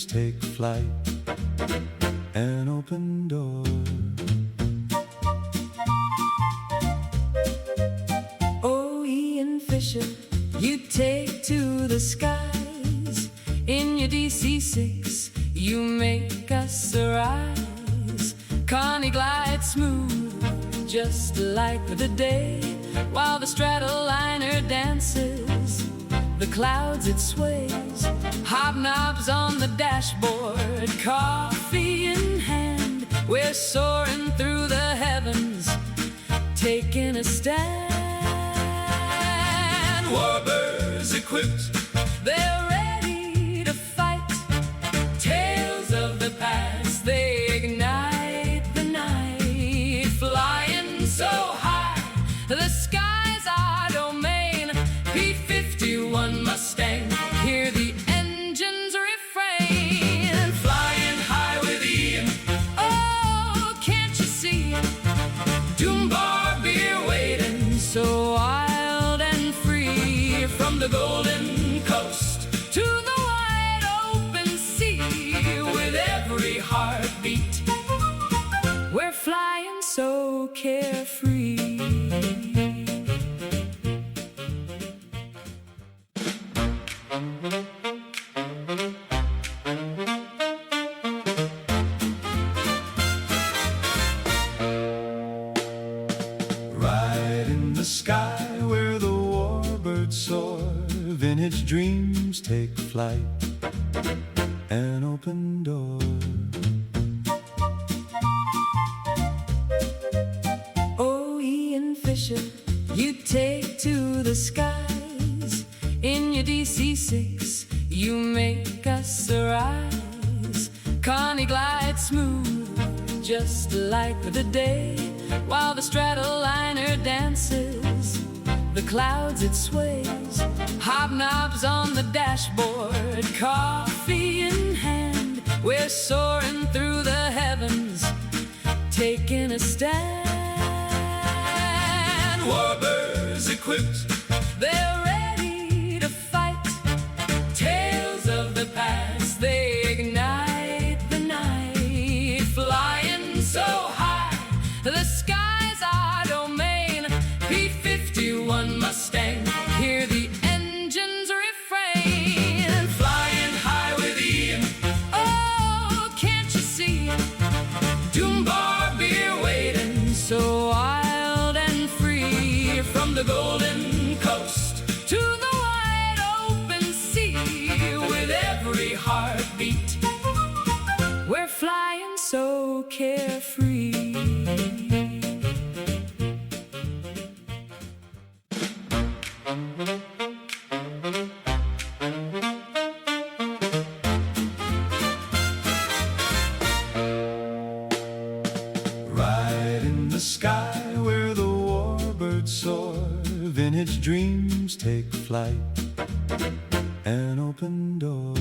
dreams take flight, an open door. Oh, Ian Fisher, you take to the skies. In your DC-6, you make us arise. Connie glides smooth, just like the day, while the Stratoliner dances the clouds it sways. Hobnobs on the dashboard, coffee in hand, we're soaring through the heavens, taking a stand. Warbirds equipped, they're ready to fight. Tales of the past, they ignite the night. Flying so high, the sky's our domain. P-51 Mustang, hear the engines refrain. Flying high with Ian, oh, can't you see? Doombar beer waiting, so wild and free. From the Golden Coast to the wide open sea, with every heartbeat, we're flying so carefree. right in the sky where the warbirds soar, vintage dreams take flight, an open door. Oh, Ian Fisher, you take to the skies. In your DC-6, you make us arise. Connie glides smooth, just like the day, while the Stratoliner dances the clouds it sways. Hobnobs on the dashboard, coffee in hand, we're soaring through the heavens, taking a stand. Warbirds equipped, they're ready to fight. Tales of the past, they ignite the night. Flying so high, the sky's our domain. P-51 Mustang, hear the engines refrain. Flying high with Ian, oh, can't you see? Doombar beer waiting, so wild and free. From the Golden Coast to the wide open sea, with every heartbeat, we're flying so carefree. right in the sky where the warbirds soar, vintage dreams take flight, an open door.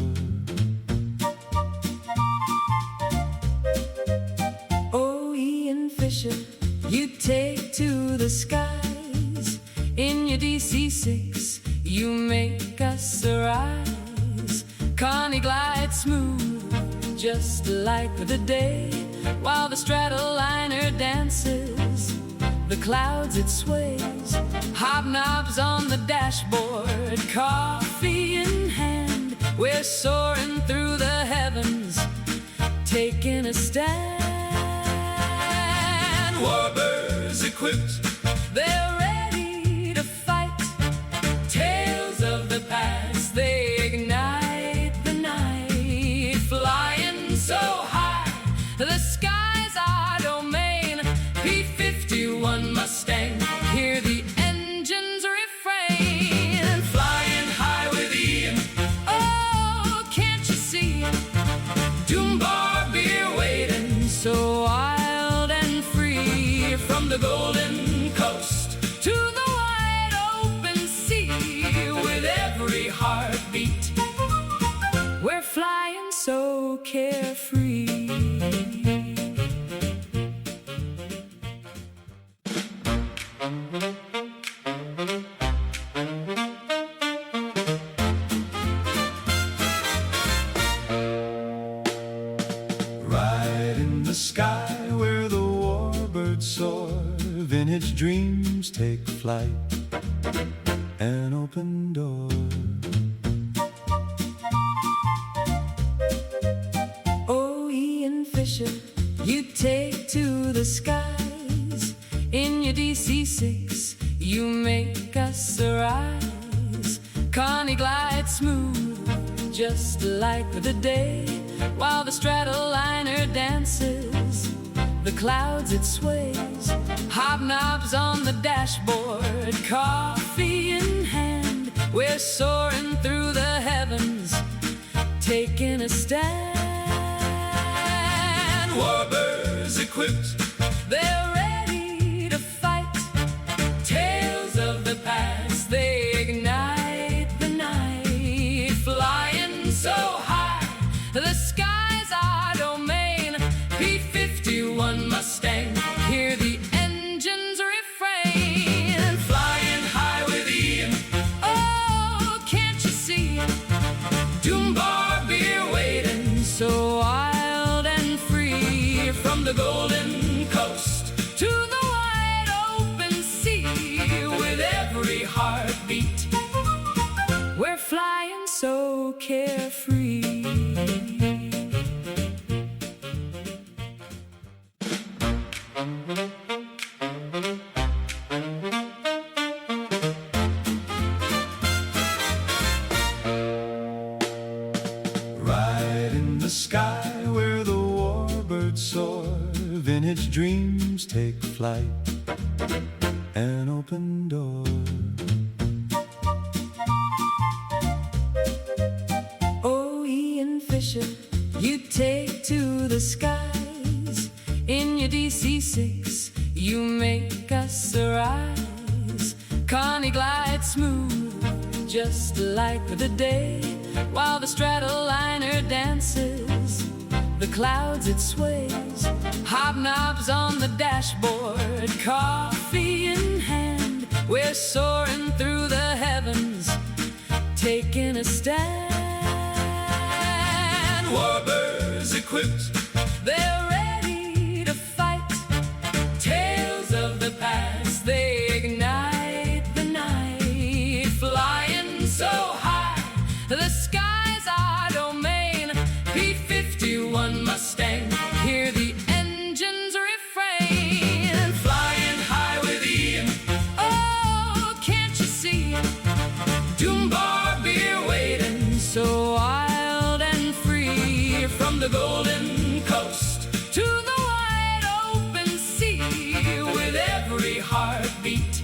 Oh, Ian Fisher, you take to the skies. In your DC-6, you make us arise. Connie glides smooth, just like the day, while the Stratoliner dances the clouds it sways. Hobnobs on the dashboard, coffee in hand, we're soaring through the heavens, taking a stand. Warbirds equipped, they're ready to fight. Tales of the past, they ignite the night. Flying so high, the sky's our domain. P-51 Mustang, hear the engines refrain. Flying high with Ian, oh, can't you see? Doombar beer waiting, so wild and free. From the Golden Coast to dreams take flight. An open door. Oh, Ian Fisher, you take to the skies. In your DC-6, you make us arise. Connie glides smooth, just like the day, while the Stratoliner dances the clouds it sways. Hobnobs on the dashboard, coffee in hand, we're soaring through the heavens, taking a stand. Warbirds equipped, They're ready to fight. Tales of the past, they ignite the night. Flying so high, the sky's our domain. P-51 Mustang, hear the engines refrain. Flying high with Ian, oh, can't you see? Doom bar beer waiting, so wild and free. From the Golden Coast to the wide open sea, with every heartbeat, we're flying so carefree. right in the sky where the warbirds soar. Vintage dreams take flight. An open door. Oh, Ian Fisher, you take to the skies. In your DC-6, you make us arise. Connie glides smooth, just like the day, while the Stratoliner dances the clouds it sways. Hobnobs on the dashboard, coffee in hand, we're soaring through the heavens, taking a stand. Warbirds equipped, They're ready to fight. Tales of the past, they ignite the night. Flying so high, the sky's our domain. P-51 Mustang, hear the engines refrain. Flying high with Ian, oh, can't you see? Doom bar beer waiting, so wild and free. From the Golden Coast to the wide open sea, with every heartbeat,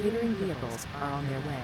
Catering vehicles are on their way.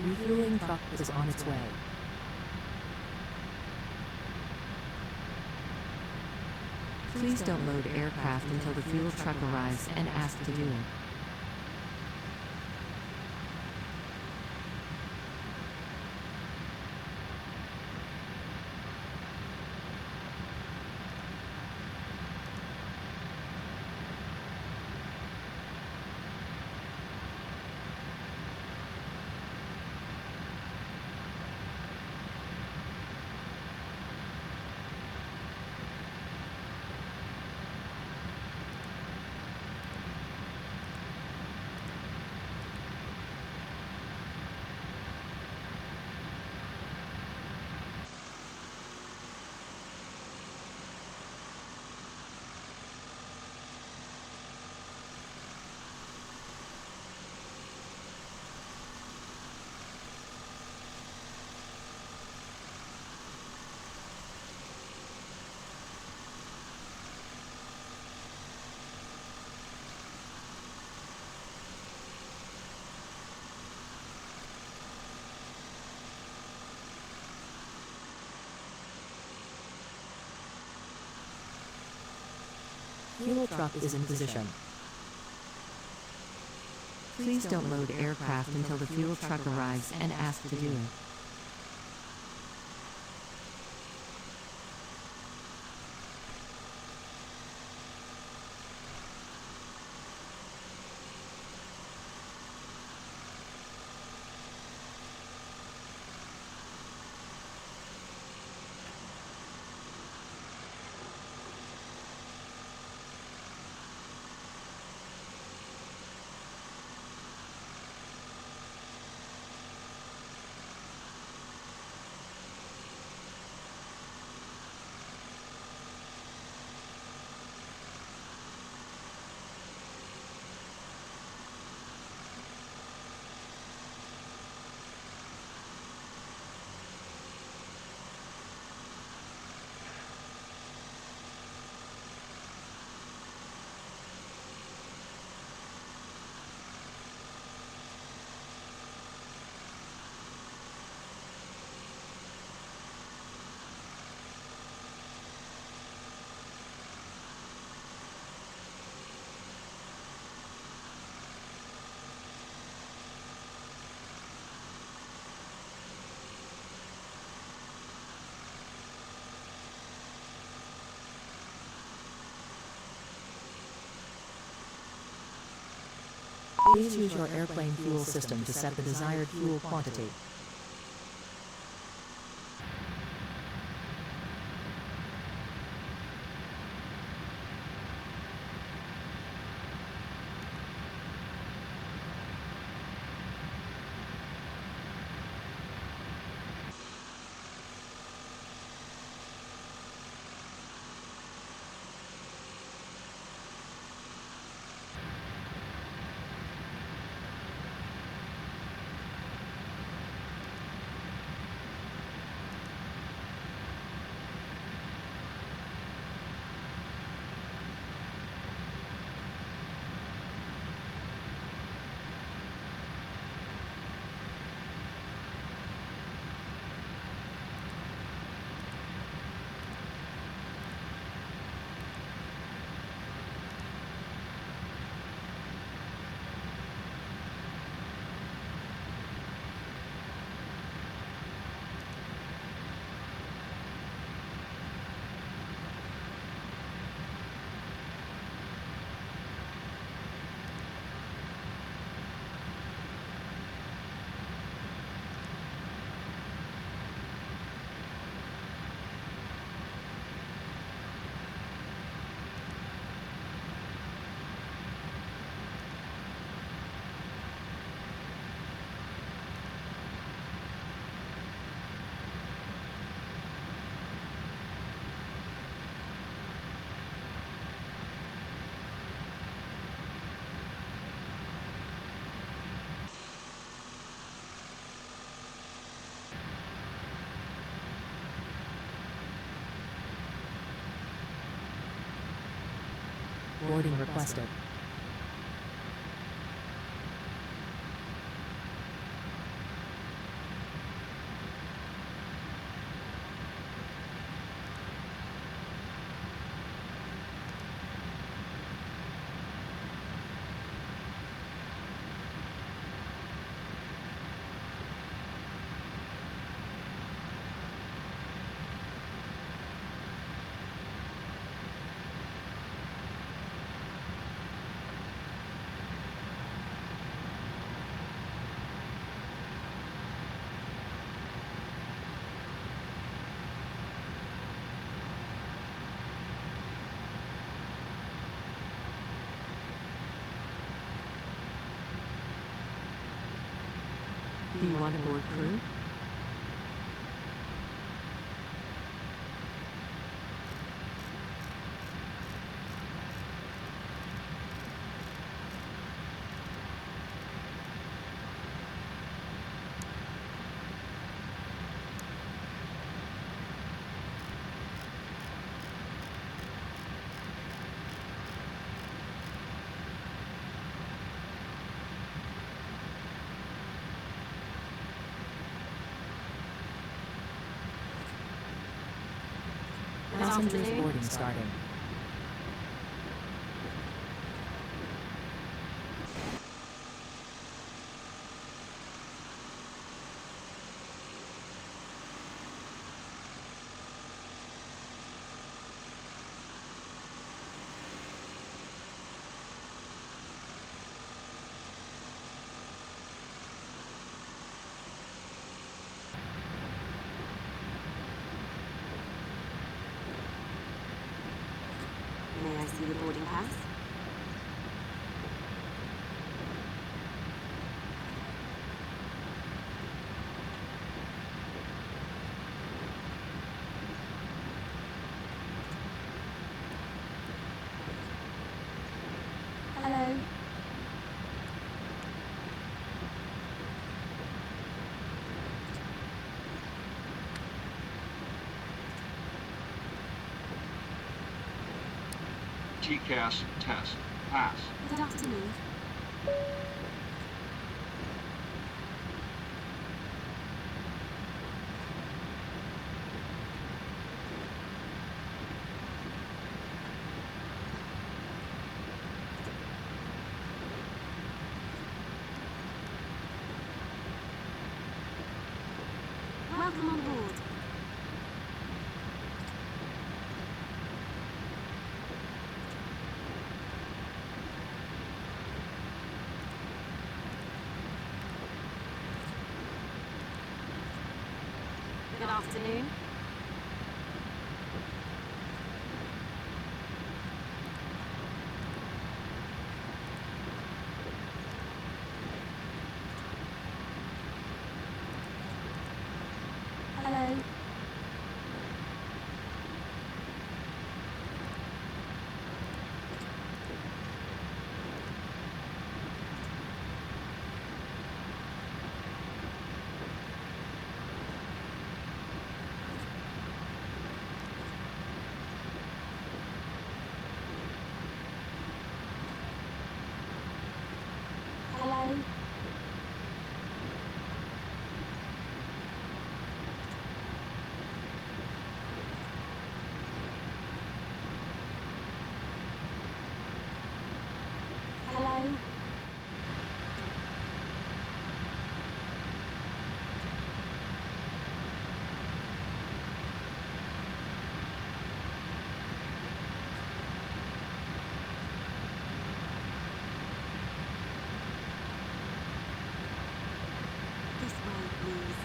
Refueling truck is on its way. Please don't load aircraft until the fuel truck arrives and ask to do it. Fuel truck is in position. Please don't load aircraft until the fuel truck arrives and ask to do it. Please use your airplane fuel system to set the desired fuel quantity. Boarding requested. Do you want to board crew? Passengers boarding starting. May I see your boarding pass? Hello. TCAS test. Pass. Good afternoon. Welcome on board. Good afternoon. Hello. Hello. Hello. This way, please.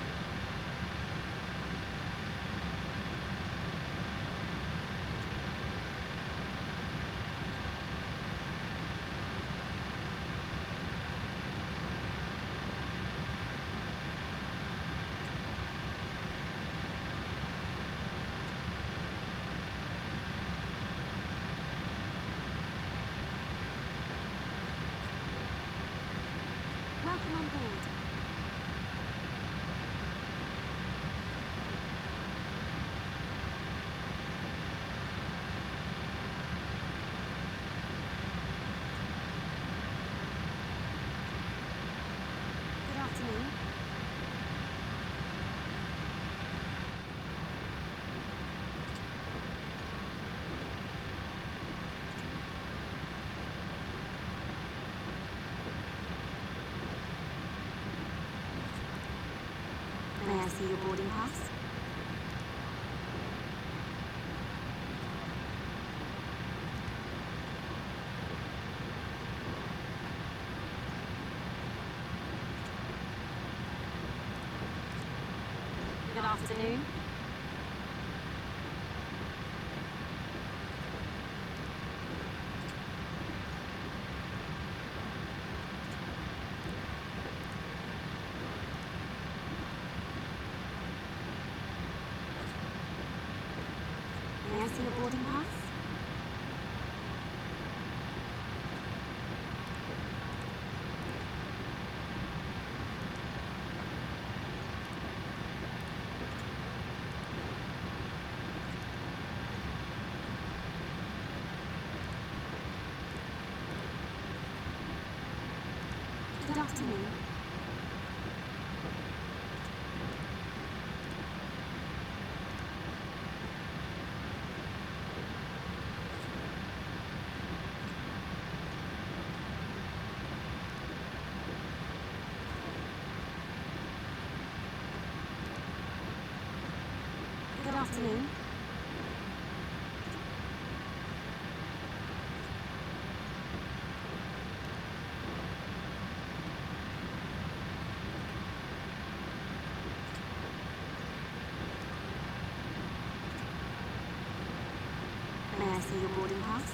Welcome on board. Good afternoon. May I see your boarding pass? Good afternoon. afternoon. Good afternoon. May I see your boarding pass?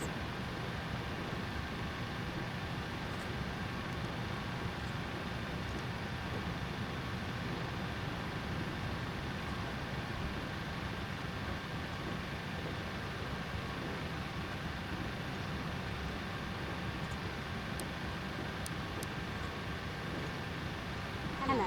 Hello.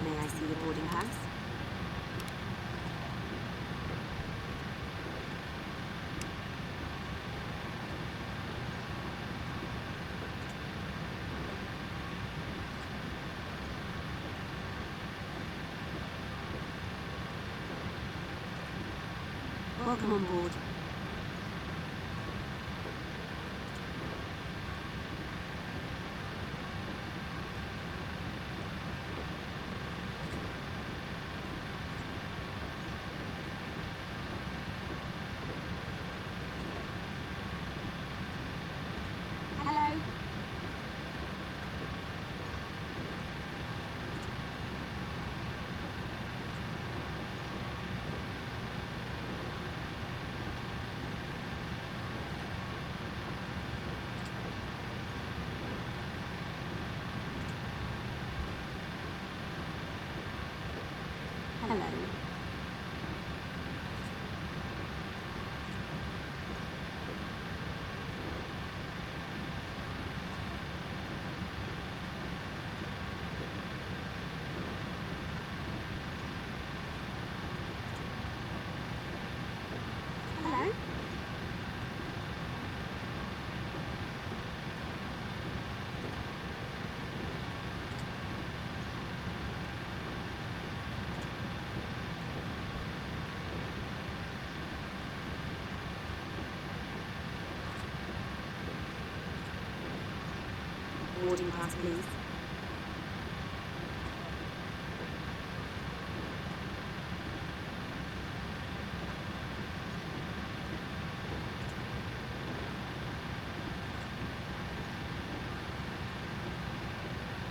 May I see your boarding pass? Welcome on board. Hello. Hello. Hello. Boarding pass, please.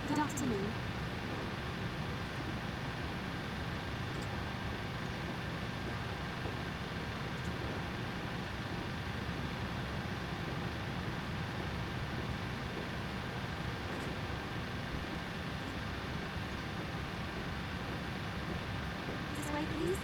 Good afternoon. This way, please.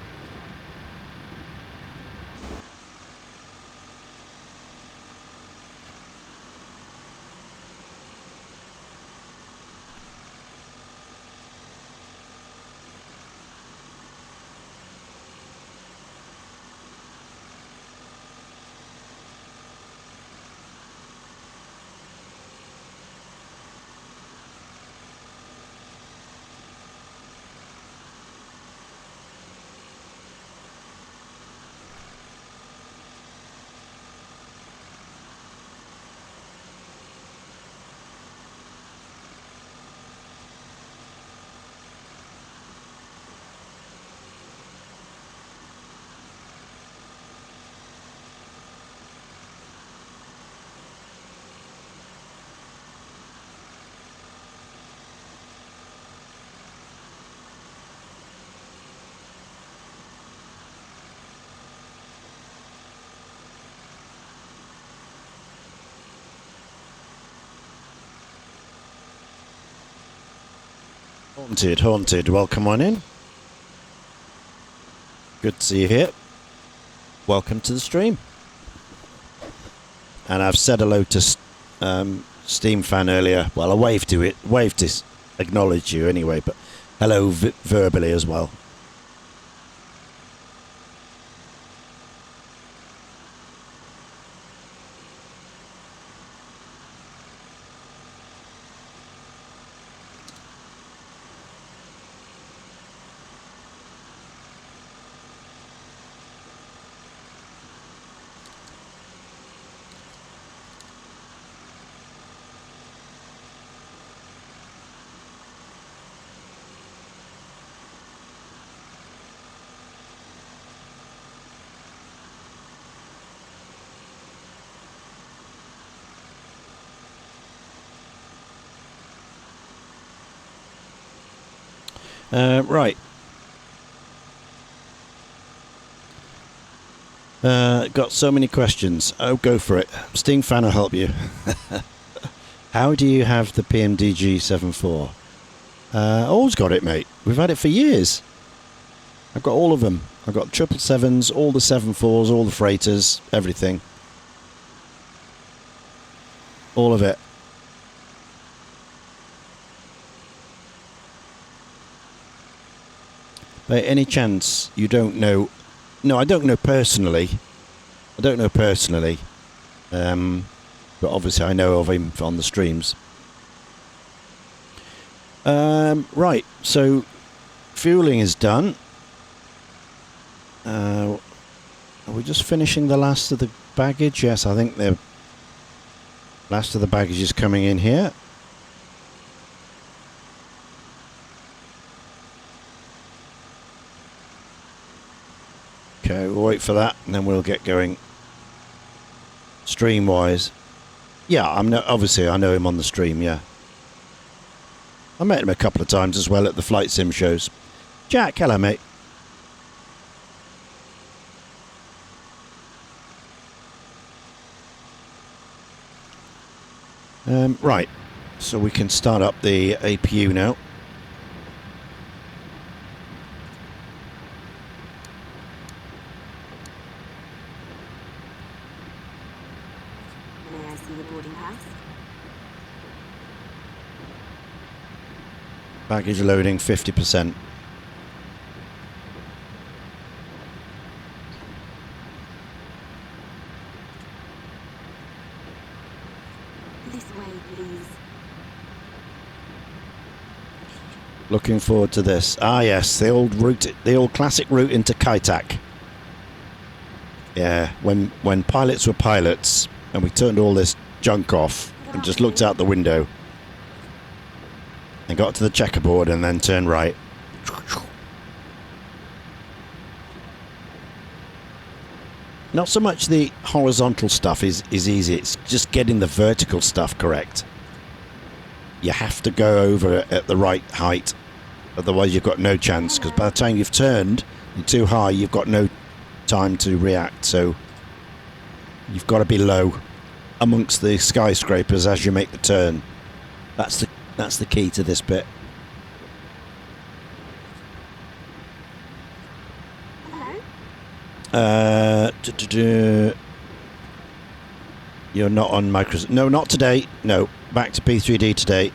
Haunted, welcome on in. Good to see you here. Welcome to the stream. And I've said hello to Steam fan earlier. Well, I waved to acknowledge you anyway, but hello verbally as well. Right. Got so many questions. Oh, go for it. Steam fan will help you. How do you have the Pmdg 7.4? Always got it, mate. We've had it for years. I've got all of them. I've got 777s, all the 7.4s, all the freighters, everything. All of it. By any chance you don't know? No, I don't know personally. But obviously I know of him on the streams. Right, so fueling is done. Are we just finishing the last of the baggage? Yes, I think the last of the baggage is coming in here. Okay, we'll wait for that and then we'll get going. Stream wise, yeah, obviously I know him on the stream. Yeah, I met him a couple of times as well at the flight sim shows. Jack, hello mate. Right, so we can start up the APU now. May I see your boarding pass? Baggage loading 50%. This way, please. Looking forward to this. Ah yes, the old classic route into Kaitak. Yeah, when pilots were pilots and we turned all this junk off and just looked out the window and got to the checkerboard and then turned right. Not so much the horizontal stuff is easy, it's just getting the vertical stuff correct. You have to go over it at the right height, otherwise you've got no chance, because by the time you've turned you're too high, you've got no time to react, so you've got to be low amongst the skyscrapers as you make the turn. That's the key to this bit. Hello? You're not on Microsoft. No, not today. No, back to P3D today.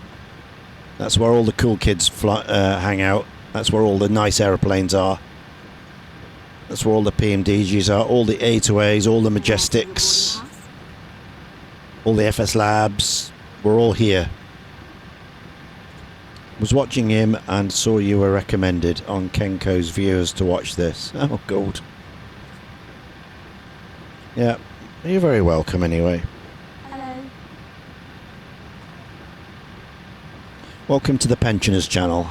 That's where all the cool kids hang out. That's where all the nice aeroplanes are. That's where all the Pmdgs are. All the A2As, all the Majestics, all the FS Labs. We're all here. Was watching him and saw you were recommended on Kenko's viewers to watch this. Oh, gold. Yeah, you're very welcome anyway. Hello? Welcome to the Pensioners channel.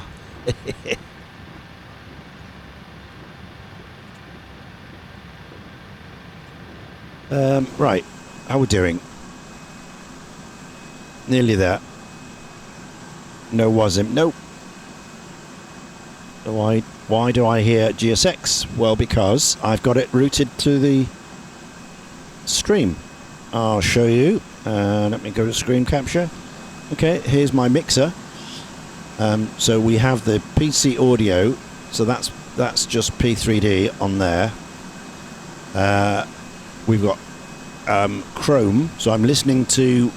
Right, how we doing? Nearly there. No, was him. Nope. Why do I hear GSX? Well, because I've got it routed to the stream. I'll show you. Let me go to screen capture. Okay, here's my mixer. So we have the PC audio. So that's just P3D on there. We've got Chrome. So I'm listening to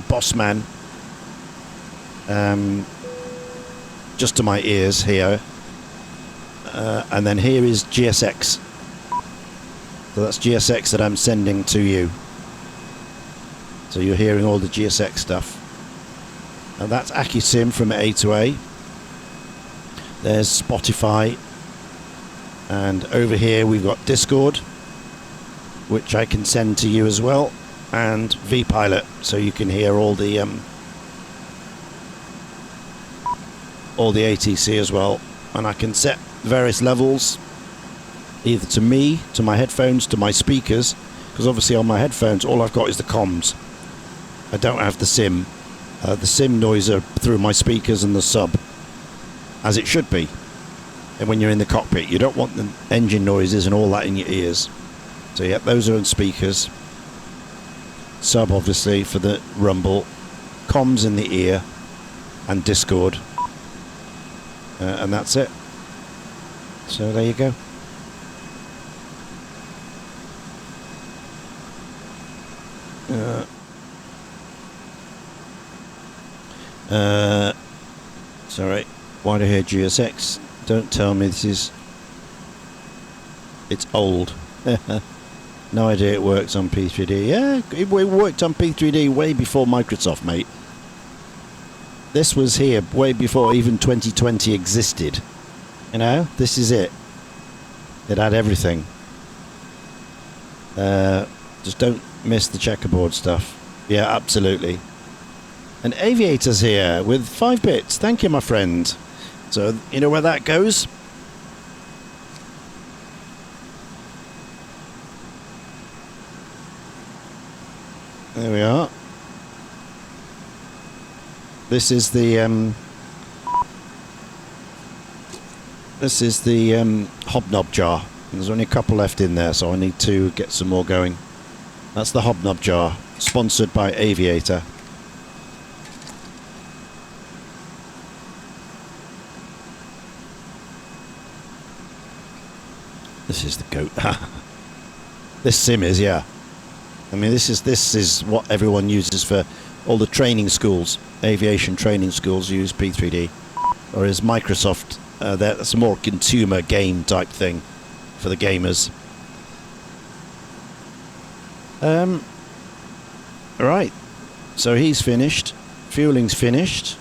Boss Man, just to my ears here, and then here is GSX. So that's GSX that I'm sending to you. So you're hearing all the GSX stuff. And that's AccuSim from A to A. There's Spotify. And over here we've got Discord, which I can send to you as well. And vPilot, so you can hear all the ATC as well. And I can set various levels, either to me, to my headphones, to my speakers, because obviously on my headphones all I've got is the comms. I don't have the SIM. The SIM noise are through my speakers and the sub, as it should be. And when you're in the cockpit, you don't want the engine noises and all that in your ears. So yeah, those are on speakers. Sub obviously for the rumble, comms in the ear, and Discord, and that's it. So there you go. Sorry, why do I hear GSX? Don't tell me this is... It's old. No idea it works on P3D. Yeah, it worked on P3D way before Microsoft, mate. This was here way before even 2020 existed. You know, this is it. It had everything. Just don't miss the checkerboard stuff. Yeah, absolutely. And Aviator's here with 5 bits. Thank you, my friend. So, you know where that goes? There we are. This is the hobnob jar. There's only a couple left in there, so I need to get some more going. That's the hobnob jar, sponsored by Aviator. This is the goat. This sim is, yeah. I mean, this is what everyone uses for all the training schools. Aviation training schools use P3D, whereas Microsoft, that's a more consumer game type thing for the gamers. Right, so he's finished. Fueling's finished.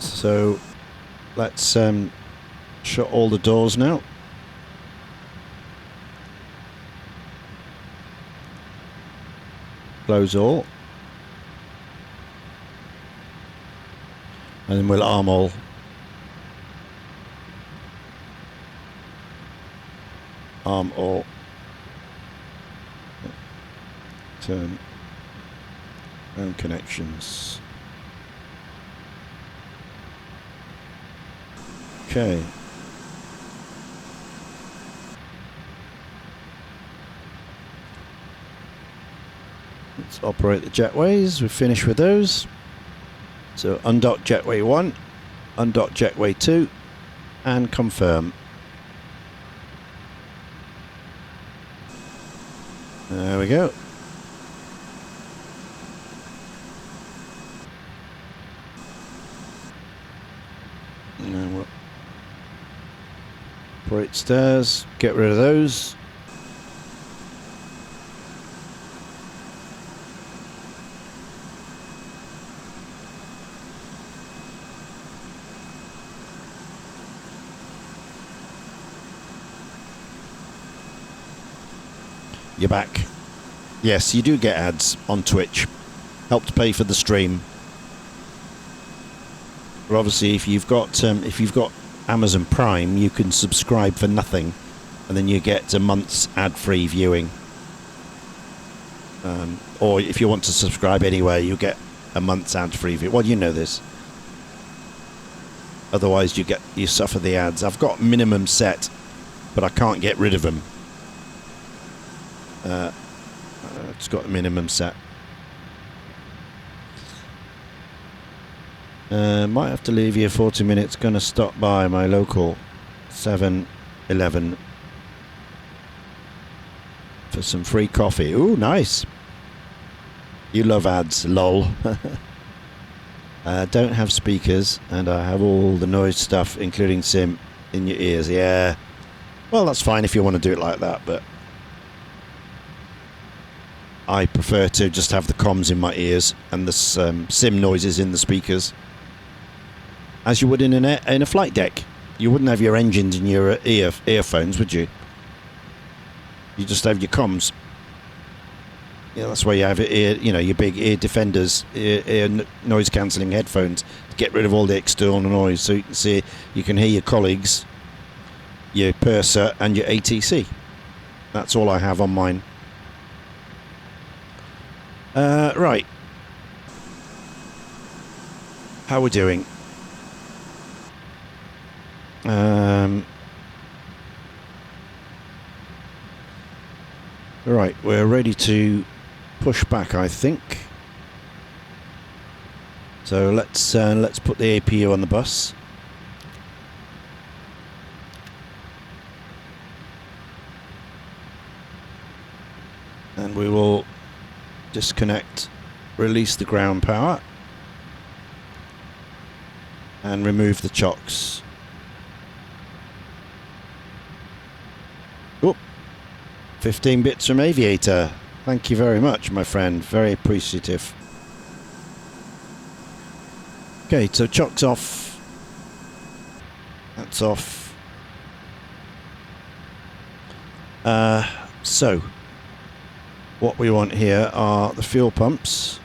So let's shut all the doors now. Close all. And then we'll arm all. Arm all. Turn. And connections. Okay. Let's operate the jetways. We're finished with those. So undock jetway 1, undock jetway 2, and confirm. There we go. And we'll operate stairs, get rid of those. You're back. Yes, you do get ads on Twitch. Helped pay for the stream. But obviously, if you've got Amazon Prime, you can subscribe for nothing, and then you get a month's ad-free viewing. Or if you want to subscribe anyway, you get a month's ad-free view. Well, you know this. Otherwise, you suffer the ads. I've got minimum set, but I can't get rid of them. It's got a minimum set. Might have to leave here 40 minutes. Gonna stop by my local 7-Eleven for for some free coffee. Ooh, nice. You love ads, lol. Don't have speakers, and I have all the noise stuff, including sim, in your ears. Yeah. Well, that's fine if you want to do it like that, but I prefer to just have the comms in my ears and the sim noises in the speakers, as you would in a flight deck. You wouldn't have your engines in your earphones, would you? You just have your comms. Yeah, that's why you have your big ear defenders, noise cancelling headphones to get rid of all the external noise, so you can hear your colleagues, your purser, and your ATC. That's all I have on mine. Right. How we doing? Right, we're ready to push back, I think. So let's put the APU on the bus. And we will disconnect, release the ground power, and remove the chocks. Oh, 15 bits from Aviator. Thank you very much, my friend. Very appreciative. Okay, so chocks off. That's off. So what we want here are the fuel pumps.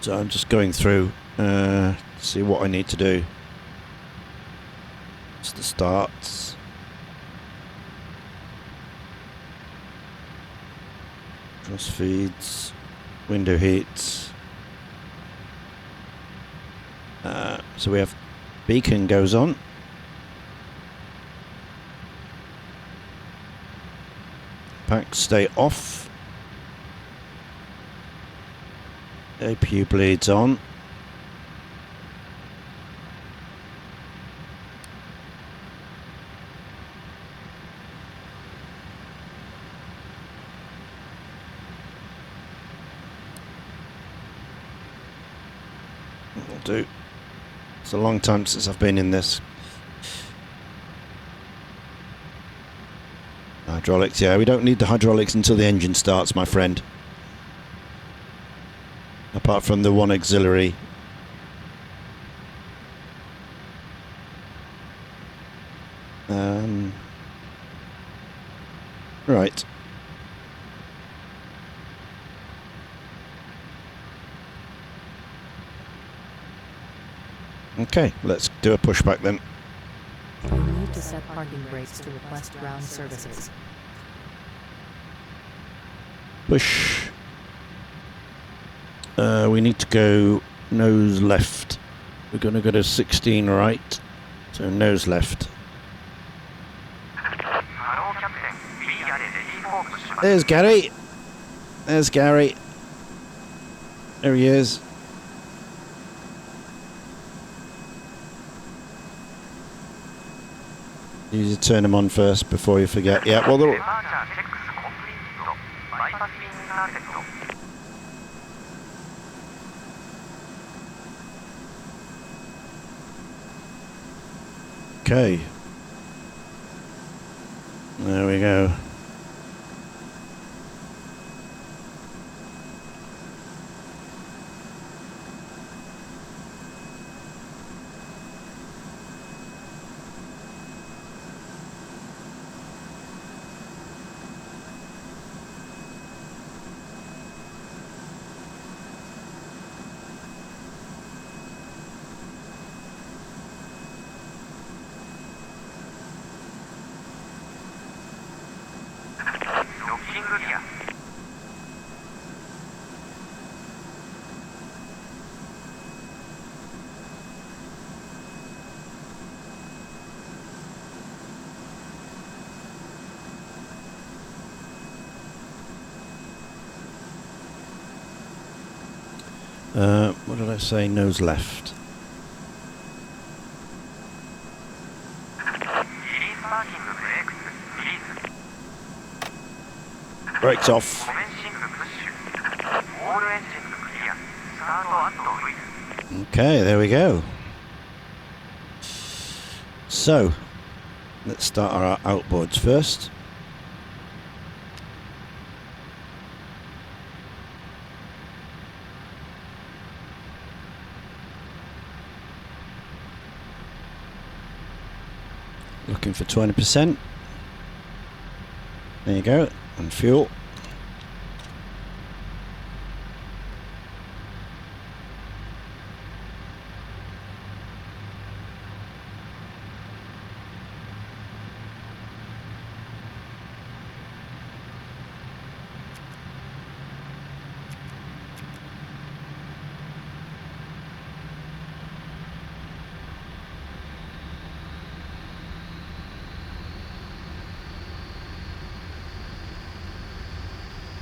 So I'm just going through, see what I need to do. It's the starts. Cross feeds, window heats. So we have beacon goes on. Packs stay off. APU bleeds on. That'll do. It's a long time since I've been in this. Hydraulics, yeah, we don't need the hydraulics until the engine starts, my friend. Apart from the one auxiliary. Right. Okay, let's do a pushback then. You need to set parking brakes to request ground services. Push. We need to go nose left. We're going to go to 16 right, so nose left. There's Gary. There's Gary. There he is. You need to turn them on first before you forget. Yeah, well, they're... Okay. There we go. What did I say? Nose left. Brakes off. Okay, there we go. So, let's start our outboards first. Looking for 20%. There you go, and fuel.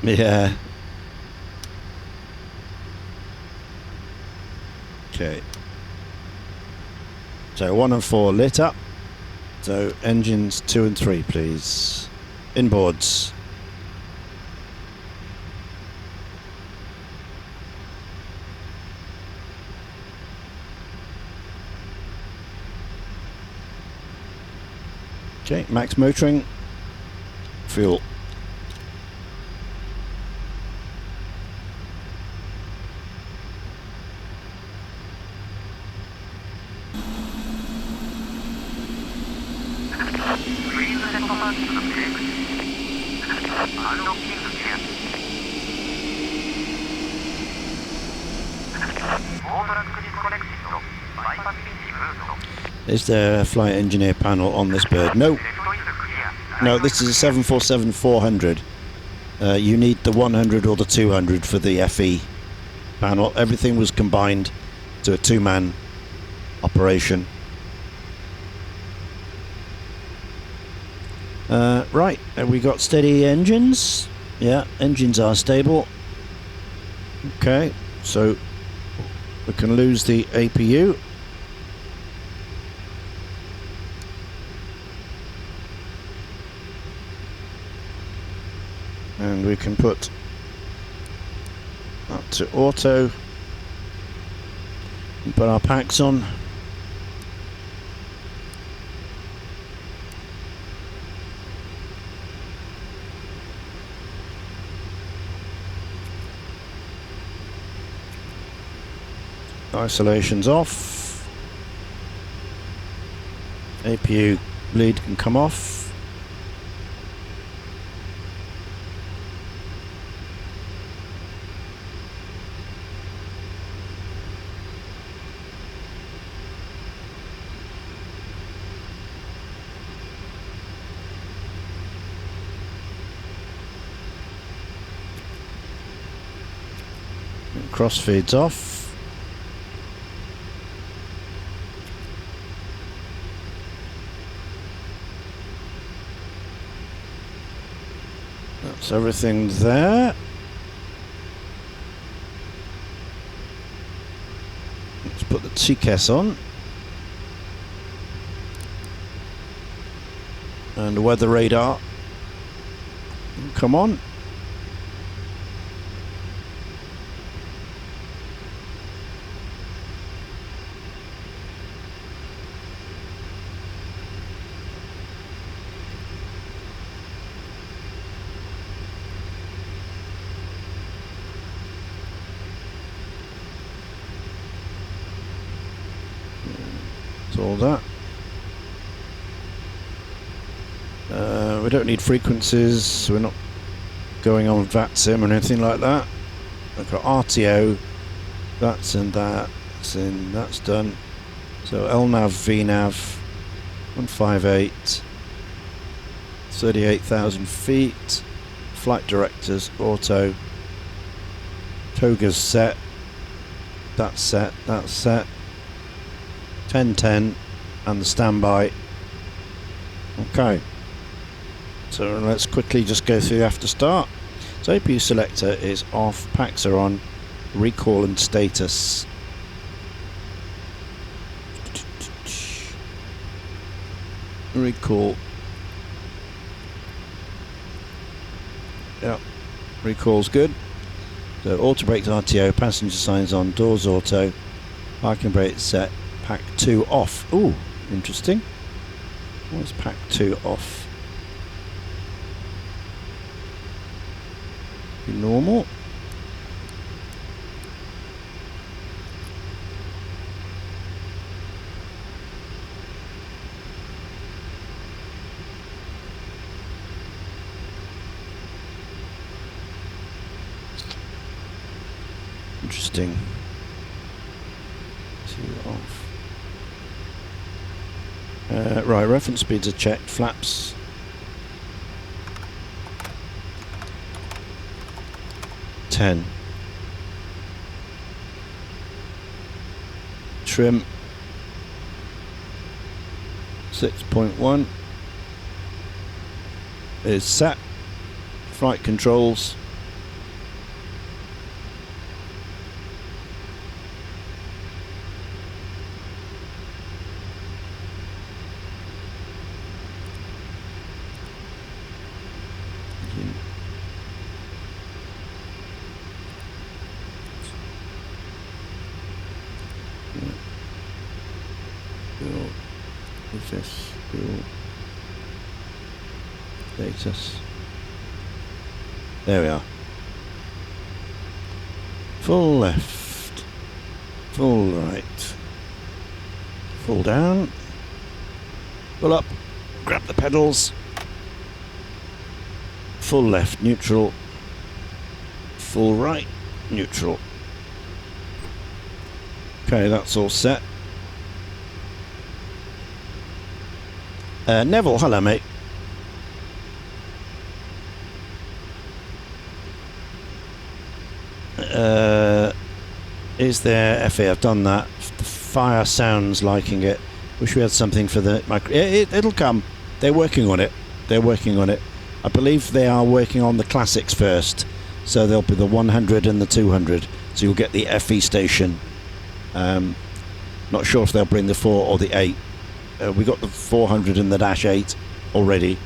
Yeah. Okay. So 1 and 4 lit up. So engines 2 and 3, please. Inboards. Okay, max motoring. Fuel. Is there a flight engineer panel on this bird? No. No, this is a 747-400. You need the 100 or the 200 for the FE panel. Everything was combined to a 2-man operation. Right, have we got steady engines? Yeah, engines are stable. Okay, so we can lose the APU. And we can put up to auto and put our packs on. Isolation's off. APU bleed can come off. Crossfeed's off. That's everything there. Let's put the TCAS on. And weather radar. Come on. All that. We don't need frequencies, so we're not going on VATSIM or anything like that. I've got RTO, that's in, that's in, that's done. So LNAV, VNAV, 158, 38,000 feet, flight directors, auto, Toga's set, that's set, that's set. 1010 and the standby. Okay, so let's quickly just go through after start. So APU selector is off, packs are on, recall and status. Recall. Yep, recall's good. So auto brakes RTO, passenger signs on, doors auto, parking brake set, pack 2 off. Ooh, interesting. What's pack 2 off? Normal. Interesting. 2 off. Right, reference speeds are checked. Flaps. Ten. Trim. 6.1 is set. Flight controls. What's this? Status. There we are. Full left. Full right. Full down. Full up. Grab the pedals. Full left, neutral. Full right, neutral. Okay, that's all set. Neville, hello mate. Is there FA? I've done that. The fire sounds liking it. Wish we had something for the micro. It'll come. They're working on it. They're working on it. I believe they are working on the classics first. So there'll be the 100 and the 200. So you'll get the FE station. Not sure if they'll bring the 4 or the 8. We got the 400 and the Dash 8 already.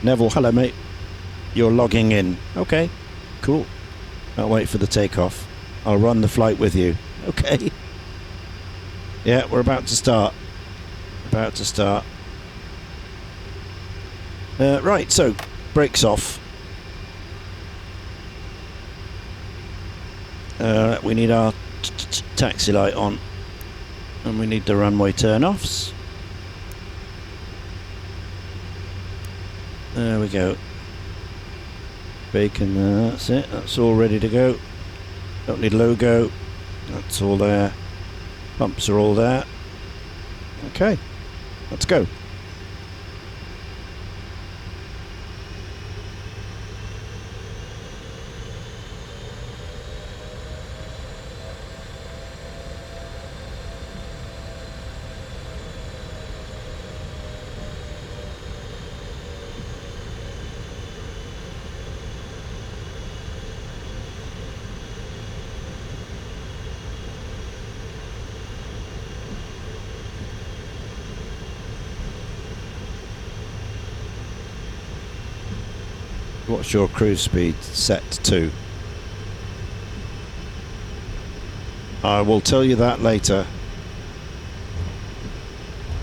Neville, hello mate. You're logging in. Okay, cool. I'll wait for the takeoff. I'll run the flight with you. Okay. Yeah, we're about to start. About to start. Right, so brakes off. We need our taxi light on, and we need the runway turn-offs. There we go. Bacon, that's it. That's all ready to go. Don't need logo. That's all there. Pumps are all there. Okay, let's go. What's your cruise speed set to? I will tell you that later.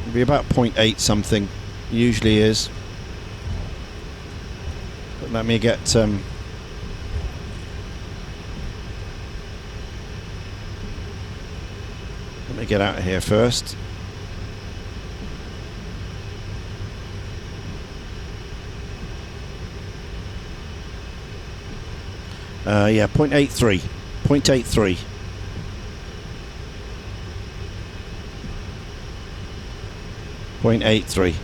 It'll be about 0.8 something. Usually is. But let me get let me get out of here first. Yeah, 0.83. 0.83. .83.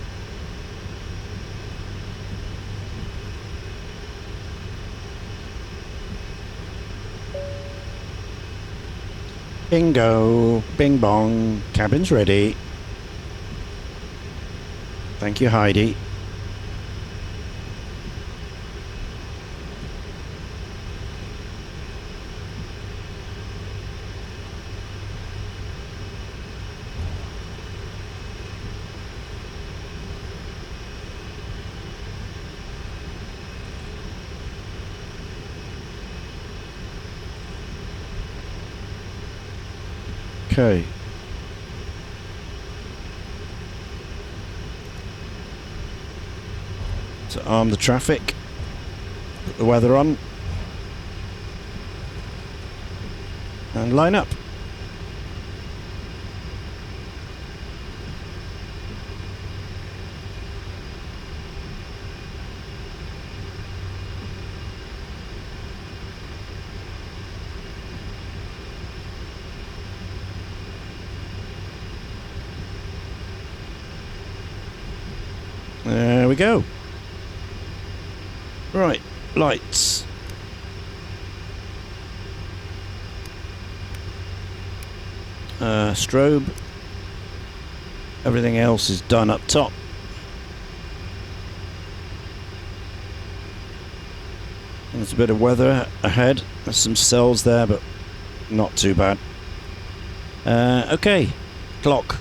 Bingo, bing bong, cabin's ready. Thank you, Heidi. Okay. To arm the traffic. Put the weather on. And line up. There we go. Right, lights. Strobe. Everything else is done up top. There's a bit of weather ahead. There's some cells there, but not too bad. Okay, clock.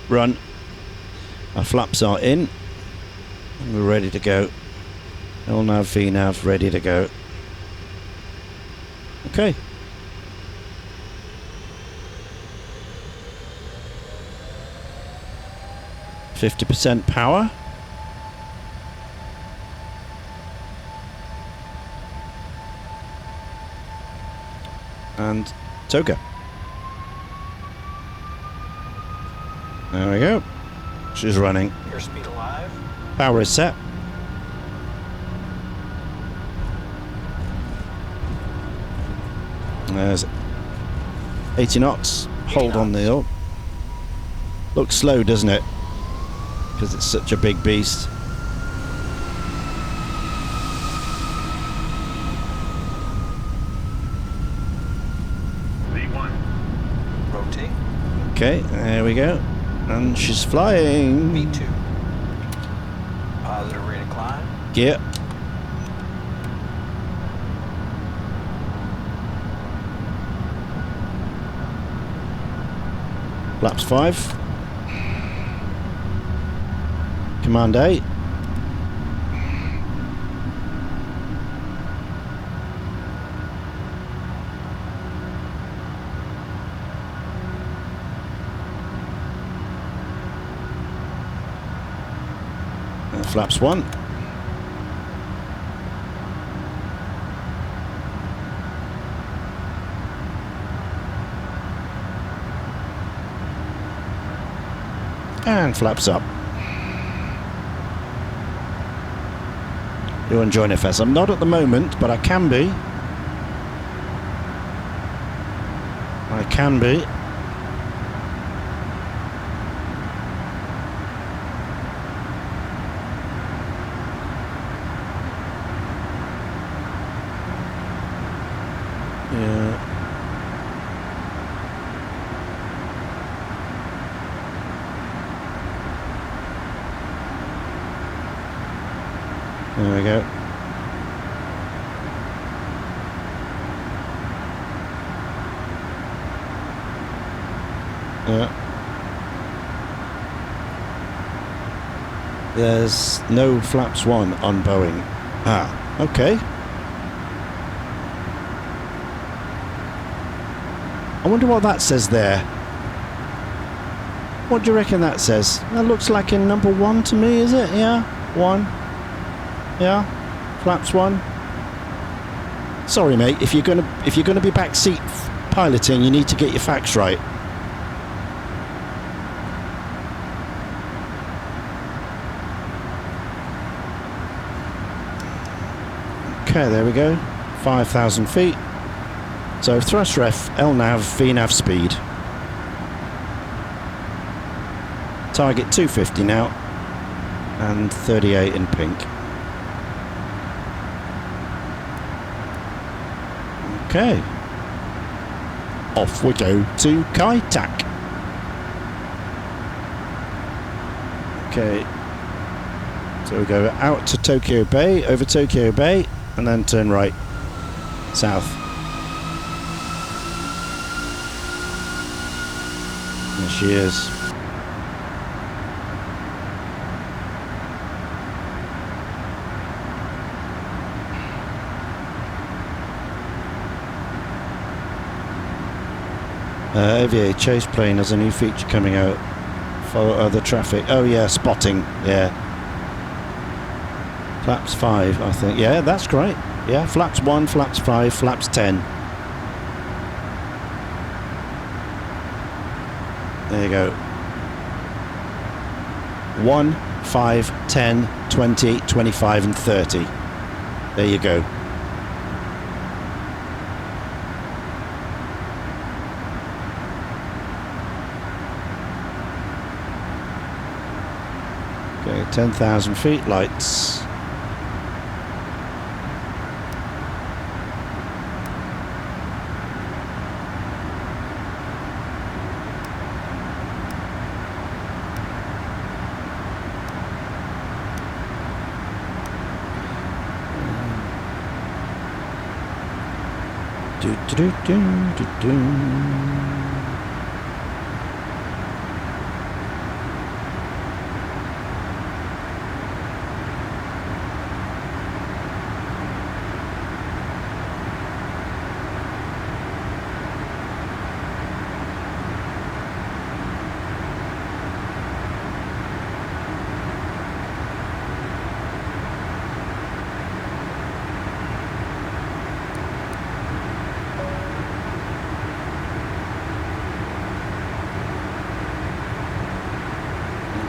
Run. Our flaps are in. And we're ready to go. LNAV, VNAV, ready to go. Okay. %50 power. And toga. There we go. She's running. Airspeed alive. Power is set. There's 80 knots. Hold on the hill. Looks slow, doesn't it? Because it's such a big beast. V1. Rotate. Okay, there we go. And she's flying. V2. Positive rate of climb. Yeah. Flaps 5. Command 8. Flaps 1. And flaps up. You're enjoying FS. I'm not at the moment, but I can be. I can be. Yeah. There we go. Yeah. There's no flaps 1 on Boeing. Ah, okay. I wonder what that says there. What do you reckon that says? That looks like in number 1 to me, is it? Yeah, 1. Yeah, flaps 1. Sorry, mate. If you're gonna be backseat piloting, you need to get your facts right. Okay, there we go. 5,000 feet. So thrust ref, LNAV, VNAV speed. Target 250 now. And 38 in pink. Okay. Off we go to Kai-Tak. Okay. So we go out to Tokyo Bay, over Tokyo Bay, and then turn right. South. There she is. AVA chase plane has a new feature coming out. Follow other traffic. Oh yeah, spotting. Yeah. Flaps 5, I think. Yeah, that's great. Yeah, flaps 1, flaps 5, flaps 10. There you go. 1, 5, 10, 20, 25 and 30. There you go. Okay, 10,000 feet, lights. Do do do do do do.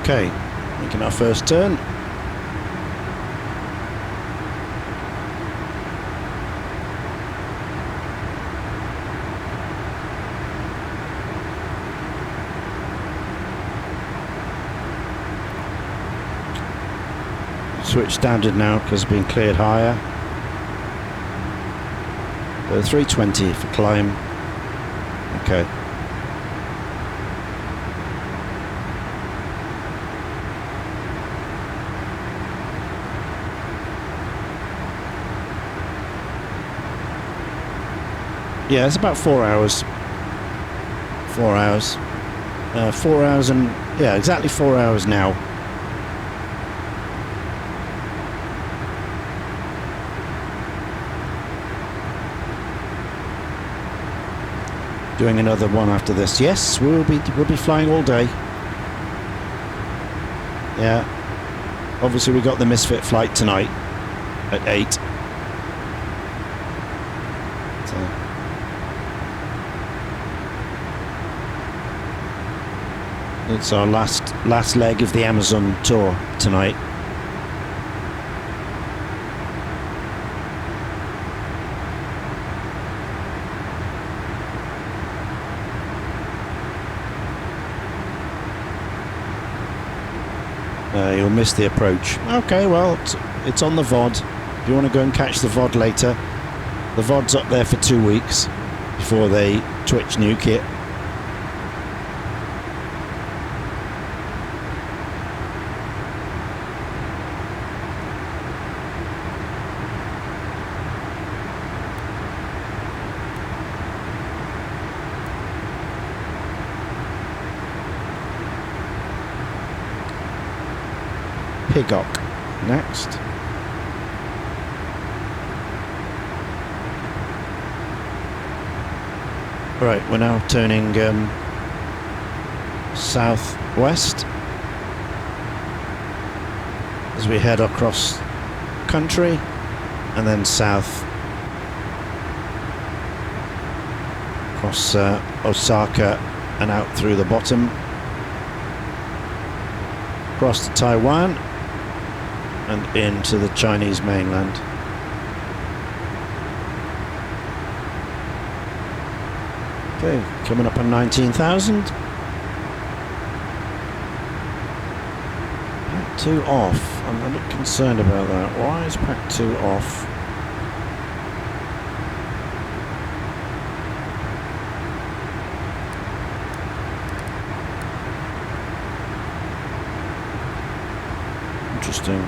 Okay, making our first turn. Switch standard now because it's been cleared higher. 320 for climb. Okay. Yeah, it's about 4 hours. 4 hours. 4 hours and... yeah, exactly 4 hours now. Doing another one after this. Yes, we'll be flying all day. Yeah. Obviously we got the Misfit flight tonight at 8. It's our last leg of the Amazon tour tonight. You'll miss the approach. Okay, well, it's on the VOD. If you want to go and catch the VOD later, the VOD's up there for 2 weeks before they Twitch nuke it. Pigok next. Right, we're now turning southwest as we head across country and then south across Osaka and out through the bottom across to Taiwan and into the Chinese mainland. Okay, coming up on 19,000. Pack 2 off. I'm a bit concerned about that. Why is Pack 2 off? Interesting.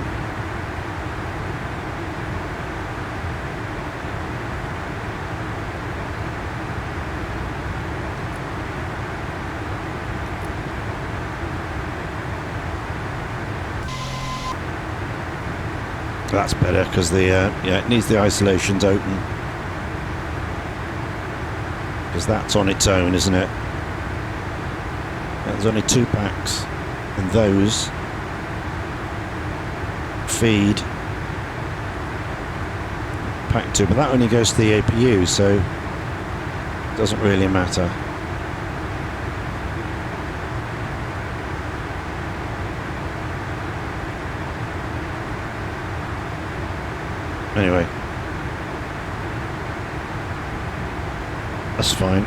That's better because the yeah, it needs the isolations open because that's on its own, isn't it? There's only 2 packs, and those feed pack 2, but that only goes to the APU, so it doesn't really matter. Anyway, that's fine.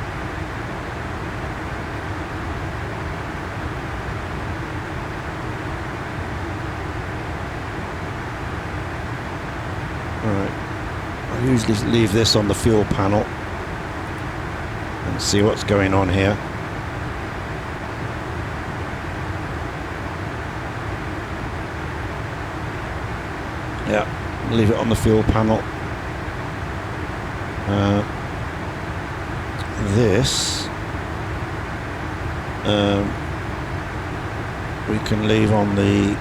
Alright, I usually leave this on the fuel panel and see what's going on here. Yeah, leave it on the fuel panel. This we can leave on the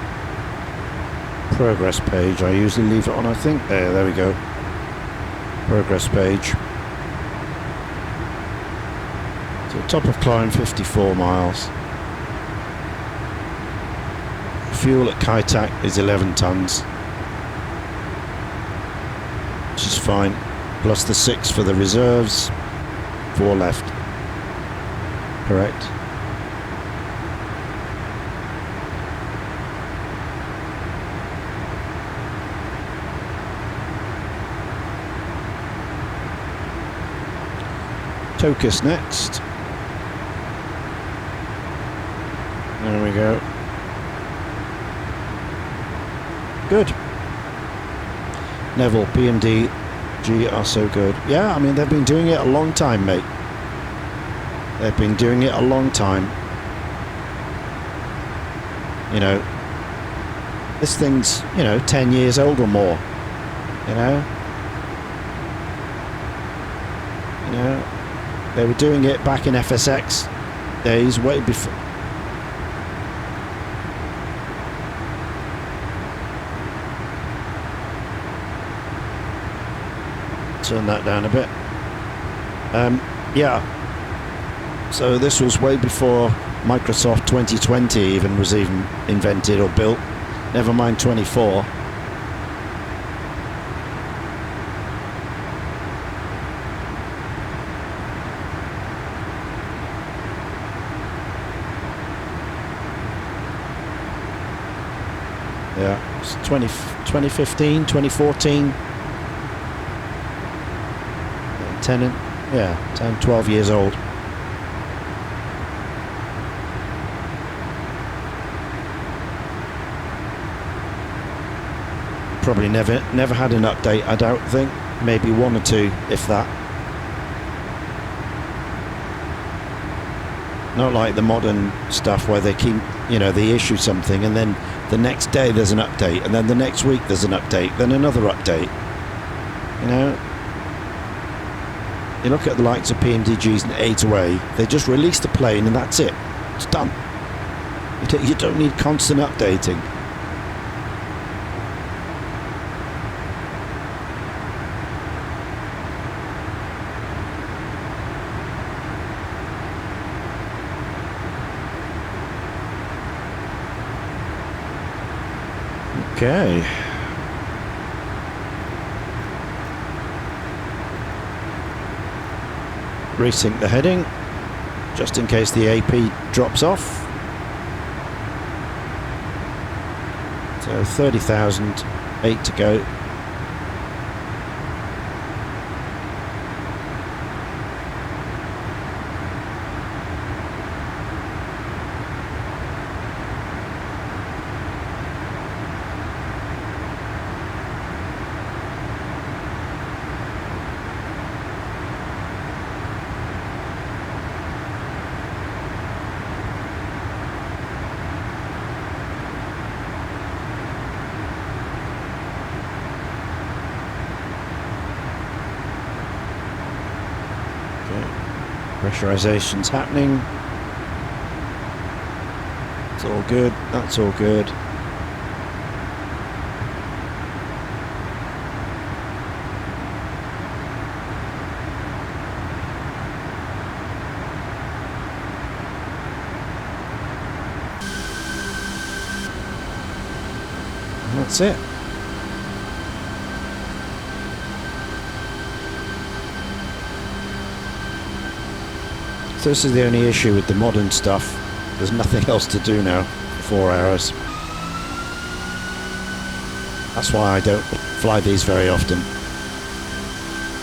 progress page. I usually leave it on, I think. There we go. Progress page. So top of climb 54 miles. Fuel at Kaitak is 11 tons. Which is fine. Plus the 6 for the reserves. 4 left. Correct. Tokus next. There we go. Good. Neville, Pmdg are so good. Yeah, I mean, they've been doing it a long time, mate. They've been doing it a long time. You know, this thing's, 10 years old or more. You know? They were doing it back in FSX days, way before. Turn that down a bit. Yeah. So this was way before Microsoft 2020 even was even invented or built. Never mind 24. Yeah, it's 2015, 2014. 10, 12 years old. Probably never had an update, I don't think. Maybe 1 or 2, if that. Not like the modern stuff where they keep, they issue something and then the next day there's an update, and then the next week there's an update, then another update. You look at the likes of Pmdgs and A2A, they just release the plane and that's it. It's done. You don't need constant updating. Okay. Resync the heading, just in case the AP drops off. So 30,000, 8 to go. Pressurization's happening. It's all good. That's all good. That's it. So this is the only issue with the modern stuff. There's nothing else to do now for 4 hours. That's why I don't fly these very often.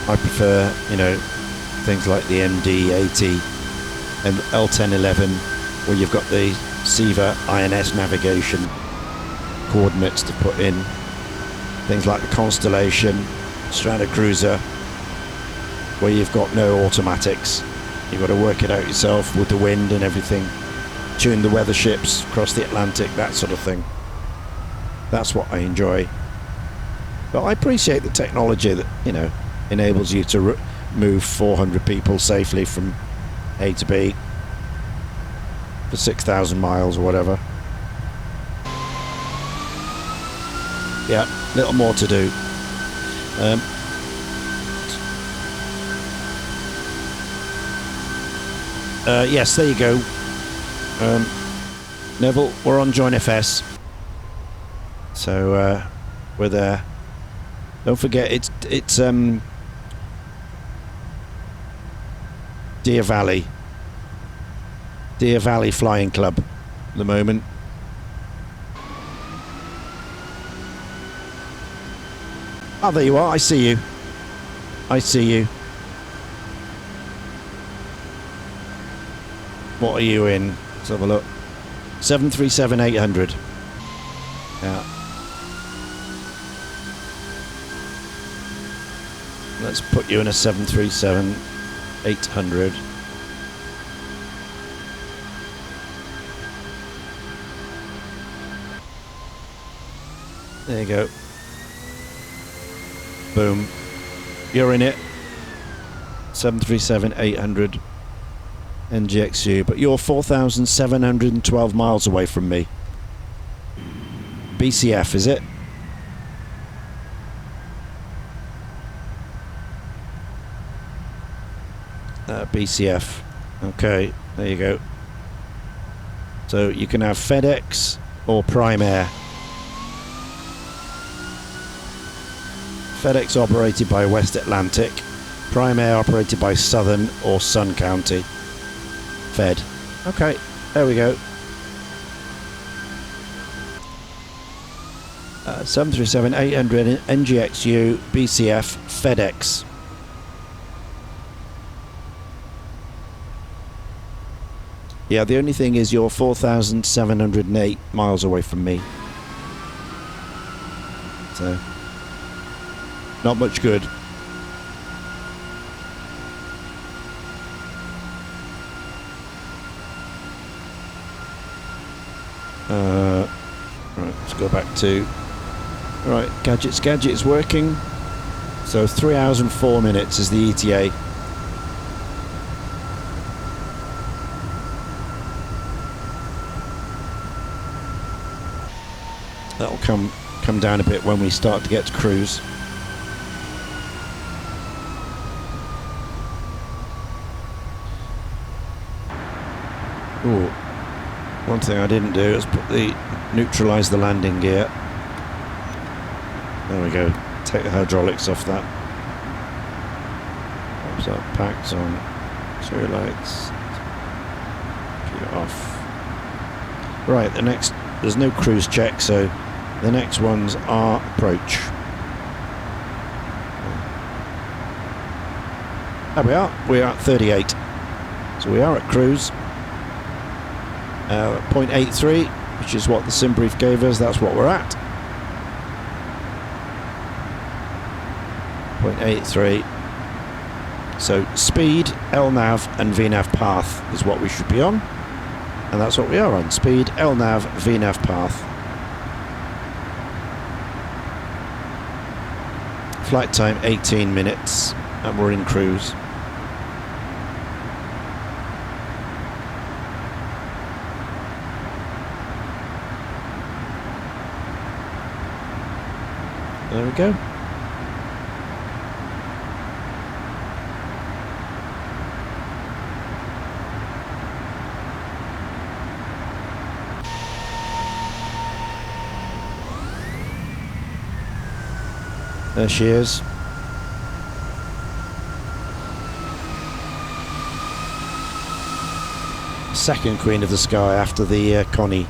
I prefer, you know, things like the MD-80 and L1011, where you've got the SIVA INS navigation coordinates to put in. Things like the Constellation, Strata Cruiser, where you've got no automatics. You've got to work it out yourself with the wind and everything. Tune the weather ships across the Atlantic, that sort of thing. That's what I enjoy. But I appreciate the technology that, you know, enables you to move 400 people safely from A to B for 6,000 miles or whatever. Yeah, little more to do. Yes, there you go. Neville, we're on Join FS. So we're there. Don't forget, it's Deer Valley Flying Club at the moment. Oh, there you are. I see you. I see you. What are you in? Let's have a look. 737-800. Yeah. Let's put you in a 737-800. There you go. Boom. You're in it. 737-800 NGXU, but you're 4,712 miles away from me. BCF, is it? BCF. Okay, there you go. So you can have FedEx or Prime Air. FedEx operated by West Atlantic, Prime Air operated by Southern or Sun County. Fed. Okay, there we go. 737-800 NGXU BCF FedEx. Yeah, the only thing is you're 4,708 miles away from me. So, not much good. Right, let's go back to... Right, Gadget's working. So 3 hours and 4 minutes is the ETA. That'll come down a bit when we start to get to cruise. Ooh. One thing I didn't do is neutralise the landing gear. There we go. Take the hydraulics off that. Pops up, packs on, zero lights. Keep it off. Right, there's no cruise check, so the next ones are approach. There we are. We are at 38. So we are at cruise. 0.83, which is what the sim brief gave us. That's what we're at. 0.83. So speed, LNAV and VNAV path is what we should be on. And that's what we are on. Speed, LNAV, VNAV path. Flight time 18 minutes and we're in cruise. There we go. There she is. Second Queen of the Sky after the Connie.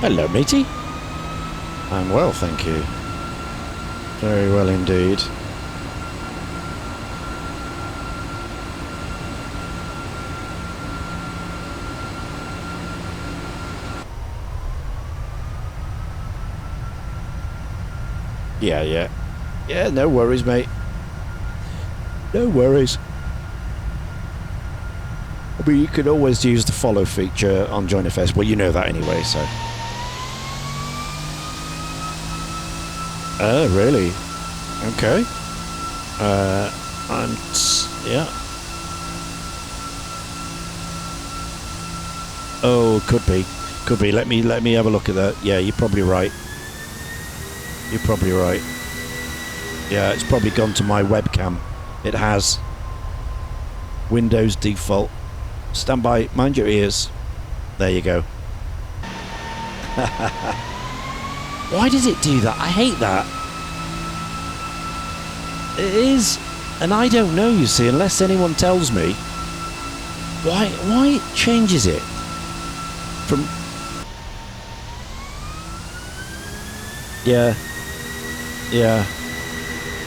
Hello, matey. I'm well, thank you. Very well indeed. Yeah. Yeah, no worries, mate. No worries. I mean, you could always use the follow feature on JoinFS. Well, you know that anyway, so. Oh, really? Okay. Yeah. Oh, could be. Could be. Let me have a look at that. Yeah, you're probably right. You're probably right. Yeah, it's probably gone to my webcam. It has. Windows default. Stand by. Mind your ears. There you go. Why does it do that? I hate that. It is, and I don't know, you see, unless anyone tells me. Why it changes it from... Yeah. Yeah.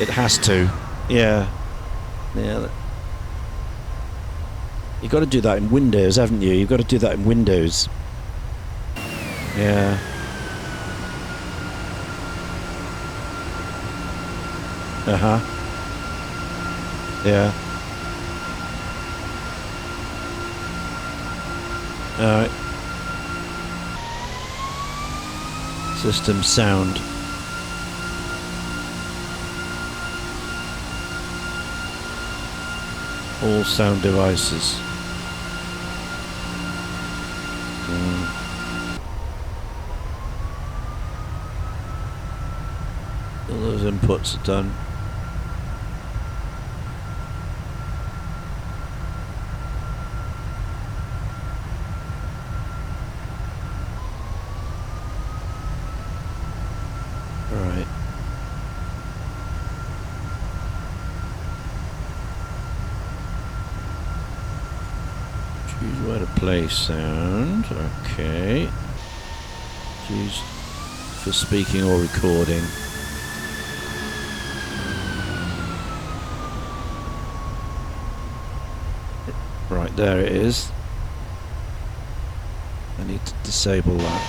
It has to. Yeah. Yeah. You've got to do that in Windows, haven't you? You've got to do that in Windows. Yeah. Uh-huh. Yeah. Alright. System sound. All sound devices. All those inputs are done. Right. Choose where to play sound. Okay. Choose for speaking or recording. Right, there it is. I need to disable that.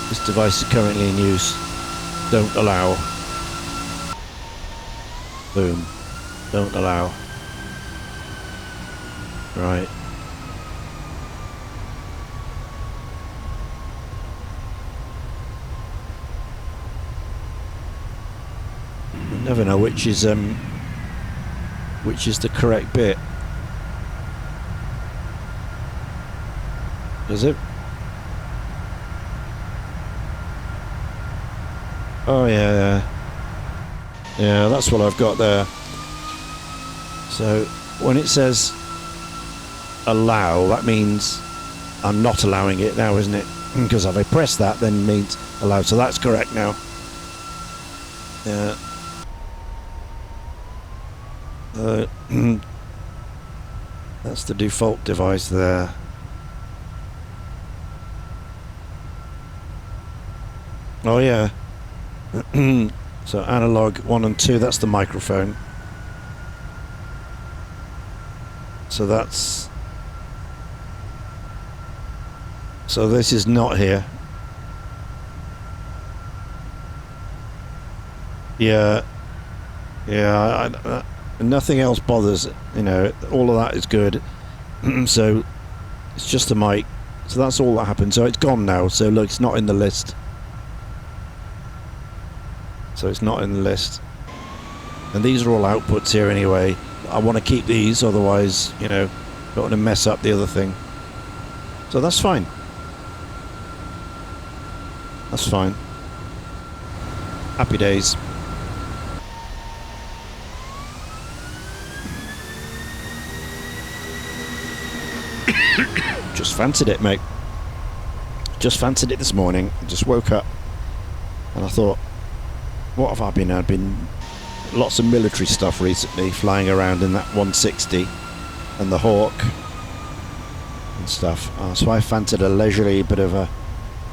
This device is currently in use. Don't allow. Boom. Don't allow. Right. You never know which is the correct bit. Is it? Oh yeah, yeah, that's what I've got there. So when it says allow, that means I'm not allowing it now, isn't it? Because if I press that, then it means allow. So that's correct now. Yeah. That's the default device there. Oh yeah. So analog 1 and 2, that's the microphone. So that's... So this is not here. Yeah. Yeah, nothing else bothers, you know, all of that is good. So it's just the mic. So that's all that happened. So it's gone now. So look, it's not in the list. So it's not in the list. And these are all outputs here anyway. I want to keep these, otherwise, you know, don't want to mess up the other thing. So that's fine. That's fine. Happy days. Just fancied it, mate. Just fancied it this morning. Just woke up and I thought, what have I been? I've been lots of military stuff recently, flying around in that 160 and the Hawk and stuff. So I fancied a leisurely bit of a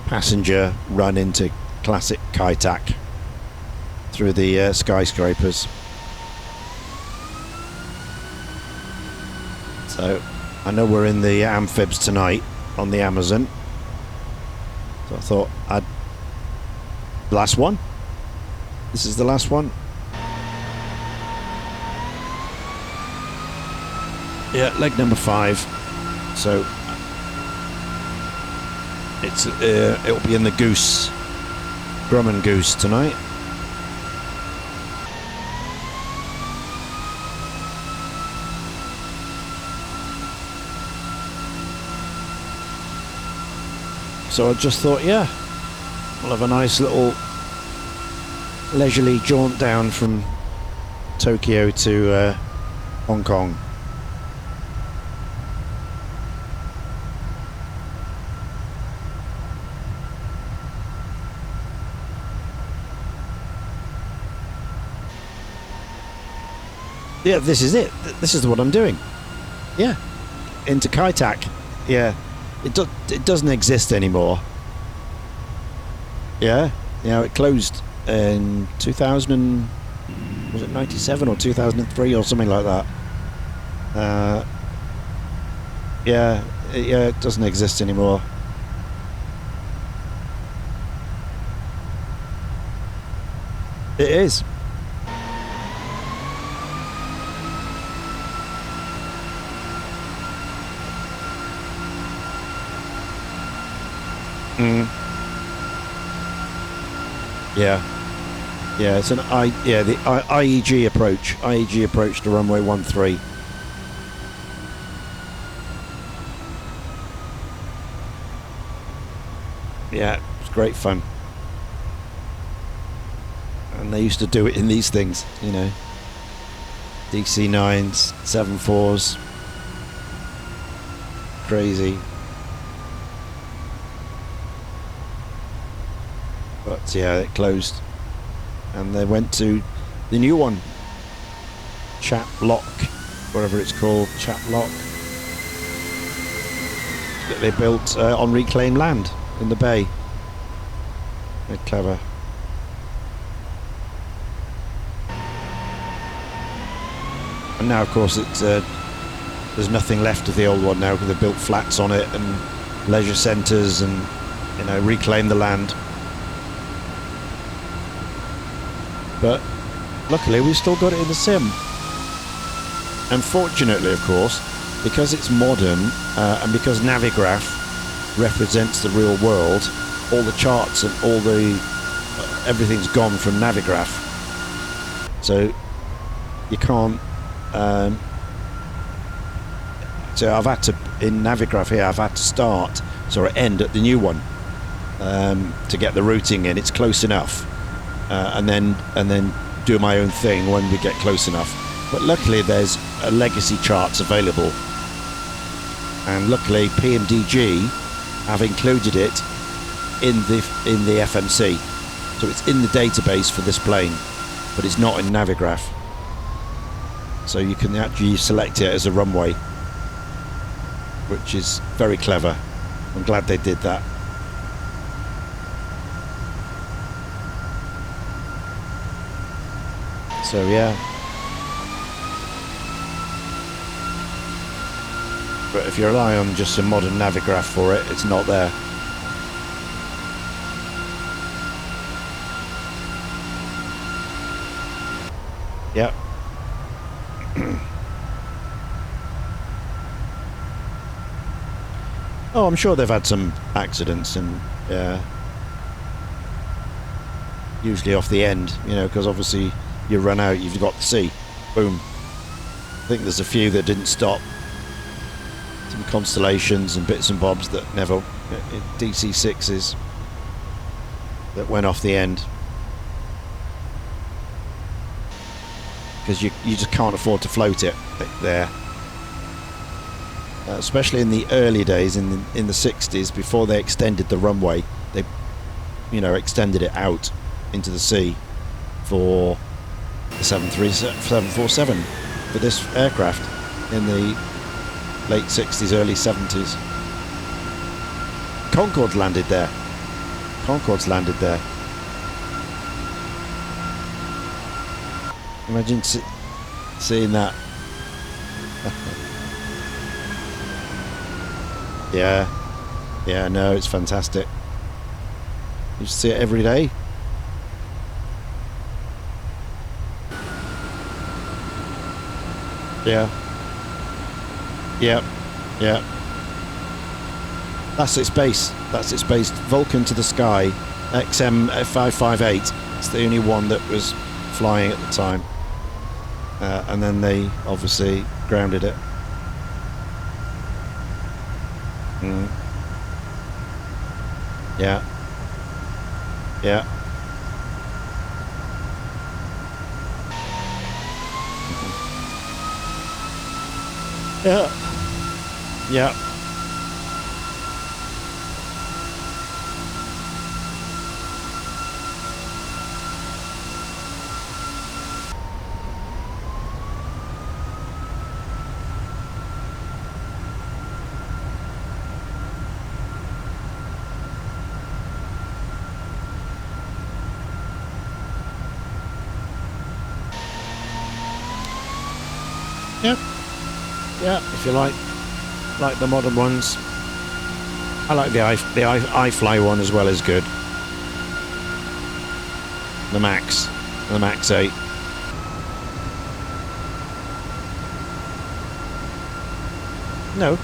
passenger run into classic Kaitak through the skyscrapers. So I know we're in the amphibs tonight on the Amazon. So I thought I'd... Last one? This is the last one. Yeah, leg number 5. So it's it'll be in the Goose, Grumman Goose tonight. So I just thought, yeah, we'll have a nice little leisurely jaunt down from Tokyo to Hong Kong. Yeah, this is it. This is what I'm doing. Yeah, into Kaitak. Yeah, it doesn't exist anymore. Yeah, you know, it closed in 2000. Was it 97 or 2003 or something like that? Yeah, it doesn't exist anymore. It is. Yeah, yeah. It's the IEG approach to runway 13. Yeah, it's great fun. And they used to do it in these things, you know, DC-9s, 7.4s. Crazy. But yeah, it closed, and they went to the new one, Chap Lock, whatever it's called, Chap Lock, that they built on reclaimed land in the bay. Very clever. And now, of course, it's there's nothing left of the old one now, because they've built flats on it and leisure centres, and you know, reclaimed the land. But luckily we've still got it in the sim. And fortunately, of course, because it's modern and because Navigraph represents the real world, all the charts and all the everything's gone from Navigraph. So you can't so I've had to, in Navigraph here, I've had to start, sorry, end at the new one to get the routing in. It's close enough. And then do my own thing when we get close enough. But luckily there's legacy charts available, and luckily Pmdg have included it in the FMC, so it's in the database for this plane, but it's not in Navigraph. So you can actually select it as a runway, which is very clever. I'm glad they did that. So yeah, but if you rely on just a modern Navigraph for it, it's not there. Yep. Oh, I'm sure they've had some accidents, and usually off the end, you know, because obviously you run out, you've got to see, boom. I think there's a few that didn't stop. Some Constellations and bits and bobs that never, DC-6s that went off the end. Because you just can't afford to float it there. Especially in the early days, in the 60s, before they extended the runway, they, you know, extended it out into the sea for the 747 for this aircraft in the late 60s, early 70s. Concorde's landed there. Concorde's landed there. Imagine seeing that. Yeah, no, it's fantastic. You see it every day. Yeah. That's its base. That's its base. Vulcan to the sky. XM 558. It's the only one that was flying at the time. And then they obviously grounded it. Yeah. Yeah. Yeah. Yeah. Yeah. Yeah, if you like the modern ones. I like the iFly one as well as good. The Max 8. No,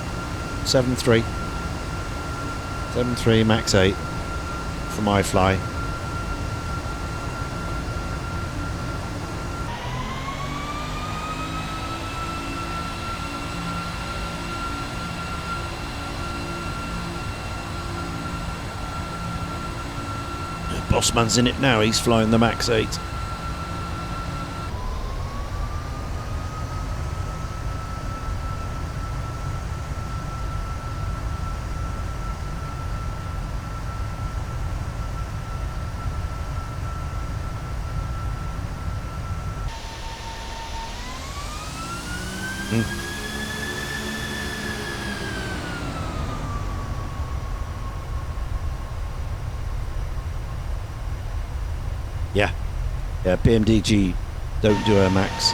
7.3. 7.3 Max 8 from iFly. Bossman's in it now, he's flying the Max 8. Yeah. Yeah, Pmdg don't do a Max.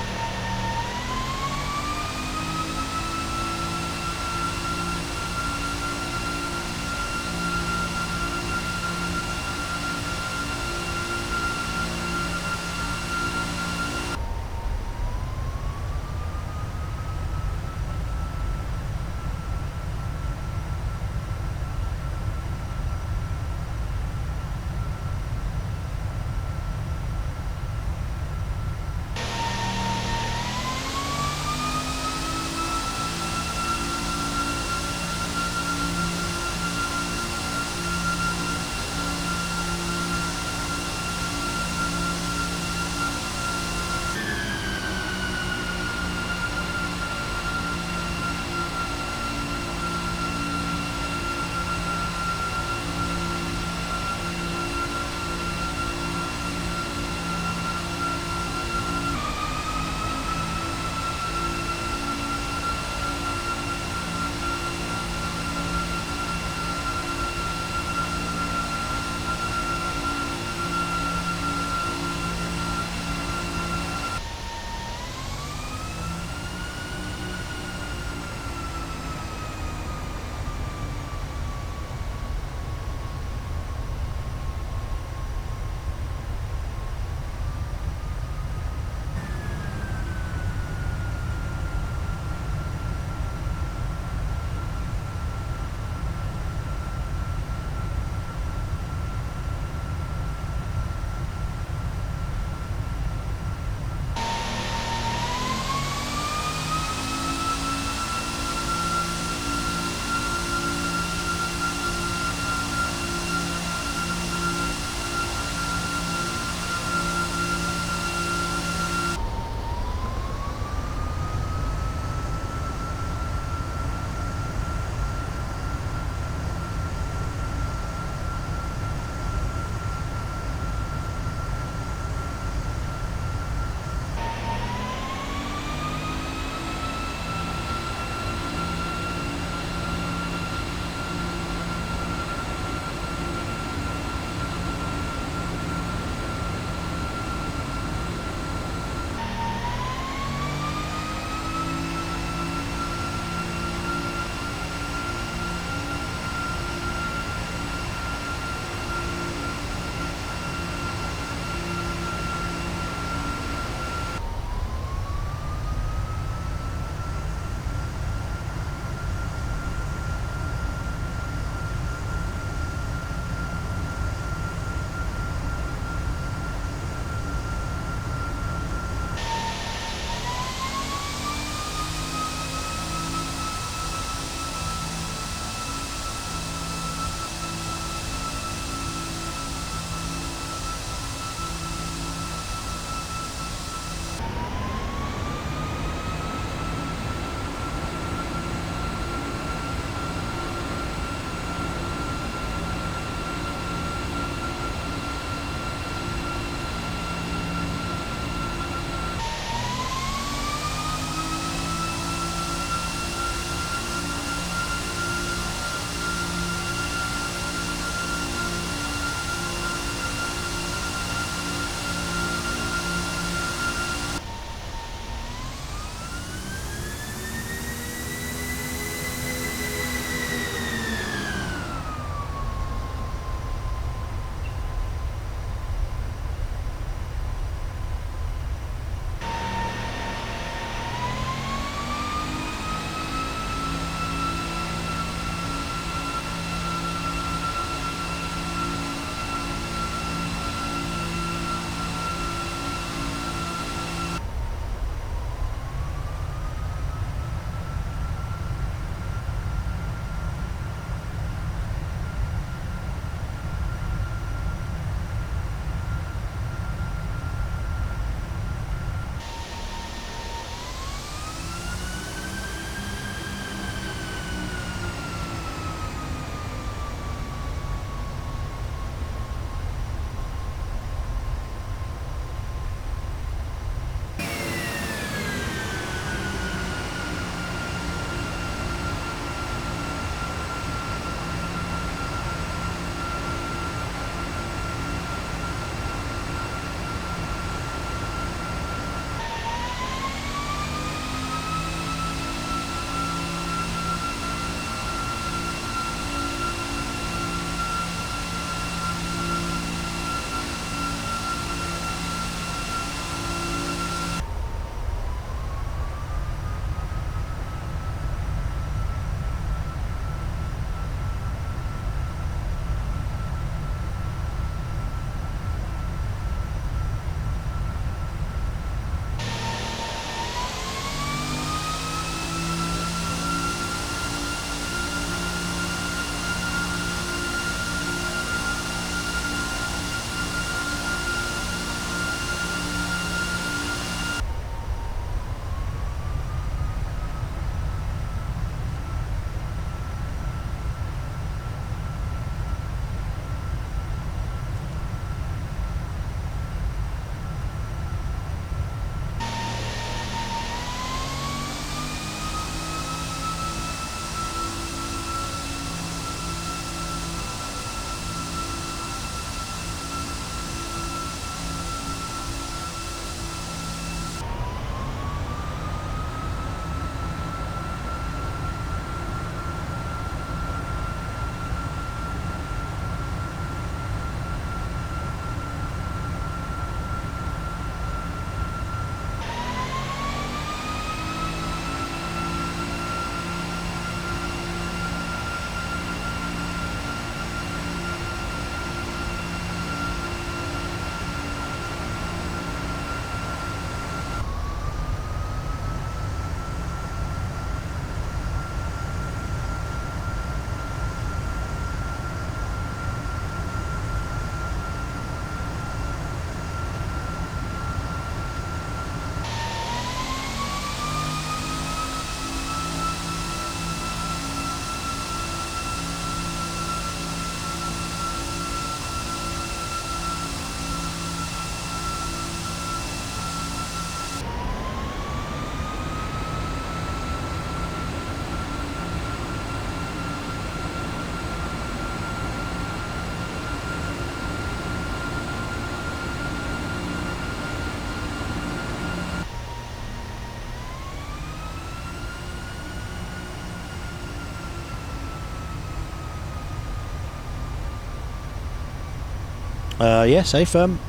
Yes, A firm.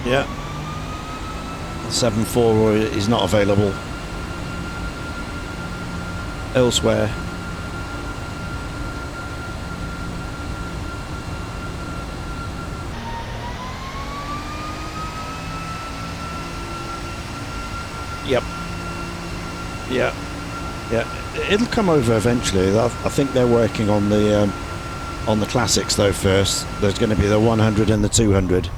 Yeah. 744 is not available elsewhere. Yep. Yeah. Yeah. It'll come over eventually. I think they're working on the classics though first. There's going to be the 100 and the 200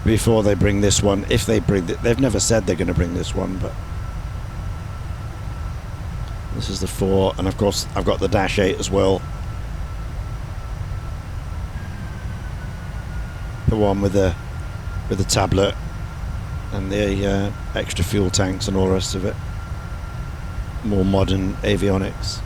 before they bring this one. If they bring it, they've never said they're going to bring this one, but this is the 4, and of course I've got the Dash 8 as well. The one with the tablet and the extra fuel tanks and all the rest of it. More modern avionics.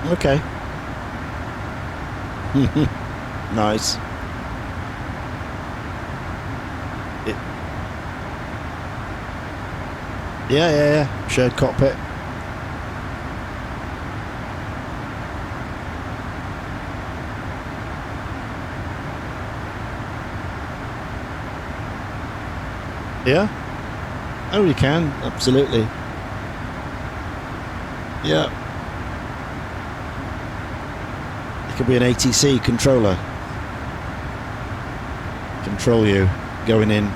Okay. Nice. Yeah. Shared cockpit. Yeah. Oh, you can. Absolutely. Yeah. It could be an ATC controller. Control you going in.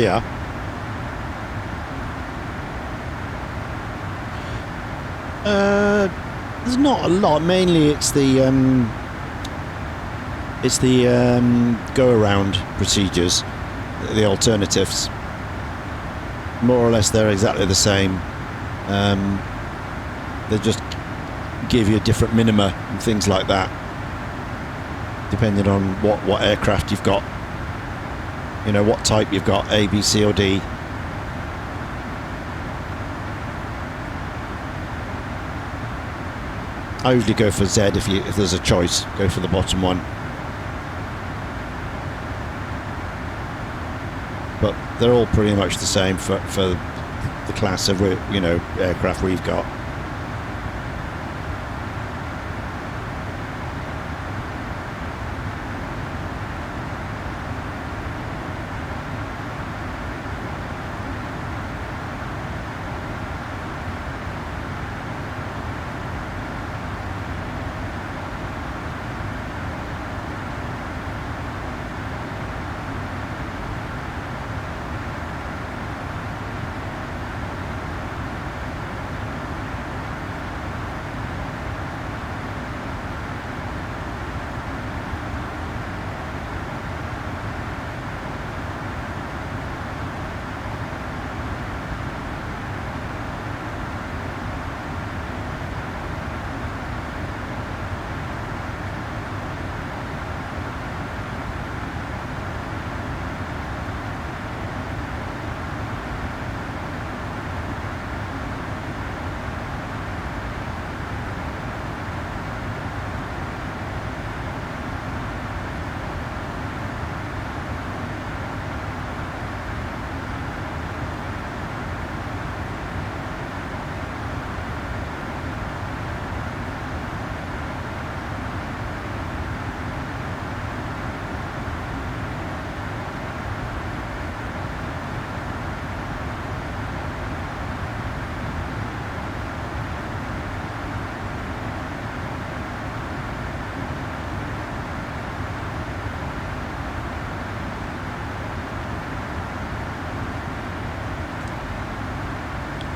Yeah. There's not a lot. Mainly, it's the go around procedures, the alternatives. More or less, they're exactly the same. They just give you different minima and things like that, depending on what aircraft you've got. You know, what type you've got, A, B, C or D. I usually go for Z if there's a choice. Go for the bottom one. But they're all pretty much the same for the class of, you know, aircraft we've got.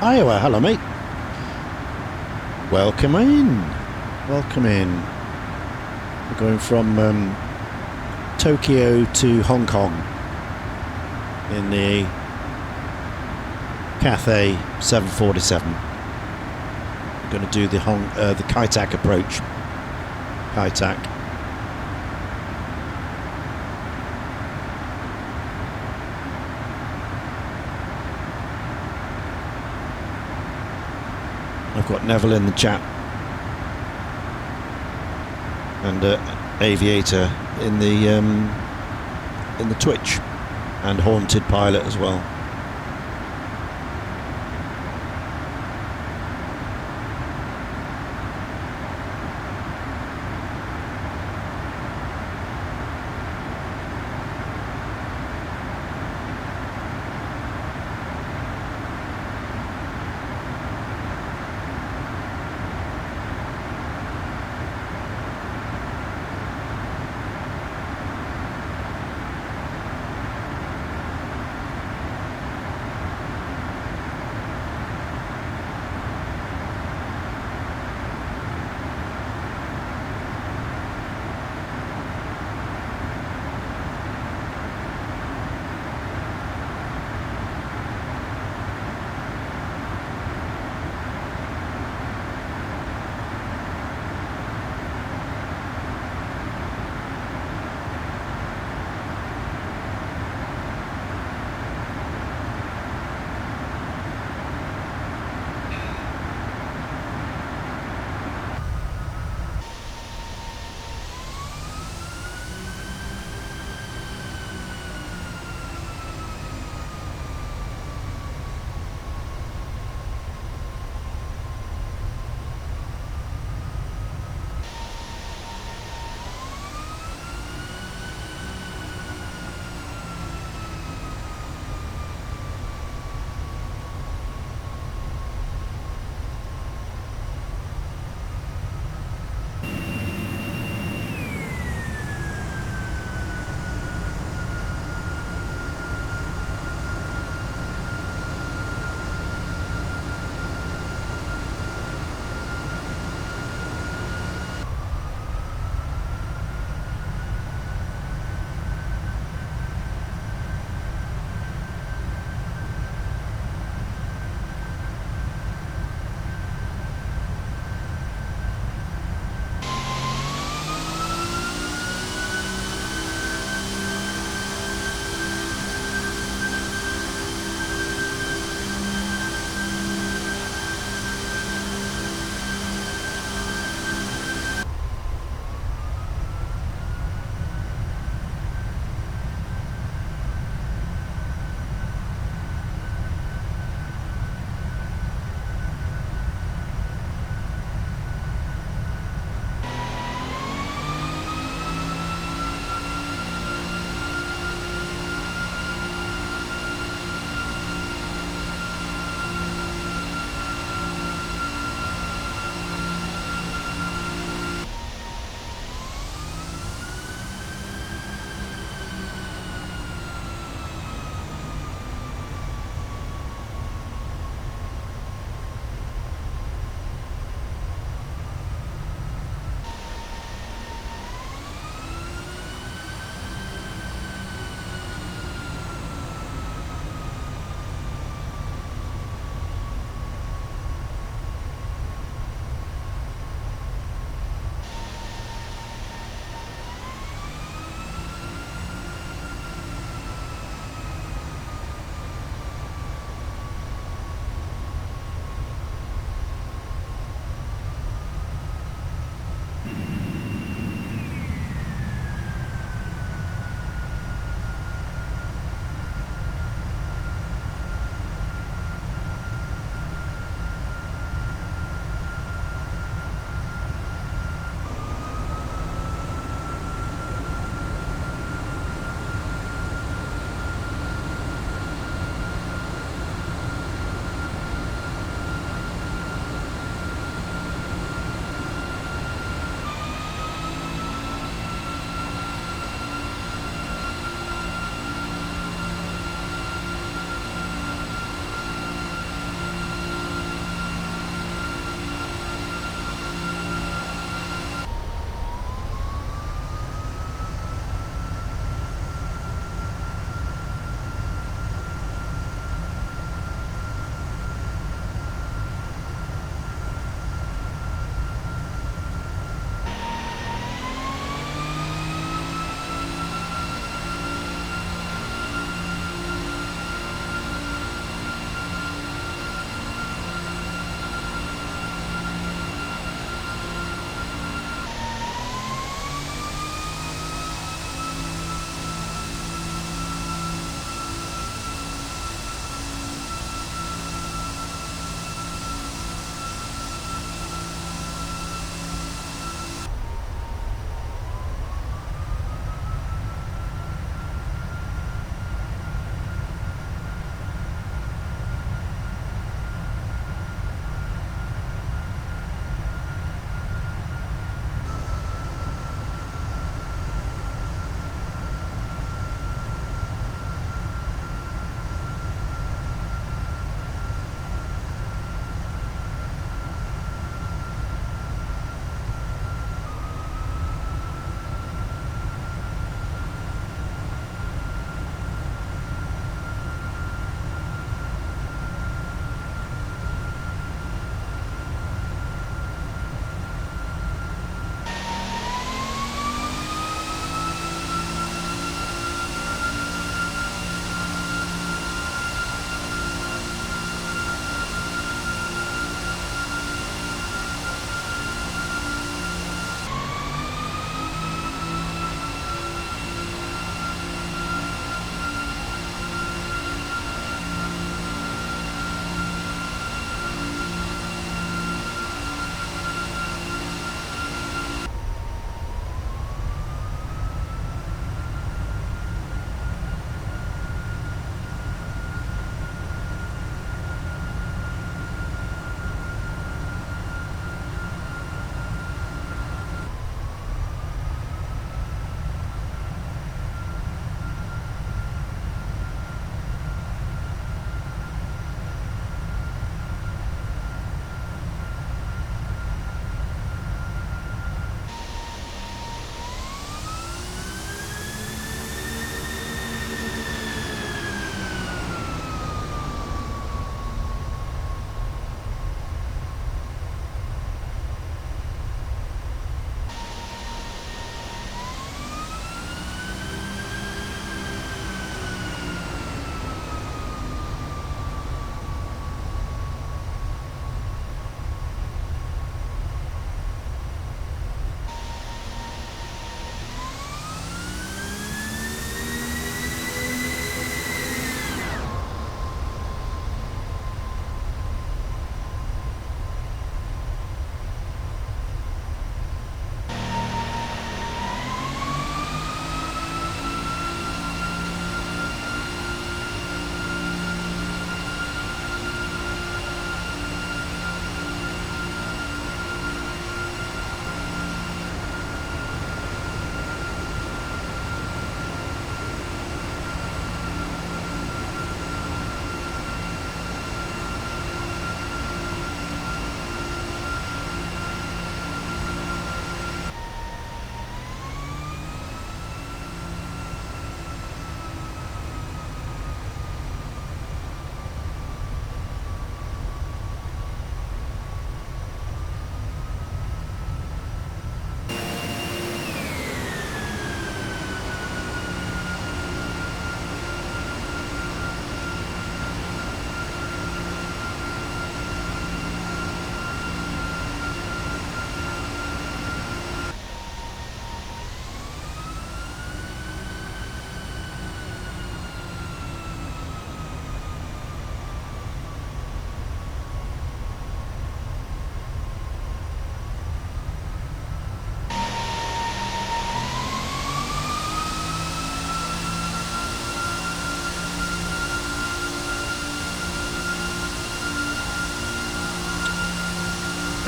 Iowa, hello mate. Welcome in. Welcome in. We're going from Tokyo to Hong Kong in the Cathay 747. We're going to do the Kai Tak approach. Kai Tak. I've got Neville in the chat and Aviator in the Twitch, and Haunted Pilot as well.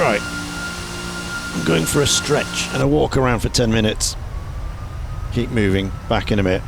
Right. I'm going for a stretch and a walk around for 10 minutes. Keep moving. Back in a minute.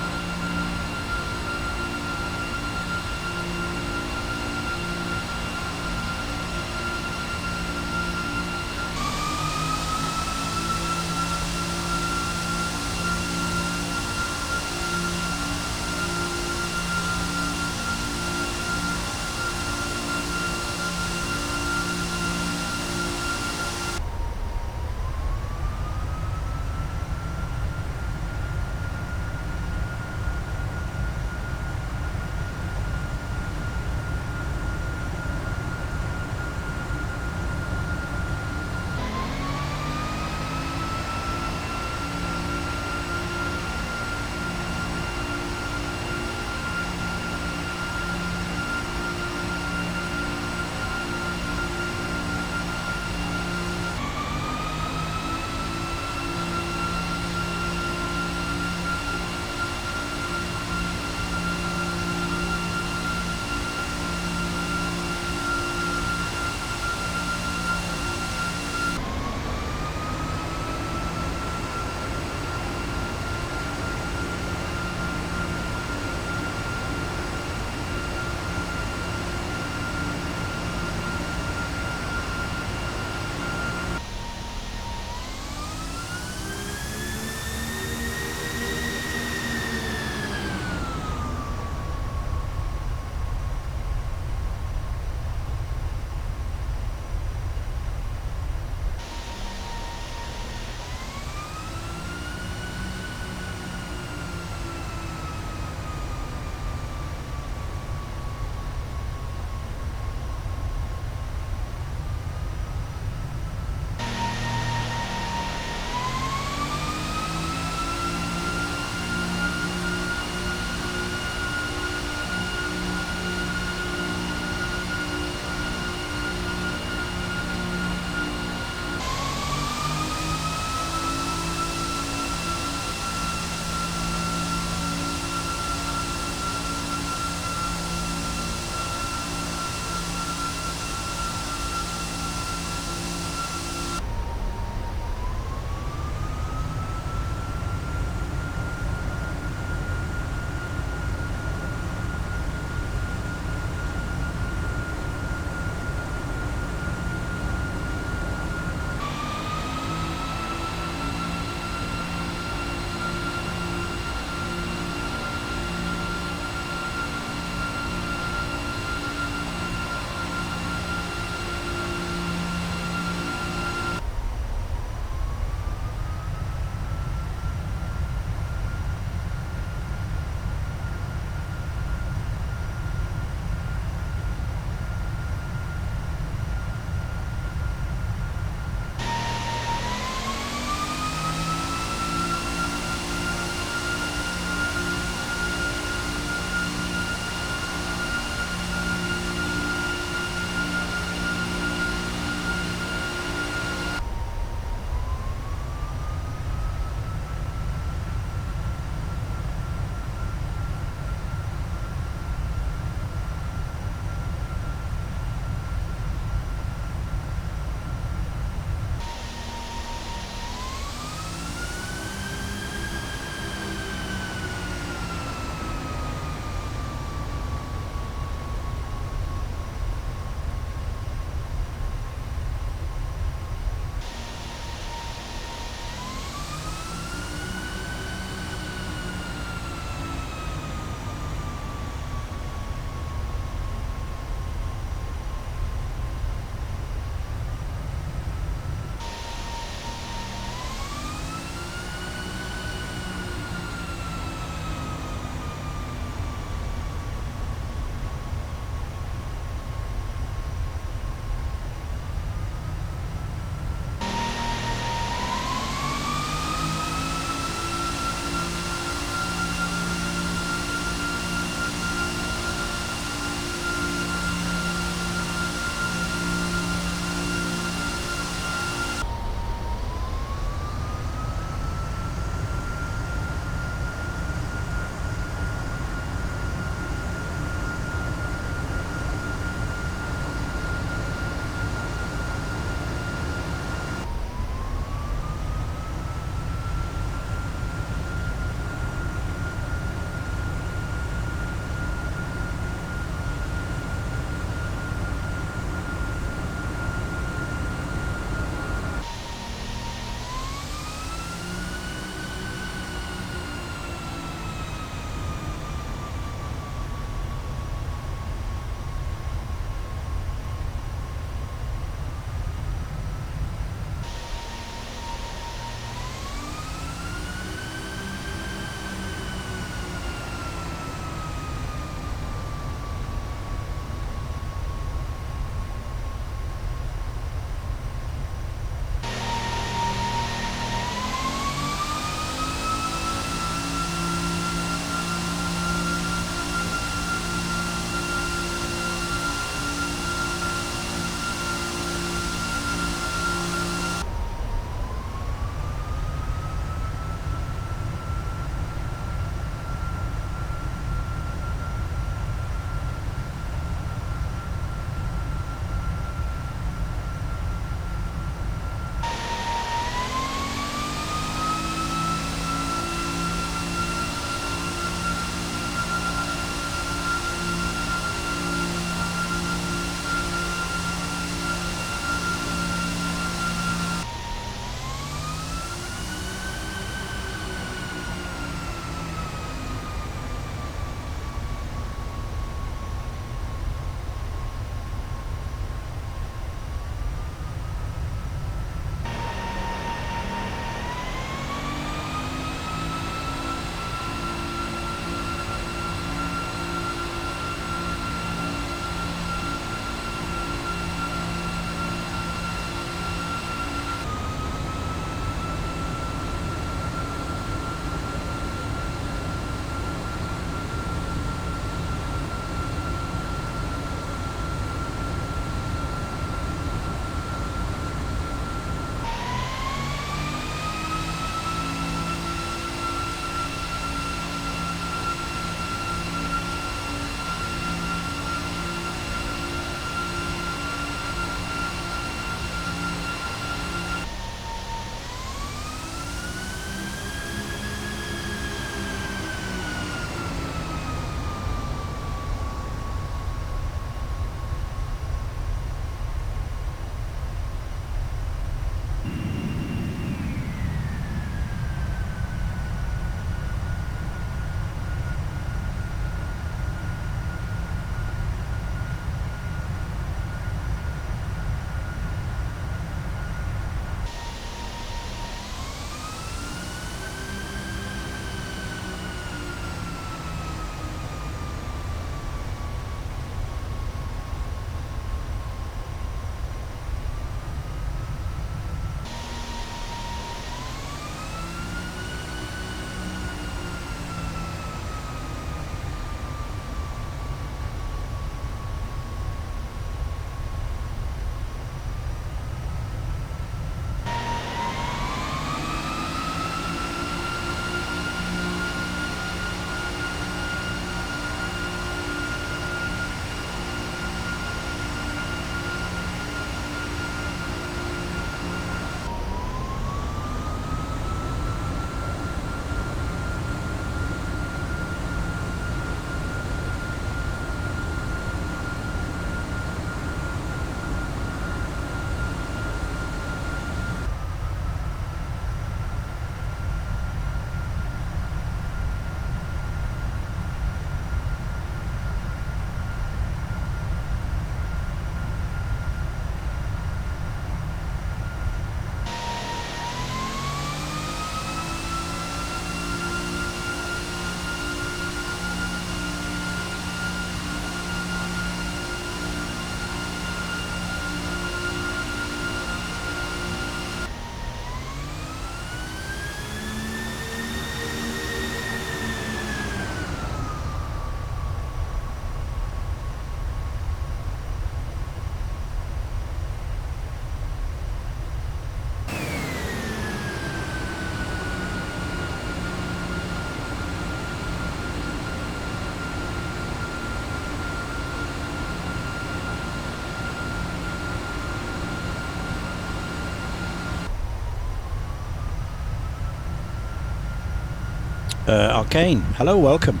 Arcane, hello, welcome.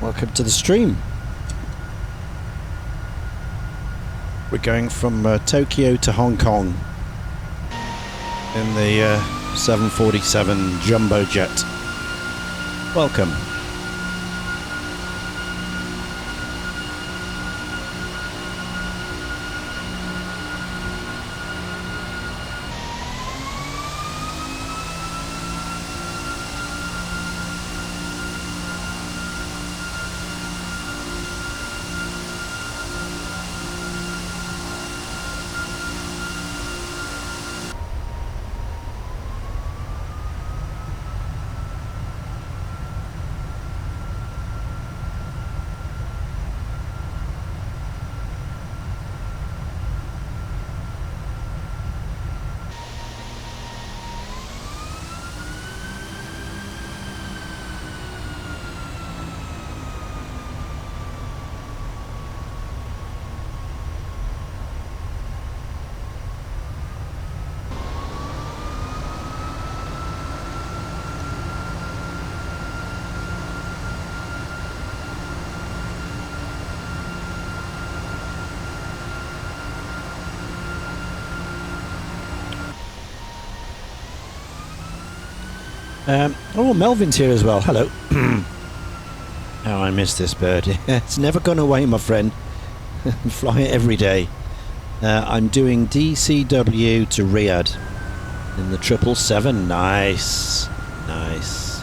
Welcome to the stream. We're going from Tokyo to Hong Kong in the 747 jumbo jet. Welcome. Oh, Melvin's here as well. Hello. Oh, I miss this bird. It's never gone away, my friend. Fly it every day. I'm doing DCW to Riyadh in the 777. Nice. Nice.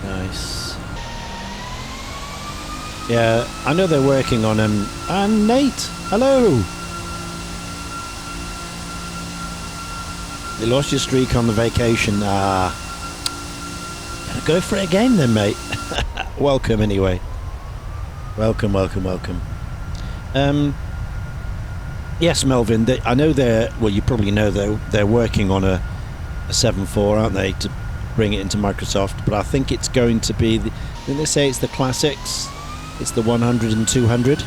Nice. Yeah, I know they're working on them. And Nate, hello. You lost your streak on the vacation. Go for it again then, mate. Welcome anyway. Welcome, welcome, welcome. Yes, Melvin, I know well, you probably know they're working on a 7.4, aren't they, to bring it into Microsoft, but I think it's going to be, didn't they say it's the classics? It's the 100 and 200.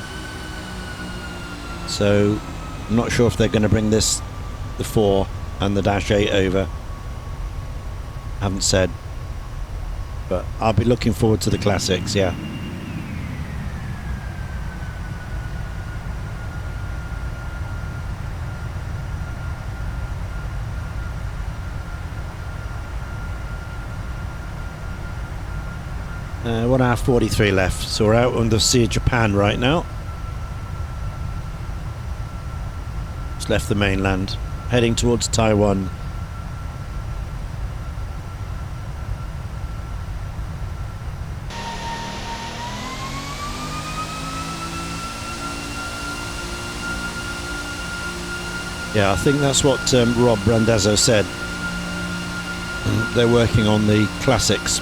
So I'm not sure if they're going to bring the 4 and the -8 over. Haven't said. But I'll be looking forward to the classics, yeah. One hour 43 left, so we're out on the Sea of Japan right now. Just left the mainland, heading towards Taiwan. Yeah, I think that's what Rob Brandazzo said. They're working on the classics.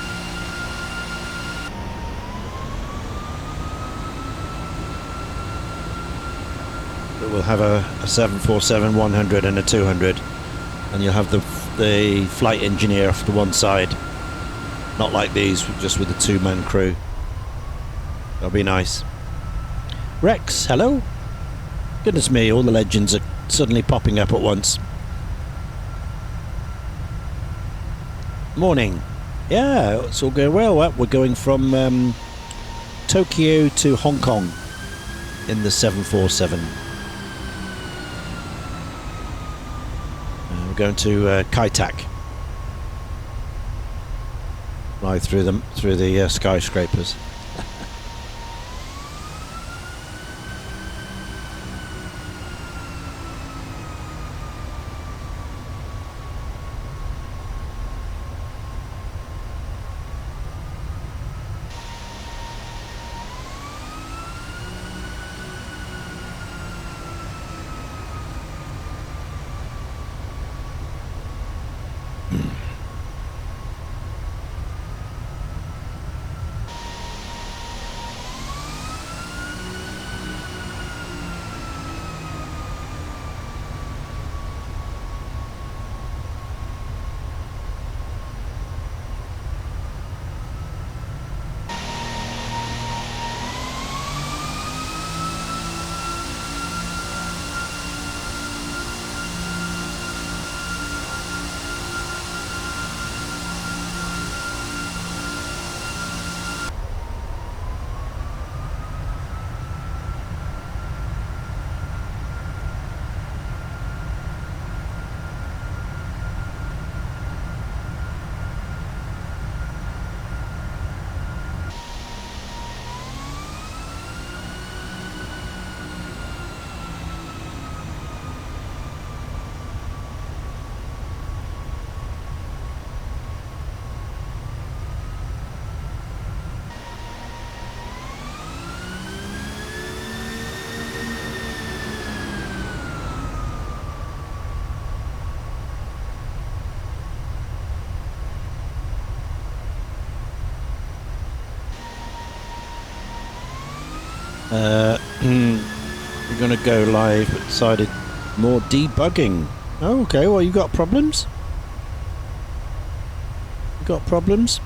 We'll have a 747 100 and a 200, and you'll have the flight engineer off to one side, not like these, just with a 2-man crew. That'll be nice. Rex, hello. Goodness me, all the legends are suddenly popping up at once. Morning. Yeah, it's all going well. We're going from Tokyo to Hong Kong in the 747. We're going to Kai Tak. Fly through the skyscrapers. We're going to go live, but decided more debugging. Oh, okay, well, you got problems? You got problems?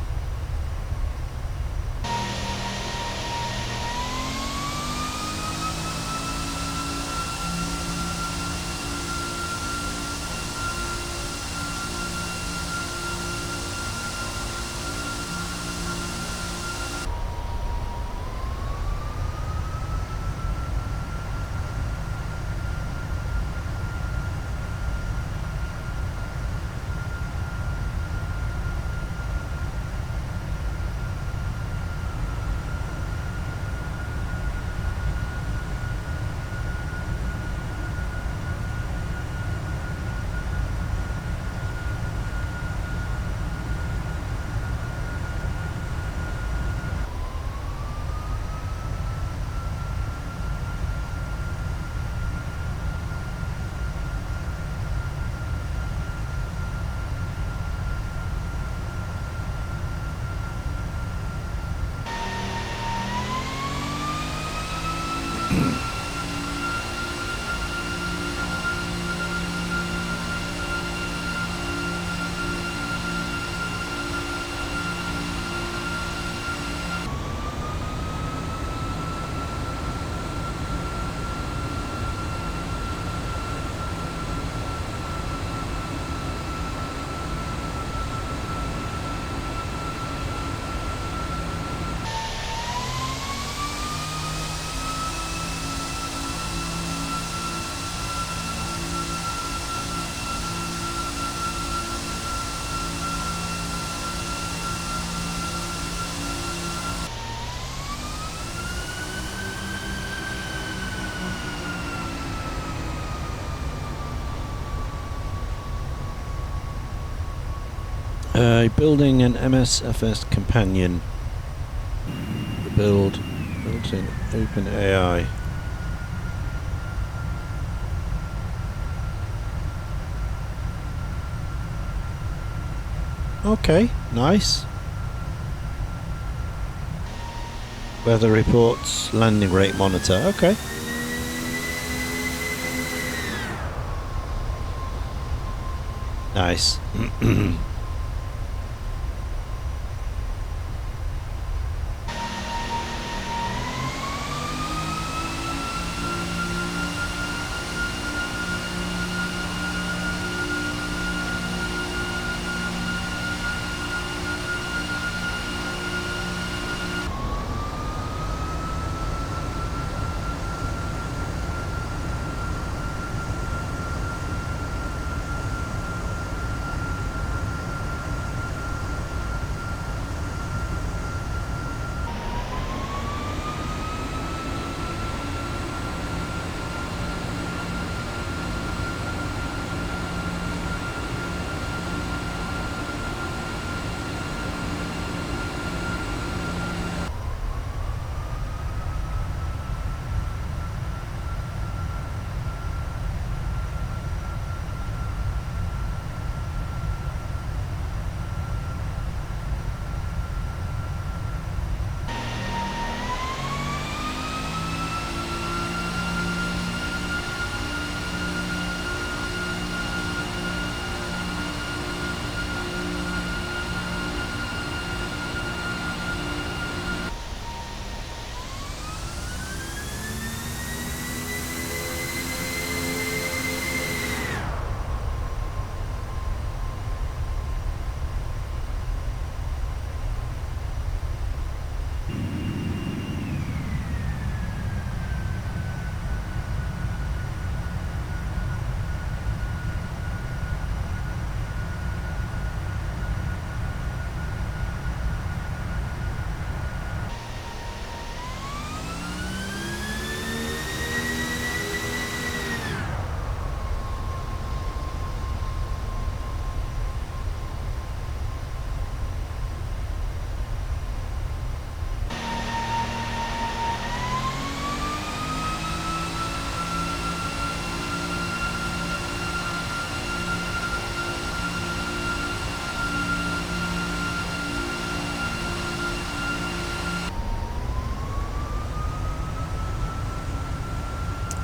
Building an MSFS companion. The built in OpenAI. Okay, nice. Weather reports, landing rate monitor. Okay. Nice.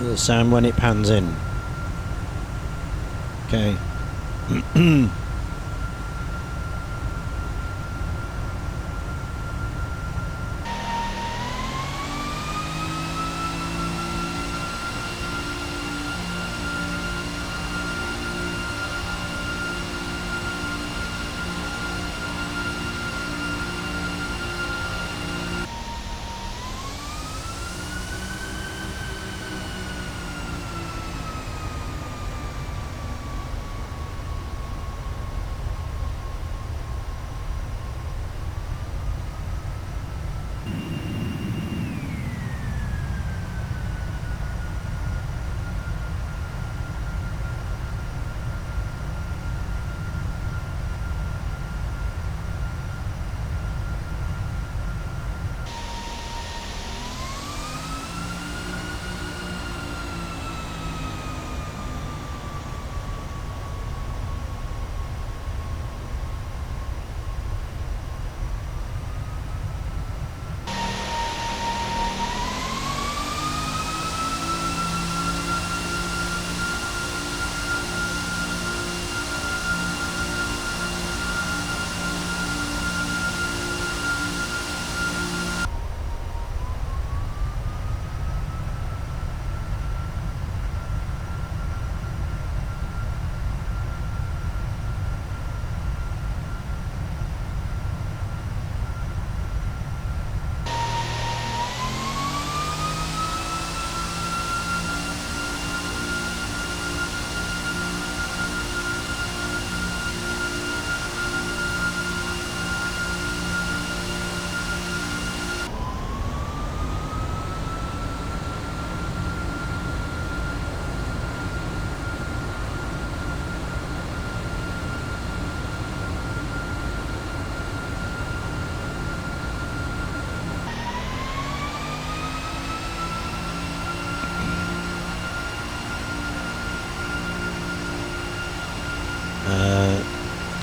Little sound when it pans in. Okay.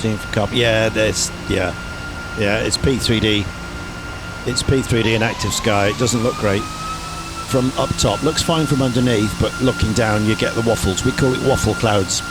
Team for cop. Yeah, there's yeah, it's P3D. It's P3D in active sky. It doesn't look great from up top. Looks fine from underneath, but looking down, you get the waffles. We call it waffle clouds.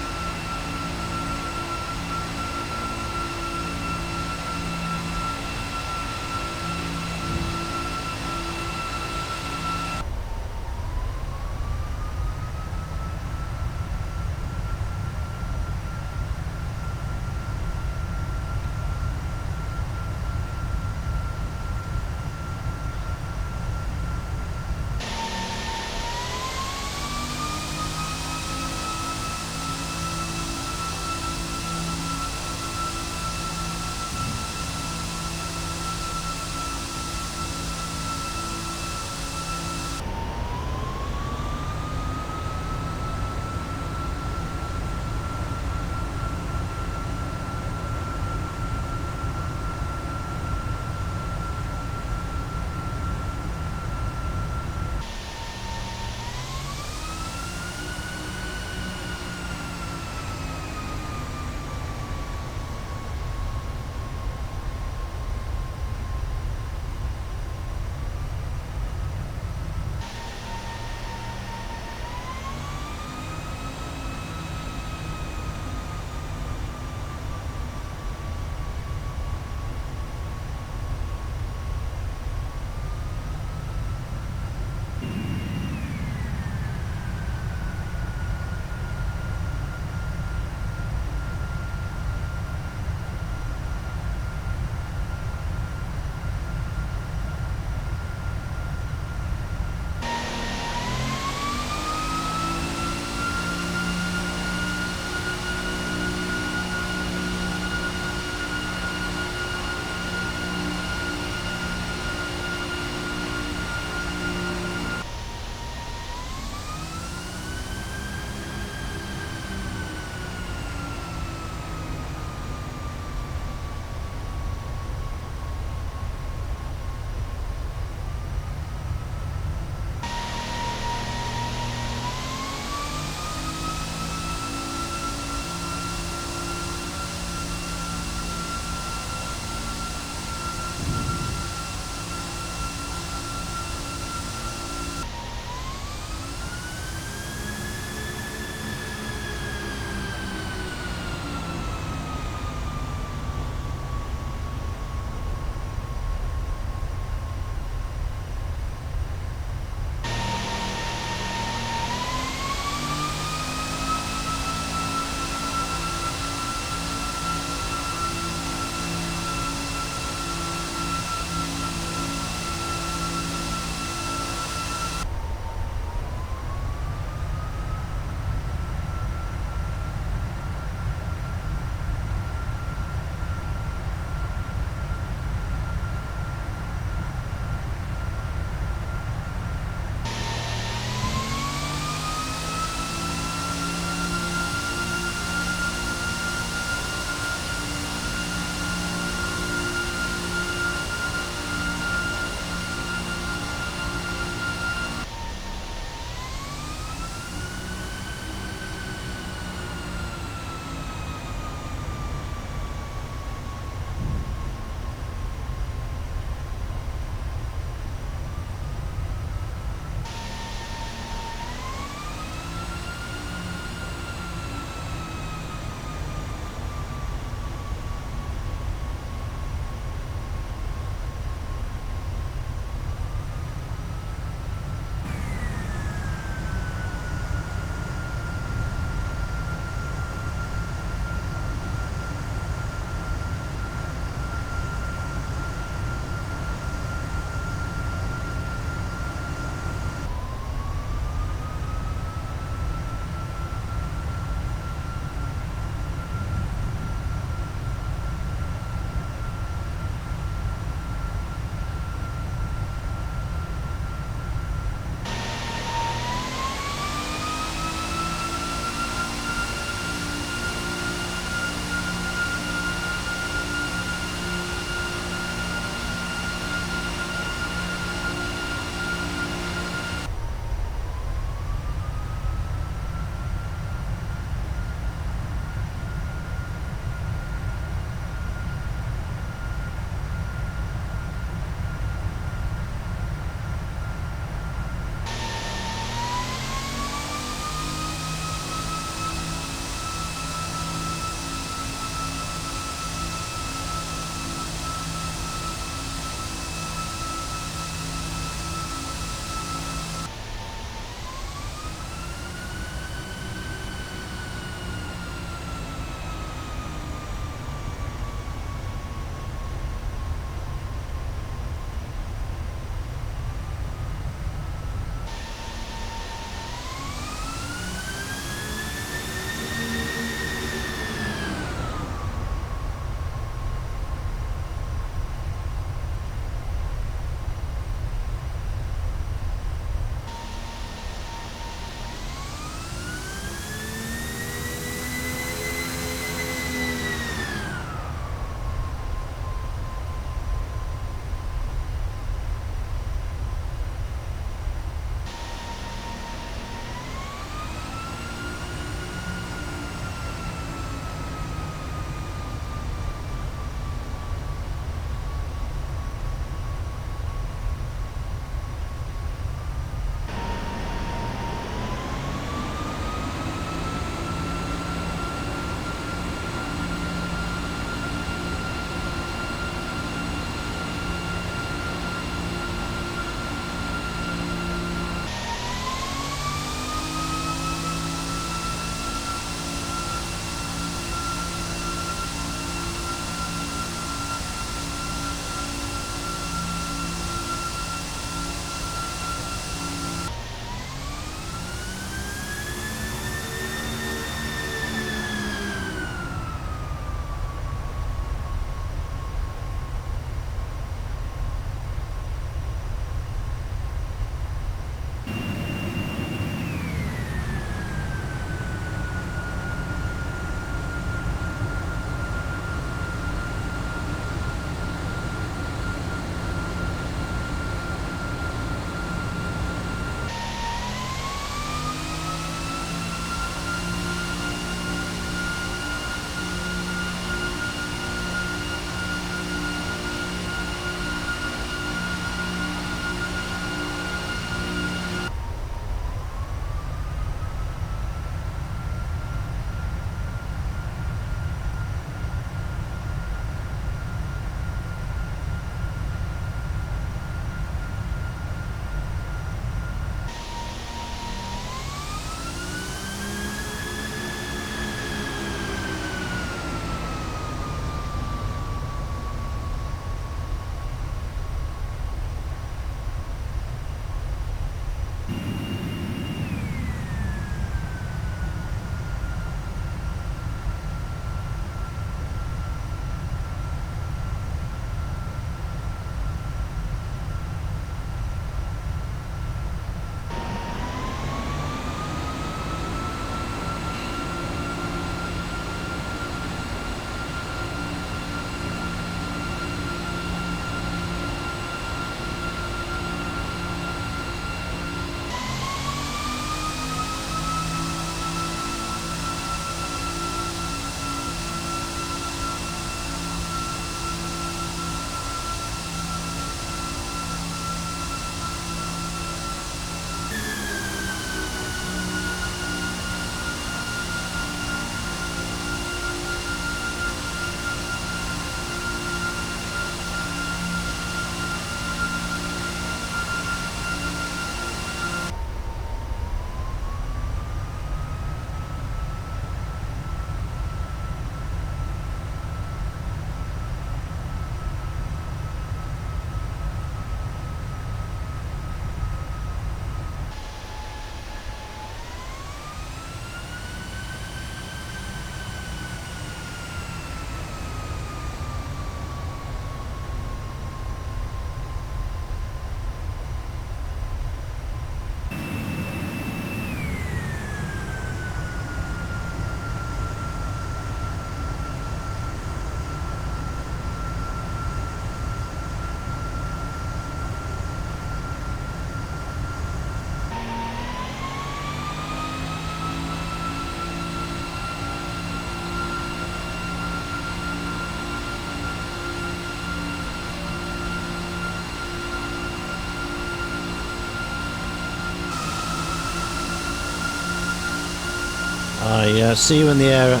I see you in the air,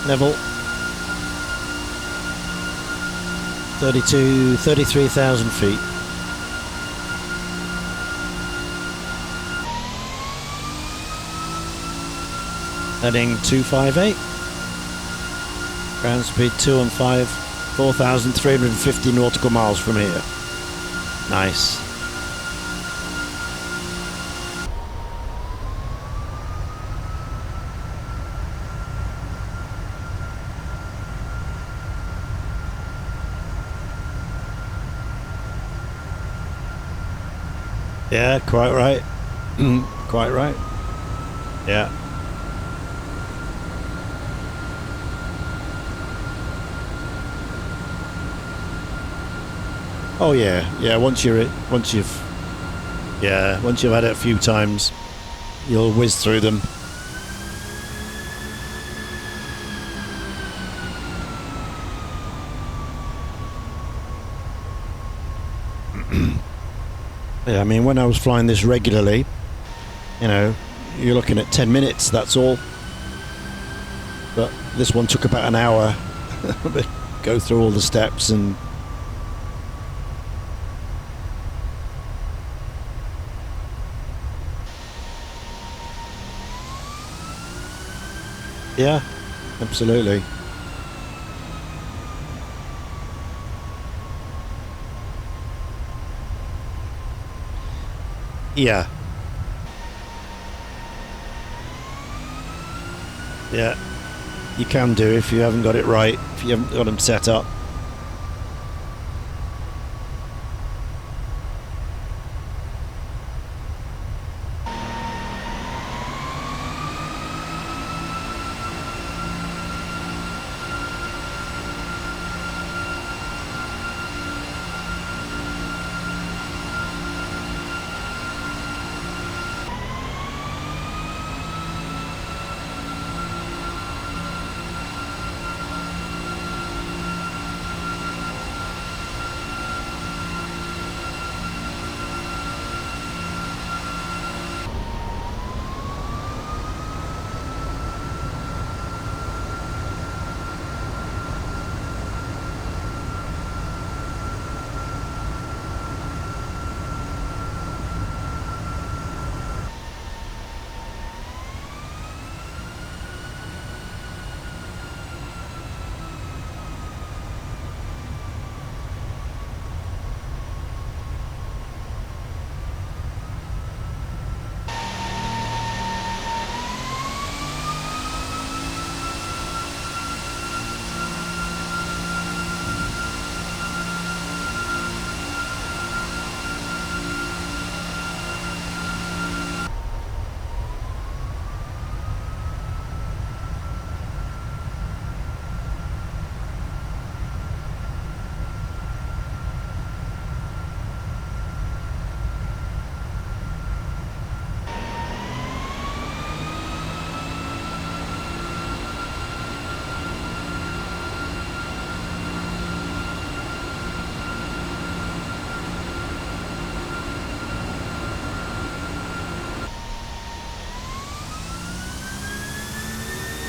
Neville. 33,000 feet. Heading 258. Ground speed 215, 4,350 nautical miles from here. Nice. Yeah, quite right. Quite right. Yeah. Oh yeah, yeah. Once you've had it a few times, you'll whiz through them. Yeah, I mean, when I was flying this regularly, you know, you're looking at 10 minutes, that's all. But this one took about an hour. Go through all the steps and... Yeah, absolutely. Yeah. Yeah. You can do if you haven't got it right, if you haven't got them set up.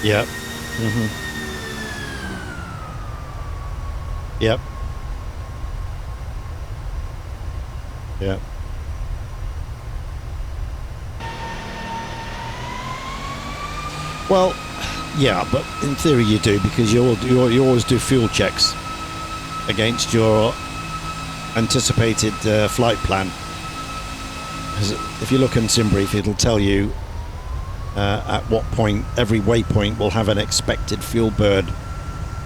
Yep. Yep. Yep. Well, yeah, but in theory you do, because you always do fuel checks against your anticipated flight plan. 'Cause if you look in SimBrief, it'll tell you at what point every waypoint will have an expected fuel burn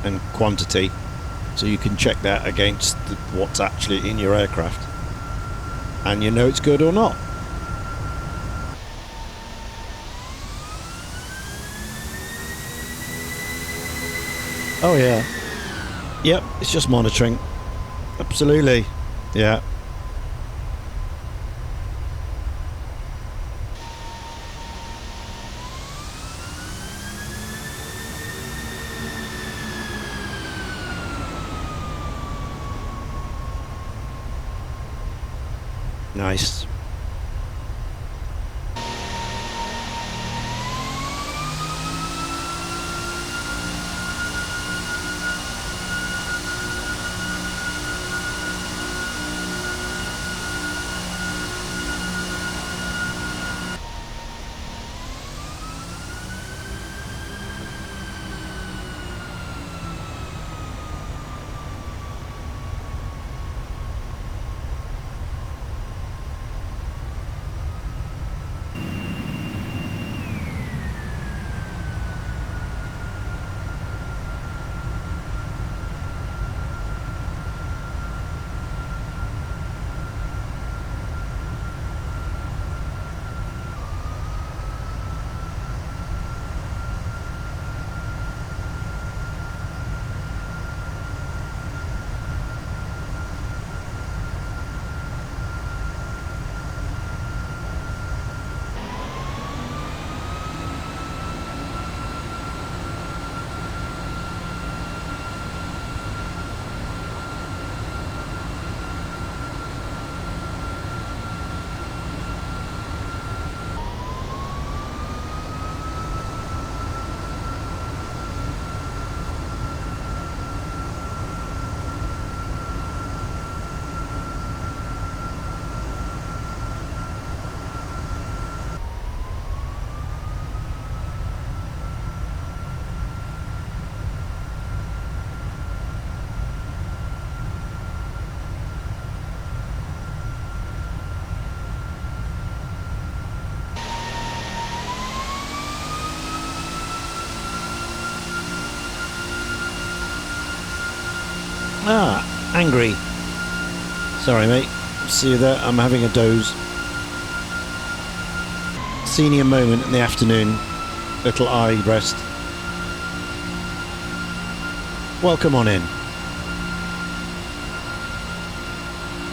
and quantity, so you can check that against what's actually in your aircraft, and you know it's good or not. Oh yeah. Yep, it's just monitoring. Absolutely. Yeah. Nice. Ah, angry. Sorry, mate. See you there. I'm having a doze. Senior moment in the afternoon. Little eye rest. Welcome on in.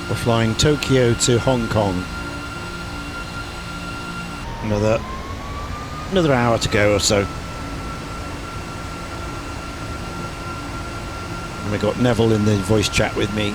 We're flying Tokyo to Hong Kong. Another hour to go or so. And we got Neville in the voice chat with me.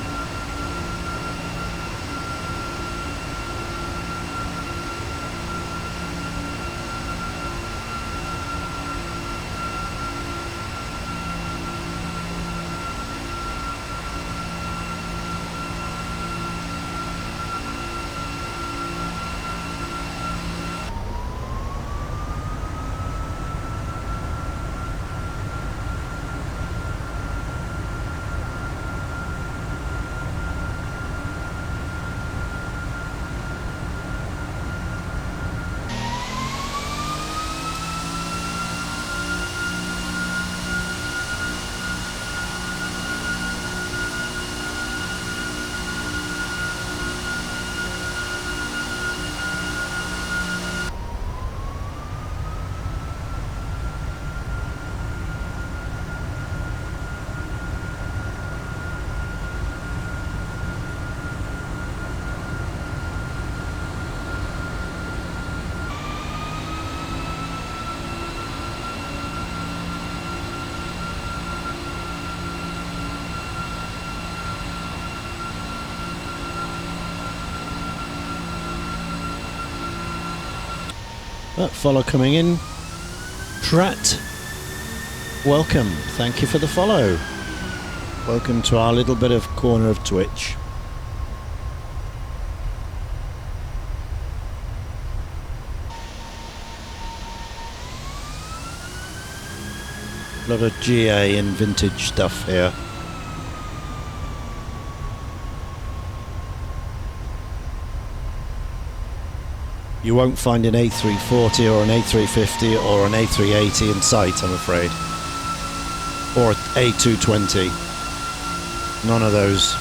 Follow coming in. Pratt, welcome. Thank you for the follow. Welcome to our little bit of corner of Twitch. A lot of GA and vintage stuff here. You won't find an A340 or an A350 or an A380 in sight, I'm afraid. Or an A220. None of those.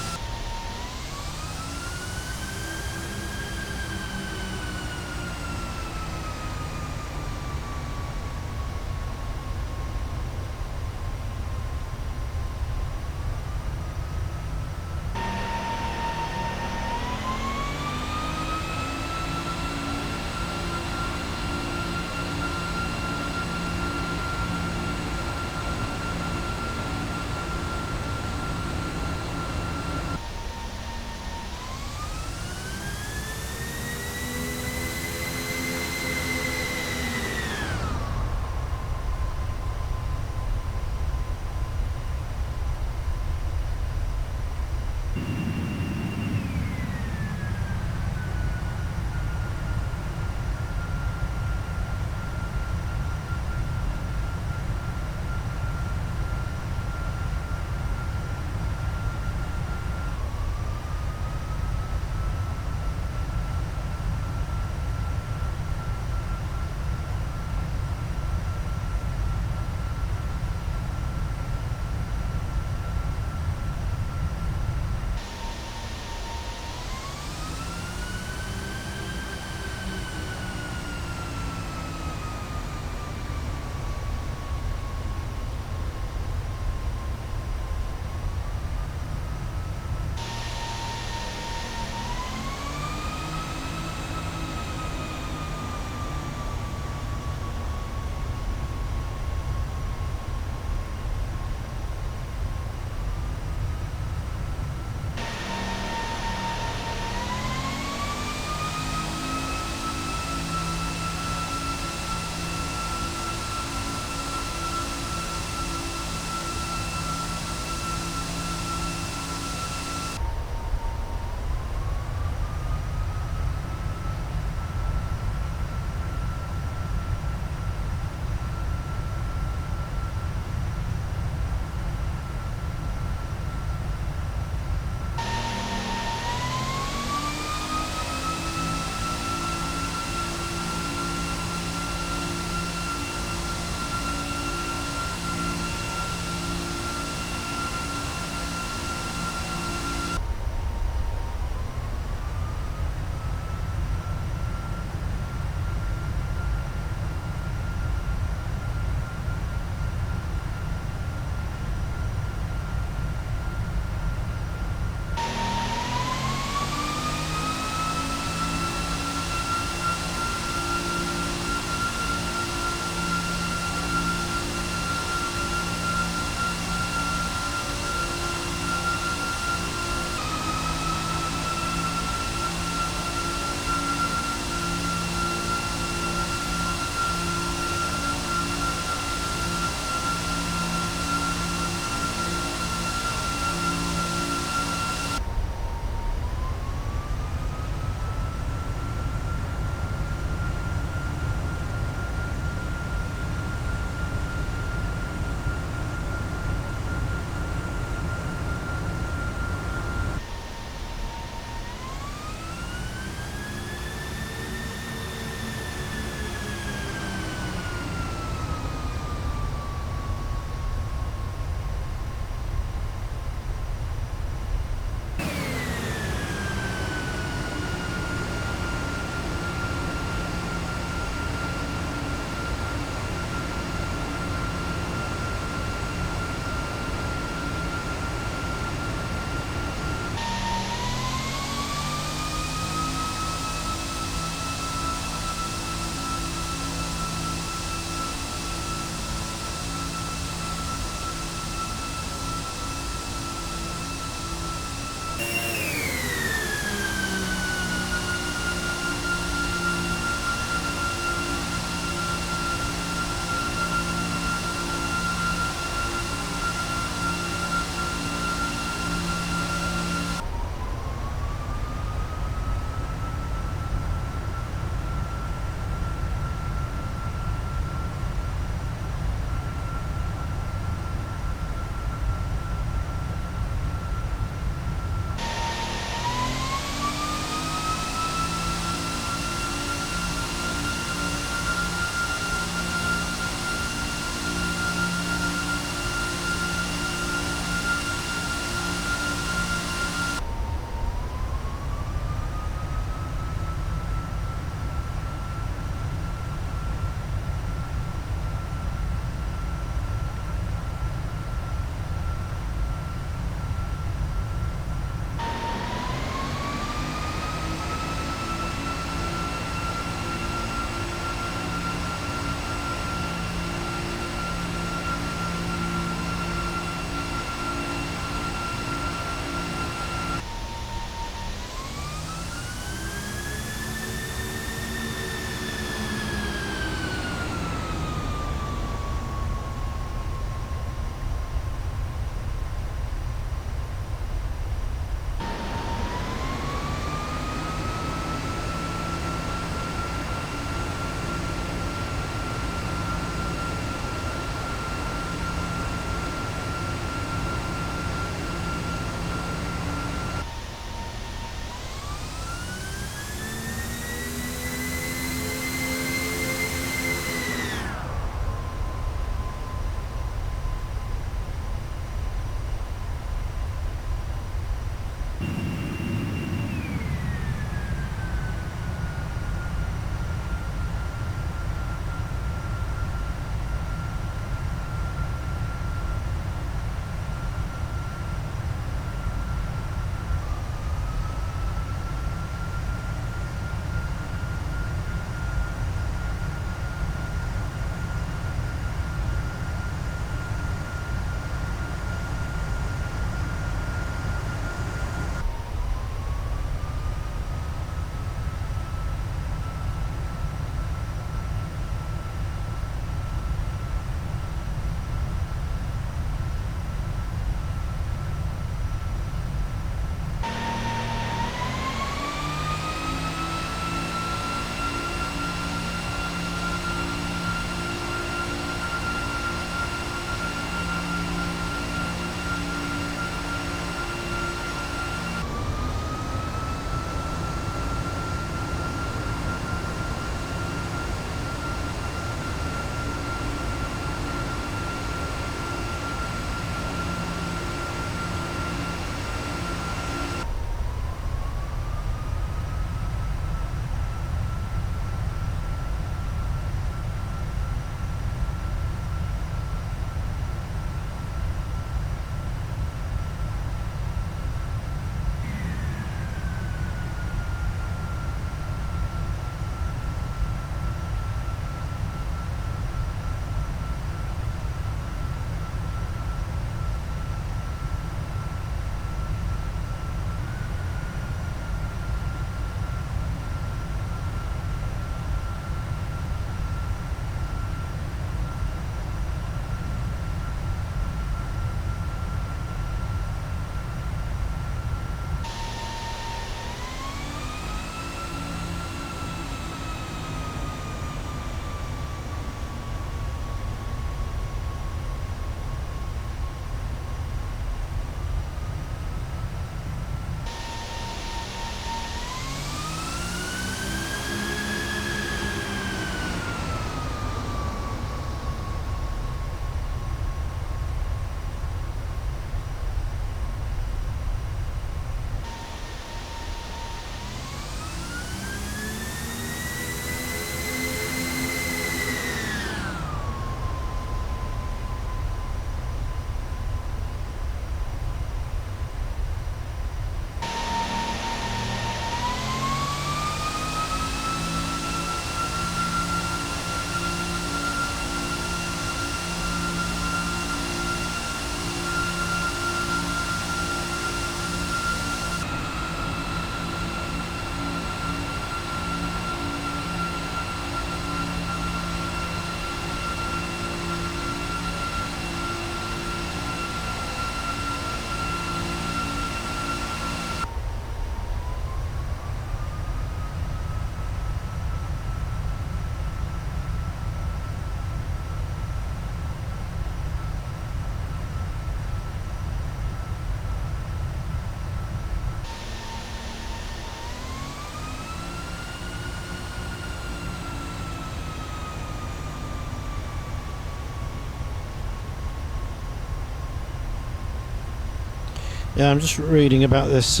Yeah, I'm just reading about this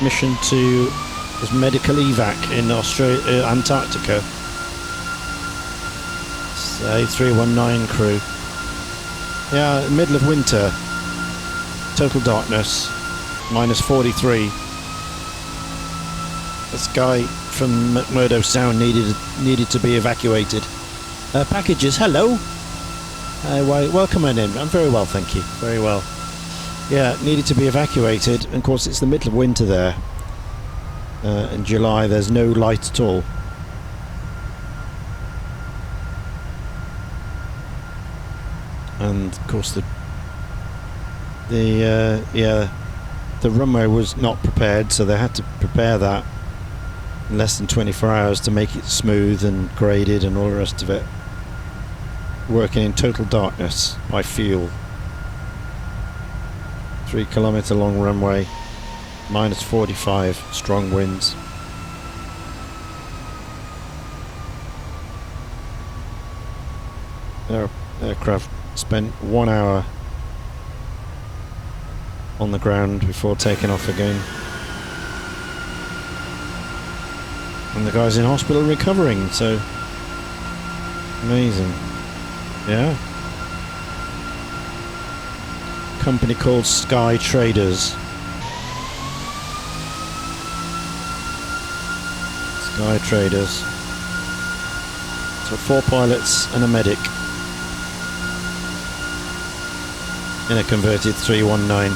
mission to this medical evac in Australia, Antarctica. It's A319 crew. Yeah, middle of winter. Total darkness. -43. This guy from McMurdo Sound needed to be evacuated. Packages, hello. Welcome in. I'm very well, thank you. Very well. Yeah, needed to be evacuated. And of course, it's the middle of winter there. In July, there's no light at all. And of course, the runway was not prepared, so they had to prepare that in less than 24 hours to make it smooth and graded and all the rest of it. Working in total darkness by fuel. 3 kilometre long runway, -45, strong winds. Their aircraft spent 1 hour on the ground before taking off again. And the guy's in hospital recovering, so amazing. Yeah. Company called Sky Traders. Sky Traders. So 4 pilots and a medic in a converted 319.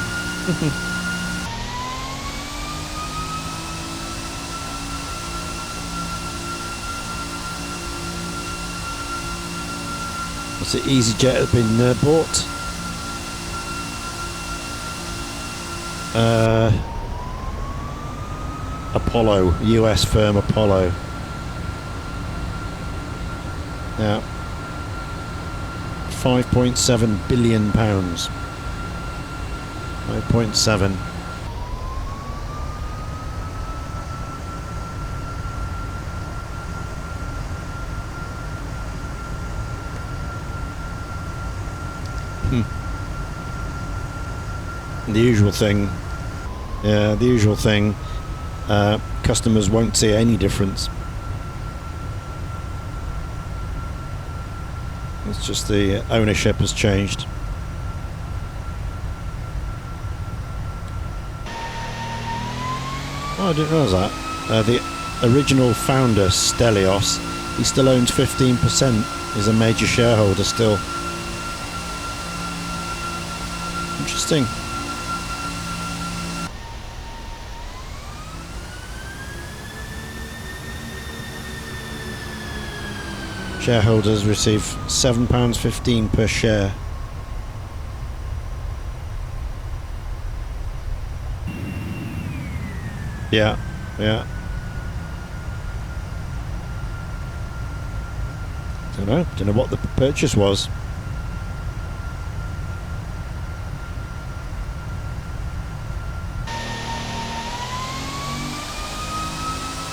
What's the EasyJet have been bought? Apollo, US firm Apollo. Yeah. £5.7 billion. 5.7. The usual thing. Yeah, the usual thing. Customers won't see any difference. It's just the ownership has changed. Oh, I didn't realise that. The original founder, Stelios, he still owns 15%. He's a major shareholder still. Interesting. Shareholders receive £7.15 per share. Yeah, yeah. Don't know what the purchase was.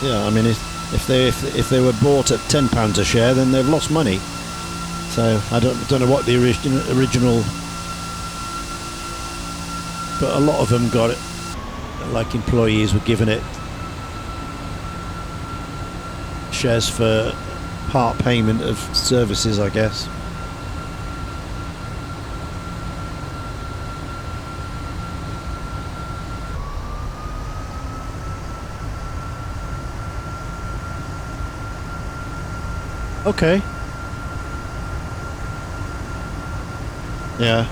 Yeah, I mean, if they were bought at £10 a share, then they've lost money. So I don't know what the original, but a lot of them got it. Like employees were given it shares for part payment of services, I guess. Okay. Yeah.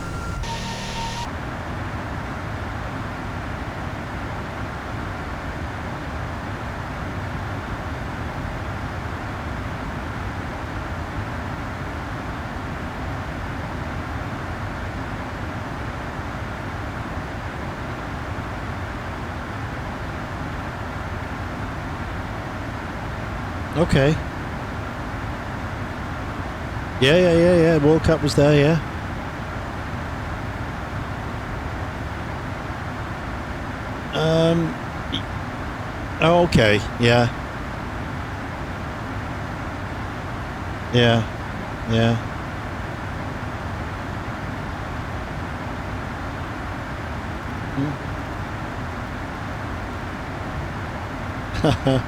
Okay. Yeah. World Cup was there, yeah. Oh, okay. Yeah. Mm-hmm.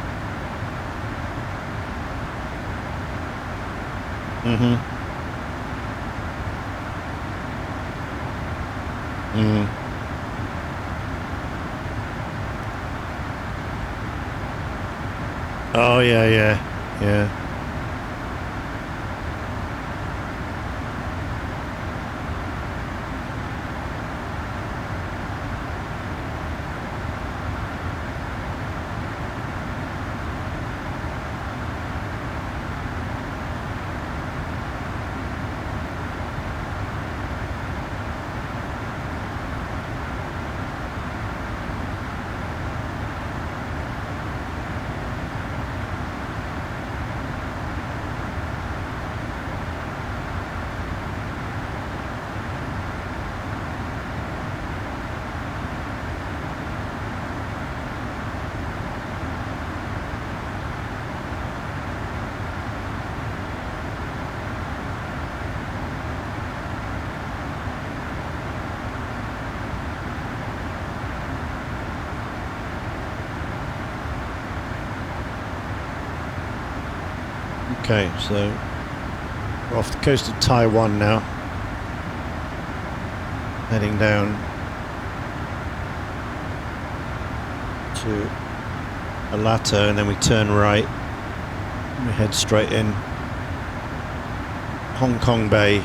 Mm. Oh yeah, yeah, yeah. Okay, so we're off the coast of Taiwan now, heading down to Alata, and then we turn right and we head straight in Hong Kong Bay.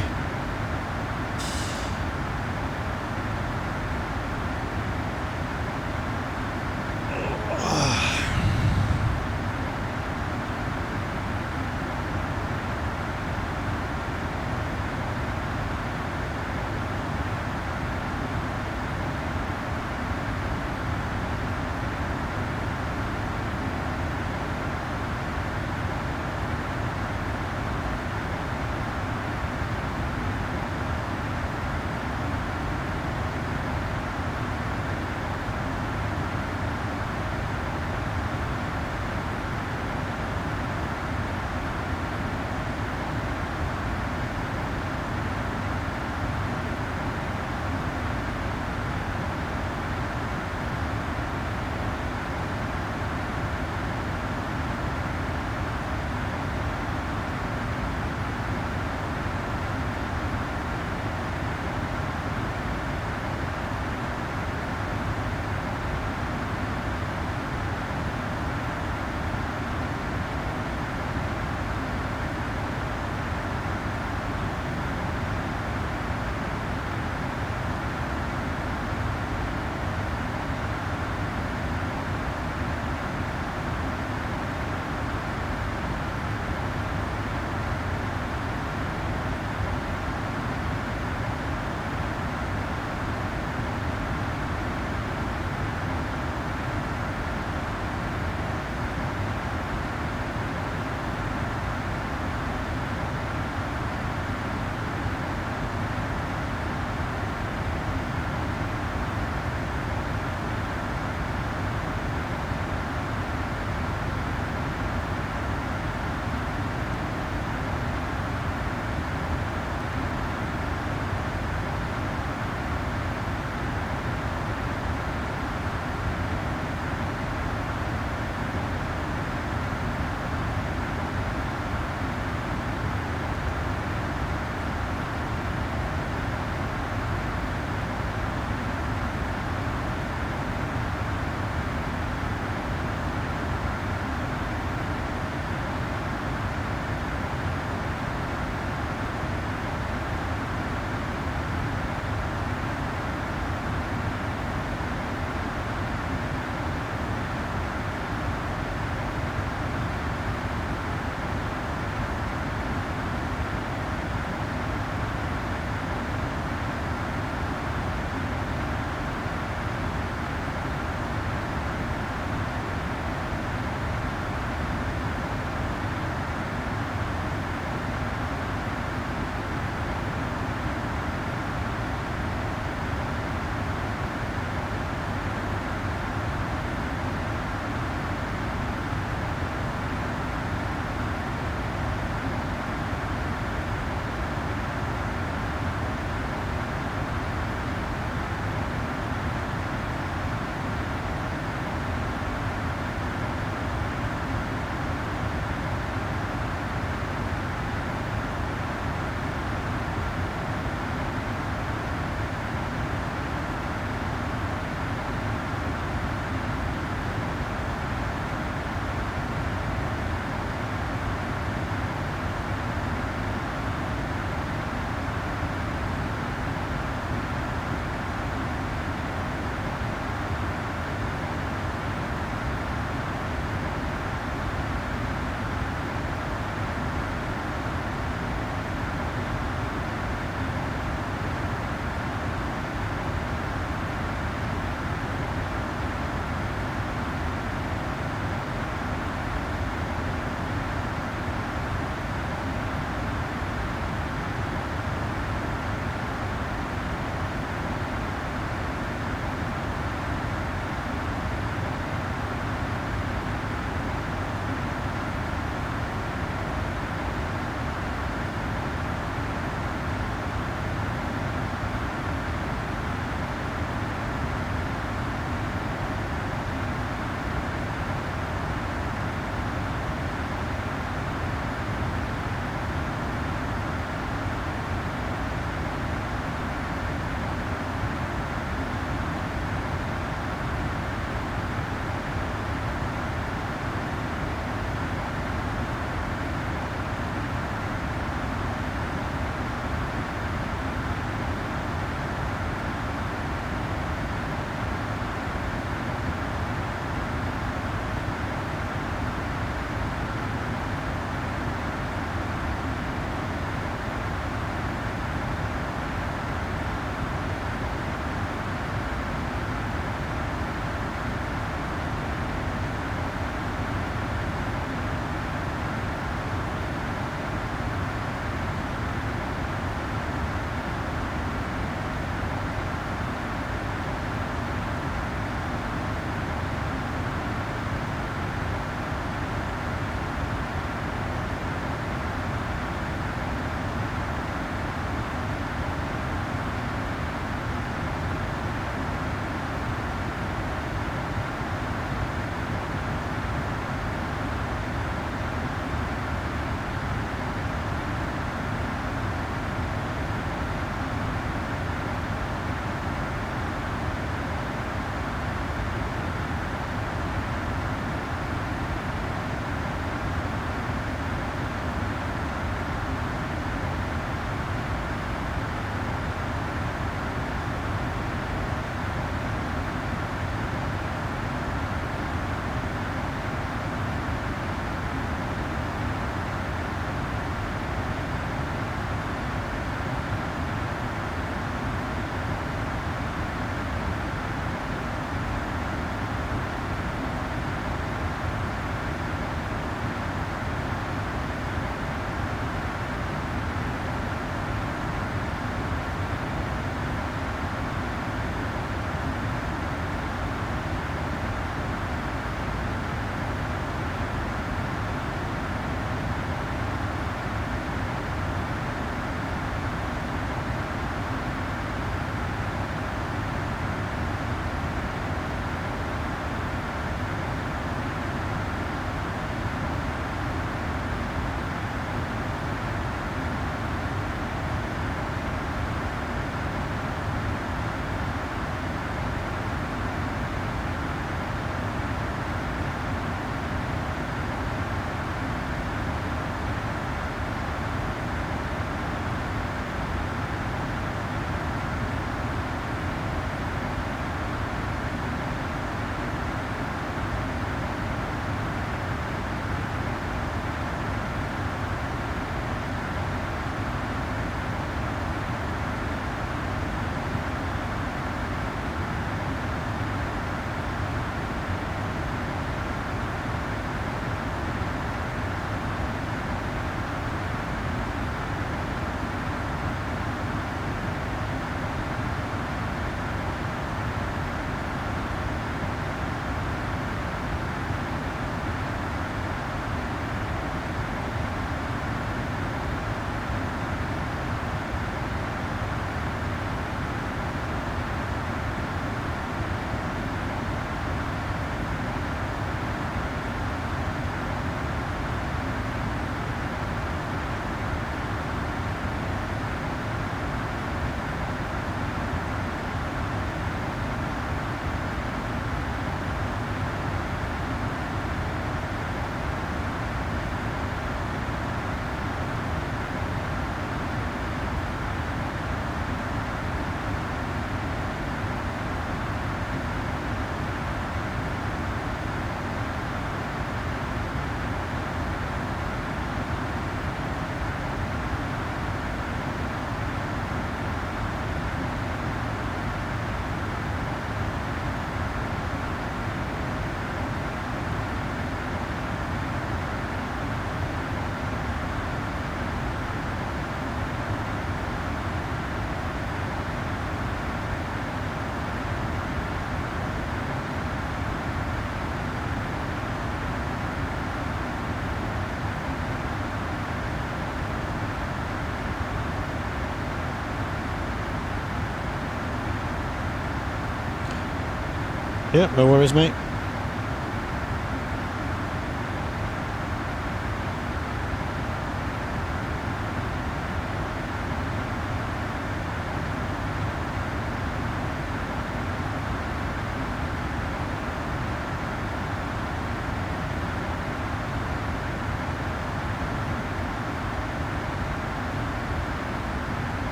Yeah, no worries, mate.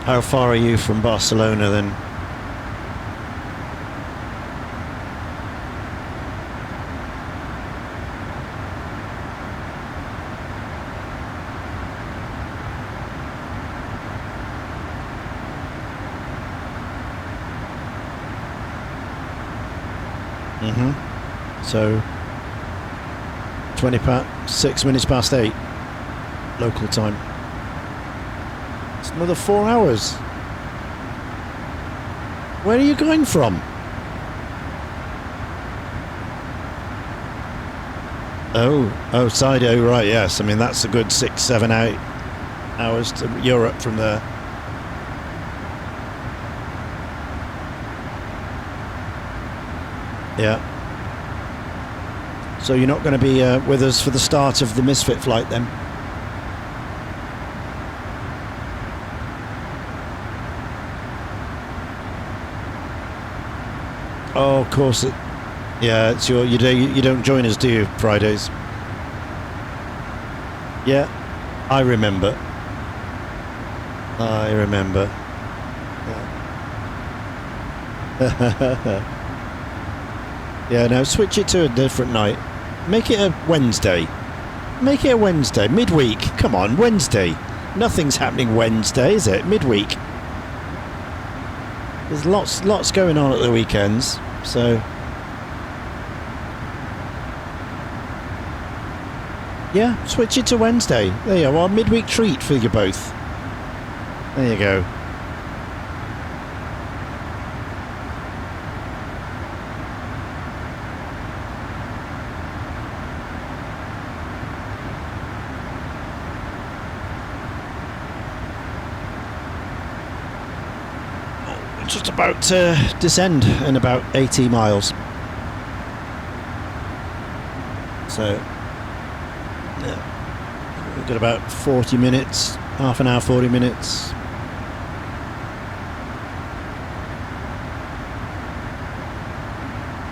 How far are you from Barcelona then? So 6 minutes past 8 local time. It's another 4 hours. Where are you going from? Oh, side. Oh, right. Yes. I mean, that's a good 6-7 hours to Europe from there. Yeah. So you're not going to be with us for the start of the Misfit flight then? Oh, of course. Yeah, it's you don't join us, do you, Fridays? Yeah, I remember. Yeah. Yeah, no, switch it to a different night. Make it a Wednesday. Make it a Wednesday. Midweek. Come on, Wednesday. Nothing's happening Wednesday, is it? Midweek. There's lots going on at the weekends, so... Yeah, switch it to Wednesday. There you go. Well, midweek treat for you both. There you go. Just about to descend in about 80 miles. So, yeah, we've got about 40 minutes, half an hour, 40 minutes.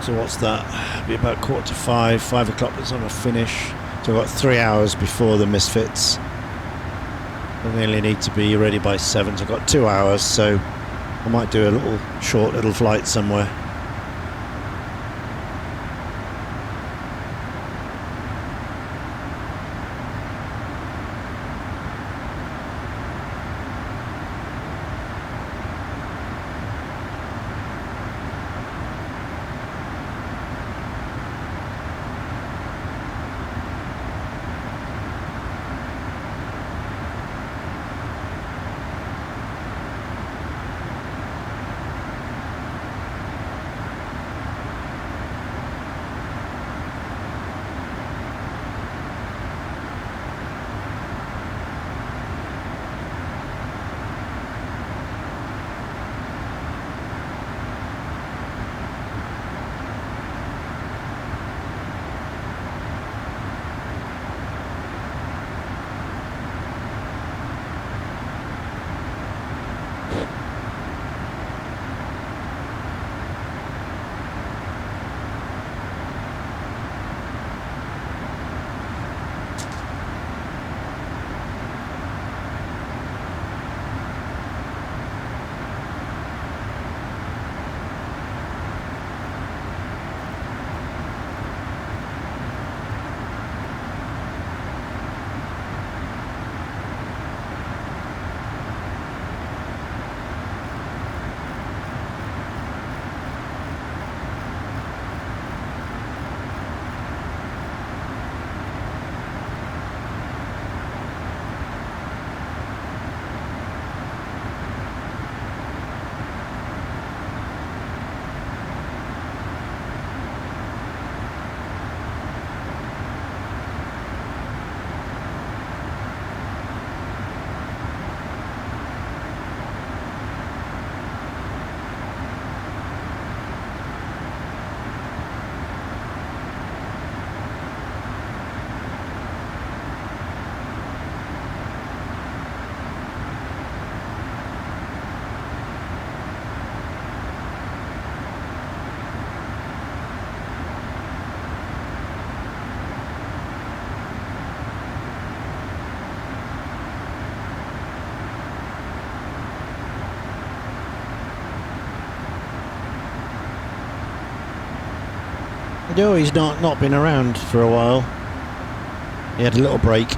So what's that? It'll be about 4:45, 5 o'clock that's on a finish. So I've got 3 hours before the Misfits. I really need to be ready by 7, so I've got 2 hours, so I might do a short little flight somewhere. No, he's not been around for a while. He had a little break.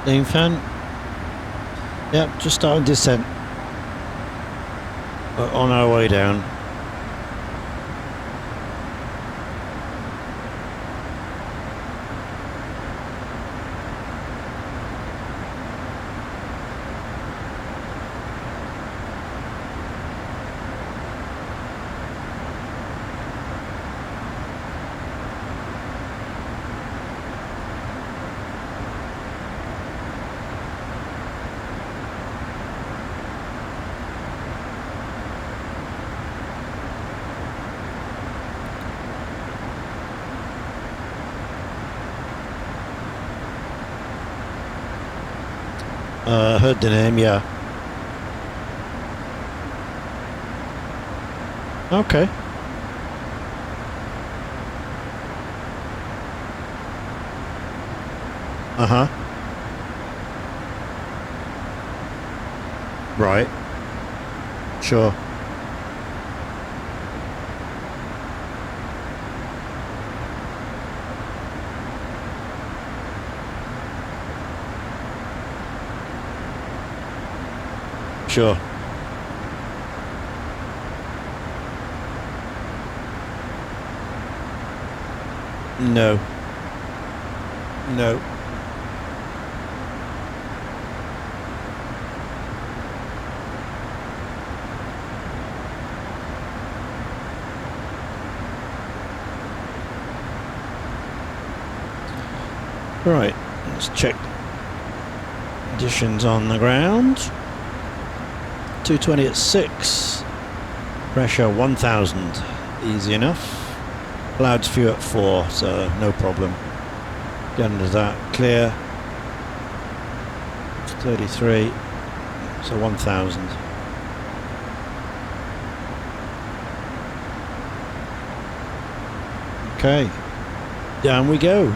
Lean fan. Yep, just starting descent. We're on our way down. Heard the name, yeah. Okay. Uh-huh. Right. Sure. Sure. No. No. Right, let's check conditions on the ground. 220 at 6, pressure 1000, easy enough. Clouds few at 4, so no problem. Get under that, clear. 33, so 1000. Okay, down we go.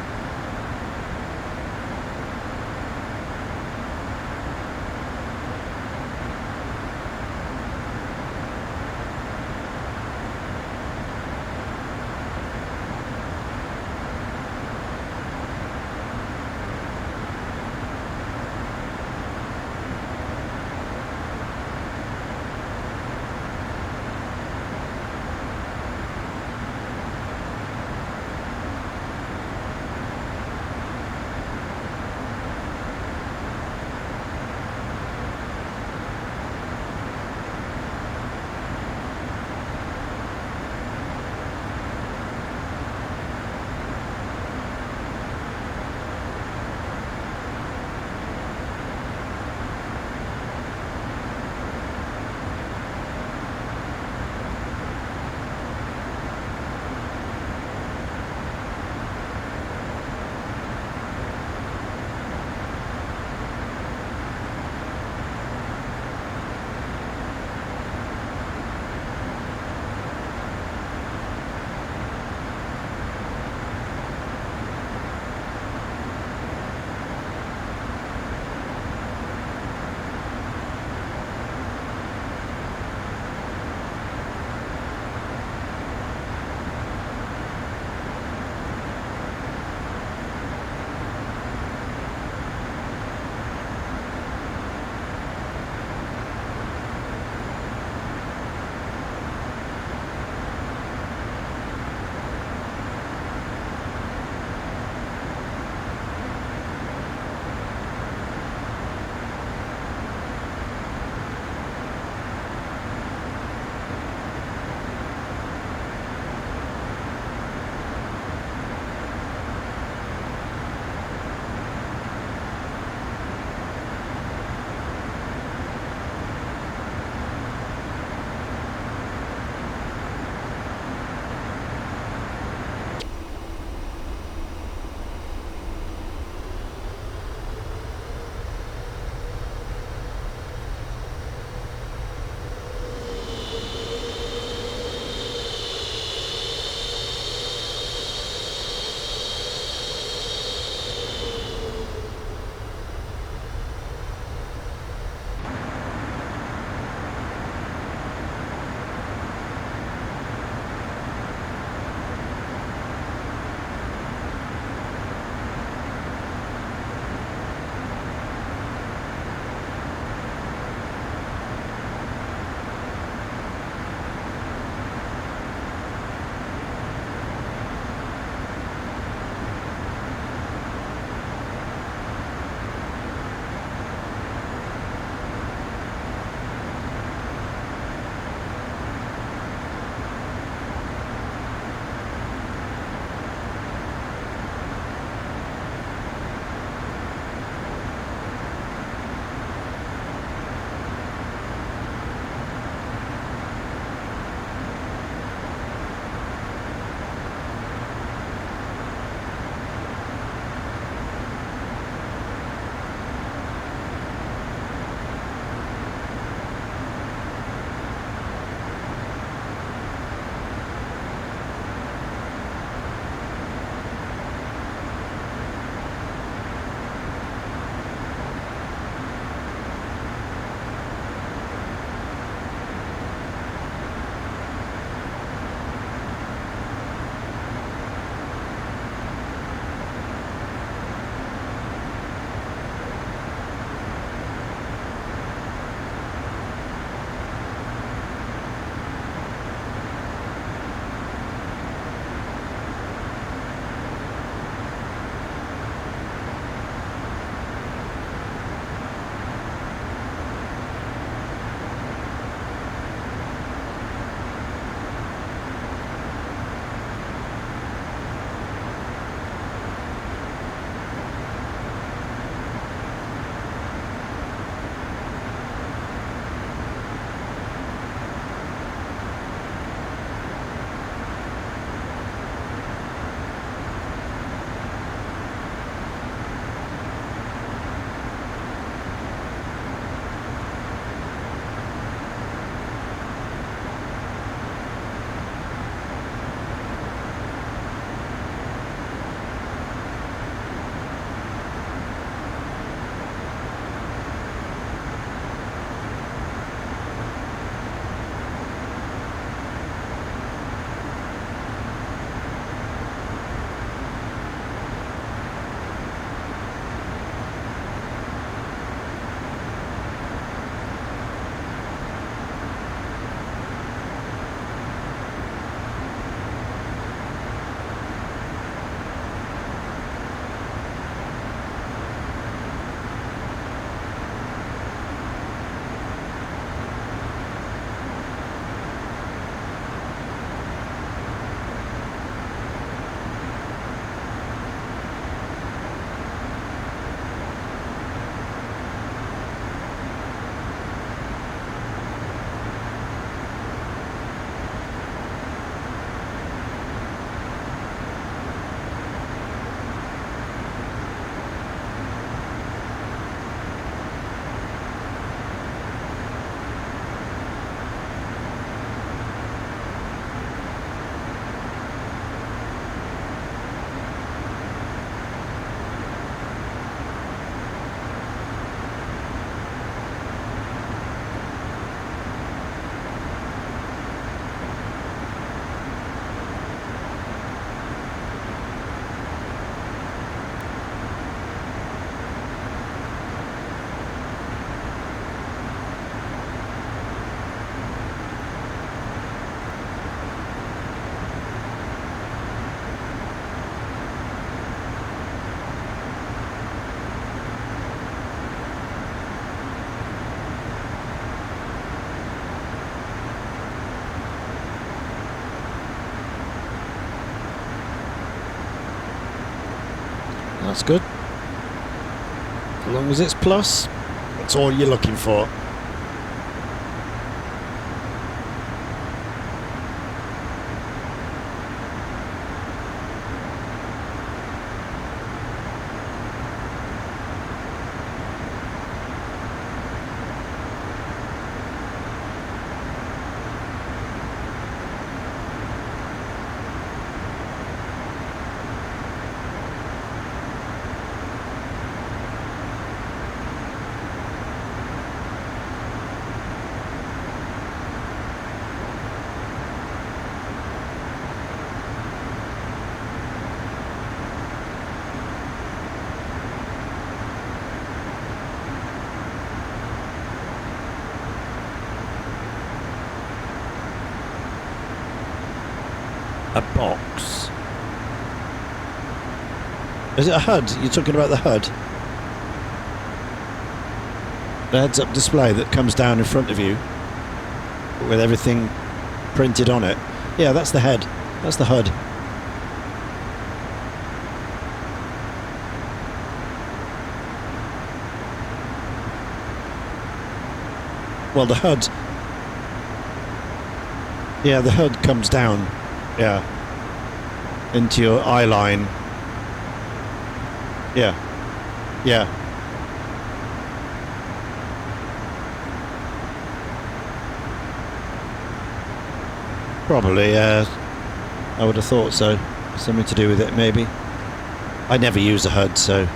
That's good. As long as it's plus, that's all you're looking for. A box. Is it a HUD? You're talking about the HUD? The heads-up display that comes down in front of you with everything printed on it. Yeah, that's the head. That's the HUD. Well, the HUD. Yeah, the HUD comes down. Yeah. Into your eye line. Yeah. Yeah. Probably, I would have thought so. Something to do with it, maybe. I never use a HUD, so...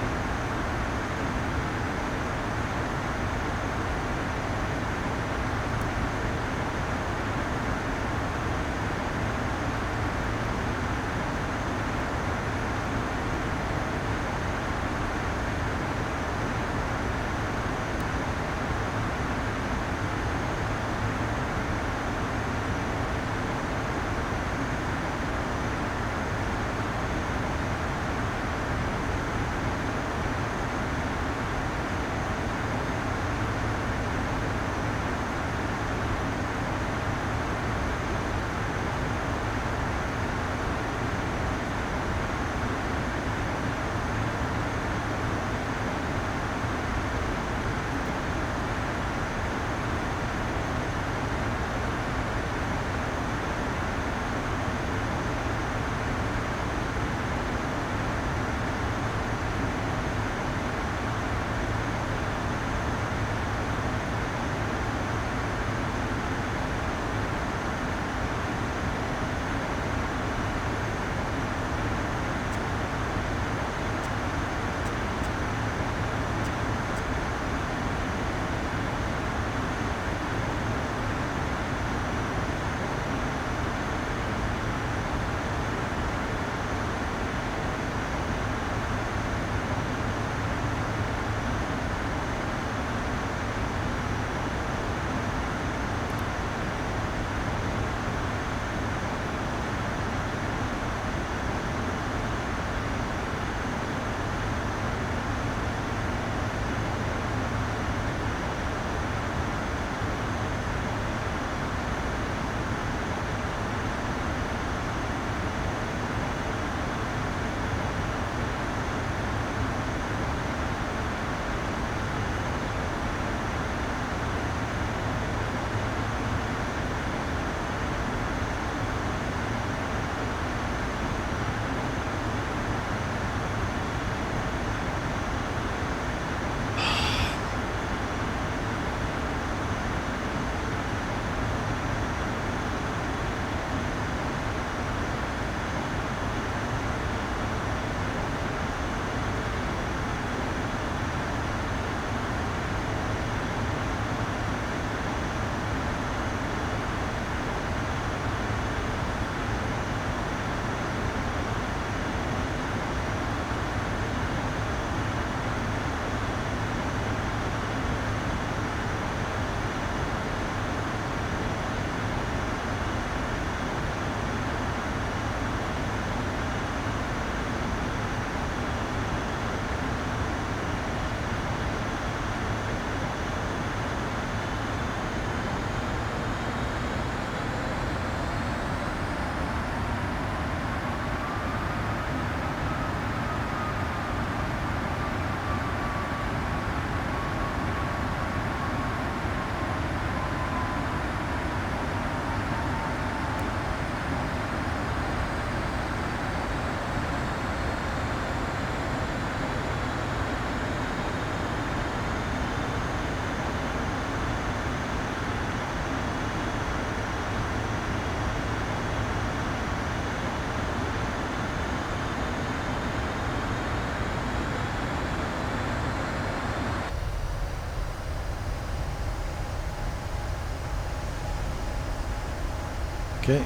Okay,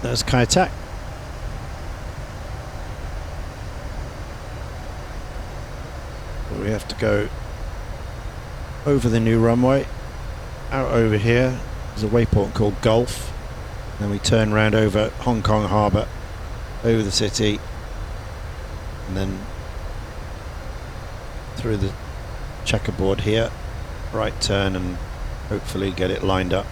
there's Kai Tak. We have to go over the new runway, out over here. There's a waypoint called Gulf. Then we turn round over Hong Kong Harbour, over the city, and then through the checkerboard here, right turn, and hopefully get it lined up.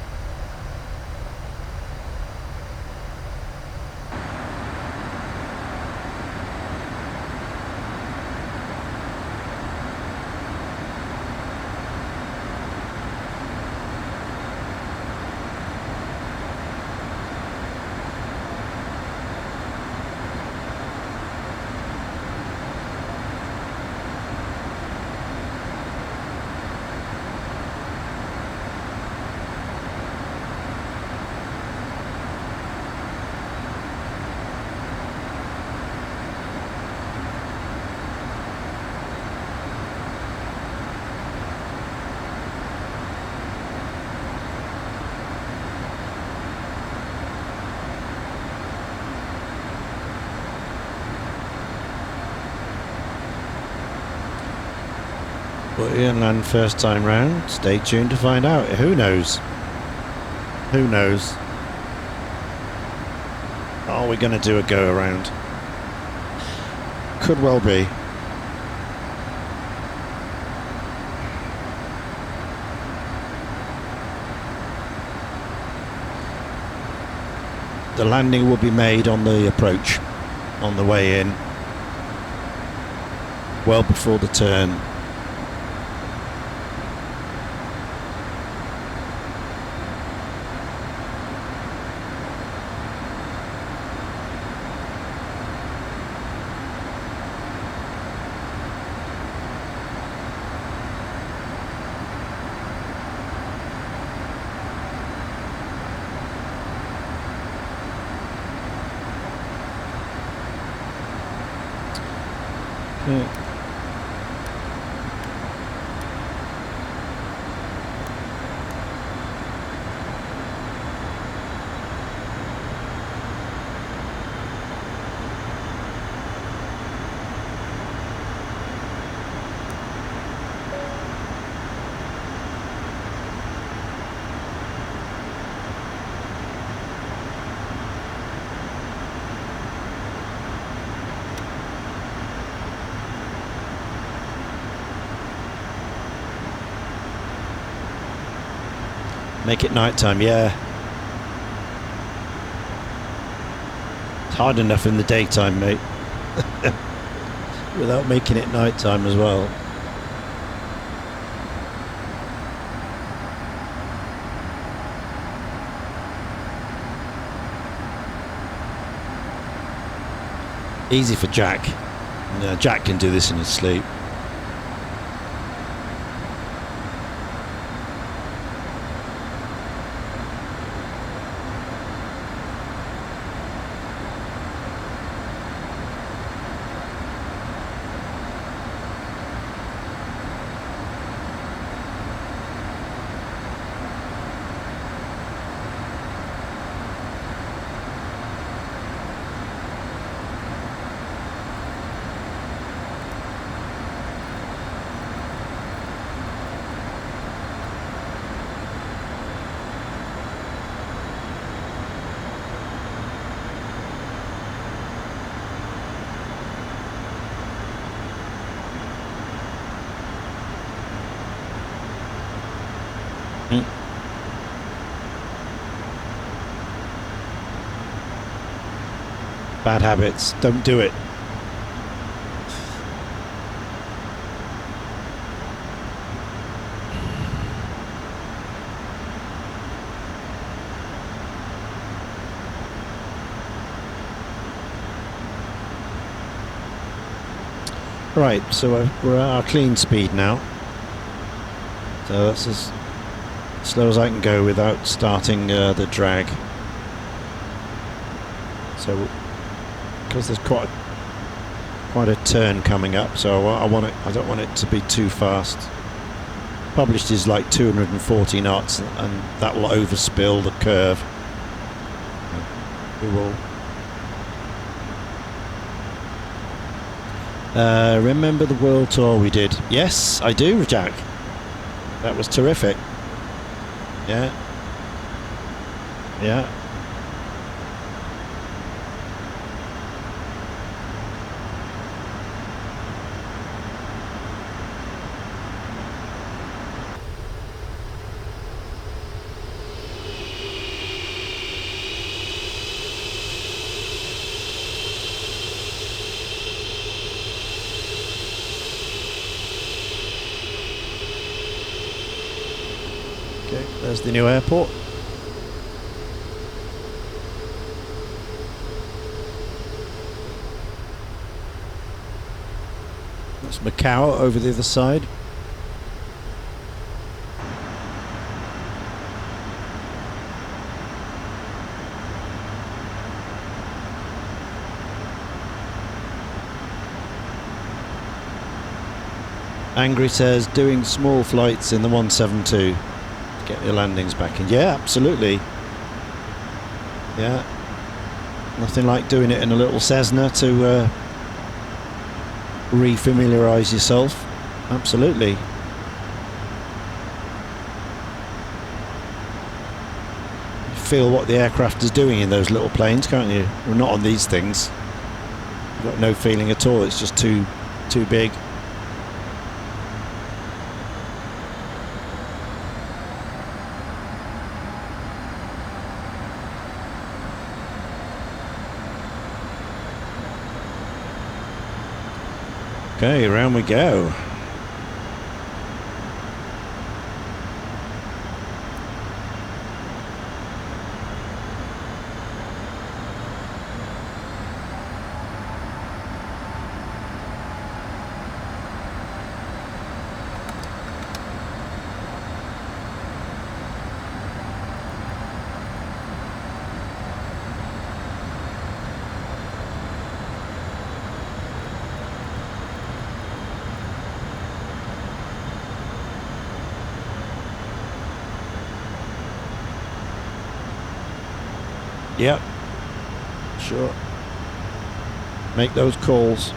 But Ian land first time round. Stay tuned to find out. Who knows? Who knows? Are we going to do a go around? Could well be. The landing will be made on the approach, on the way in, well before the turn. Yeah. Make it nighttime, yeah. It's hard enough in the daytime, mate. Without making it nighttime as well. Easy for Jack. No, Jack can do this in his sleep. Bad habits, don't do it. Right, so we're at our clean speed now. So that's as slow as I can go without starting the drag. So, because there's quite a turn coming up, so I don't want it to be too fast. Published is like 240 knots, and that will overspill the curve. We will. Remember the world tour we did? Yes, I do, Jack. That was terrific. Yeah. Yeah. Okay, there's the new airport. That's Macau over the other side. Angry says doing small flights in the 172 to get your landings back in. Yeah, absolutely. Yeah. Nothing like doing it in a little Cessna to re-familiarise yourself. Absolutely. You feel what the aircraft is doing in those little planes, can't you? Well, not on these things. You've got no feeling at all. It's just too big. Okay, around we go. Yep. Sure. Make those calls.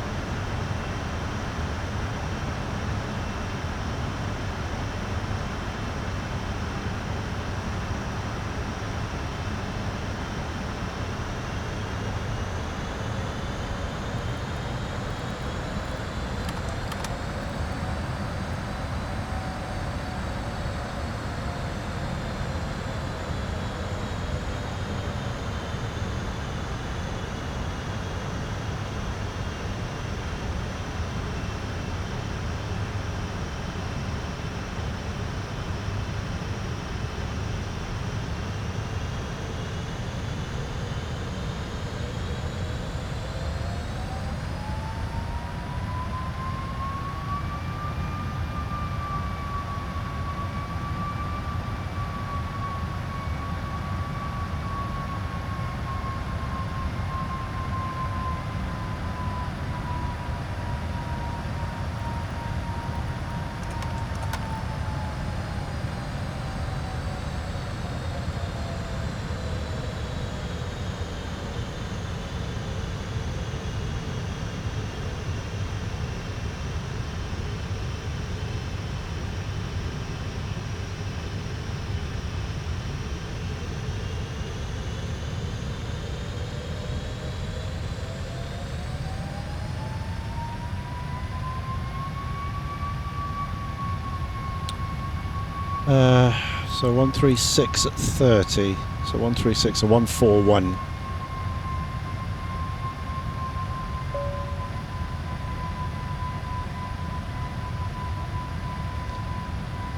So 136 at 30. So 136 or 141.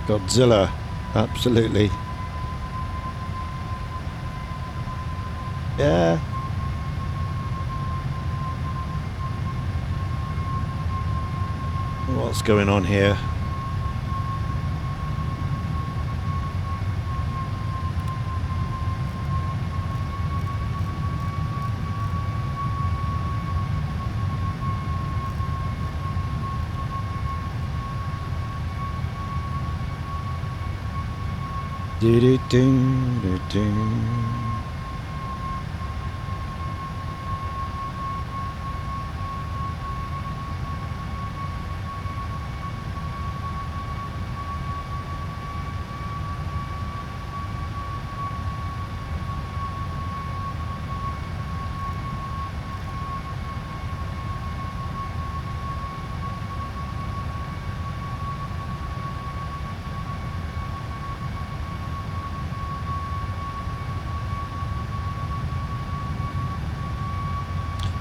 Godzilla, absolutely. Yeah. What's going on here? Do do do do do.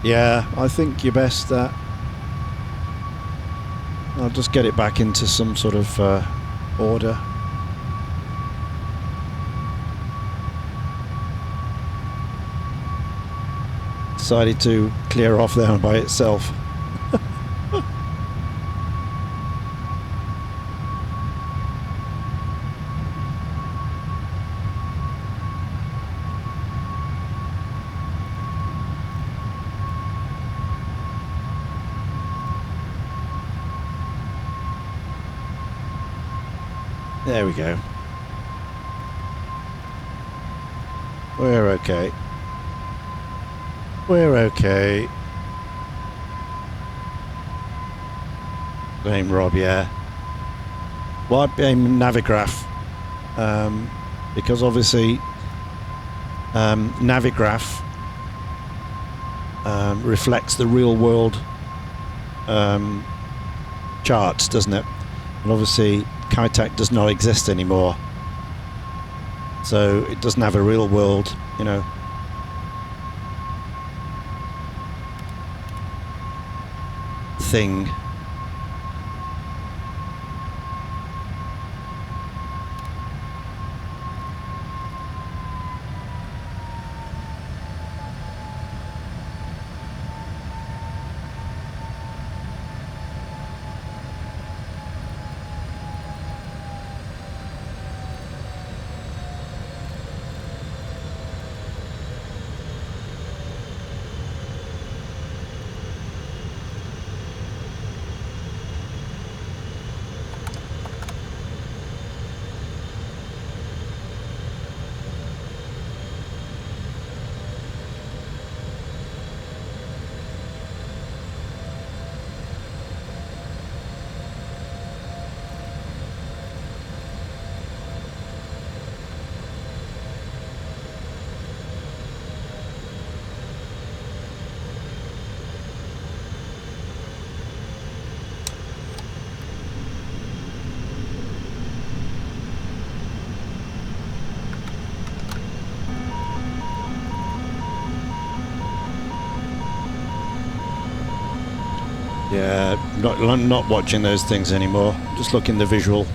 Yeah, I think you're best that. I'll just get it back into some sort of order. Decided to clear off there by itself. There we go. We're okay. We're okay. Blame Rob, yeah. Well, I blame Navigraph. Because obviously Navigraph reflects the real world charts, doesn't it? And obviously Kitec does not exist anymore, so it doesn't have a real world, you know, thing. Yeah, not watching those things anymore. Just looking the visual.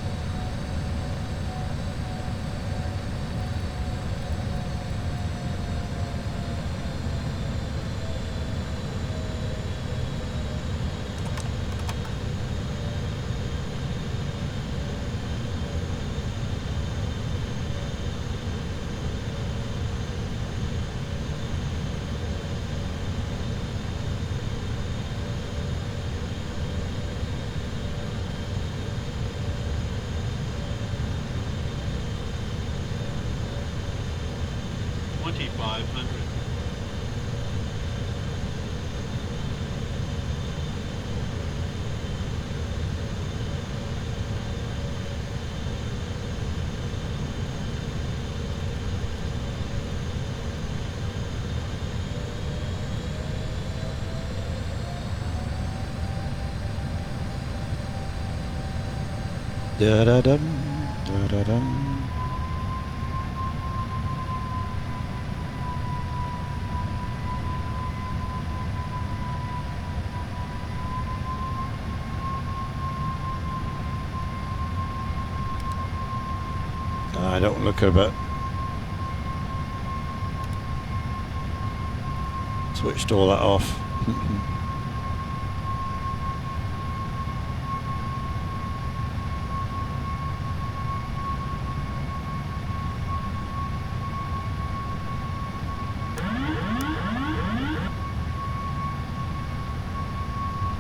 Da-da-dum, da-da-dum. I don't look at it. Switched all that off.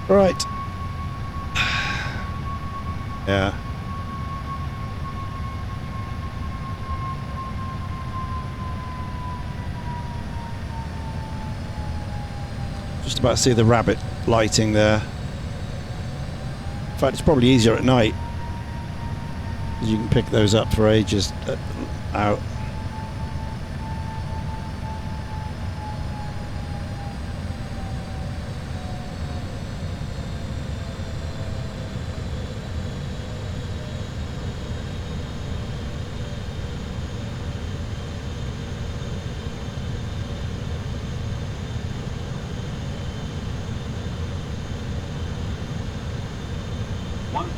Right. Yeah. Just about to see the rabbit lighting there. In fact, it's probably easier at night. You can pick those up for ages out.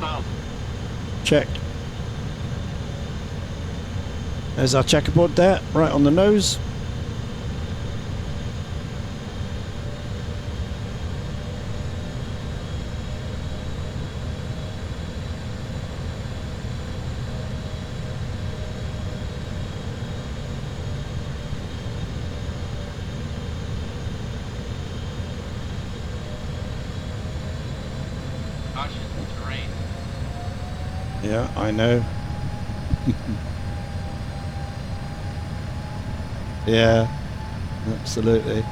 6,000. Check. There's our checkerboard there, right on the nose. Caution, terrain. Yeah, I know. Yeah, absolutely.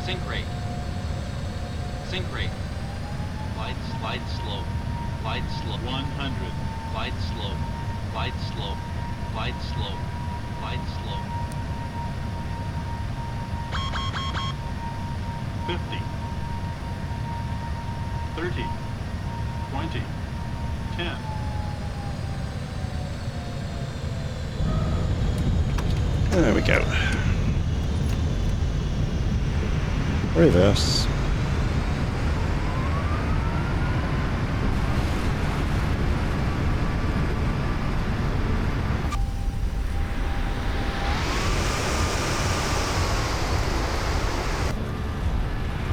Sink rate. Sink rate. Glide slope. Glide slope. 100. Glide slope. Glide slope. Glide slope. Glide slope. 50. 30. 20. 10. There we go. Reverse.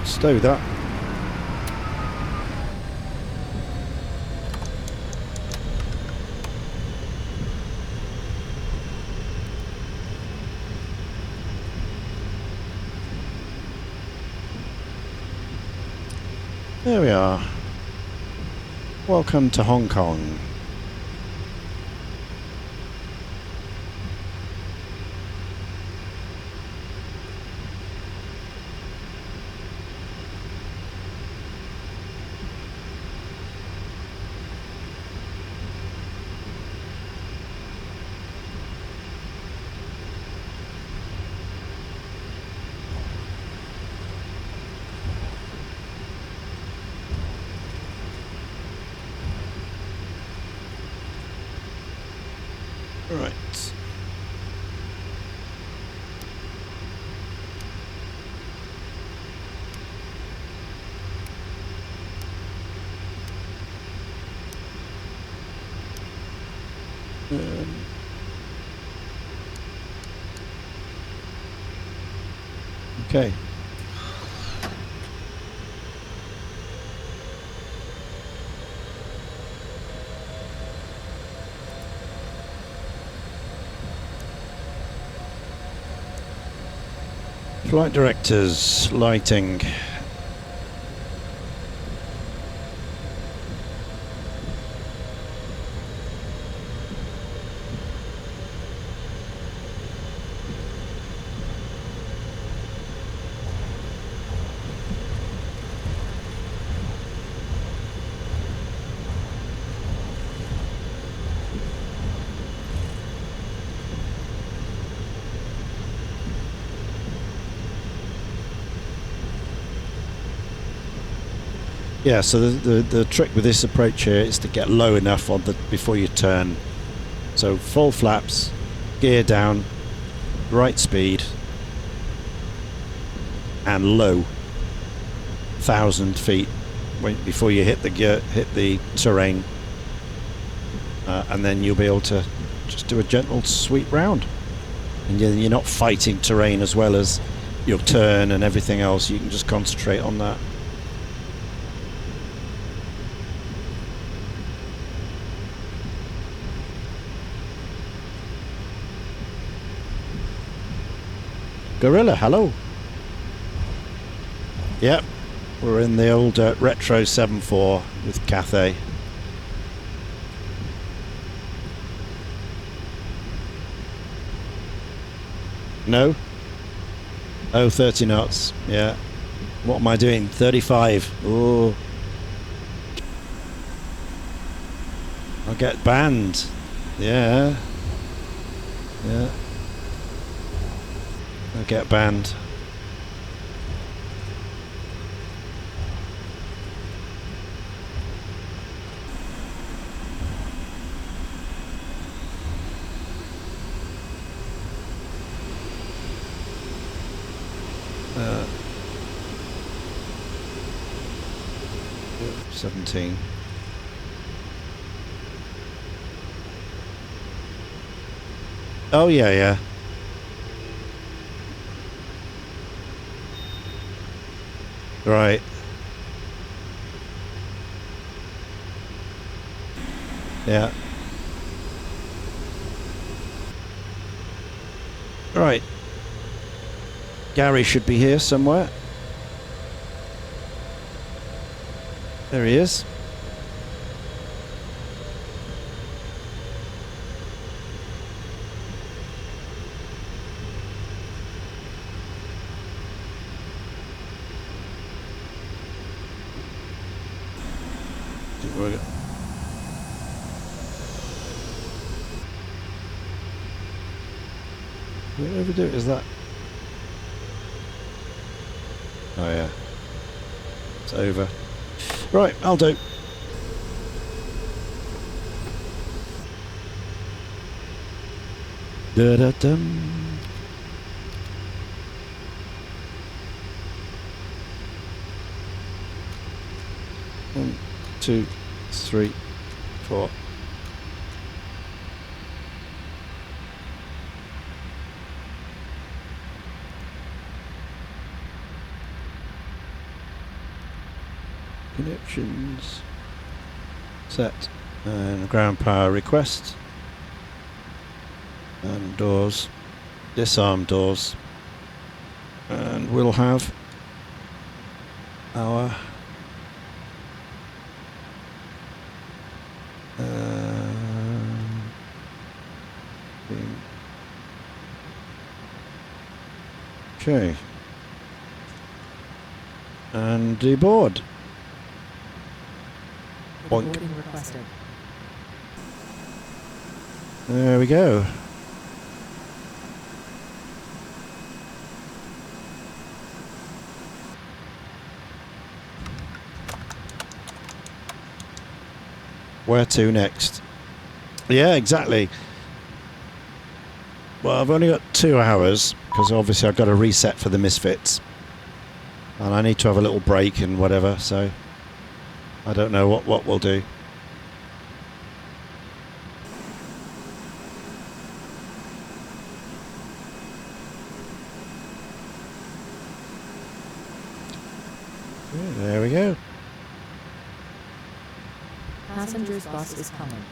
Stow that. There we are. Welcome to Hong Kong. Right. Okay. Flight directors, lighting. Yeah, so the trick with this approach here is to get low enough on the before you turn. So full flaps, gear down, right speed, and low, 1,000 feet before you hit the terrain, and then you'll be able to just do a gentle sweep round, and you're not fighting terrain as well as your turn and everything else. You can just concentrate on that. Gorilla, hello. Yep, we're in the old retro 7.4 with Cathay. No? Oh, 30 knots, yeah. What am I doing? 35. Oh. I'll get banned. Yeah. Yeah. I'll get banned. 17. Oh yeah, yeah. Right. Yeah. Right. Gary should be here somewhere. There he is. What overdo it is that? Oh yeah. It's over. Right, I'll do. Da-da-dum. One, two, three, four. Connections set and ground power request and doors, disarm doors, and we'll have our okay, and deboard. Boink. Boarding requested. There we go. Where to next? Yeah, exactly. Well, I've only got 2 hours because obviously I've got to reset for the misfits, and I need to have a little break and whatever. So I don't know what we'll do. Yeah, there we go. Passengers bus is coming.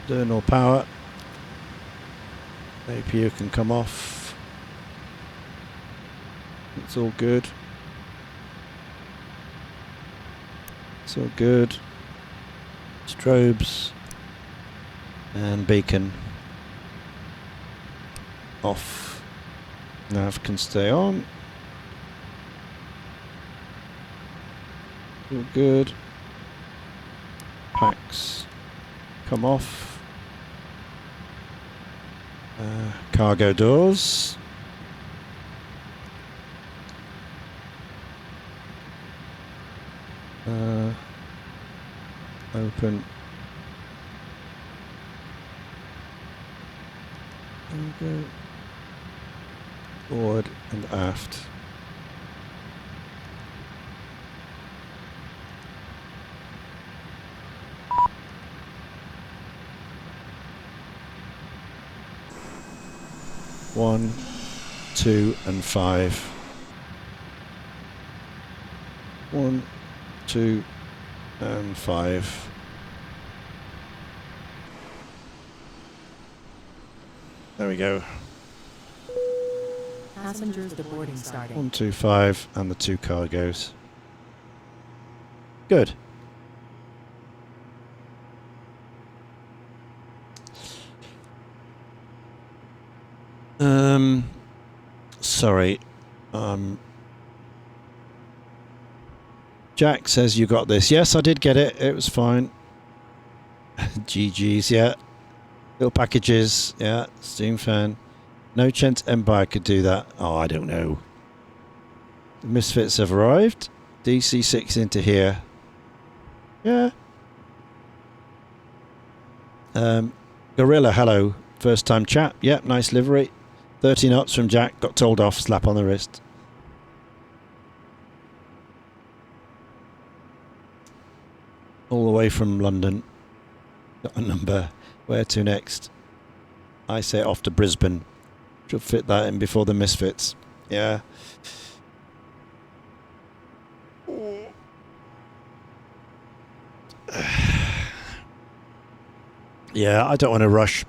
Diurnal power. APU can come off. It's all good. It's all good. Strobes and beacon off. Nav can stay on. All good. Packs come off. Cargo doors. Open. Cargo. Forward and aft. One, 2, and 5. 1, 2, and 5. There we go. Passengers deboarding starting. 1, 2, 5, and the 2 cargoes. Good. Sorry. Jack says you got this. Yes, I did get it. It was fine. GG's, yeah. Little packages, yeah. Steam fan. No chance Empire could do that. Oh, I don't know. The Misfits have arrived. DC6 into here. Yeah. Gorilla, hello. First time chat. Yep, nice livery. 30 knots from Jack. Got told off. Slap on the wrist. All the way from London. Got a number. Where to next? I say off to Brisbane. Should fit that in before the Misfits. Yeah. Yeah, I don't want to rush.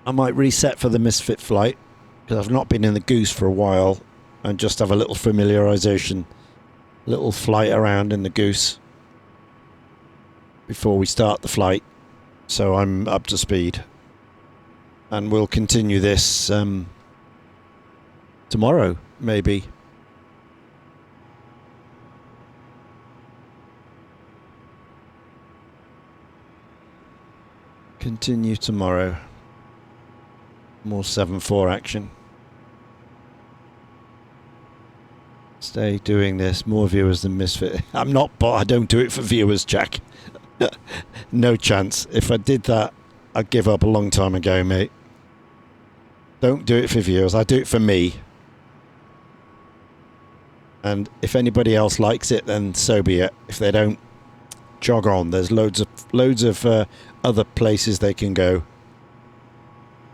I might reset for the Misfit flight because I've not been in the Goose for a while and just have a little familiarization, little flight around in the Goose before we start the flight, so I'm up to speed. And we'll continue this tomorrow, maybe. Continue tomorrow. More 7-4 action. Stay doing this. More viewers than Misfit. I'm not, but I don't do it for viewers, Jack. No chance. If I did that, I'd give up a long time ago, mate. Don't do it for viewers. I do it for me. And if anybody else likes it, then so be it. If they don't, jog on. There's loads of other places they can go.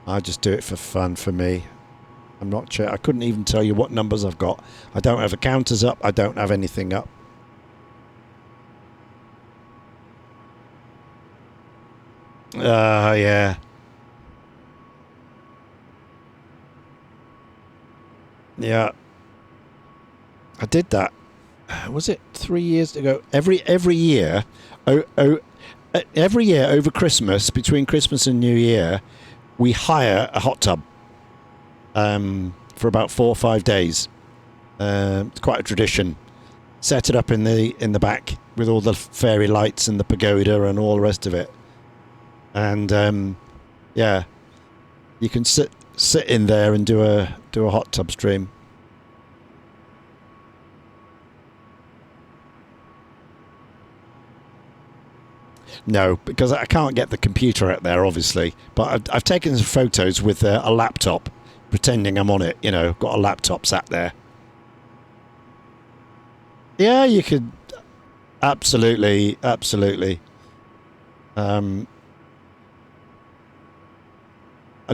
I just do it for fun, for me. I'm not sure. I couldn't even tell you what numbers I've got. I don't have the counters up. I don't have anything up. Yeah. Yeah. I did that. Was it 3 years ago? Every year, every year over Christmas, between Christmas and New Year, we hire a hot tub for about 4 or 5 days. It's quite a tradition. Set it up in the back with all the fairy lights and the pagoda and all the rest of it. And yeah, you can sit in there and do a hot tub stream. No, because I can't get the computer out there, obviously. But I've taken some photos with a laptop, pretending I'm on it. You know, got a laptop sat there. Yeah, you could. Absolutely, absolutely. I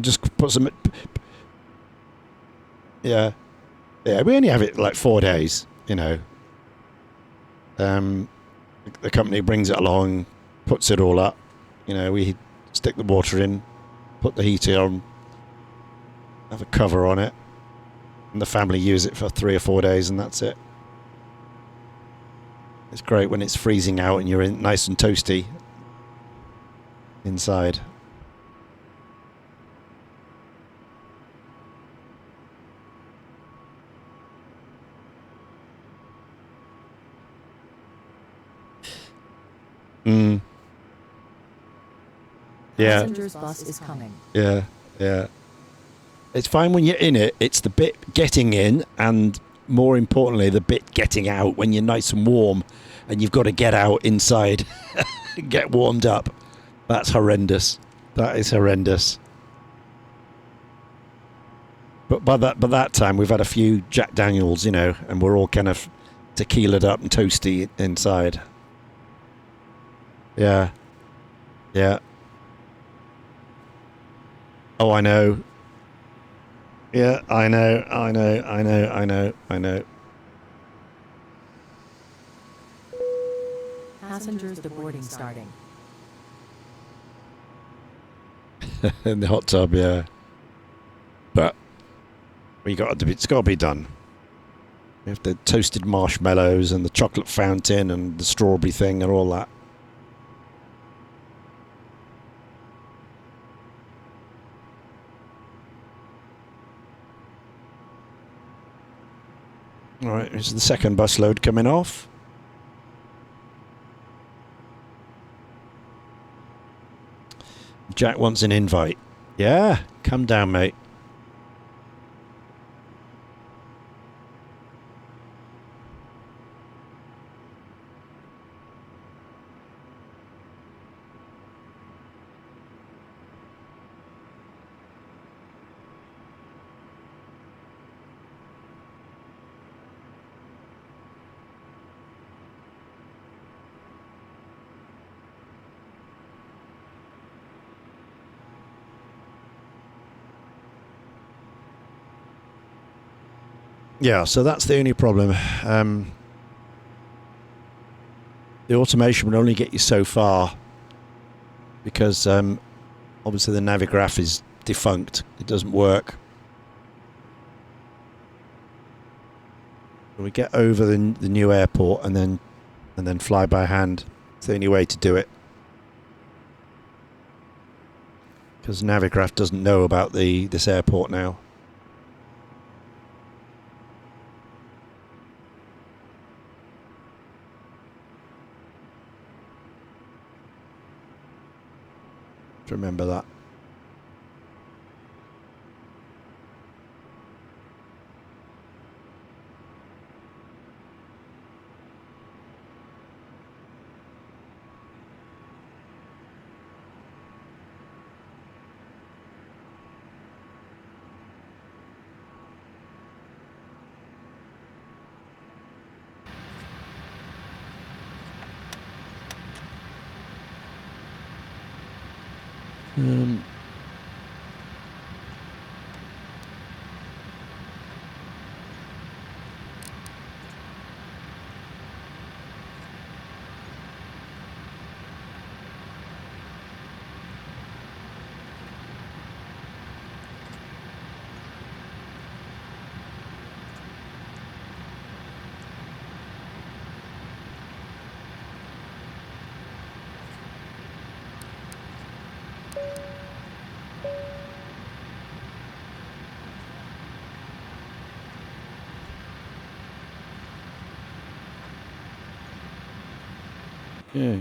just put some. Yeah, yeah. We only have it like 4 days. You know. The company brings it along. Puts it all up, you know, we stick the water in, put the heater on, have a cover on it, and the family use it for 3 or 4 days, and that's it. It's great when it's freezing out and you're in nice and toasty inside. Yeah. Passenger's bus is coming. Yeah, yeah. It's fine when you're in it. It's the bit getting in and, more importantly, the bit getting out when you're nice and warm and you've got to get out inside get warmed up. That's horrendous. That is horrendous. But by that time, we've had a few Jack Daniels, you know, and we're all kind of tequilaed up and toasty inside. Yeah. Yeah. Oh, I know. Yeah, I know. Passengers deboarding starting. In the hot tub, yeah. But it's got to be done. We have the toasted marshmallows and the chocolate fountain and the strawberry thing and all that. All right, here's the second bus load coming off. Jack wants an invite. Yeah, come down, mate. Yeah, so that's the only problem. The automation will only get you so far because obviously the Navigraph is defunct. It doesn't work. We get over the new airport and then fly by hand. It's the only way to do it. Because Navigraph doesn't know about this airport now. Remember that. Yeah.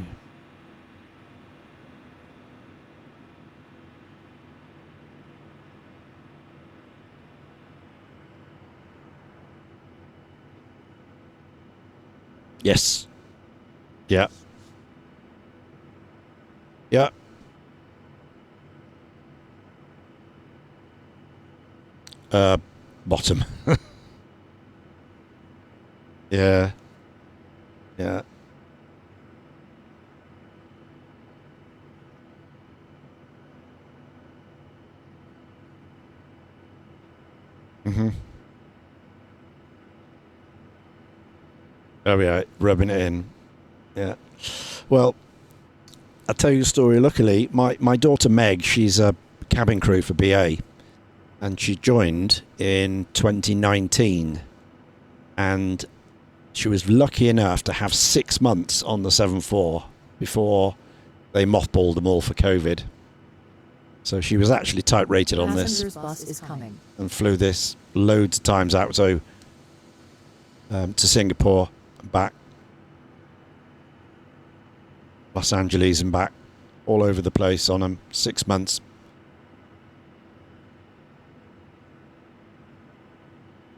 Yes. Yeah. Yeah. Bottom. Yeah. Yeah. Mm-hmm. Oh yeah, rubbing it in. Yeah. Well, I'll tell you a story. Luckily, my daughter Meg, she's a cabin crew for BA, and she joined in 2019, and she was lucky enough to have 6 months on the 747 before they mothballed them all for COVID. So she was actually type rated on this. Passengers bus is coming. And flew this loads of times out, so to Singapore and back, Los Angeles and back, all over the place on them. 6 months.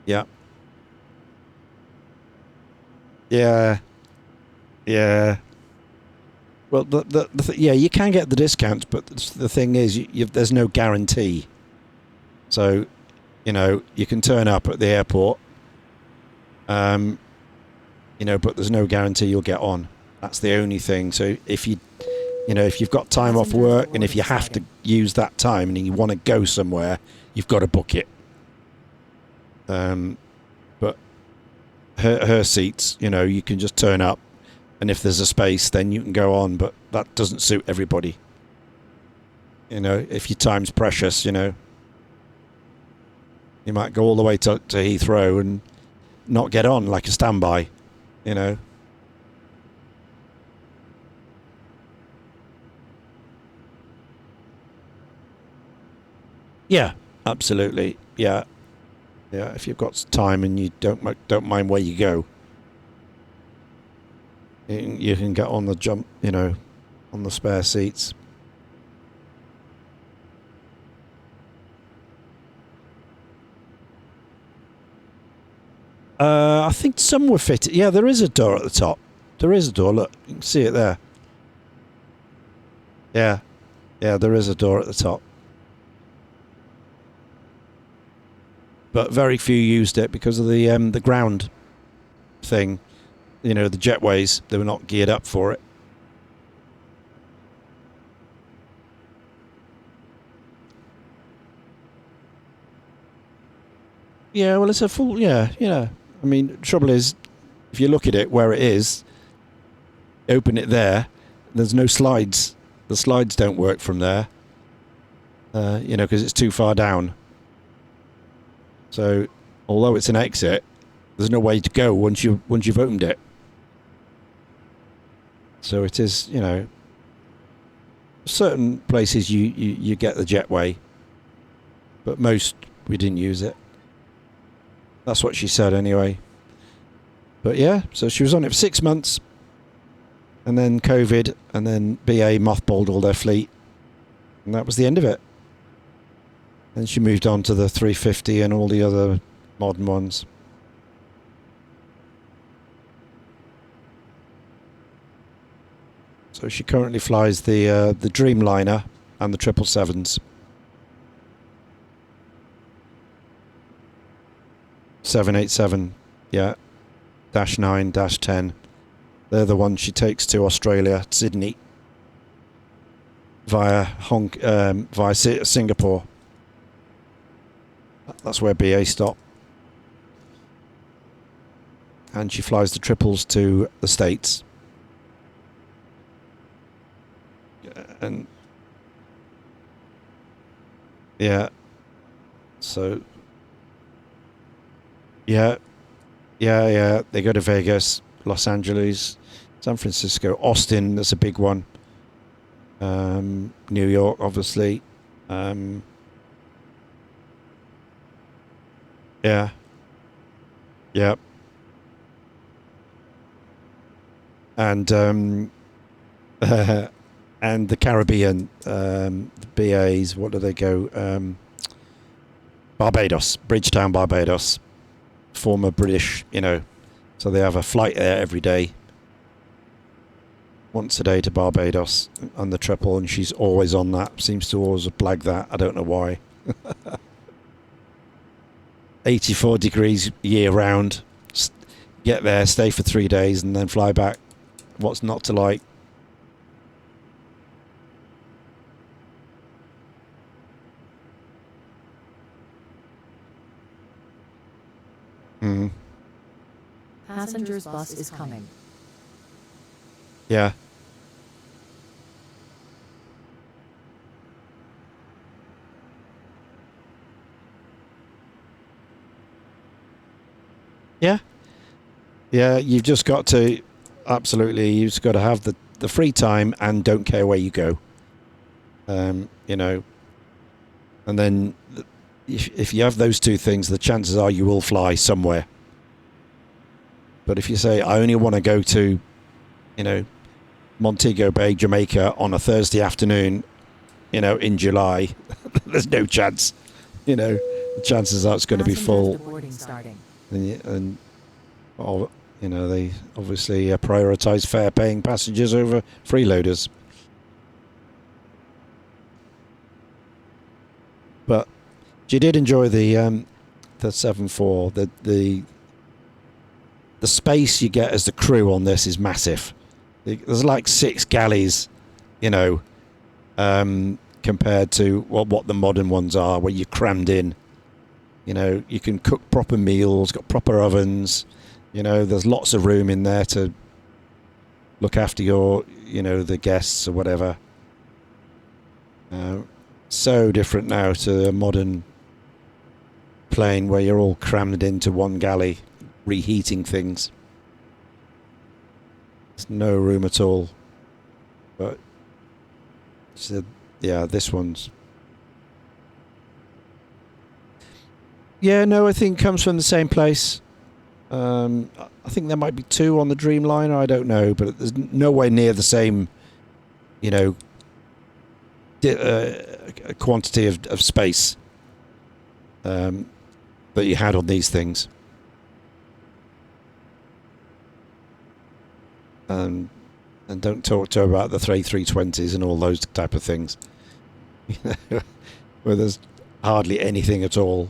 Yeah. Yeah. Yeah. Well, yeah, you can get the discounts, but the thing is, there's no guarantee. So, you can turn up at the airport, but there's no guarantee you'll get on. That's the only thing. So if if you've got time off work and if you have to use that time and you want to go somewhere, you've got to book it. But her seats, you can just turn up, and if there's a space, then you can go on. But that doesn't suit everybody. If your time's precious, you might go all the way to Heathrow and not get on, like a standby, Yeah, absolutely. Yeah. Yeah, if you've got time and you don't mind where you go, you can get on the jump, on the spare seats. I think some were fitted. Yeah, there is a door at the top. There is a door. Look, you can see it there. Yeah, yeah, there is a door at the top. But very few used it because of the ground thing. You know, the jetways, they were not geared up for it. Yeah, well, it's a full, yeah. I mean, the trouble is, if you look at it where it is, open it there, there's no slides. The slides don't work from there, you know, because it's too far down. So, although it's an exit, there's no way to go once you've opened it. So it is, you know, certain places you get the jetway, but most we didn't use it. That's what she said anyway. But yeah, so she was on it for 6 months, and then COVID, and then BA mothballed all their fleet, and that was the end of it. And she moved on to the 350 and all the other modern ones. So she currently flies the Dreamliner and the 777s. 787, yeah, -9, -10. They're the ones she takes to Australia, Sydney, via Singapore. That's where BA stop. And she flies the triples to the States. And yeah, so yeah, they go to Vegas, Los Angeles, San Francisco, Austin, that's a big one. New York, obviously. Yeah. Yep. And and the Caribbean, the BAs, what do they go? Barbados, Bridgetown, Barbados. Former British, you know, so they have a flight there every day. Once a day to Barbados on the triple, and she's always on that. Seems to always blag that. I don't know why. 84 degrees year round. Get there, stay for 3 days, and then fly back. What's not to like? Mm. Passengers bus is coming. Yeah. Yeah. Yeah, you've just got to, absolutely, you've just got to have the free time and don't care where you go. You know, and then if you have those two things, the chances are you will fly somewhere. But if you say, I only want to go to, you know, Montego Bay, Jamaica on a Thursday afternoon, you know, in July, there's no chance. You know, the chances are it's going to be full. And you know, they obviously prioritise fare-paying passengers over freeloaders. But you did enjoy the 7.4. The space you get as the crew on this is massive. There's like 6 galleys, you know, compared to what the modern ones are, where you're crammed in. You know, you can cook proper meals, got proper ovens. You know, there's lots of room in there to look after your, you know, the guests or whatever. So different now to a modern plane where you're all crammed into one galley, reheating things. There's no room at all. But so, yeah, this one's. Yeah, no, I think comes from the same place. I think there might be 2 on the Dreamliner, I don't know, but there's nowhere near the same, you know, quantity of space that you had on these things. and don't talk to her about the 320s and all those type of things. Where there's hardly anything at all.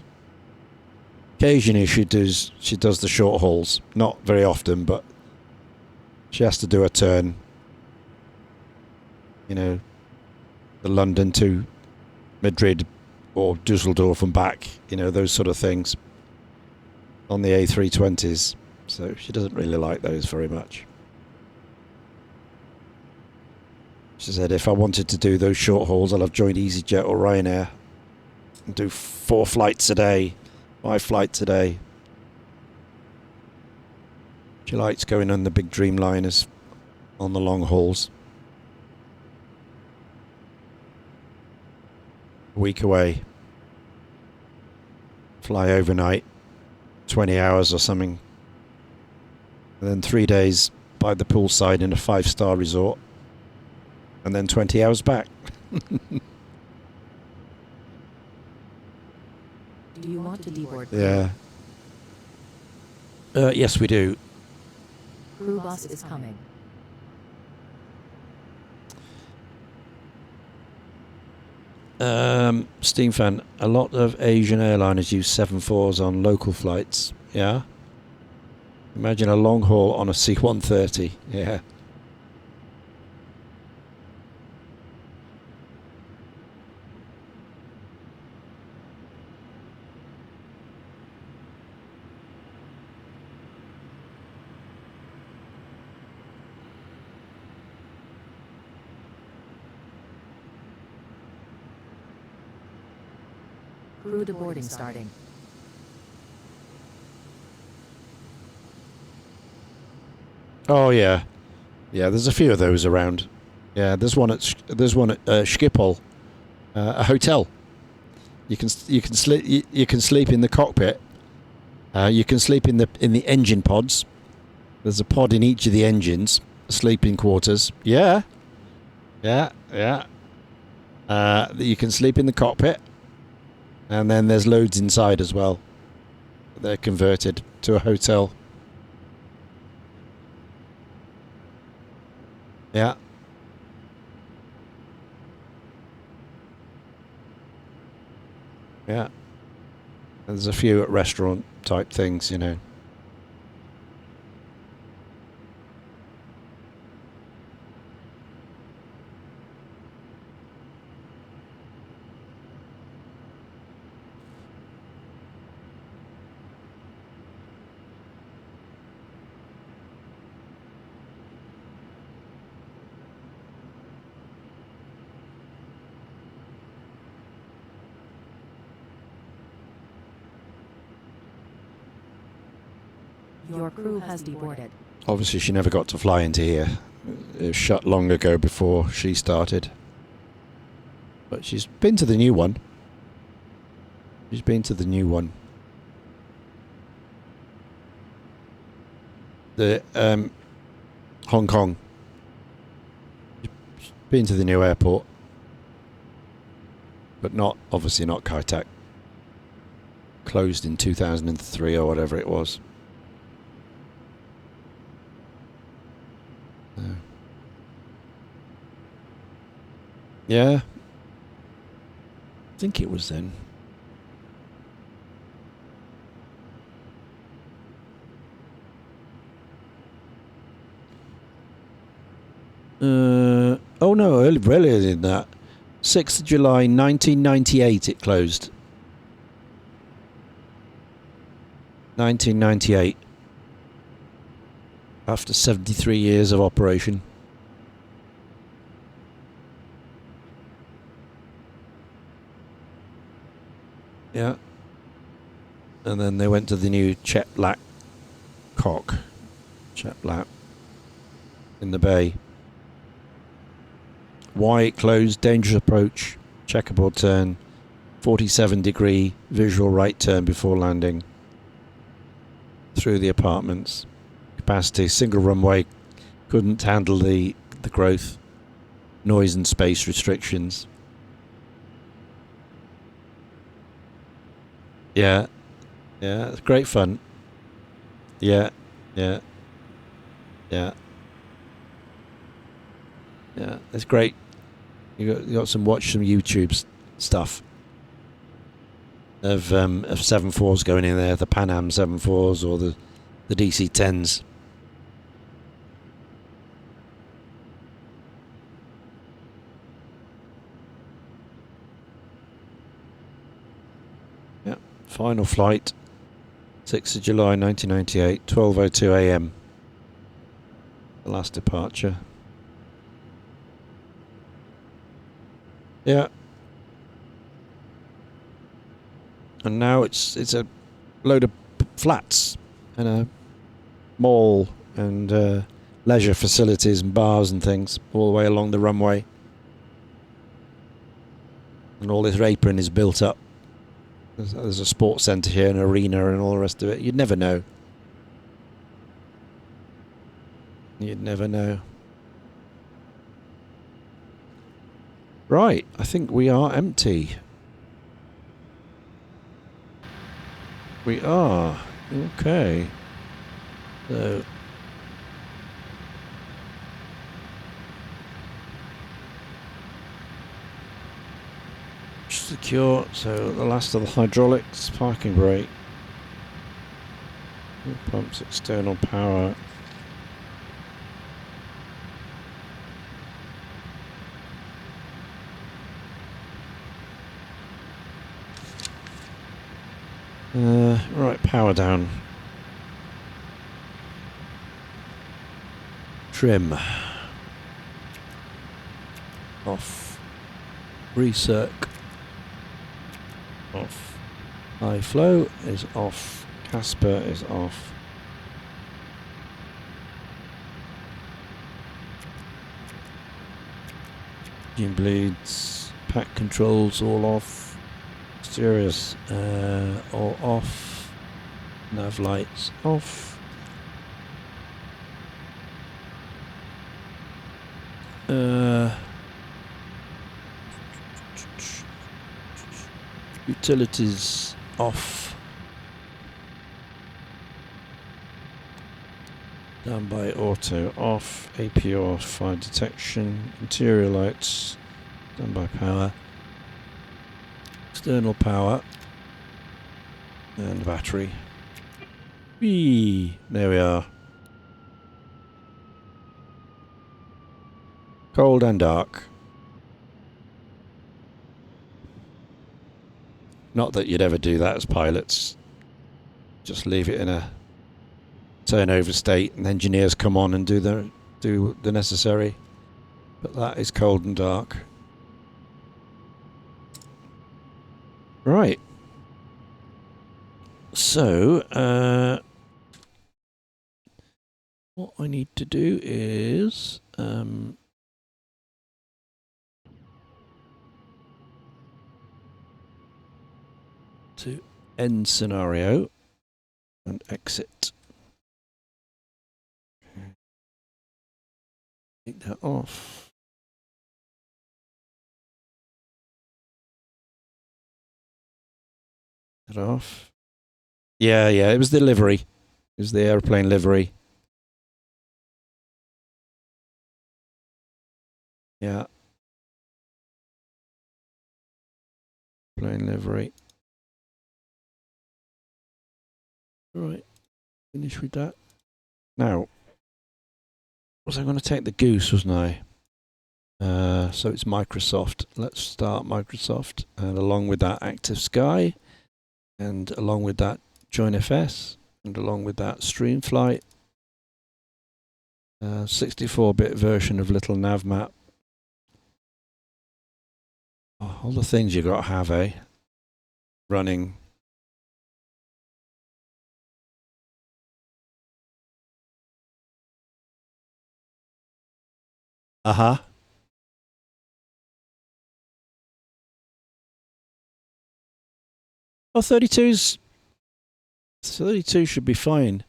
Occasionally she does the short hauls, not very often, but she has to do a turn. You know, the London to Madrid or Dusseldorf and back, you know, those sort of things on the A320s. So she doesn't really like those very much. She said if I wanted to do those short hauls, I'll have joined EasyJet or Ryanair and do 4 flights a day, 5 flights a day. She likes going on the big Dreamliners on the long hauls. A week away. Fly overnight, 20 hours or something. And then 3 days by the poolside in a 5-star resort. And then 20 hours back. Do you want to deboard? Yeah. Yes, we do. Crew bus is coming. Steam fan, a lot of Asian airliners use 747s on local flights. Yeah. Imagine a long haul on a C-130. Yeah. Crew deboarding starting. Oh yeah, yeah. There's a few of those around. Yeah, there's one at Schiphol, a hotel. You can sleep. You can sleep in the cockpit. You can sleep in the engine pods. There's a pod in each of the engines. Sleeping quarters. Yeah, yeah, yeah. You can sleep in the cockpit, and then there's loads inside as well. They're converted to a hotel. Yeah. Yeah. And there's a few at restaurant type things, you know. Your crew has deboarded. Obviously, she never got to fly into here. It was shut long ago before she started. But she's been to the new one. She's been to the new one. The Hong Kong. She's been to the new airport. But not, obviously not Kai Tak. Closed in 2003 or whatever it was. Yeah. I think it was then. Oh no, earlier than that. 6th of July 1998 it closed. 1998. After 73 years of operation. Yeah. And then they went to the new Chet Black cock. Chet Black. In the bay. Why it closed, dangerous approach, checkerboard turn, 47-degree visual right turn before landing. Through the apartments. Capacity, single runway, couldn't handle the growth. Noise and space restrictions. Yeah, yeah, it's great fun. Yeah, yeah, yeah. Yeah, it's great. You got some watch some stuff of 7.4s going in there, the Pan Am 7.4s or the DC-10s. Yeah, final flight, 6th of July 1998, 12:02 a.m. The last departure. Yeah. And now it's a load of flats and a mall and leisure facilities and bars and things all the way along the runway. And all this apron is built up. There's a sports centre here, an arena and all the rest of it. You'd never know. You'd never know. Right, I think we are empty. We are. Okay. So secure, so the last of the hydraulics, parking brake, pumps, external power. Right, power down. Trim. Off. Recirc. Off. High flow is off. Casper is off. Engine bleeds. Pack controls all off. Steers all off. Nav lights off. Utilities off. Down by auto off. APO off. Fire detection. Interior lights. Down by power. External power. And battery. Whee! There we are. Cold and dark. Not that you'd ever do that as pilots. Just leave it in a turnover state and engineers come on and do the necessary. But that is cold and dark. Right. So, what I need to do is to end scenario and exit. Take that off. That off. Yeah, it was the livery. It was the airplane livery. Yeah. Plane livery. Right. Finish with that. Now, was I going to take the goose, wasn't I? So it's Microsoft. Let's start Microsoft. And along with that, Active Sky. And along with that, Join FS. And along with that, Streamflight. 64-bit version of Little Nav Map. Oh, all the things you got to have, eh? Running. Uh-huh. Oh, 32 should be fine.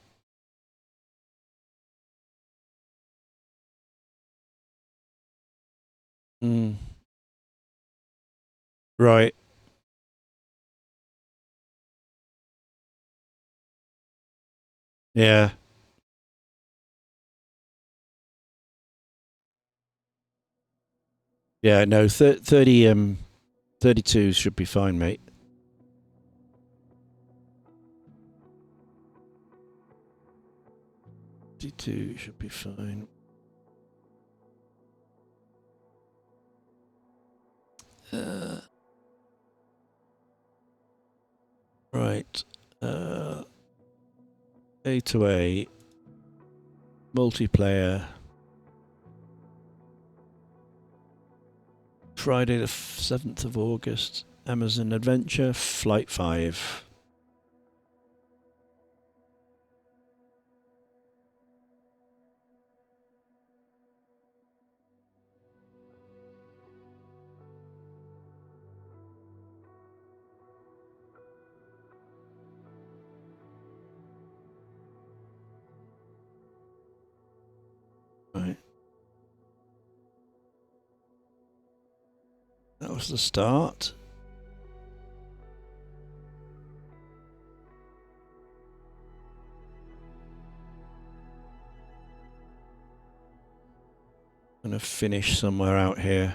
Right. Yeah. Yeah, no, 30, 32 should be fine, mate. Two should be fine. Right. A to A. Multiplayer. Friday the 7th of August. Amazon Adventure. Flight 5. Right. That was the start. I'm gonna finish somewhere out here.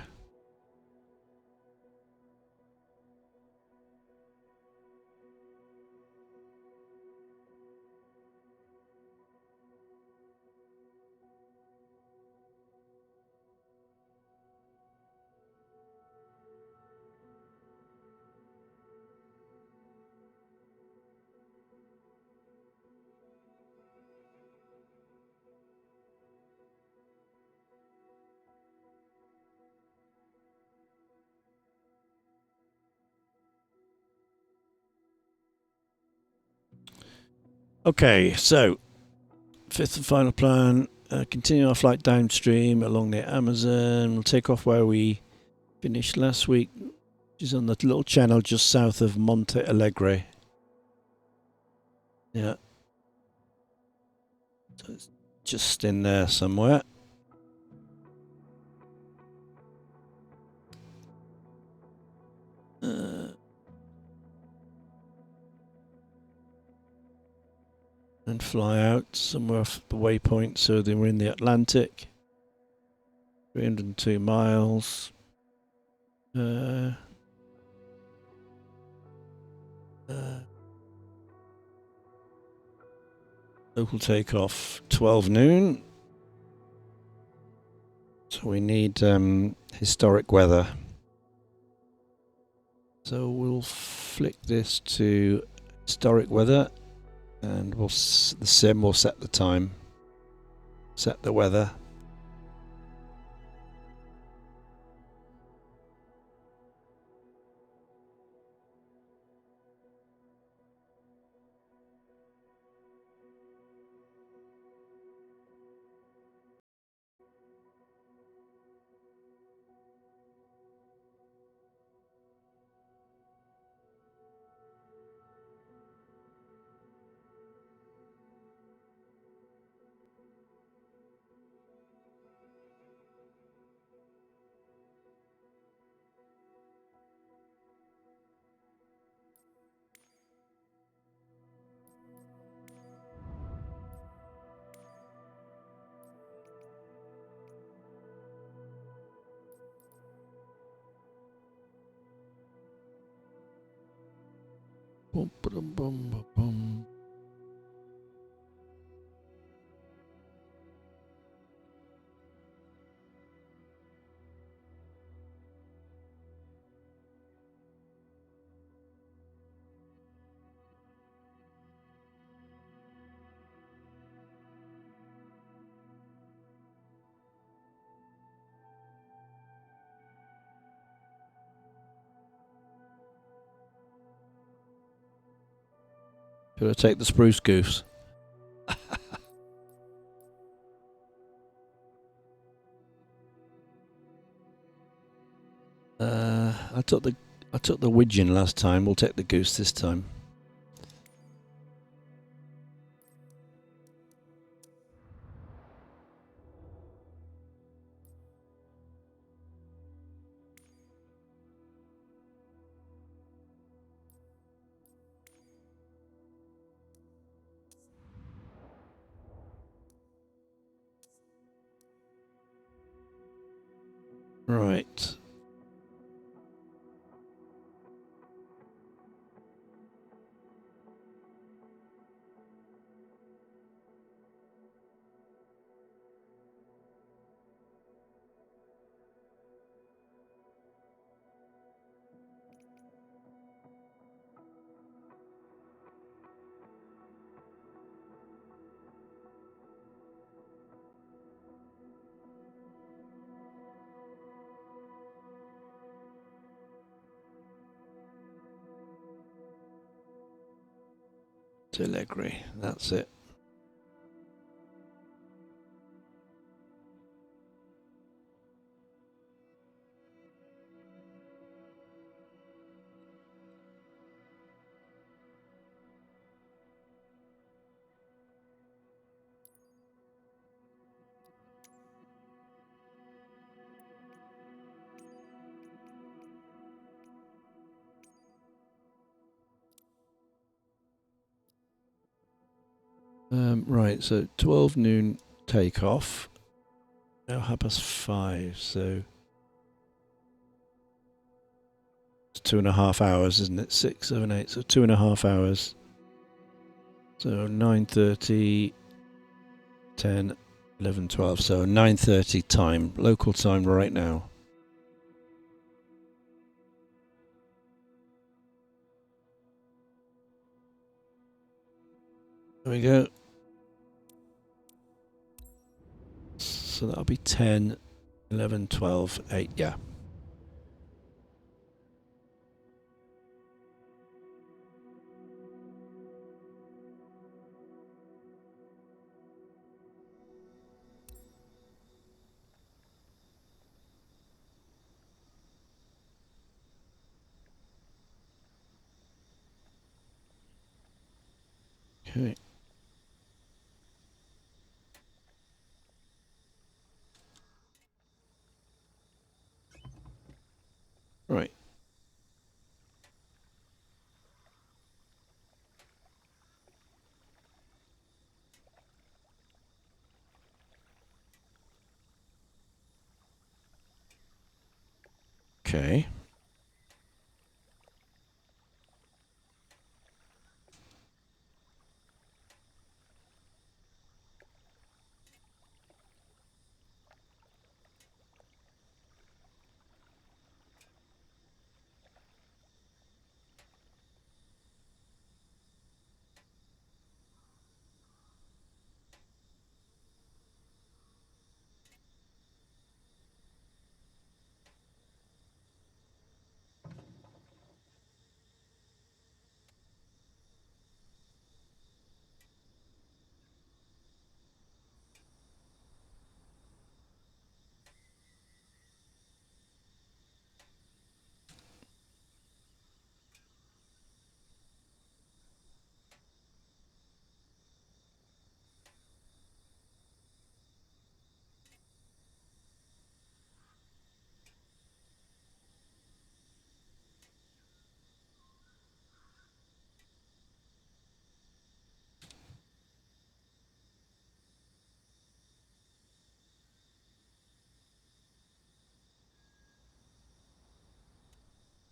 Okay, so fifth and final plan. Continue our flight downstream along the Amazon. We'll take off where we finished last week, which is on the little channel just south of Monte Alegre. Yeah. So it's just in there somewhere. And fly out somewhere off the waypoint so they were in the Atlantic. 302 miles. Local takeoff 12 noon. So we need historic weather. So we'll flick this to historic weather. And the sim will set the time, set the weather. Boom, boom, boom, boom. Should I take the spruce goose? I took the widgeon last time. We'll take the goose this time. Right. Allegri, that's it. Right, so 12 noon takeoff. Now 5:30, so it's 2.5 hours, isn't it? 6, 7, 8, so 2.5 hours. So 9:30, 10, 11, 12. So 9:30 time, local time right now. There we go. So that'll be 10, 11, 12, 8, yeah. Okay. Right. Okay.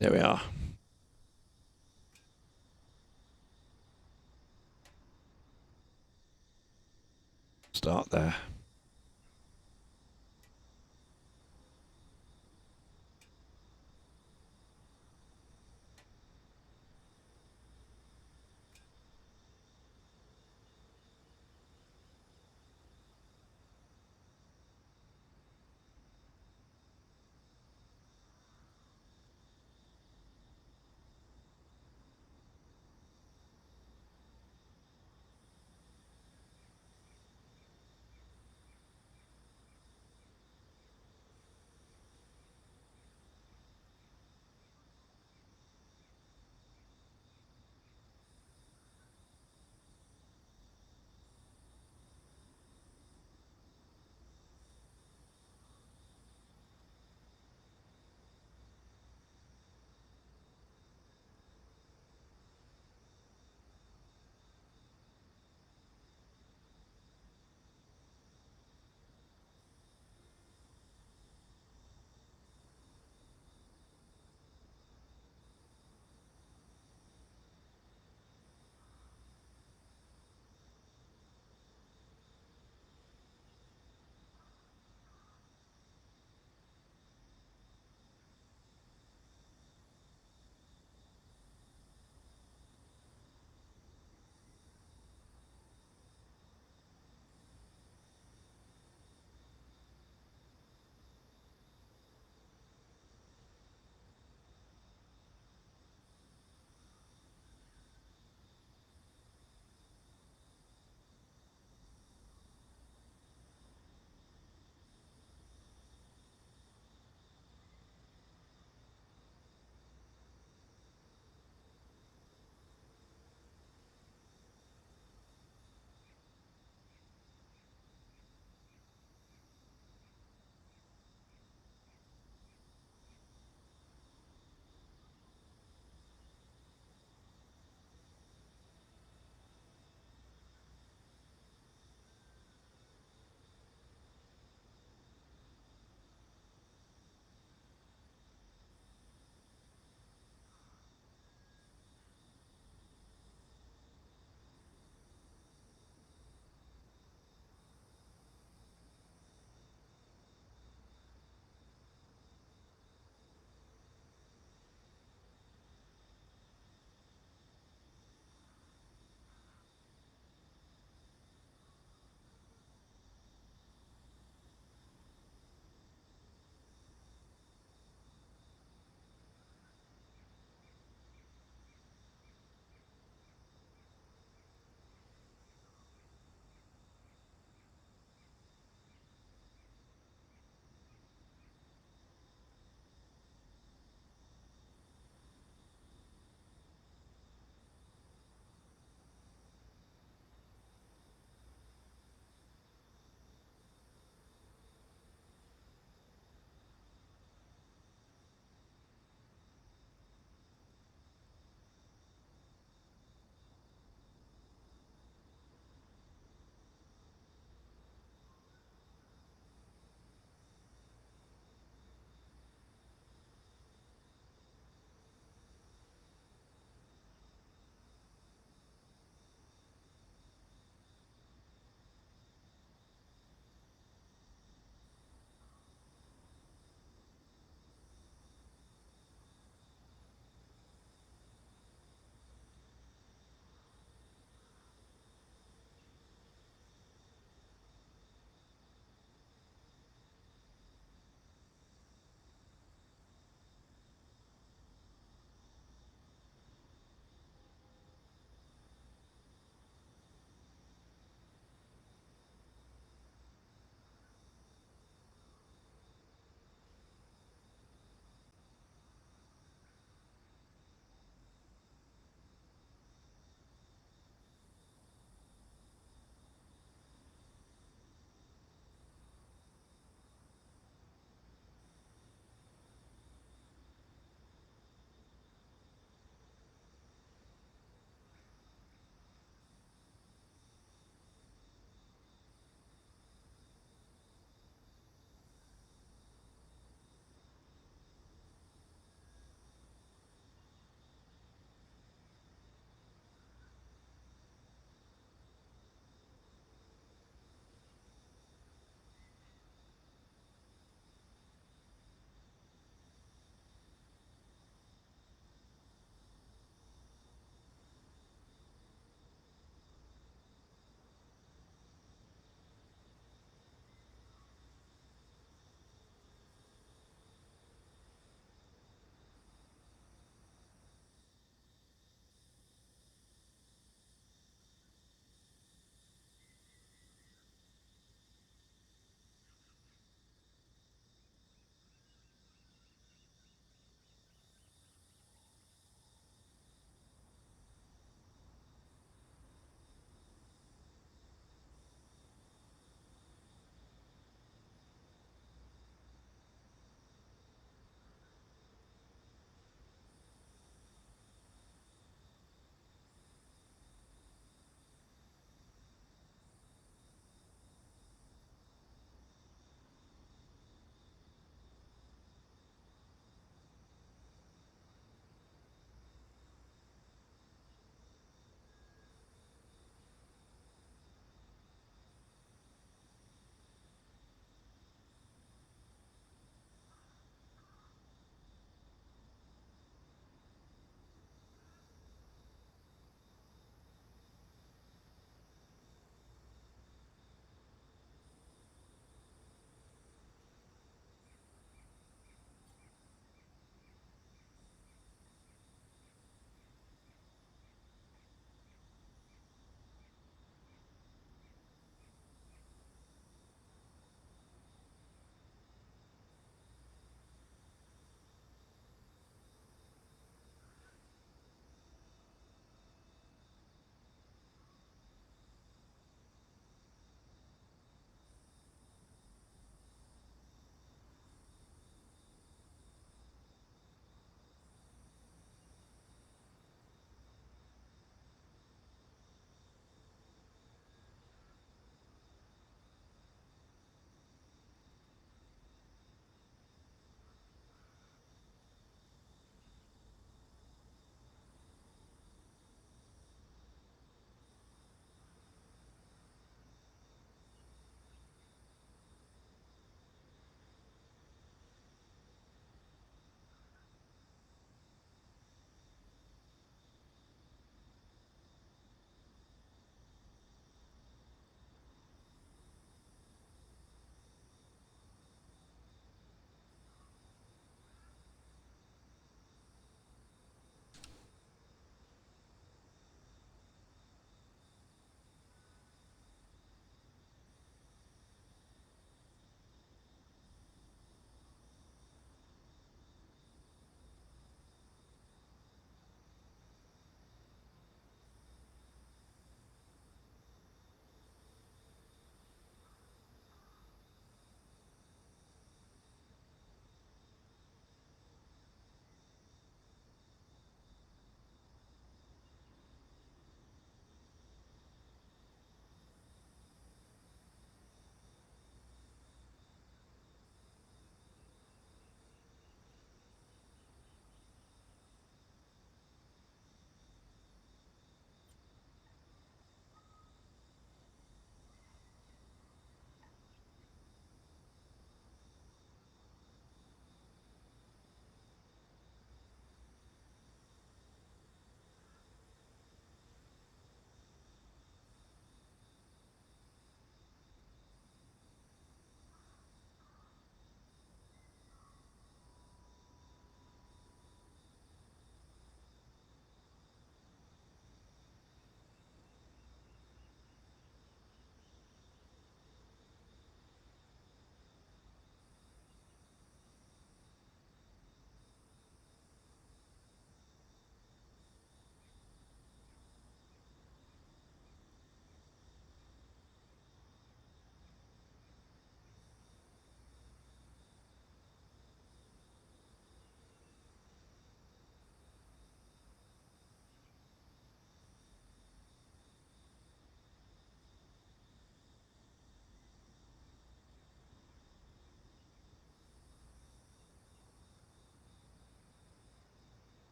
There we are. Start there.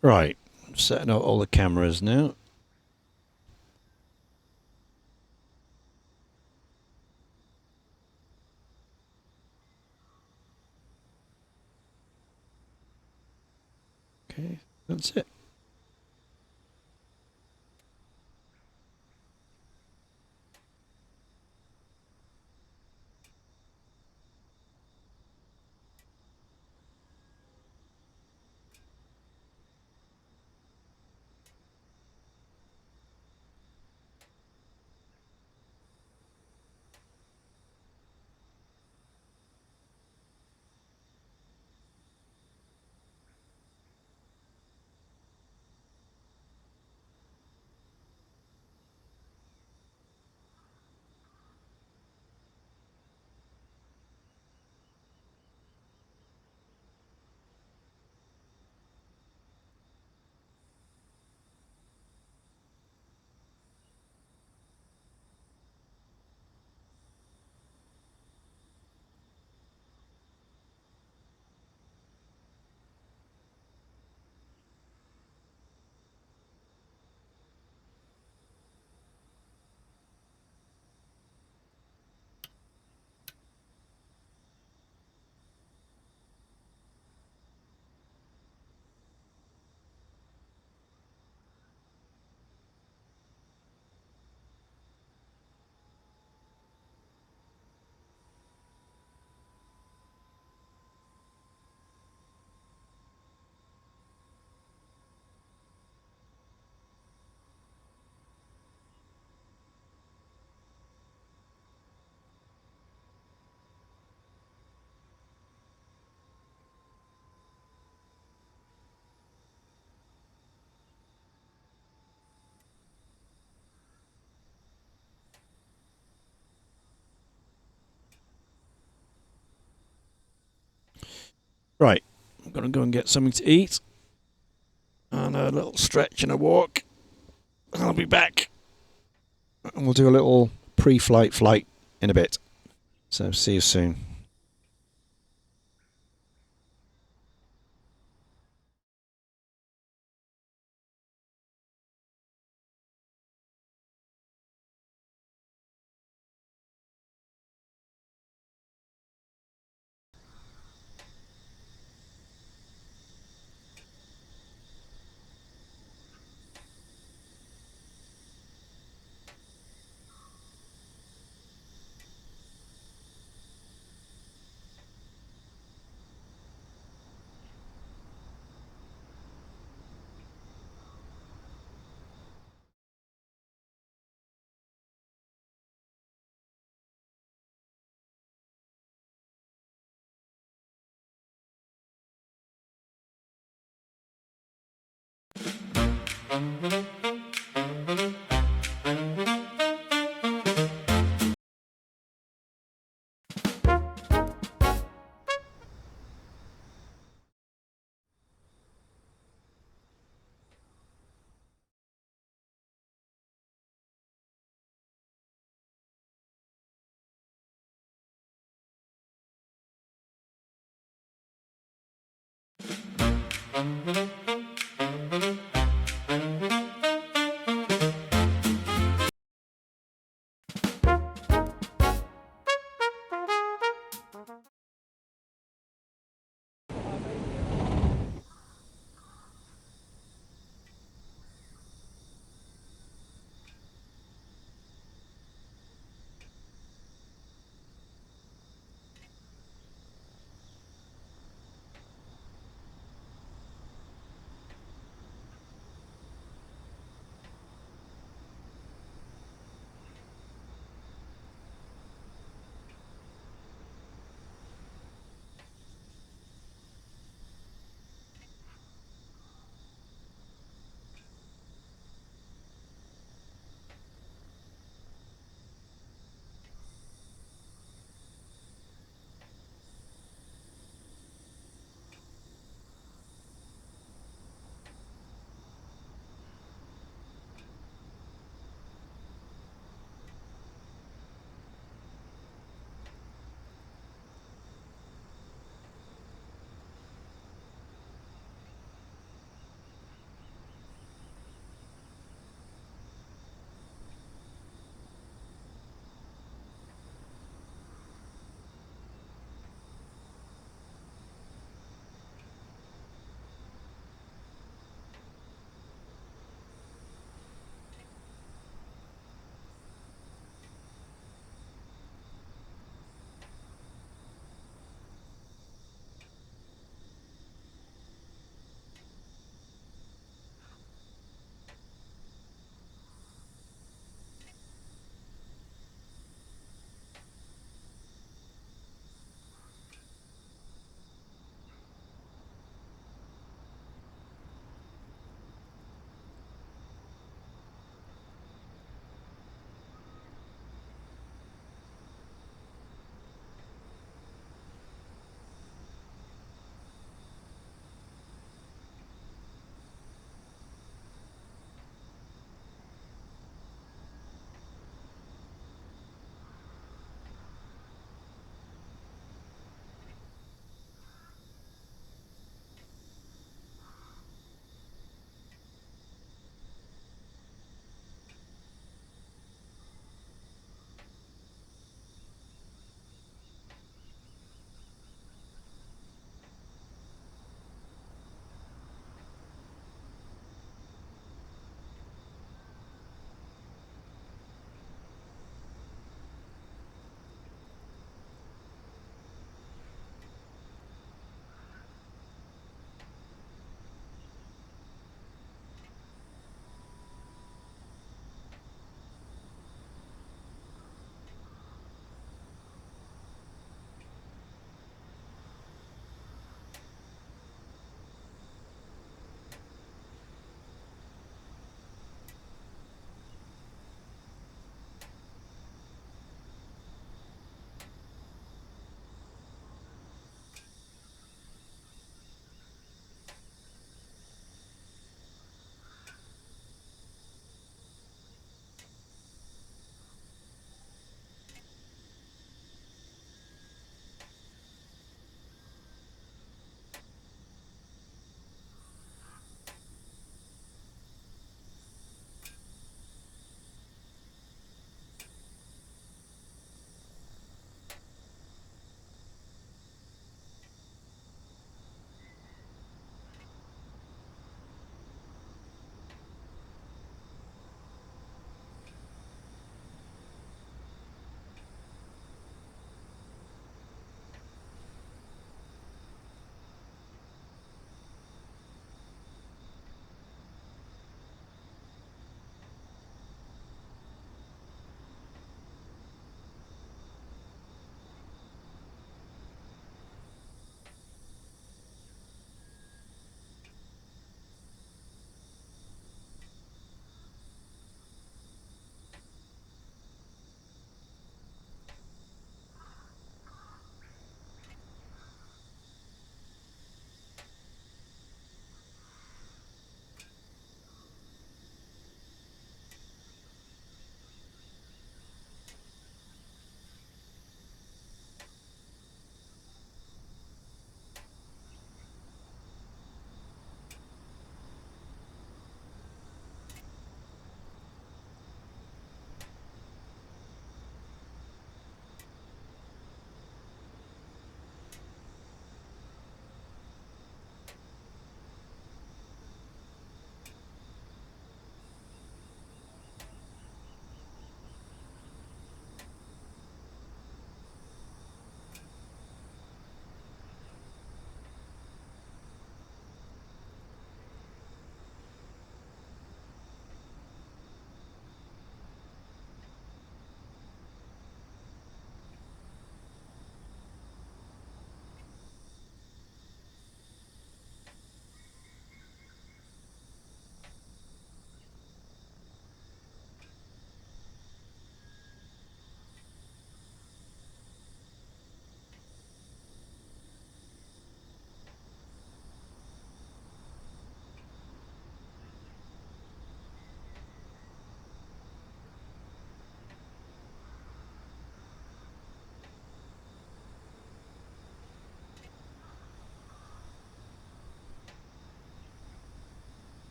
Right, setting up all the cameras now. Okay, that's it. Right, I'm going to go and get something to eat. And a little stretch and a walk. I'll be back. And we'll do a little pre-flight flight in a bit. So see you soon.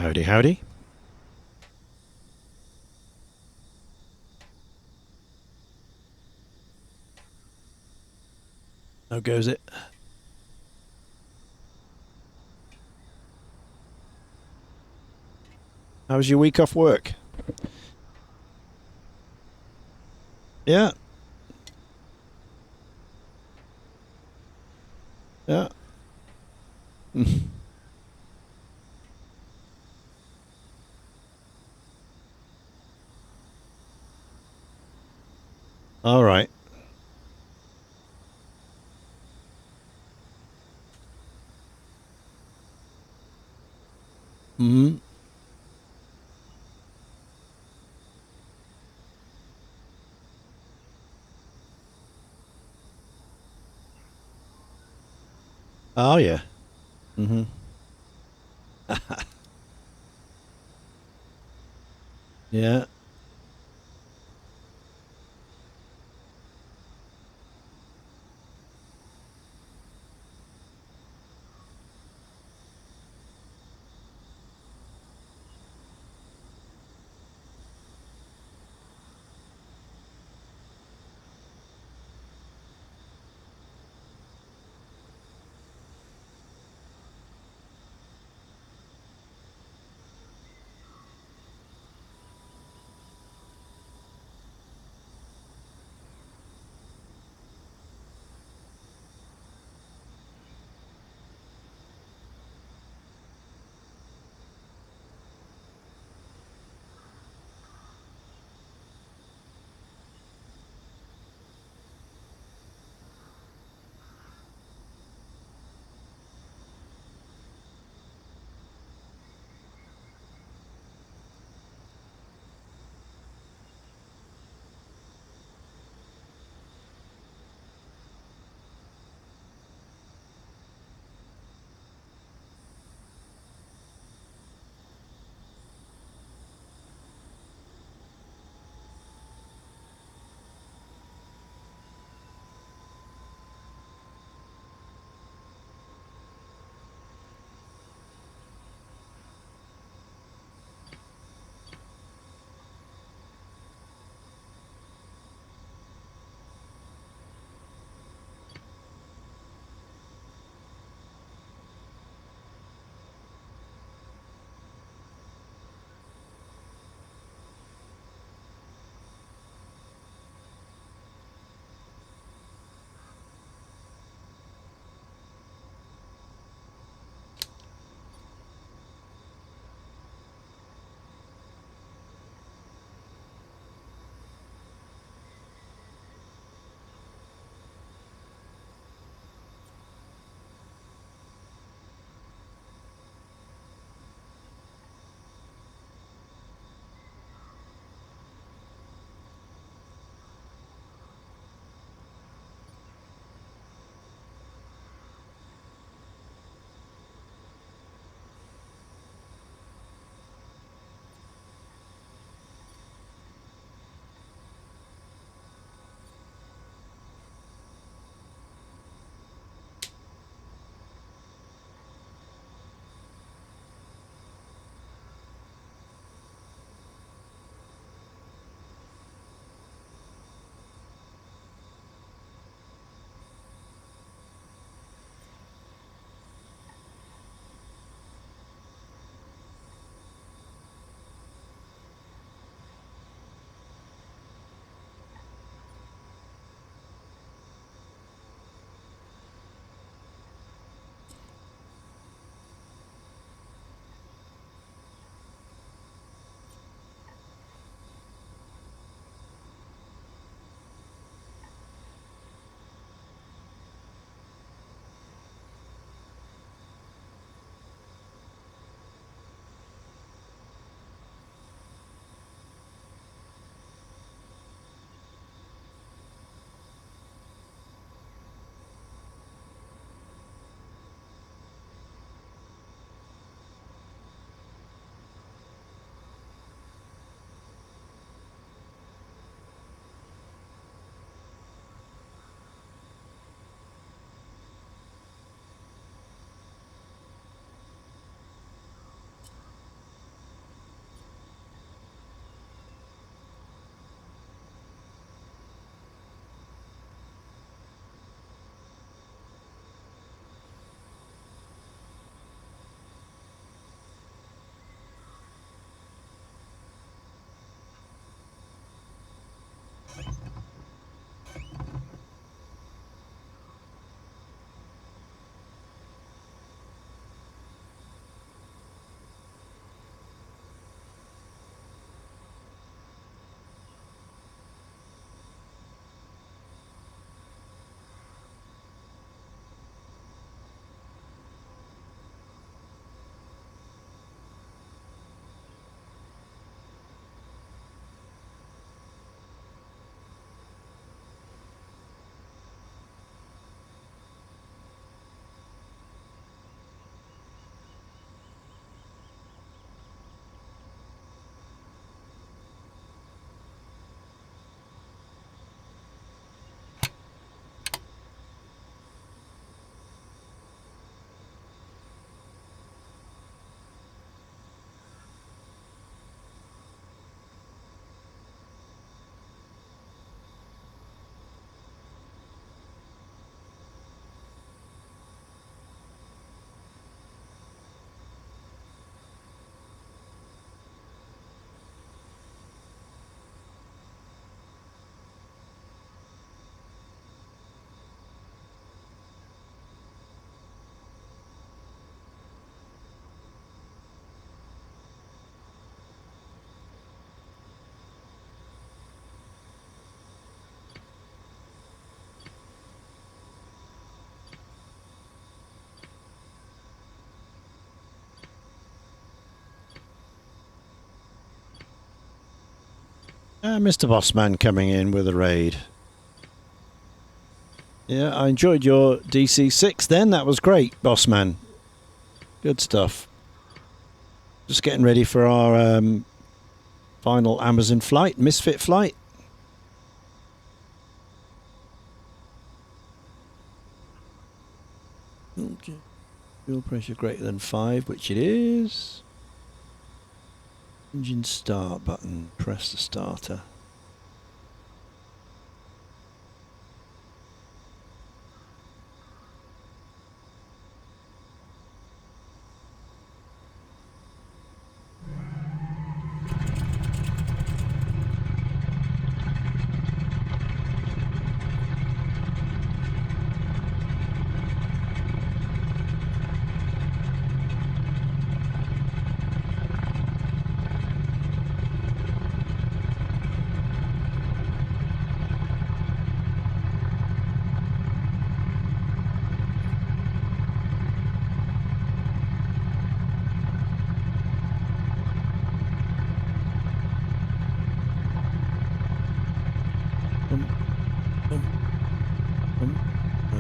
Howdy, howdy. How goes it? How was your week off work? Yeah. Yeah. All right. Hmm. Oh yeah. Hmm. Yeah. Mr. Bossman coming in with a raid. Yeah, I enjoyed your DC6 then. That was great, Bossman. Good stuff. Just getting ready for our final Amazon flight, Misfit flight. Okay. Fuel pressure greater than 5, which it is. Engine start button. Press the starter.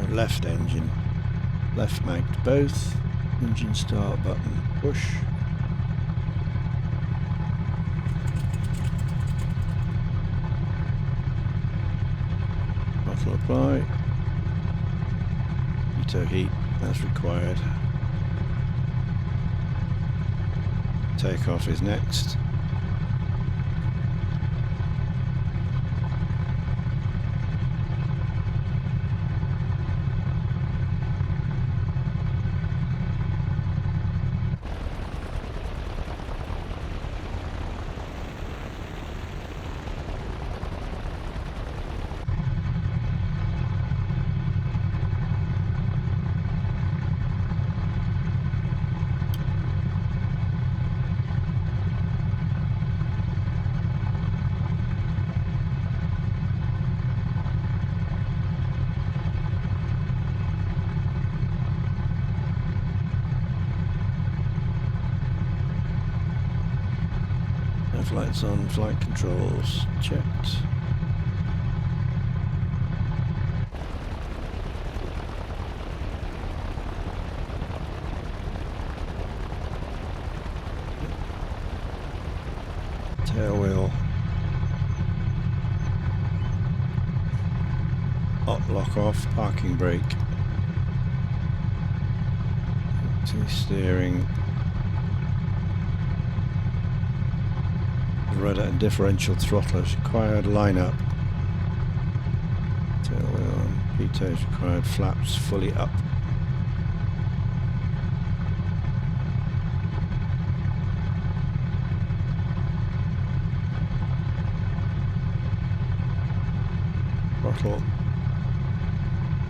Left engine, left mag to both, engine start button, push. Throttle apply, pitot heat as required. Takeoff is next. Lights on, flight controls checked. Tail wheel. Lock off, parking brake. Steering. Rudder and differential throttlers required, line up. Tail wheel on, pitot required, flaps fully up. Throttle,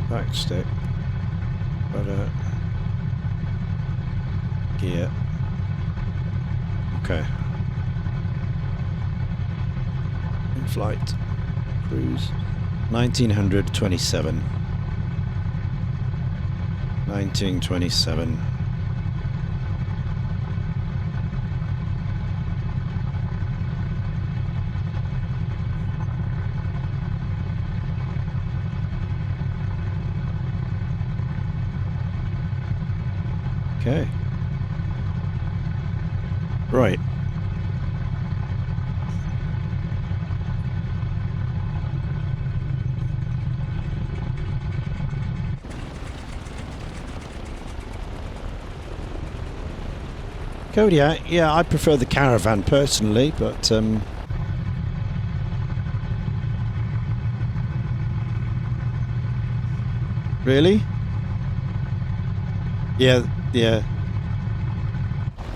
back stick, rudder, gear. Okay. Flight, cruise, 1927. 1927. Okay. Right. Kodiak, yeah, I prefer the caravan personally, but really? Yeah, yeah.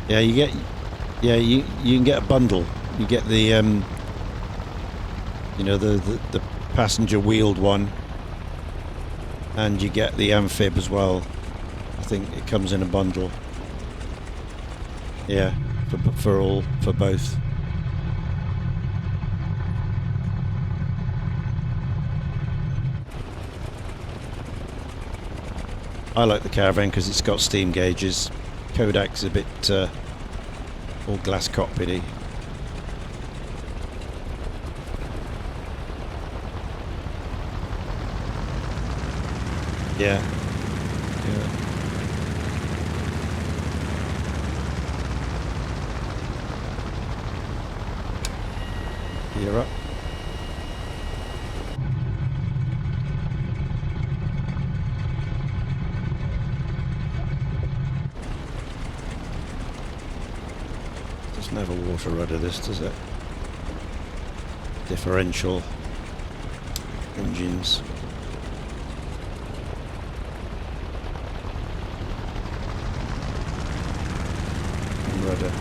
Yeah, you can get a bundle. You get the you know, the passenger wheeled one, and you get the amphib as well. I think it comes in a bundle. Yeah, for both. I like the caravan because it's got steam gauges. Kodak's a bit all glass cockpity. Yeah. Yeah. Gear up. Doesn't have a water rudder, this, does it? Differential engines. And rudder.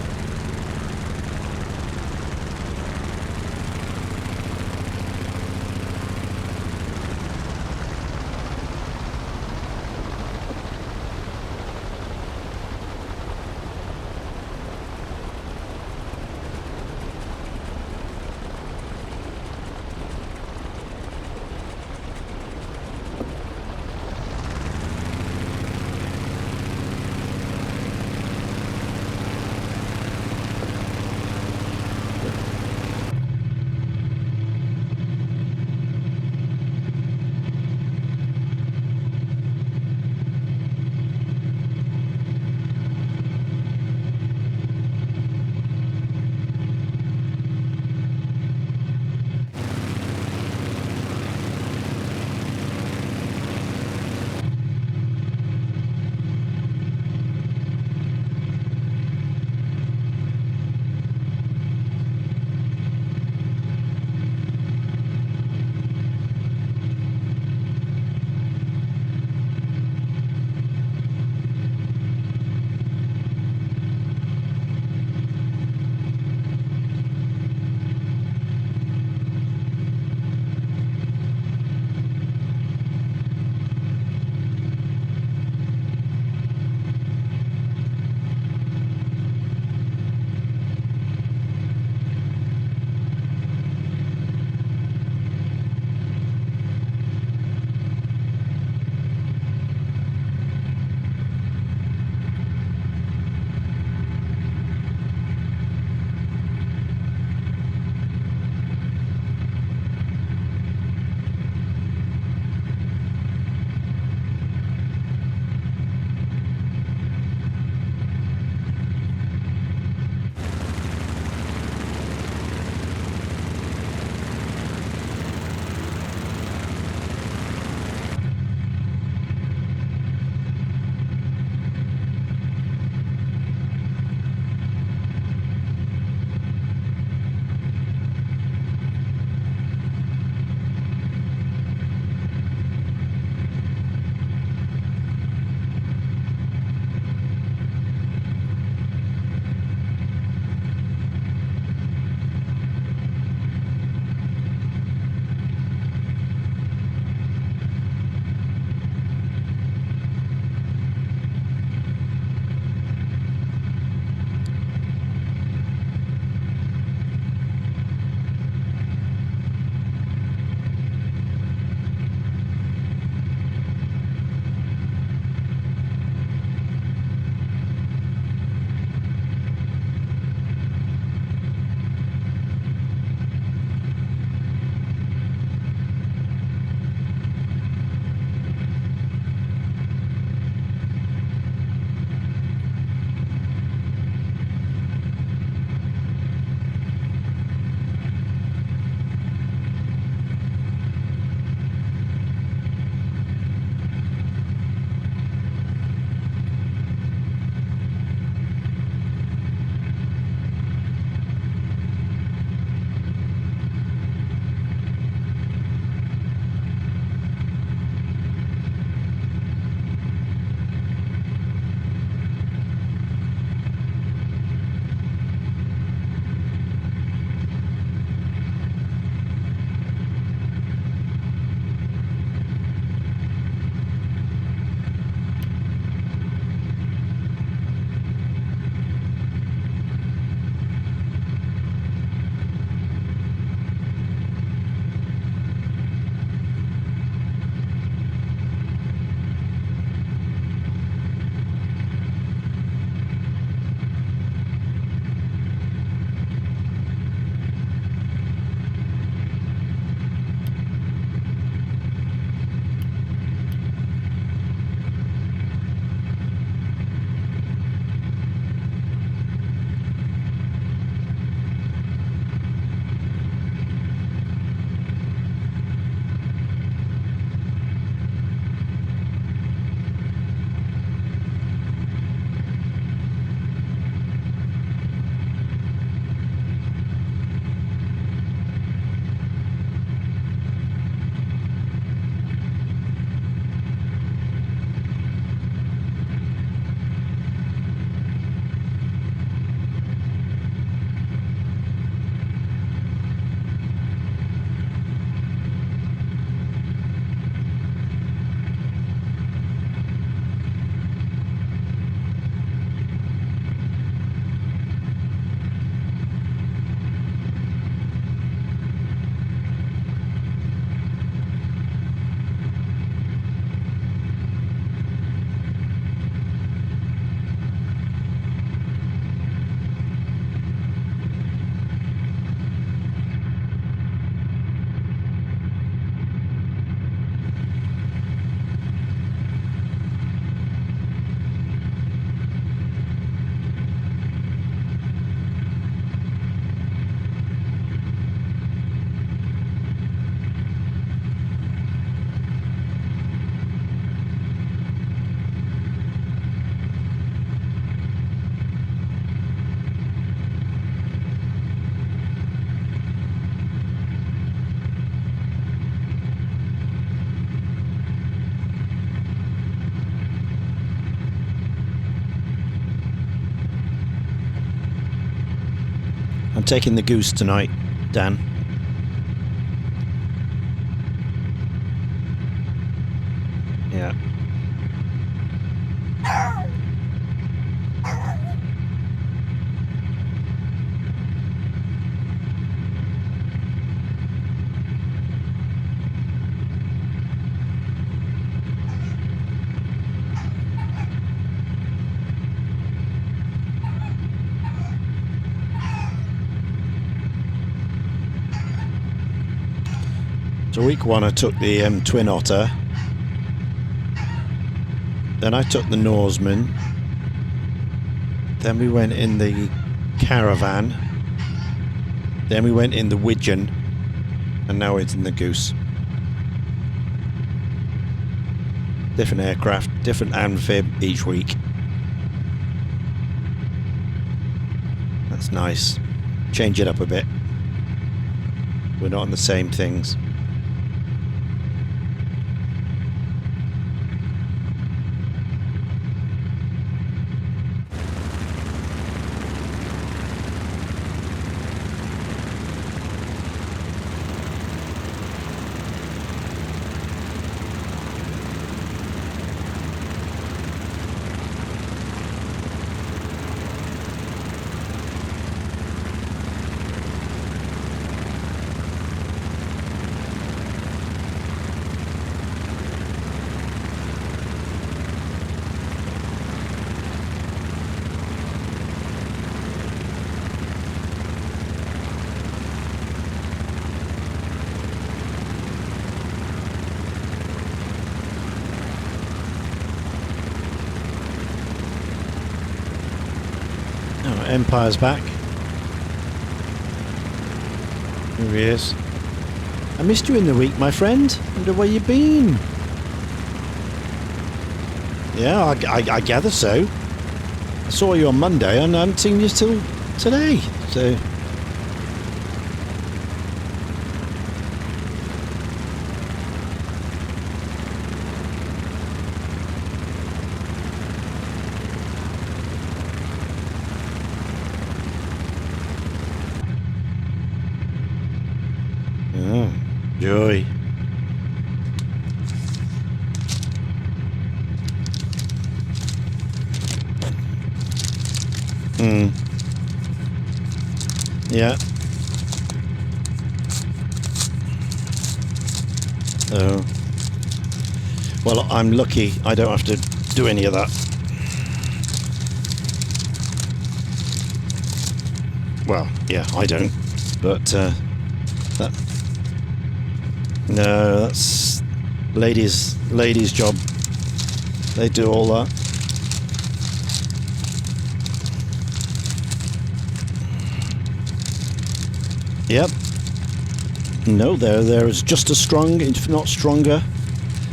I'm taking the goose tonight, Dan. Yeah. So week 1 I took the Twin Otter. Then I took the Norseman. Then we went in the Caravan. Then we went in the Widgeon. And now it's in the Goose. Different aircraft, different amphib each week. That's nice. Change it up a bit. We're not on the same things. Oh, Empire's back. Here he is. I missed you in the week, my friend. Wonder where you been? Yeah, I gather so. I saw you on Monday and I haven't seen you till today. So. Oh, joy. Yeah. Oh. Well, I'm lucky I don't have to do any of that. Well, yeah, I don't. But, that... No, that's ladies' job. They do all that. Yep. No, they're as just as strong, if not stronger.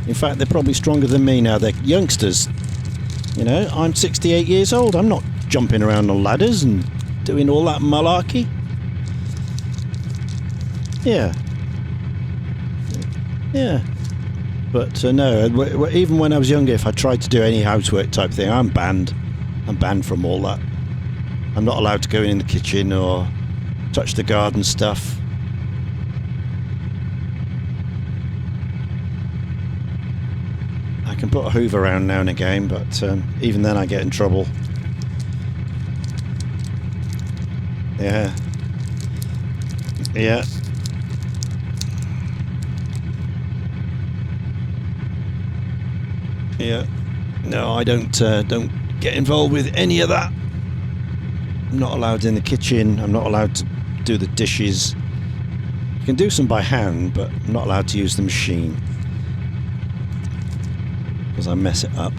In fact, they're probably stronger than me now. They're youngsters. You know, I'm 68 years old. I'm not jumping around on ladders and doing all that malarkey. Yeah. Yeah. But no, even when I was younger, if I tried to do any housework type thing, I'm banned. I'm banned from all that. I'm not allowed to go in the kitchen or touch the garden stuff. I can put a hoover around now and again, but even then I get in trouble. Yeah. Yeah. Yeah. No, I don't get involved with any of that. I'm not allowed in the kitchen. I'm not allowed to do the dishes. I can do some by hand, but I'm not allowed to use the machine because I mess it up.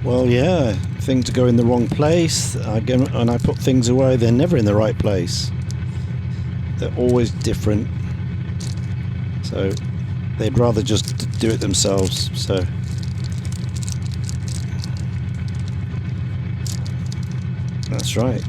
Well, yeah, things go in the wrong place. And I put things away. They're never in the right place. They're always different. So they'd rather just do it themselves. So. That's right.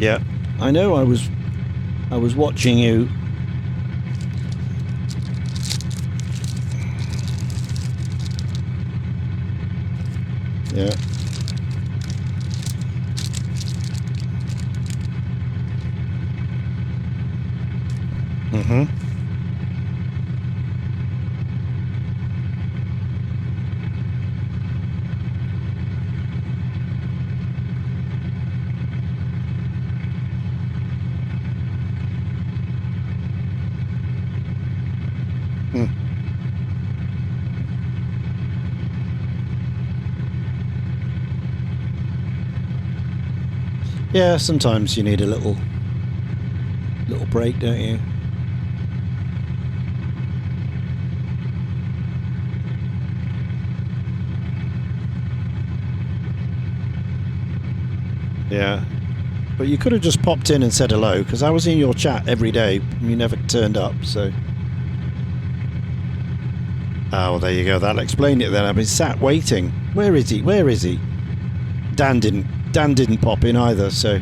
Yeah, I know. I was watching you. Yeah. Mm-hmm. Hmm. Yeah, sometimes you need a little break, don't you? Yeah. But you could have just popped in and said hello, because I was in your chat every day and you never turned up, so... Oh, well, there you go. That'll explain it then. I've been sat waiting. Where is he? Where is he? Dan didn't pop in either, so...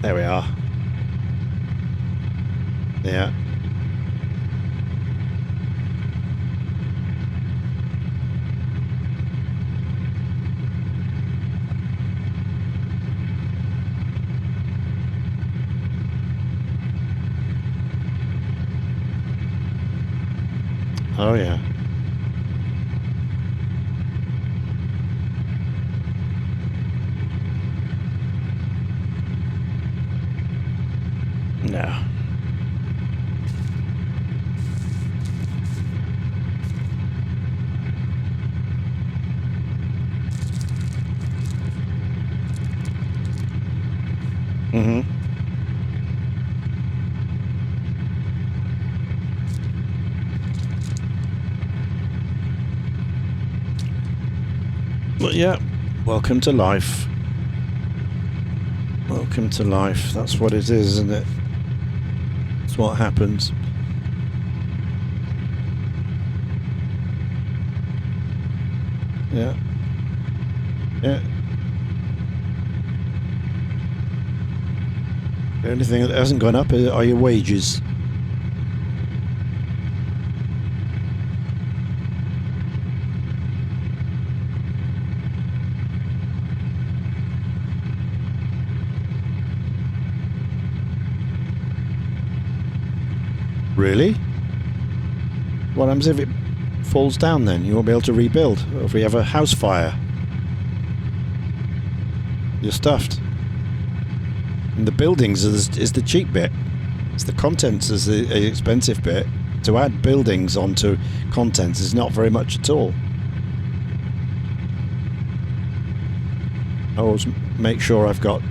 There we are. Yeah. Oh, yeah. No. Mm-hmm. But yeah, welcome to life. Welcome to life. That's what it is, isn't it? That's what happens. Yeah. Yeah. The only thing that hasn't gone up are your wages. Really? What happens if it falls down then? You won't be able to rebuild. Or if we have a house fire? You're stuffed. And the buildings is the cheap bit. It's the contents is the expensive bit. To add buildings onto contents is not very much at all. I always make sure I've got...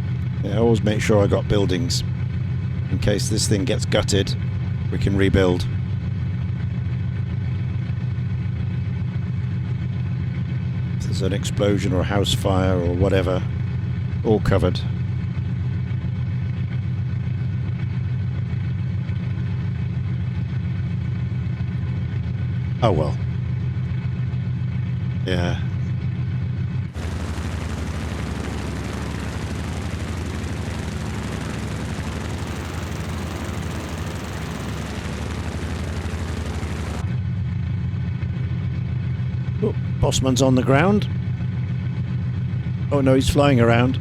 I always make sure I got buildings. In case this thing gets gutted, we can rebuild. If there's an explosion or a house fire or whatever, all covered. Oh well. Yeah. Oh, Bossman's on the ground. Oh no, he's flying around.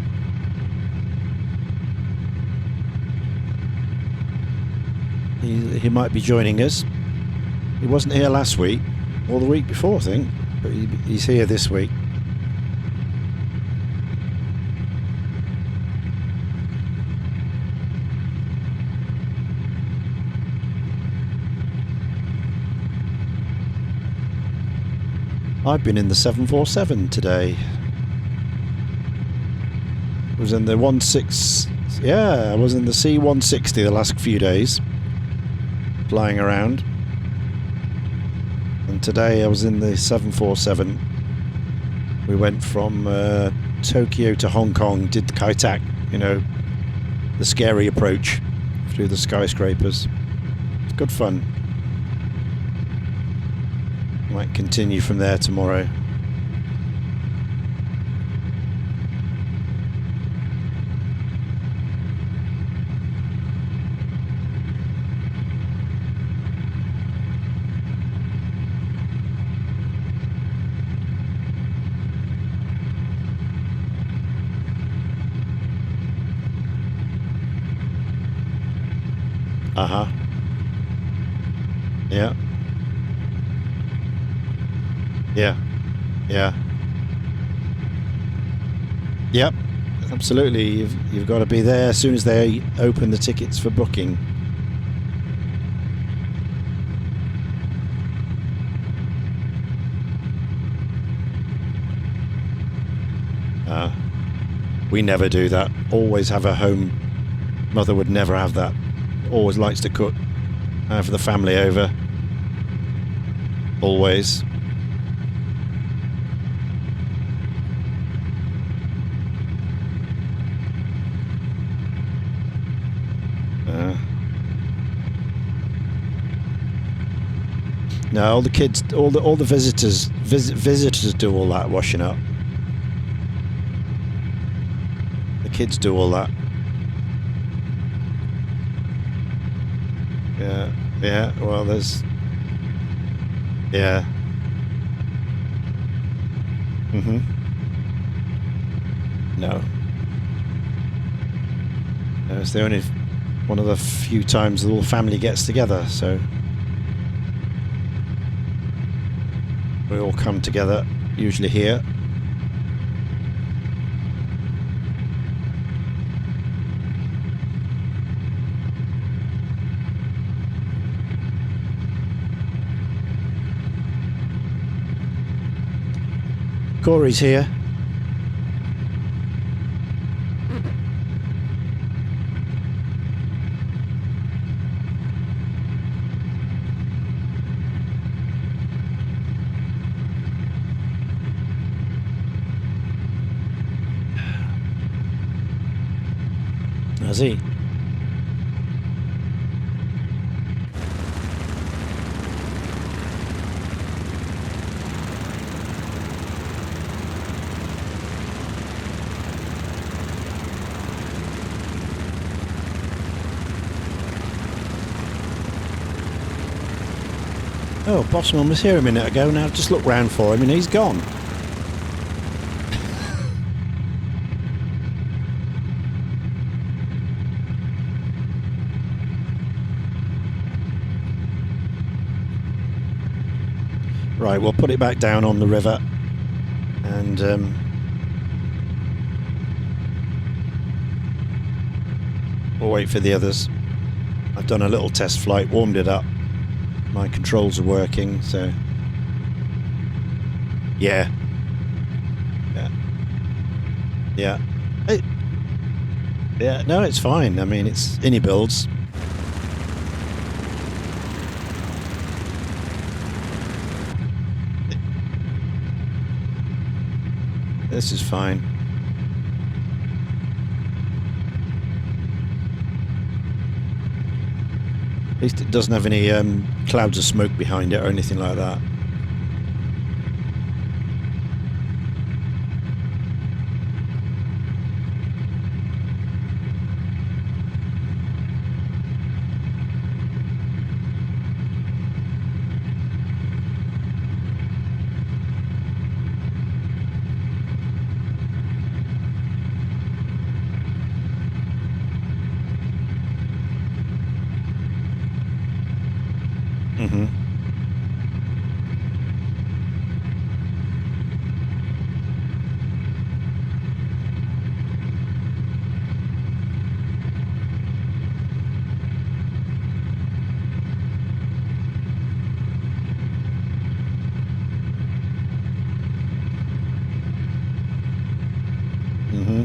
He might be joining us. He wasn't here last week, or the week before, I think, but he's here this week. I've been in the 747 today. I was in the 16... Yeah, I was in the C-160 the last few days, flying around. And today I was in the 747. We went from Tokyo to Hong Kong, did the Kai-Tak, you know, the scary approach through the skyscrapers. It's good fun. Might continue from there tomorrow. Uh-huh. Yeah. Yeah. Yeah. Yep. Absolutely. You've got to be there as soon as they open the tickets for booking. We never do that. Always have a home. Mother would never have that. Always likes to cook. Have the family over. Always. No, all the kids, all the visitors do all that washing up. The kids do all that. Yeah, yeah. Well, there's. Yeah. Mhm. No. No, it's the only one of the few times the whole family gets together, so. We all come together, usually here. Corey's here. Has he? Oh, Bossman was here a minute ago. Now I've just looked round for him and he's gone. Right, we'll put it back down on the river and we'll wait for the others. I've done a little test flight, warmed it up. My controls are working, so yeah. Yeah. Yeah, no, it's fine. I mean, it's any builds. This is fine. At least it doesn't have any clouds of smoke behind it or anything like that. Mm-hmm. Mm-hmm.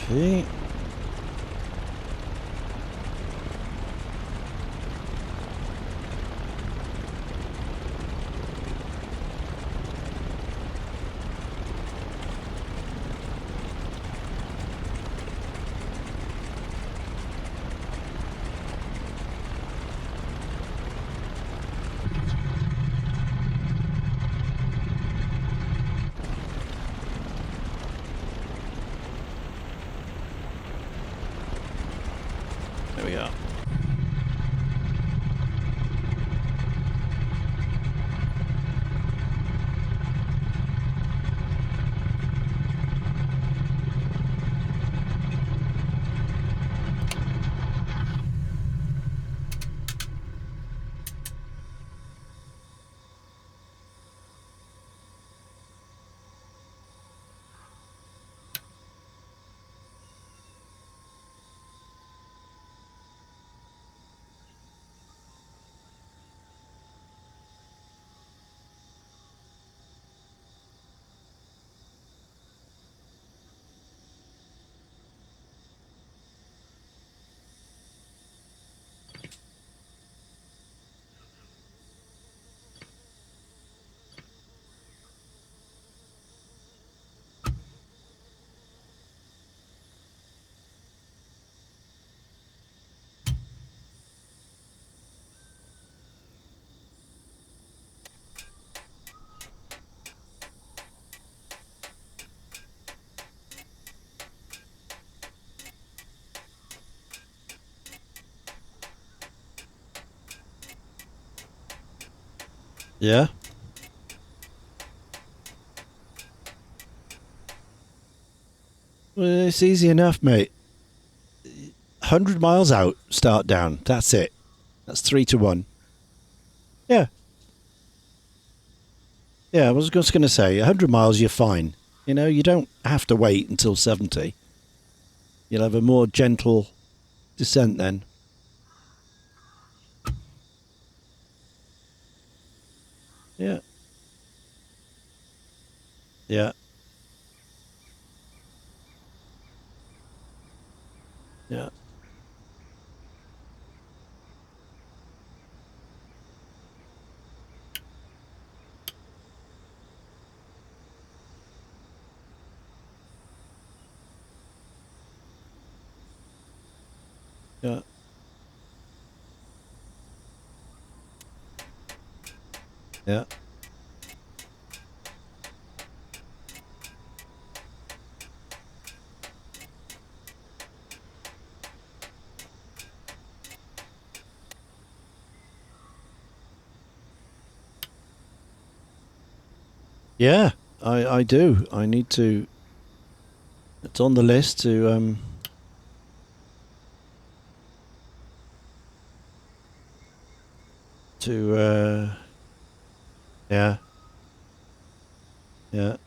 Okay. There we are. Yeah. Well, it's easy enough, mate. 100 miles out, start down. That's it. That's 3 to 1. Yeah. Yeah, I was just going to say, 100 miles, you're fine. You know, you don't have to wait until 70. You'll have a more gentle descent then. Yeah. Yeah. Yeah. Yeah. Yeah. Yeah, I do. I need to. It's on the list to yeah. Yeah.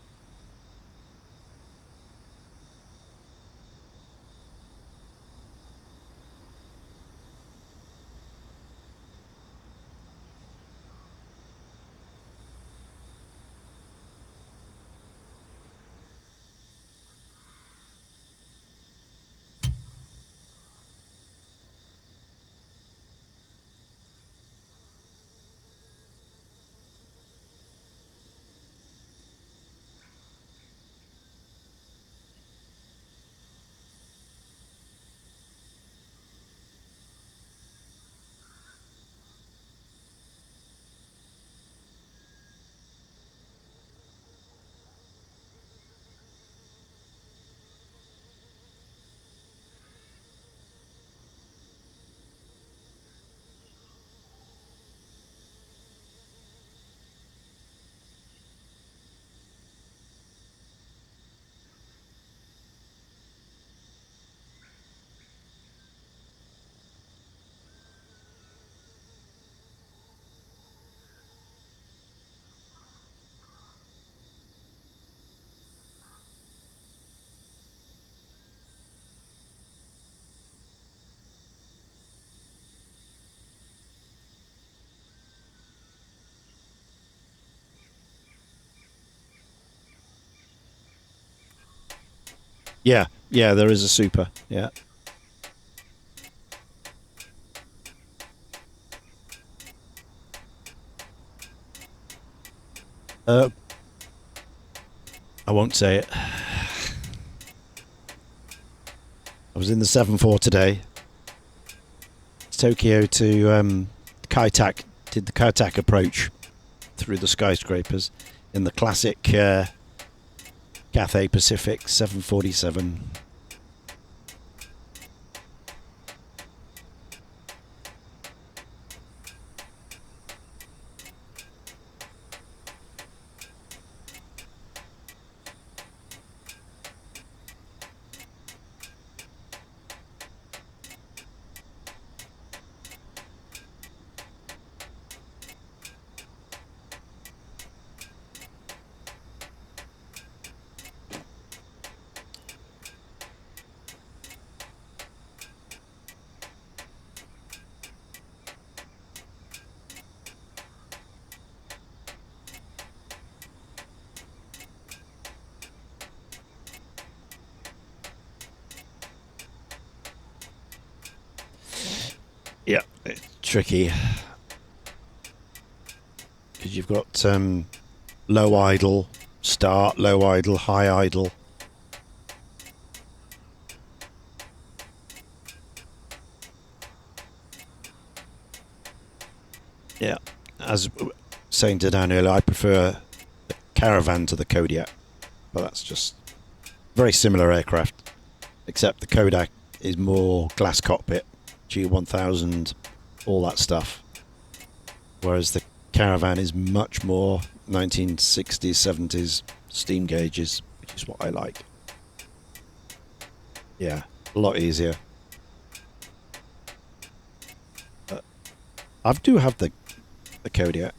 Yeah, yeah, there is a super. Yeah. I won't say it. I was in the 7.4 today. Tokyo to Kaitak. Did the Kaitak approach through the skyscrapers in the classic Cathay Pacific 747. Yeah, it's tricky because you've got low idle, start, low idle, high idle. Yeah, as saying to Dan earlier, I prefer the Caravan to the Kodiak, but that's just very similar aircraft, except the Kodak is more glass cockpit, G1000, all that stuff, whereas the Caravan is much more 1960s, 70s steam gauges, which is what I like. Yeah, a lot easier. I do have the Kodiak.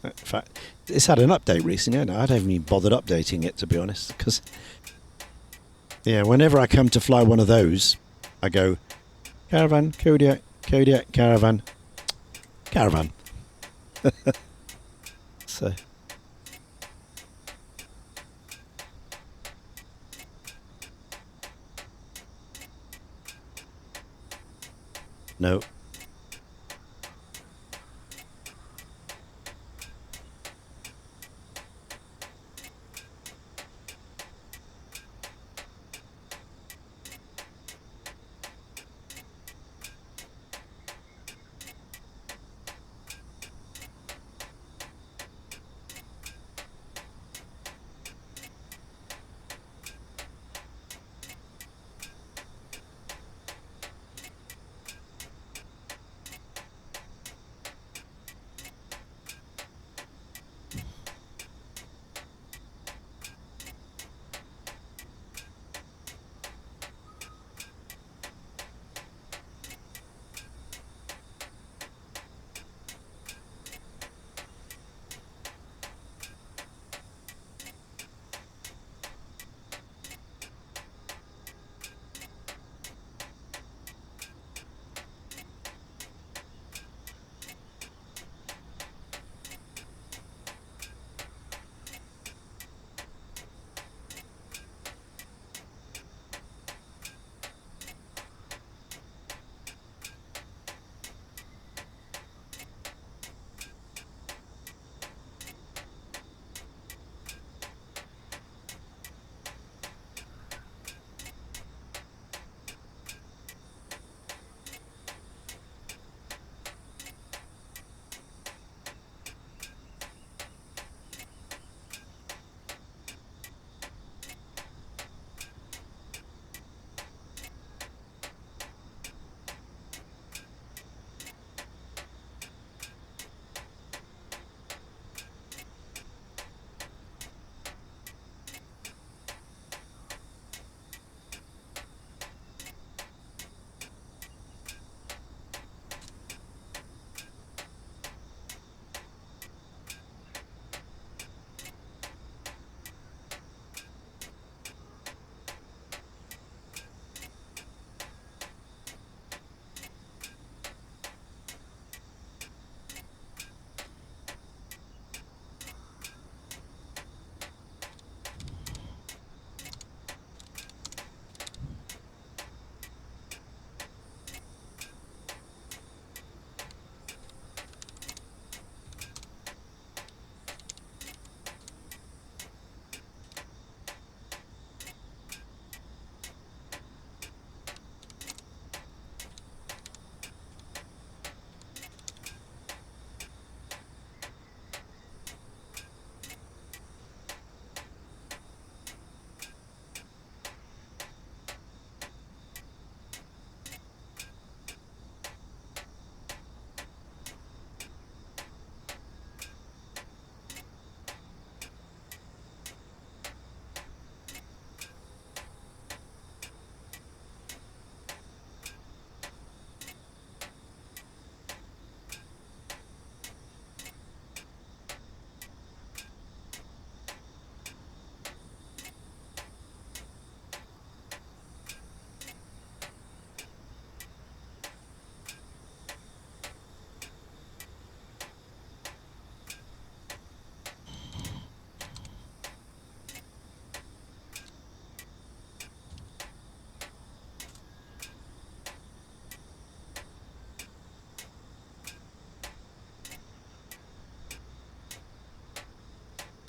In fact, it's had an update recently, and I haven't even bothered updating it, to be honest, because yeah, whenever I come to fly one of those, I go Caravan, Kodiak, Kodiak, Caravan, Caravan. So no.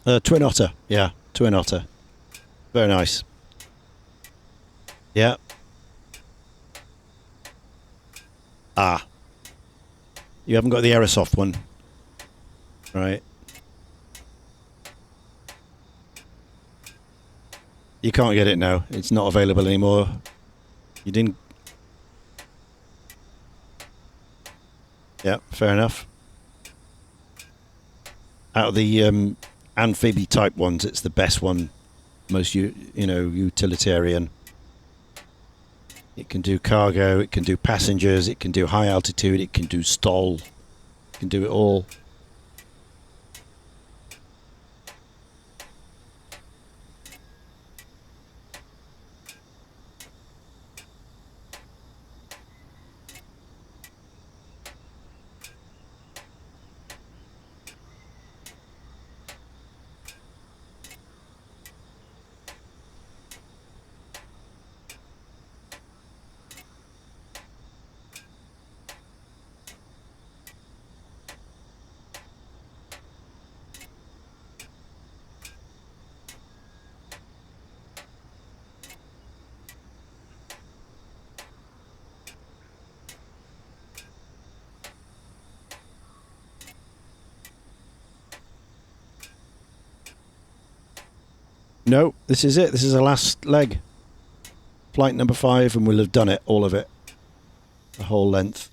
Twin otter. Yeah, twin otter. Very nice. Yeah. Ah. You haven't got the Aerosoft one. Right. You can't get it now. It's not available anymore. You didn't... Yeah, fair enough. Out of the amphibia type ones, it's the best one. Most, utilitarian. It can do cargo, it can do passengers, it can do high altitude, it can do stall. It can do it all. No, this is it. This is the last leg. Flight number 5, and we'll have done it, all of it. The whole length.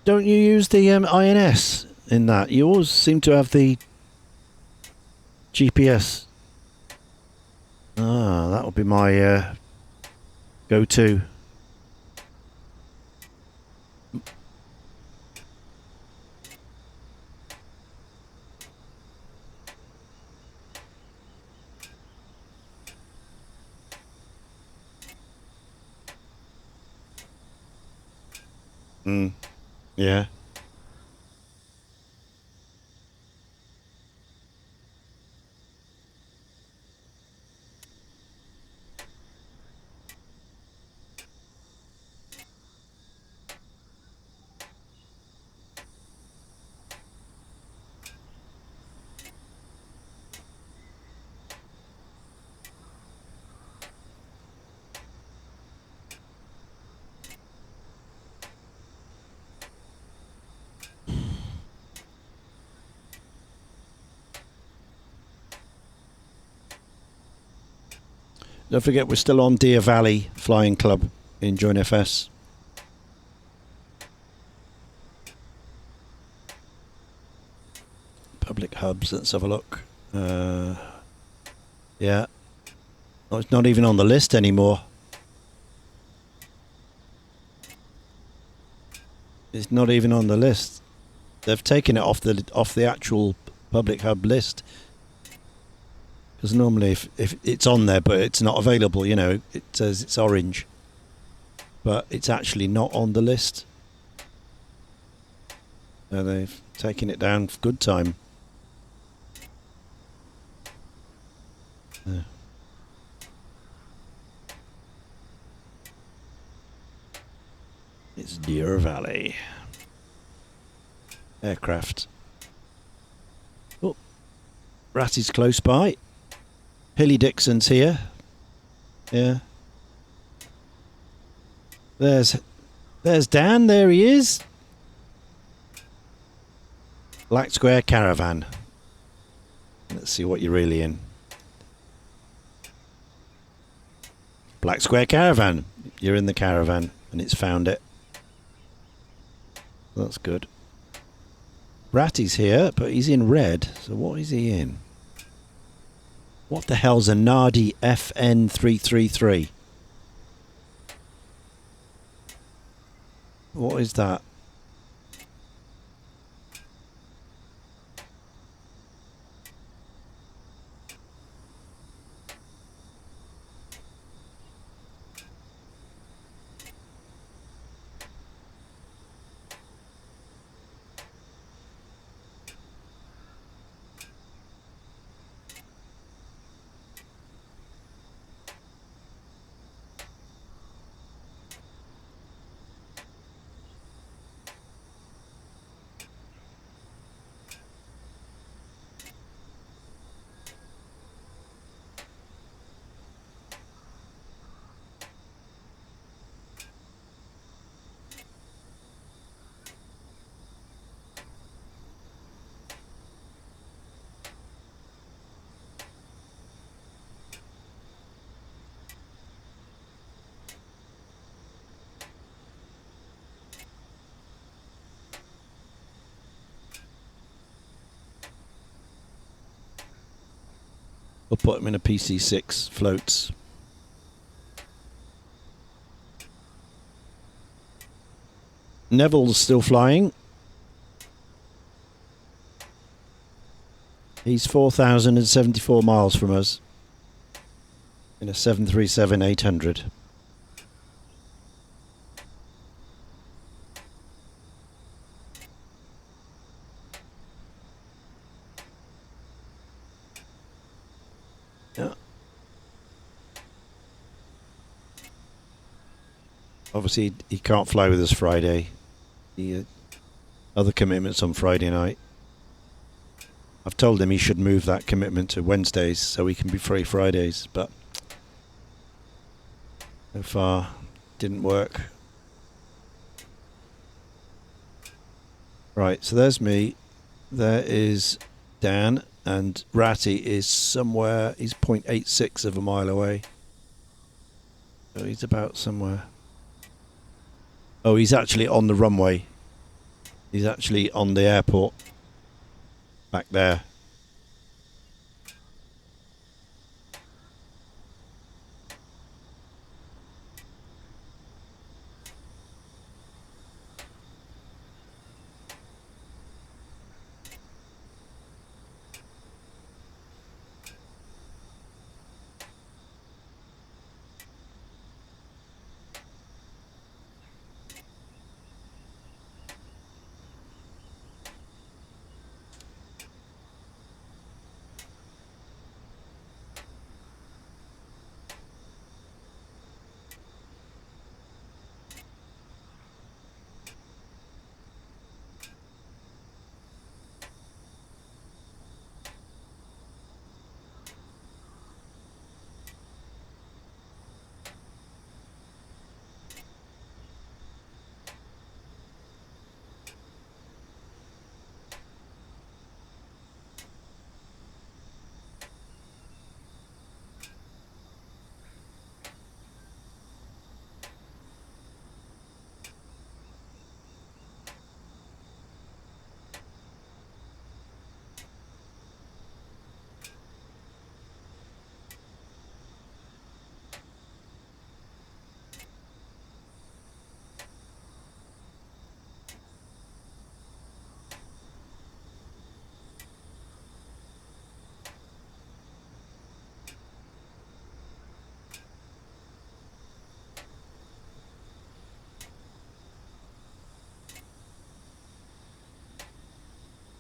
Don't you use the INS in that? You always seem to have the GPS. Ah, that would be my go-to. Yeah. Don't forget, we're still on Deer Valley Flying Club in Join FS. Public hubs, let's have a look. Yeah. Oh, it's not even on the list anymore. It's not even on the list. They've taken it off the actual public hub list. Because normally if it's on there but it's not available, it says it's orange. But it's actually not on the list. So they've taken it down for good time. Yeah. It's Deer Valley. Aircraft. Oh, Ratty's close by. Hilly Dixon's here. Yeah. There's Dan, there he is. Black Square Caravan. Let's see what you're really in. Black Square Caravan. You're in the caravan and it's found it. That's good. Ratty's here, but he's in red. So what is he in? What the hell's a Nardi FN333? What is that? We'll put him in a PC6 floats. Neville's still flying. He's 4,074 miles from us in a 737-800. Yeah. Obviously, he can't fly with us Friday. The other commitments on Friday night. I've told him he should move that commitment to Wednesdays so we can be free Fridays, but so far didn't work. Right, so there's me. There is Dan, and Ratty is somewhere. He's 0.86 of a mile away. So he's about somewhere. Oh, he's actually on the runway. He's actually on the airport. Back there.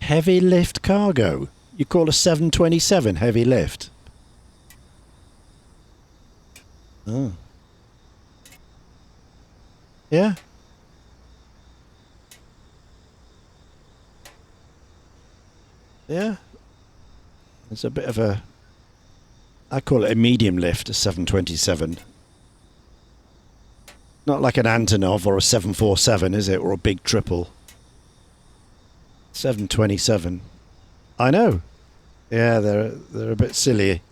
Heavy lift cargo. You call a 727 heavy lift? Oh. Yeah. Yeah. It's a bit of a... I call it a medium lift, a 727. Not like an Antonov or a 747, is it? Or a big triple. 727. I know. Yeah, they're a bit silly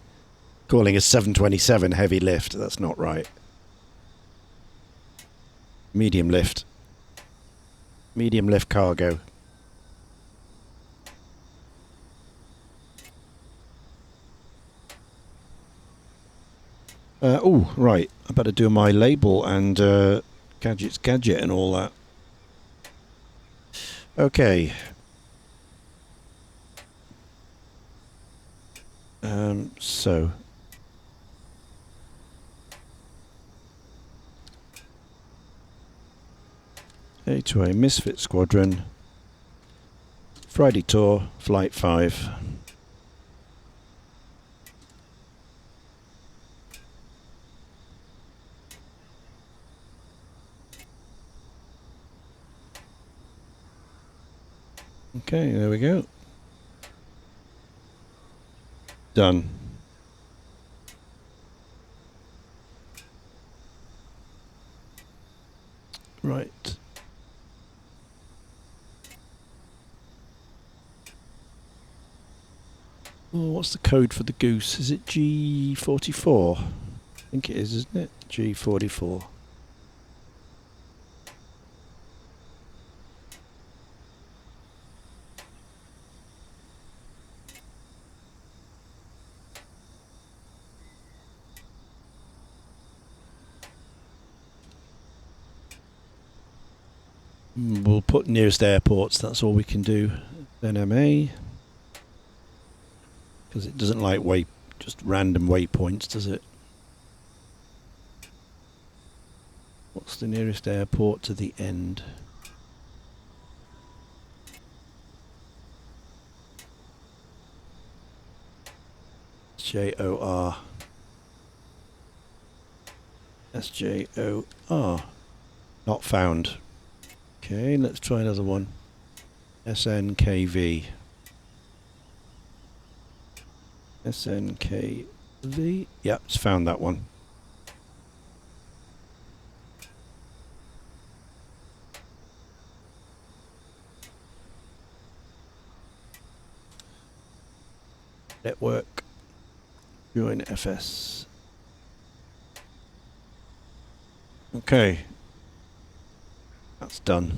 calling a 727 heavy lift. That's not right. Medium lift. Medium lift cargo. Oh, right. I better do my label and gadget and all that. Okay. So. A2A Misfit Squadron. Friday Tour, Flight 5. Okay, there we go. Done. Right. Oh, what's the code for the goose? Is it G44? I think it is, isn't it? G44. We'll put nearest airports, that's all we can do. Then MA. Because it doesn't like just random waypoints, does it? What's the nearest airport to the end? JOR. SJOR. Not found. Okay, let's try another one. SNKV. SNKV. Yep, it's found that one. Network. Join FS. Okay. That's done.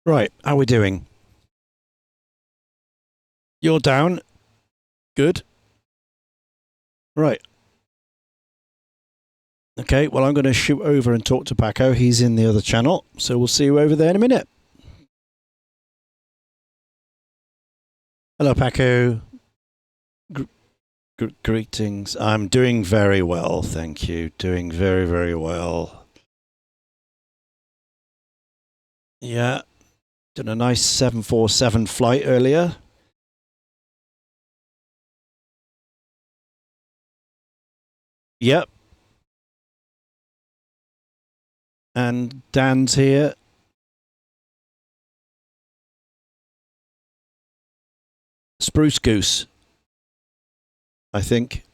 Right, how we doing? You're down. Good. Right. Okay, well, I'm going to shoot over and talk to Paco. He's in the other channel, so we'll see you over there in a minute. Hello, Paco. Greetings. I'm doing very well, thank you. Doing very, very well. Yeah, done a nice 747 flight earlier. Yep. And Dan's here. Spruce Goose, I think.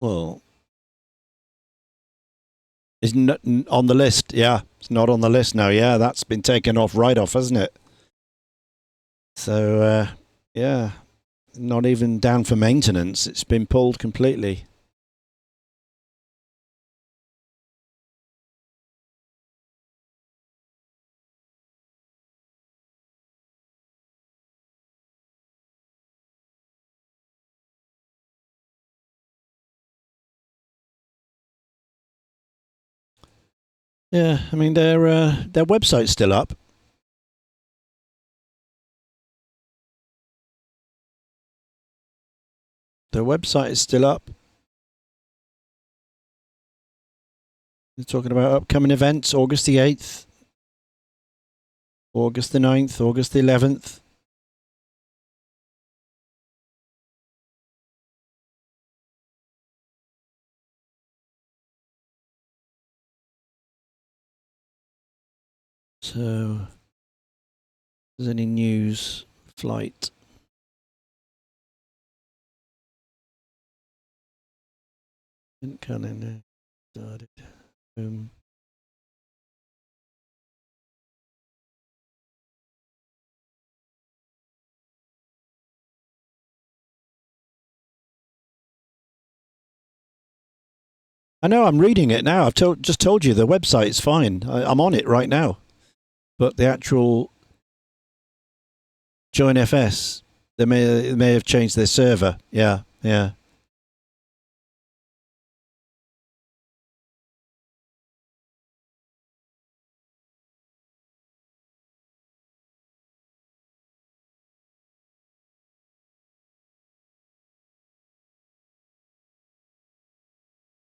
Well, is not on the list. Yeah, it's not on the list now. Yeah, that's been taken off right off, hasn't it? So, yeah, not even down for maintenance. It's been pulled completely. Yeah, I mean their website's still up. Their website is still up. They're talking about upcoming events: August the 8th, August the 9th, August the 11th. So, if there's any news, flight. Calendar started. I know, I'm reading it now. I've just told you the website's fine. I'm on it right now. But the actual Join FS, they may have changed their server. Yeah, yeah.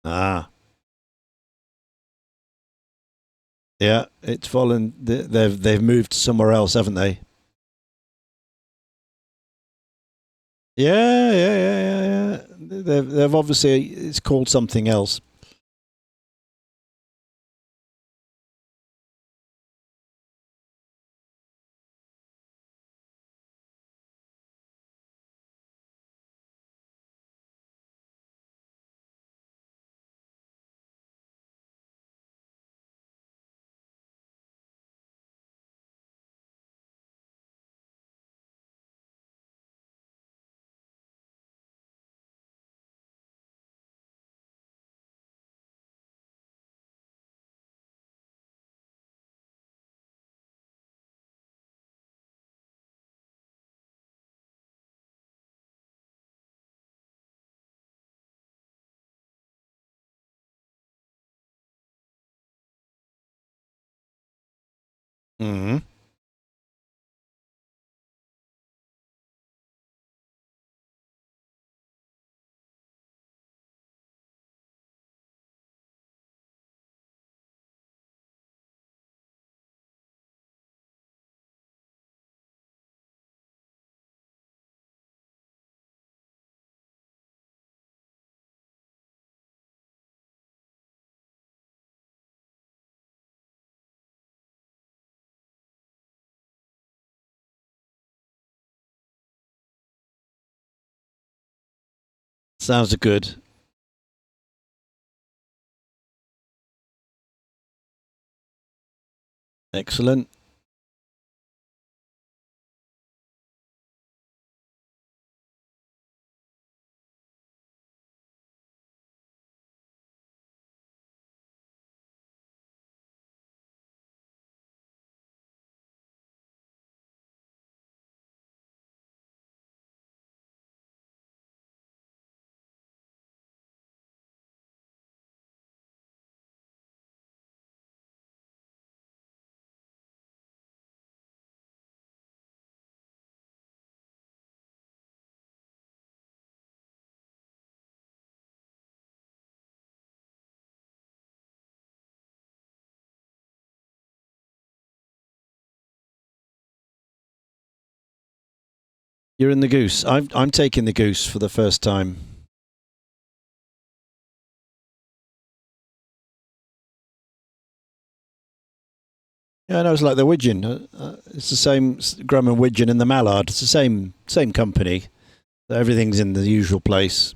Ah, yeah. It's fallen. They've moved somewhere else, haven't they? Yeah, yeah, yeah, yeah, yeah. They've obviously, it's called something else. Hmm. Sounds good. Excellent. You're in the goose. I'm taking the goose for the first time. Yeah, I know it's like the widgeon. It's the same Grumman widgeon and the mallard. It's the same company. Everything's in the usual place.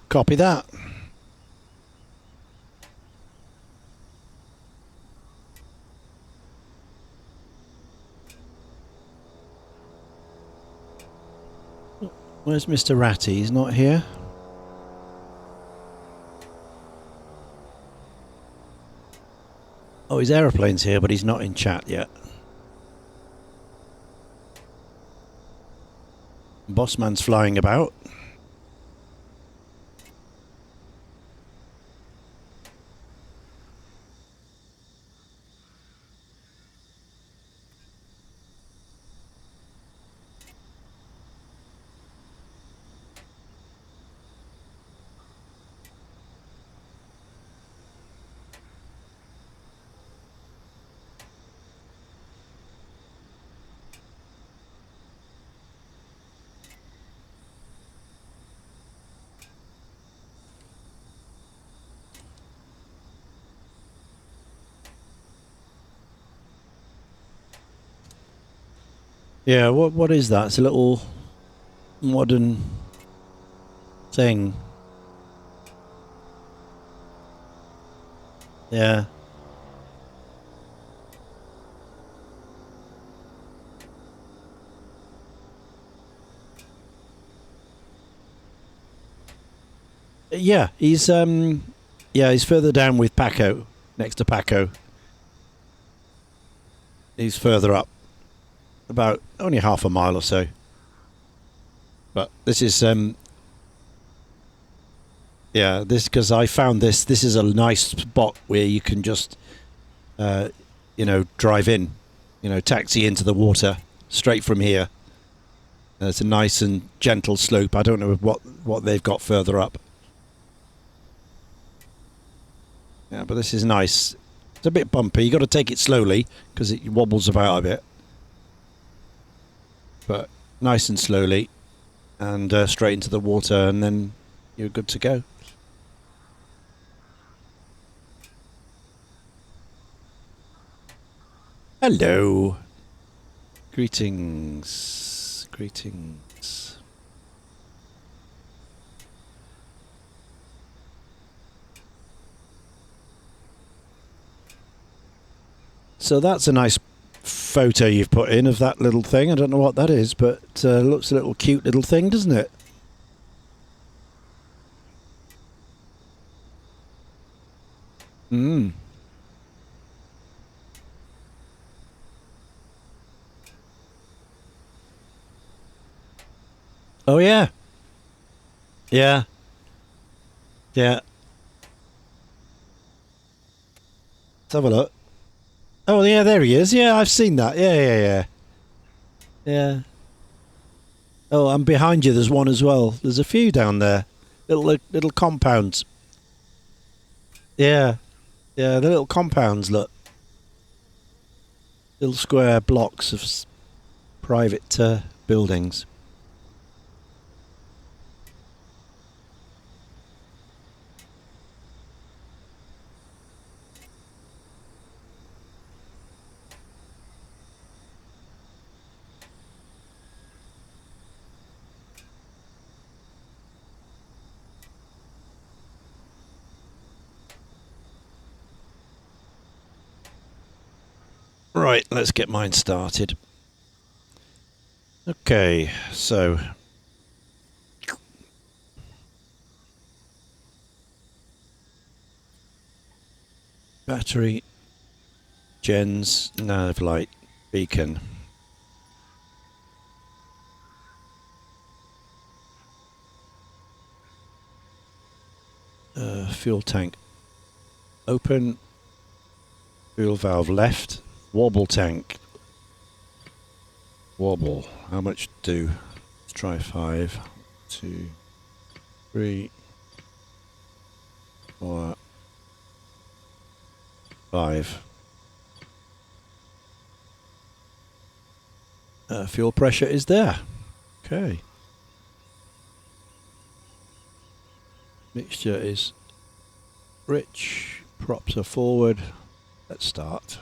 Copy that. Where's Mr. Ratty? He's not here. Oh, his aeroplane's here, but he's not in chat yet. Bossman's flying about. Yeah, what is that? It's a little modern thing. Yeah. Yeah, he's he's further down with Paco, next to Paco. He's further up, about only half a mile or so. But this is yeah, this because I found this. This is a nice spot where you can just you know, drive in, you know, taxi into the water straight from here. It's a nice and gentle slope. I don't know what they've got further up. Yeah, but this is nice. It's a bit bumpy. You got to take it slowly because it wobbles about a bit. But nice and slowly, and straight into the water, and then you're good to go. Hello. Greetings. Greetings. So that's a nice photo you've put in of that little thing. I don't know what that is, but looks a little cute little thing, doesn't it? Hmm. Oh yeah. Yeah. Yeah. Let's have a look. Oh yeah, there he is. Yeah, I've seen that. Yeah, yeah, yeah. Yeah. Oh, and behind you there's one as well. There's a few down there. Little compounds. Yeah. Yeah, the little compounds, look. Little square blocks of private buildings. Right, let's get mine started. Okay, so battery, gens, nav light, beacon. Fuel tank open, fuel valve left, wobble tank. Wobble. How much do? Let's try 5, 2, 3, 4, 5. Fuel pressure is there. Okay. Mixture is rich. Props are forward. Let's start.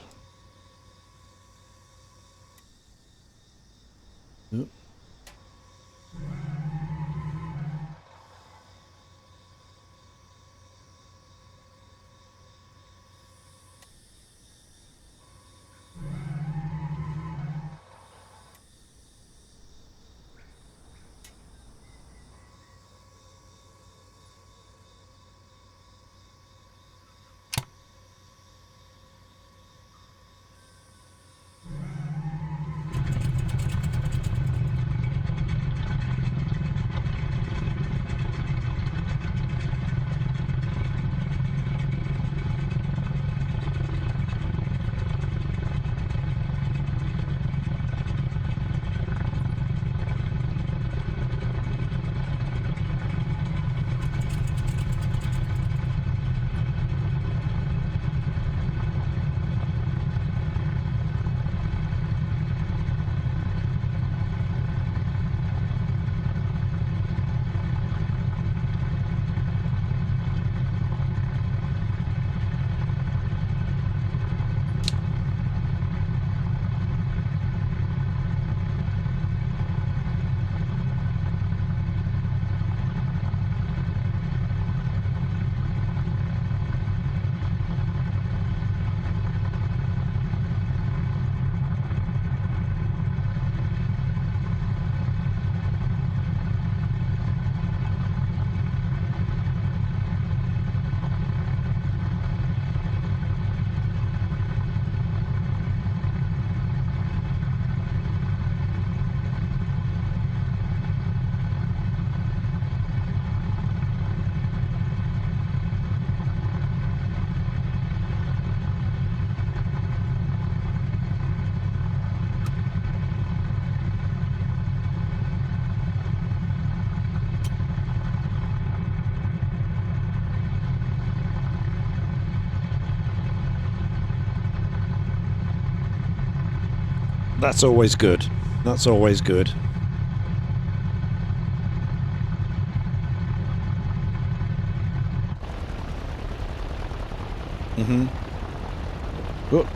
That's always good. That's always good. Mm-hmm. Whoop.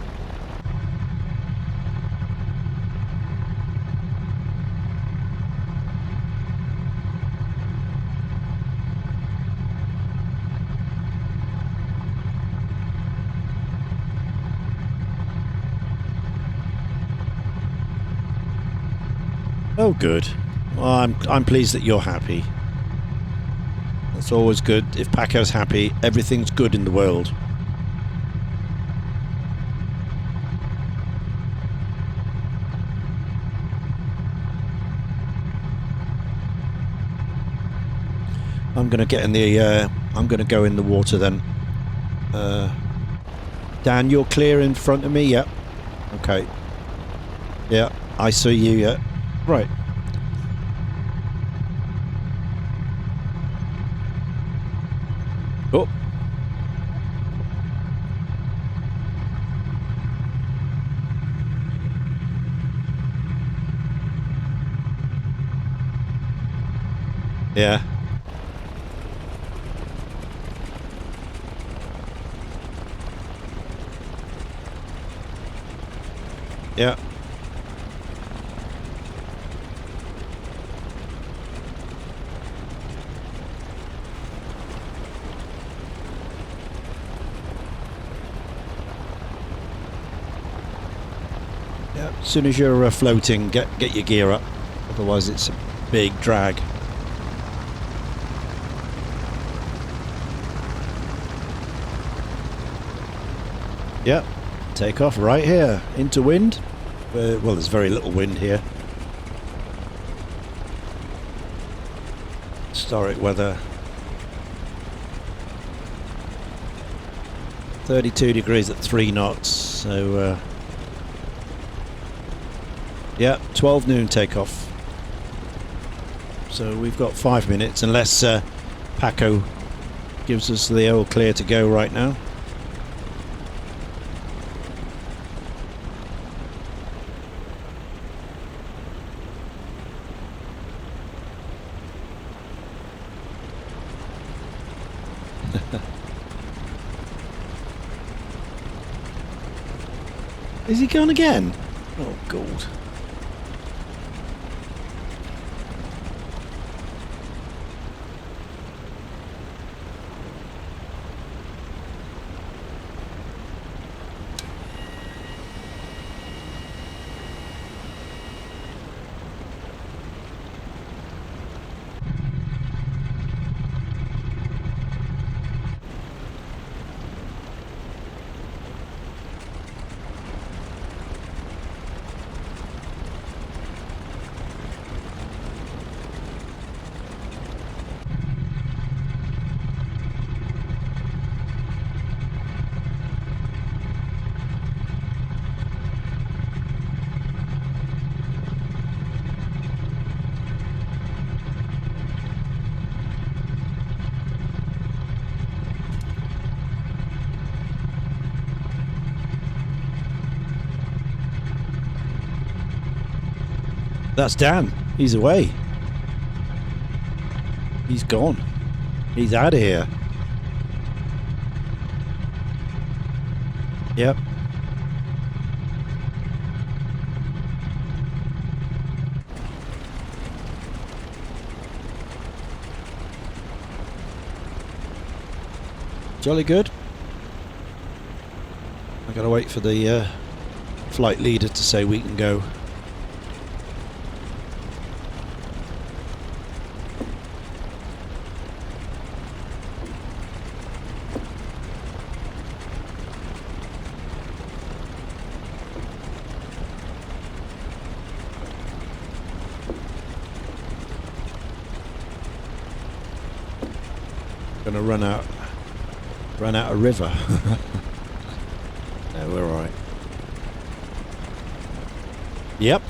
Oh, good. Well, I'm pleased that you're happy. That's always good. If Paco's happy, everything's good in the world. I'm gonna get in the. I'm gonna go in the water then. Dan, you're clear in front of me. Yep. Okay. Yeah, I see you. Yeah. Right. Oh. Yeah. Yeah. Yeah. As soon as you're floating, get your gear up. Otherwise, it's a big drag. Yep. Take off right here into wind. Well, there's very little wind here. Historic weather. 32 degrees at 3 knots. So, yeah, 12 noon takeoff. So we've got 5 minutes, unless Paco gives us the all clear to go right now. Is he gone again? Oh, God. That's Dan. He's away. He's gone. He's out of here. Yep. Jolly good. I gotta wait for the flight leader to say we can go. Gonna run out a river. No, we're alright. Yep.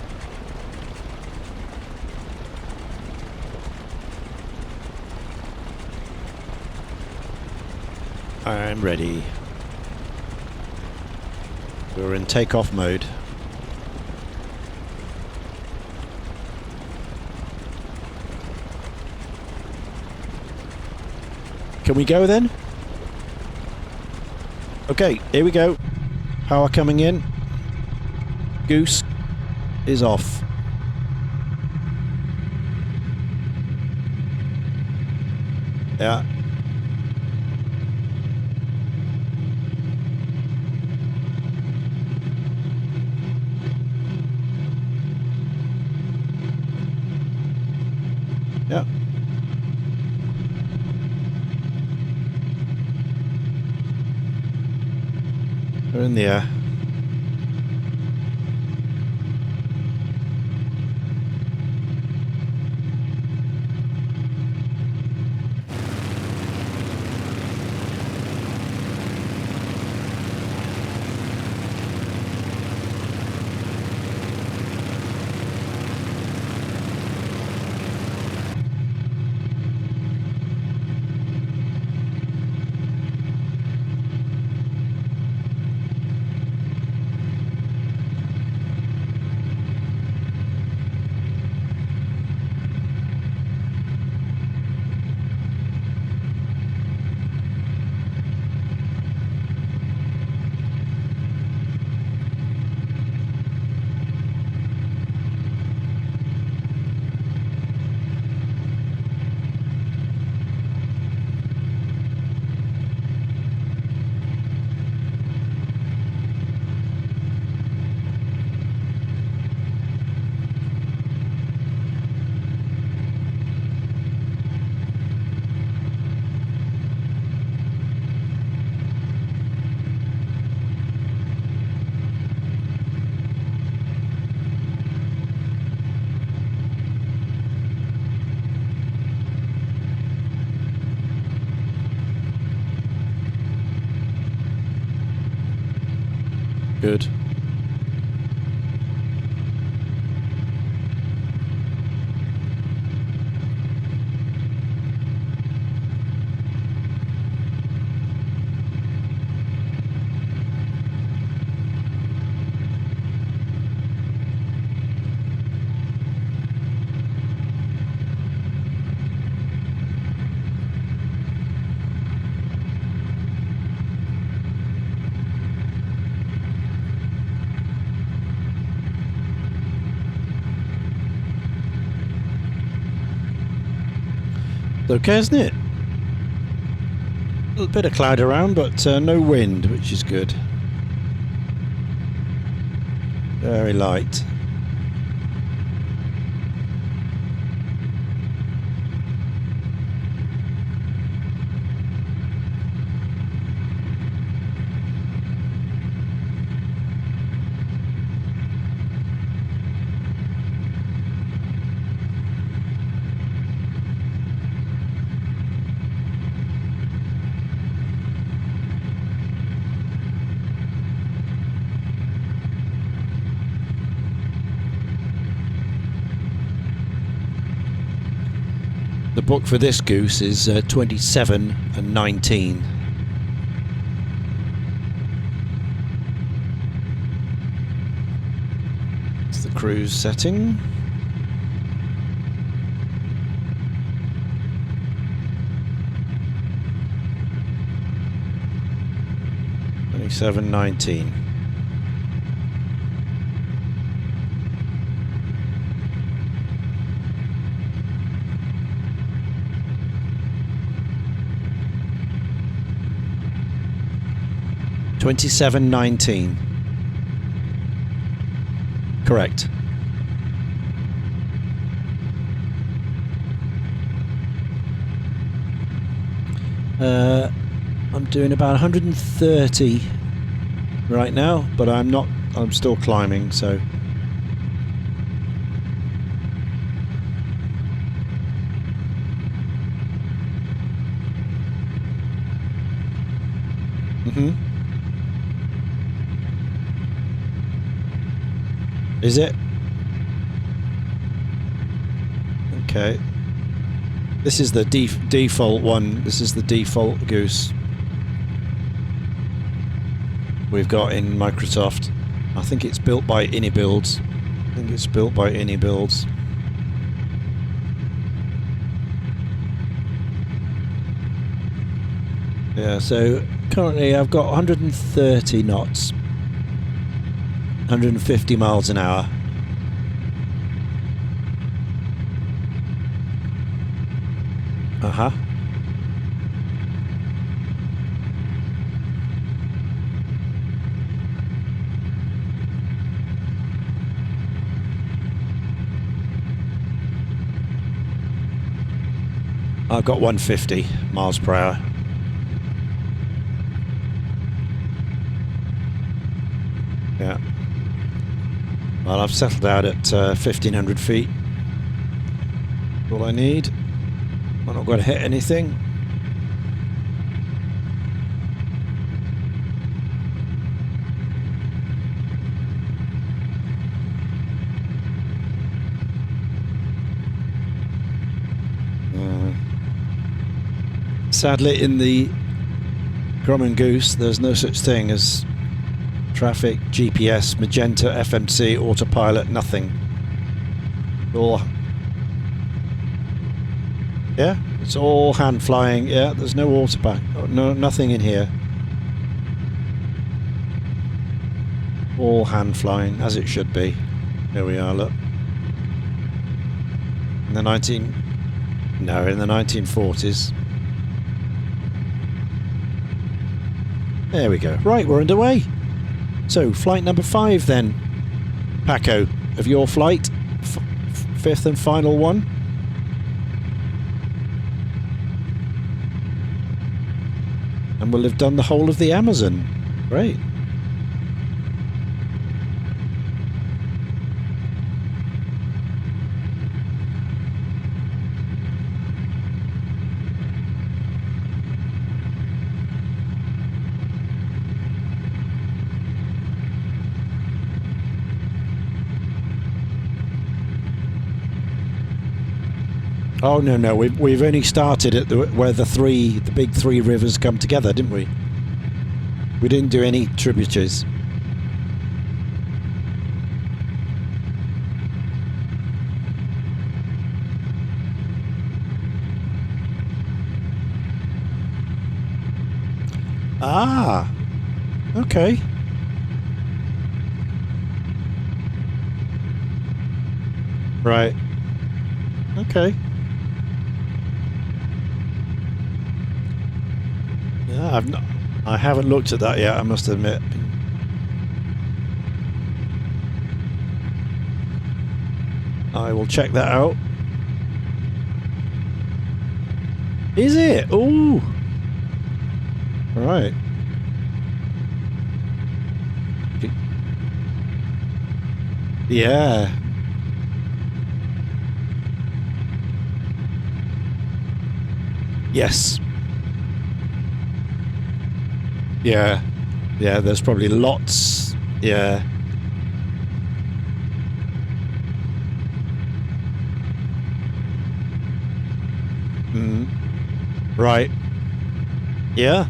I'm ready. We're in takeoff mode. Can we go then? Okay, here we go. Power coming in. Goose is off. Yeah. Yeah. We're in the air. Good. Okay, isn't it? A little bit of cloud around, but no wind, which is good. Very light. The book for this goose is 27 and 19. It's the cruise setting. Seven 19. $27.19. Correct. I'm doing about 130 right now, but I'm still climbing, so Is it? Okay. This is the default one. This is the default goose we've got in Microsoft. I think it's built by Builds. Yeah, so currently I've got 130 knots, 150 miles an hour. Uh-huh. I've got 150 miles per hour. Yeah. Well, I've settled out at 1,500 feet. All I need. I'm not going to hit anything. Sadly, in the Grum and Goose, there's no such thing as traffic, GPS, Magenta, FMC, autopilot, nothing. All, yeah, it's all hand flying. Yeah, there's no autopilot, no, nothing in here. All hand flying, as it should be. Here we are, look. In the 1940s. There we go. Right, we're underway. So, flight number 5 then. Paco, of your flight, fifth and final one. And we'll have done the whole of the Amazon. Great. Oh no, we've only started at where the big three rivers come together, didn't we? We didn't do any tributaries. Ah, okay. Right. Okay. Yeah, I haven't looked at that yet, I must admit. I will check that out. Is it? Ooh. Right. Yeah. Yes. Yeah. Yeah, there's probably lots. Yeah. Mm. Right. Yeah.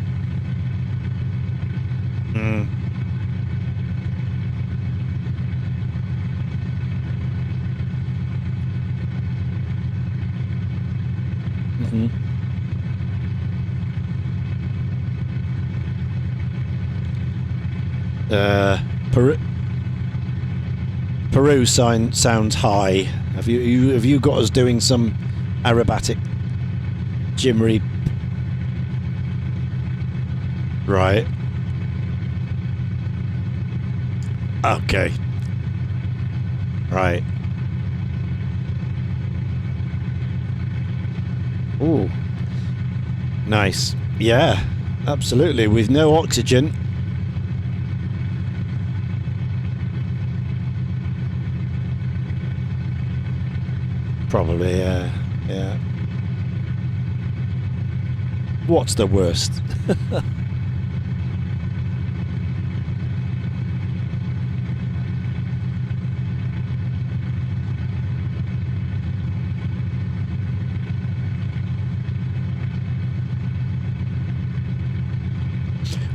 Mm. Mm-hmm. Peru sounds high. Have you got us doing some aerobatic jimmery? Right. Okay. Right. Ooh. Nice. Yeah. Absolutely. With no oxygen. Probably, yeah. What's the worst?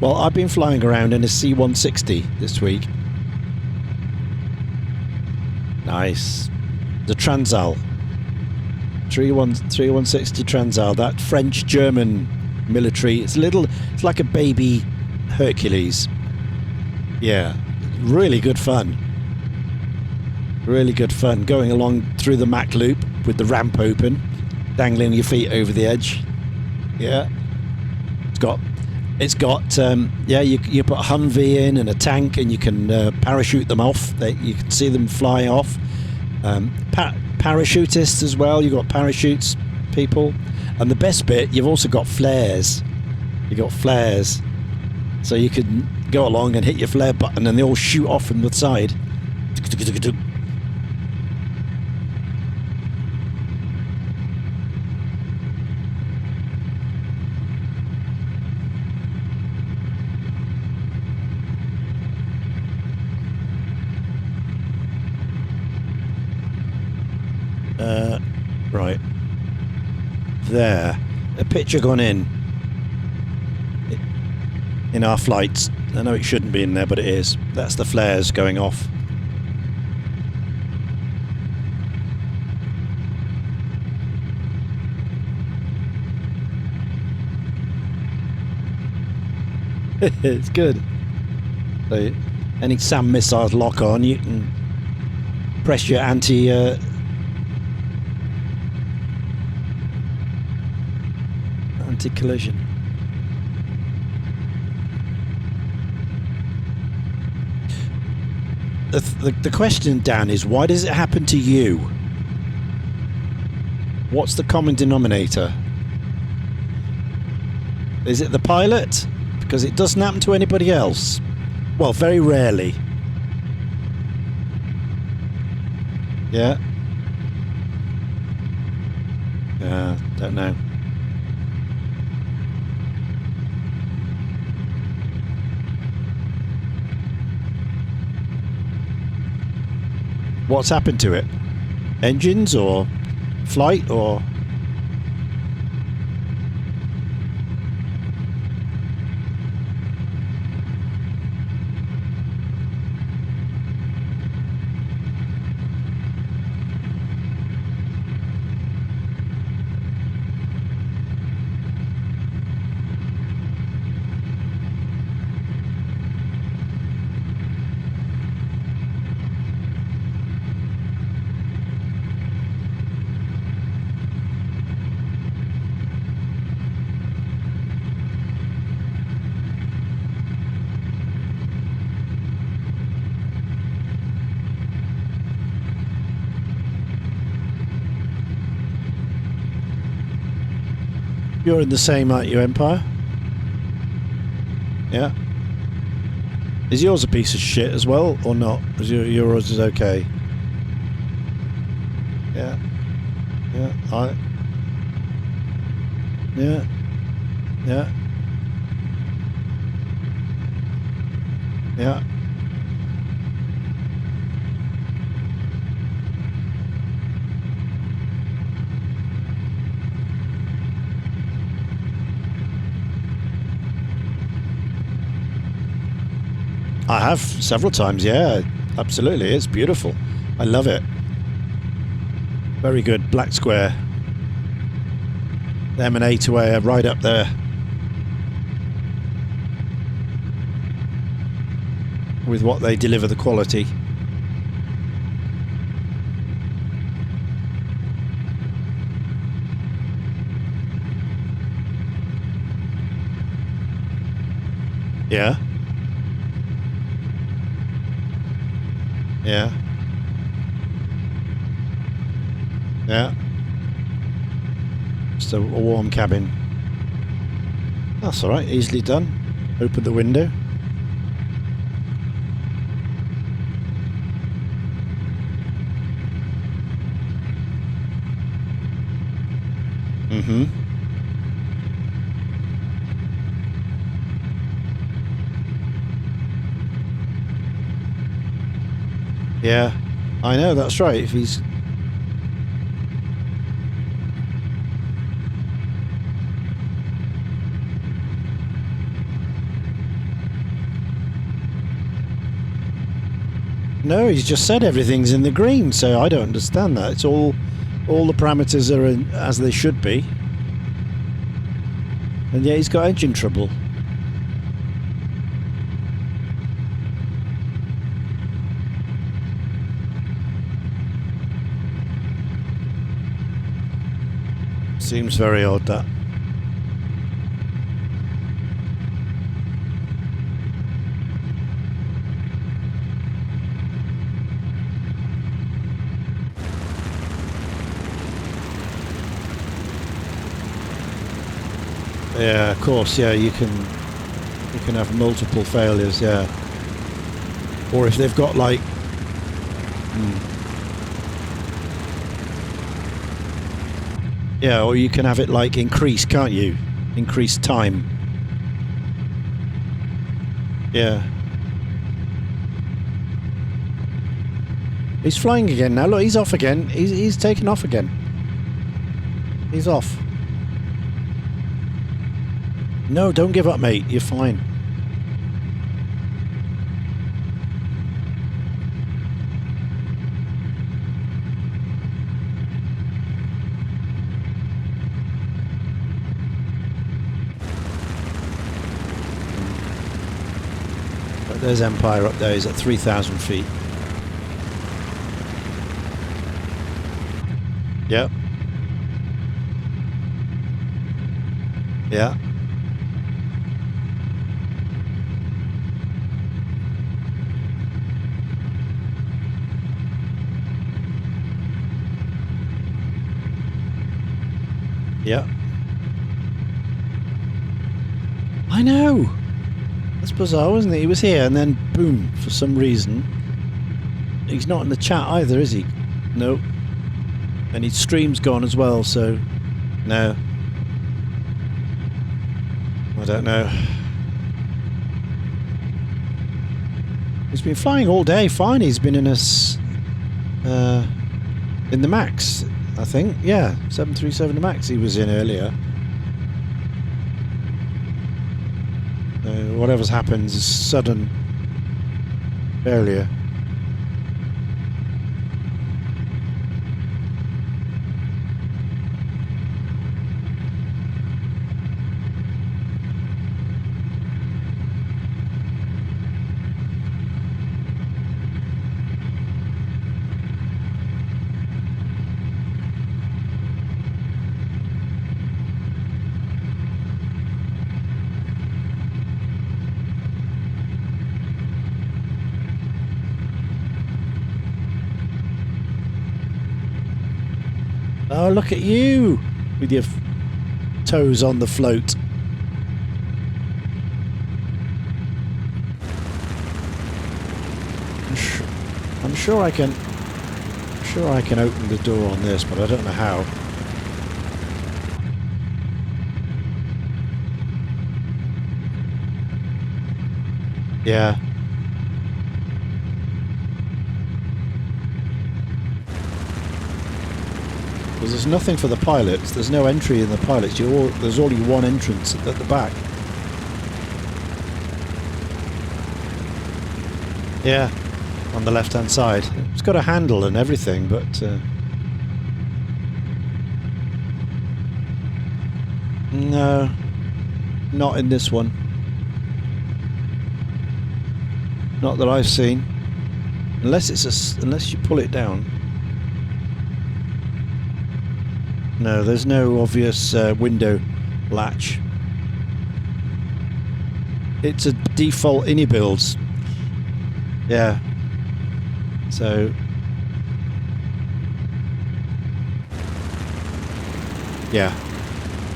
Well, I've been flying around in a C-160 this week. Nice. The Transal. 3160 Transal, that French-German military. It's like a baby Hercules. Yeah, really good fun. Really good fun going along through the Mac loop with the ramp open, dangling your feet over the edge. Yeah, it's got yeah, you put a Humvee in and a tank, and you can parachute them off. You can see them fly off. Parachutists as well. You've got parachutes, people, and the best bit, you've also got flares. You got flares, so you can go along and hit your flare button, and they all shoot off from the side. Right. There. A picture gone in our flights. I know it shouldn't be in there, but it is. That's the flares going off. It's good. So any SAM missiles lock on, you can press your anti-collision. The question, Dan, is why does it happen to you? What's the common denominator? Is it the pilot? Because it doesn't happen to anybody else. Well, very rarely. Yeah. Don't know. What's happened to it? Engines or flight or... You're in the same, aren't you, Empire? Yeah. Is yours a piece of shit as well, or not? Is yours is okay? Yeah. Yeah. Yeah. Yeah. Yeah. I have several times, yeah, absolutely. It's beautiful. I love it. Very good. Black Square. Them and A2A are right up there with what they deliver, the quality. Yeah. Yeah. Yeah. Just a warm cabin. That's alright, easily done. Open the window. Mm-hmm. Yeah, I know, that's right. If he's... No, he's just said everything's in the green, so I don't understand that. It's all the parameters are in, as they should be. And yeah, he's got engine trouble. Seems very odd, that. Yeah, of course, yeah, you can have multiple failures, yeah. Or if they've got like yeah, or you can have it like increase, can't you? Increase time. Yeah. He's flying again now. Look, he's off again. He's taken off again. He's off. No, don't give up, mate. You're fine. But there's Empire up there. He's at 3,000 feet. Yep. Yeah. Yeah. I know. That's bizarre, wasn't it? He was here and then boom, for some reason. He's not in the chat either, is he? No. And his stream's gone as well, so no. I don't know. He's been flying all day fine. He's been in us in the Max, I think. Yeah, 737 Max he was in earlier. Whatever's happened is sudden failure. Oh, look at you with your toes on the float. I'm sure I can open the door on this, but I don't know how. Yeah. Because there's nothing for the pilots. There's no entry in the pilots. There's only one entrance at the back. Yeah, on the left-hand side. It's got a handle and everything, but no, not in this one. Not that I've seen. Unless unless you pull it down. No, there's no obvious window latch. It's a default ini builds. Yeah. So. Yeah.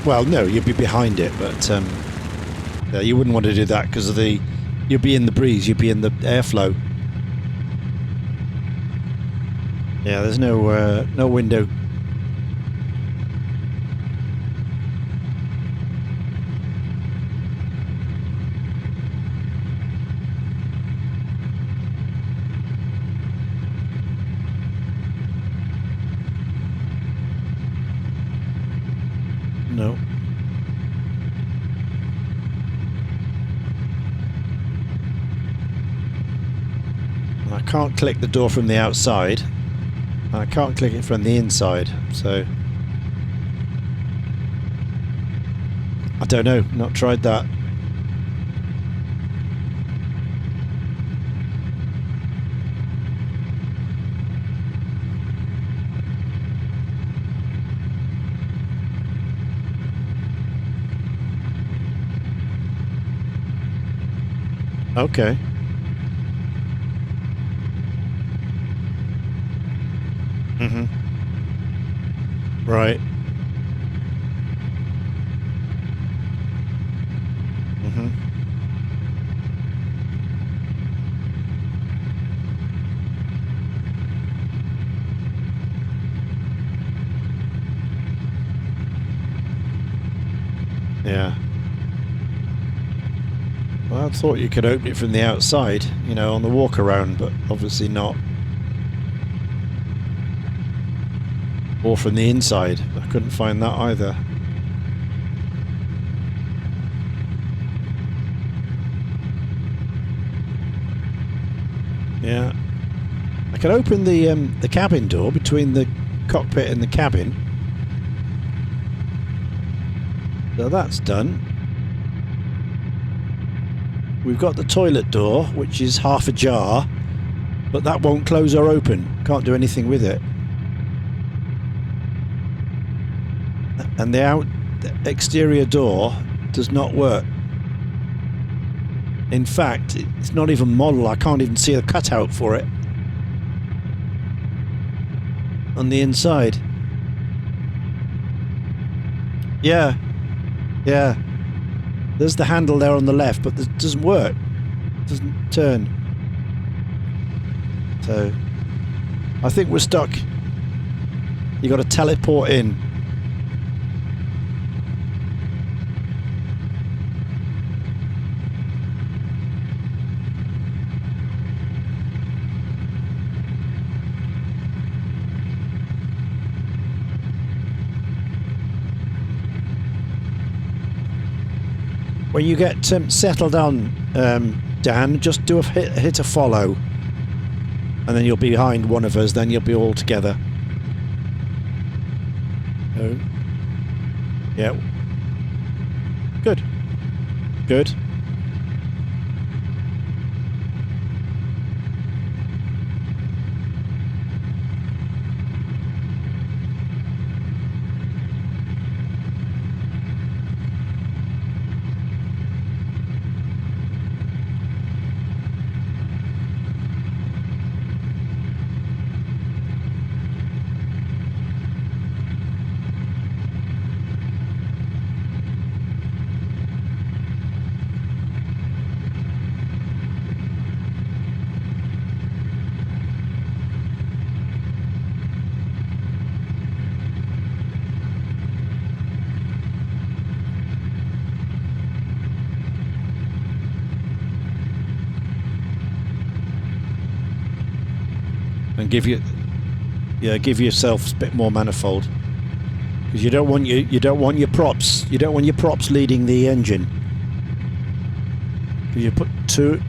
Well, no, you'd be behind it, but yeah, you wouldn't want to do that because of the. You'd be in the breeze. You'd be in the airflow. Yeah, there's no no window. No. I can't click the door from the outside. I can't click it from the inside, so I don't know, not tried that. Okay. Mm-hmm. Right. Mm-hmm. Yeah. Well, I thought you could open it from the outside, you know, on the walk around, but obviously not. Or from the inside. I couldn't find that either. Yeah. I can open the cabin door between the cockpit and the cabin. So that's done. We've got the toilet door, which is half ajar, but that won't close or open. Can't do anything with it. And the exterior door does not work. In fact, it's not even model. I can't even see a cutout for it on the inside. Yeah. Yeah. There's the handle there on the left, but it doesn't work. It doesn't turn. So, I think we're stuck. You got to teleport in. When you get settled on, Dan, just do a hit a follow, and then you'll be behind one of us. Then you'll be all together. Oh, yeah. Good. Good. And give yourself a bit more manifold, because you don't want your props leading the engine. You put two.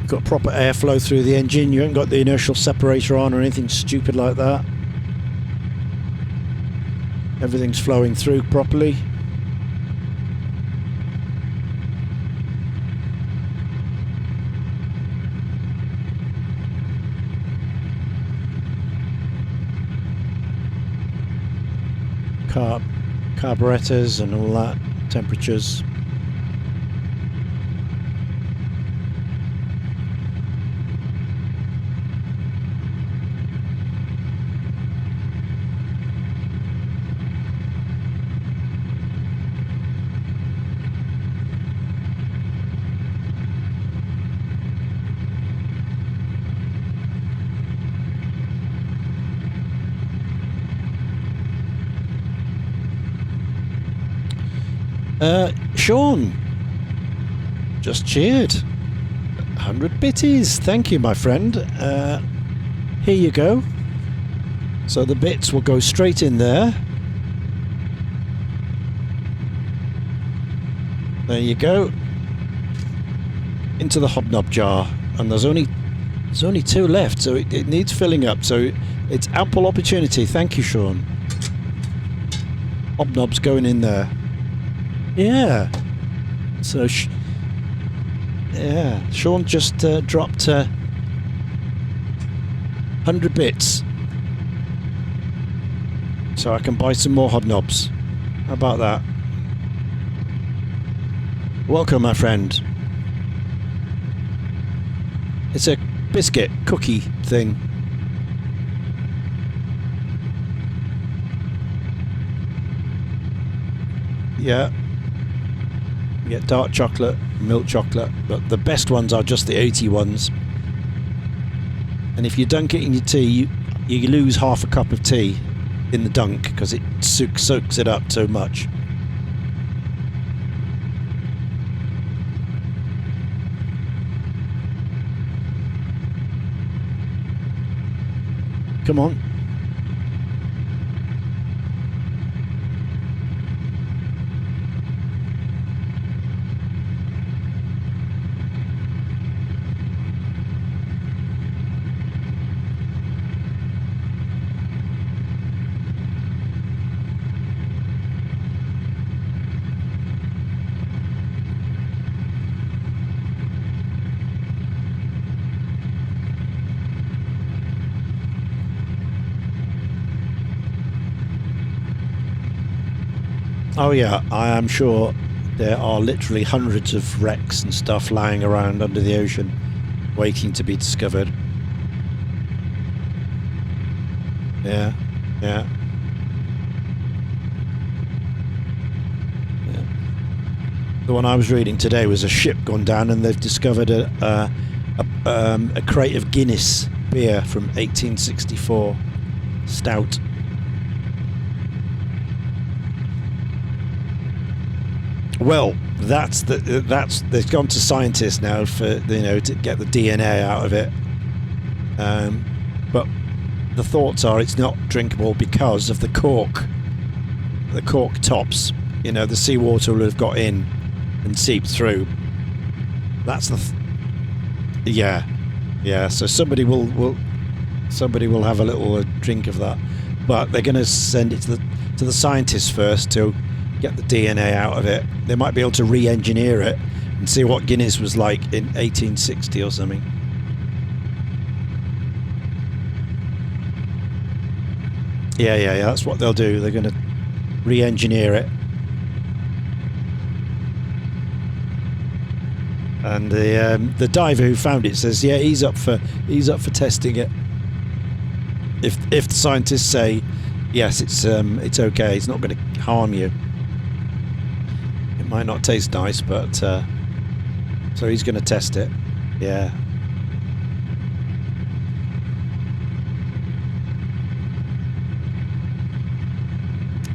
Got proper airflow through the engine. You haven't got the inertial separator on or anything stupid like that. Everything's flowing through properly. Carburetors and all that, temperatures. Sean just cheered. 100 bitties. Thank you, my friend. Here you go. So the bits will go straight in there. There you go. Into the hobnob jar. And there's only 2 left, so it needs filling up. So it's ample opportunity. Thank you, Sean. Hobnob's going in there. Yeah. So, yeah, Sean just dropped 100 bits. So I can buy some more hobnobs. How about that? Welcome, my friend. It's a biscuit cookie thing. Yeah. You get dark chocolate, milk chocolate, but the best ones are just the 80 ones. And if you dunk it in your tea, you lose half a cup of tea in the dunk because it soaks it up so much. Come on. Oh yeah, I am sure there are literally hundreds of wrecks and stuff lying around under the ocean, waiting to be discovered. Yeah, yeah. Yeah. The one I was reading today was a ship gone down, and they've discovered a crate of Guinness beer from 1864, stout. Well, they've gone to scientists now for to get the DNA out of it. But the thoughts are it's not drinkable because of the cork tops. The seawater will have got in and seeped through. That's yeah. So somebody will have a little drink of that, but they're going to send it to the scientists first to get the DNA out of it. They might be able to re-engineer it and see what Guinness was like in 1860 or something. Yeah, that's what they'll do. They're going to re-engineer it. And the diver who found it says, yeah, he's up for testing it. If the scientists say, yes, it's okay, it's not going to harm you. It might not taste nice, but so he's going to test it. Yeah.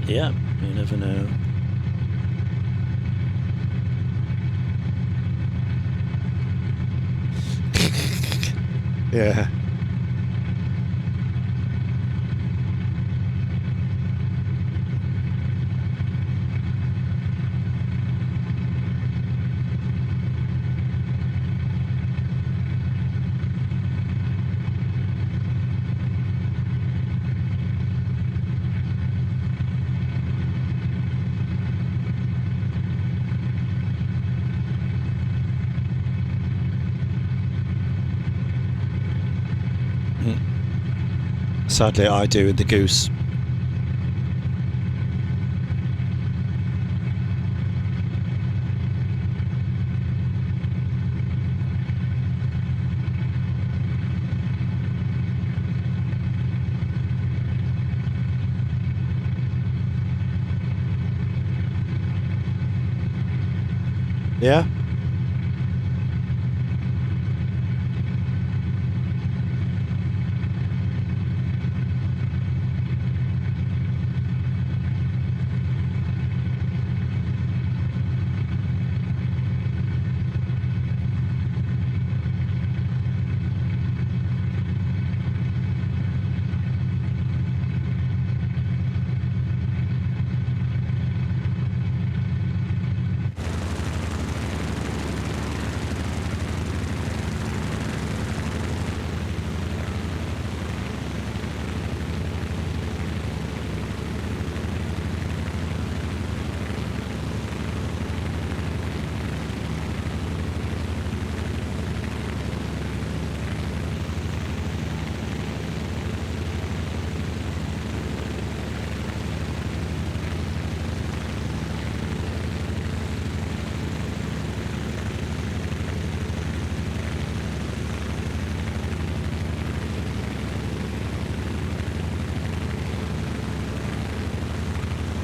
Yeah, you never know. Yeah. Sadly, I do with the goose. Yeah?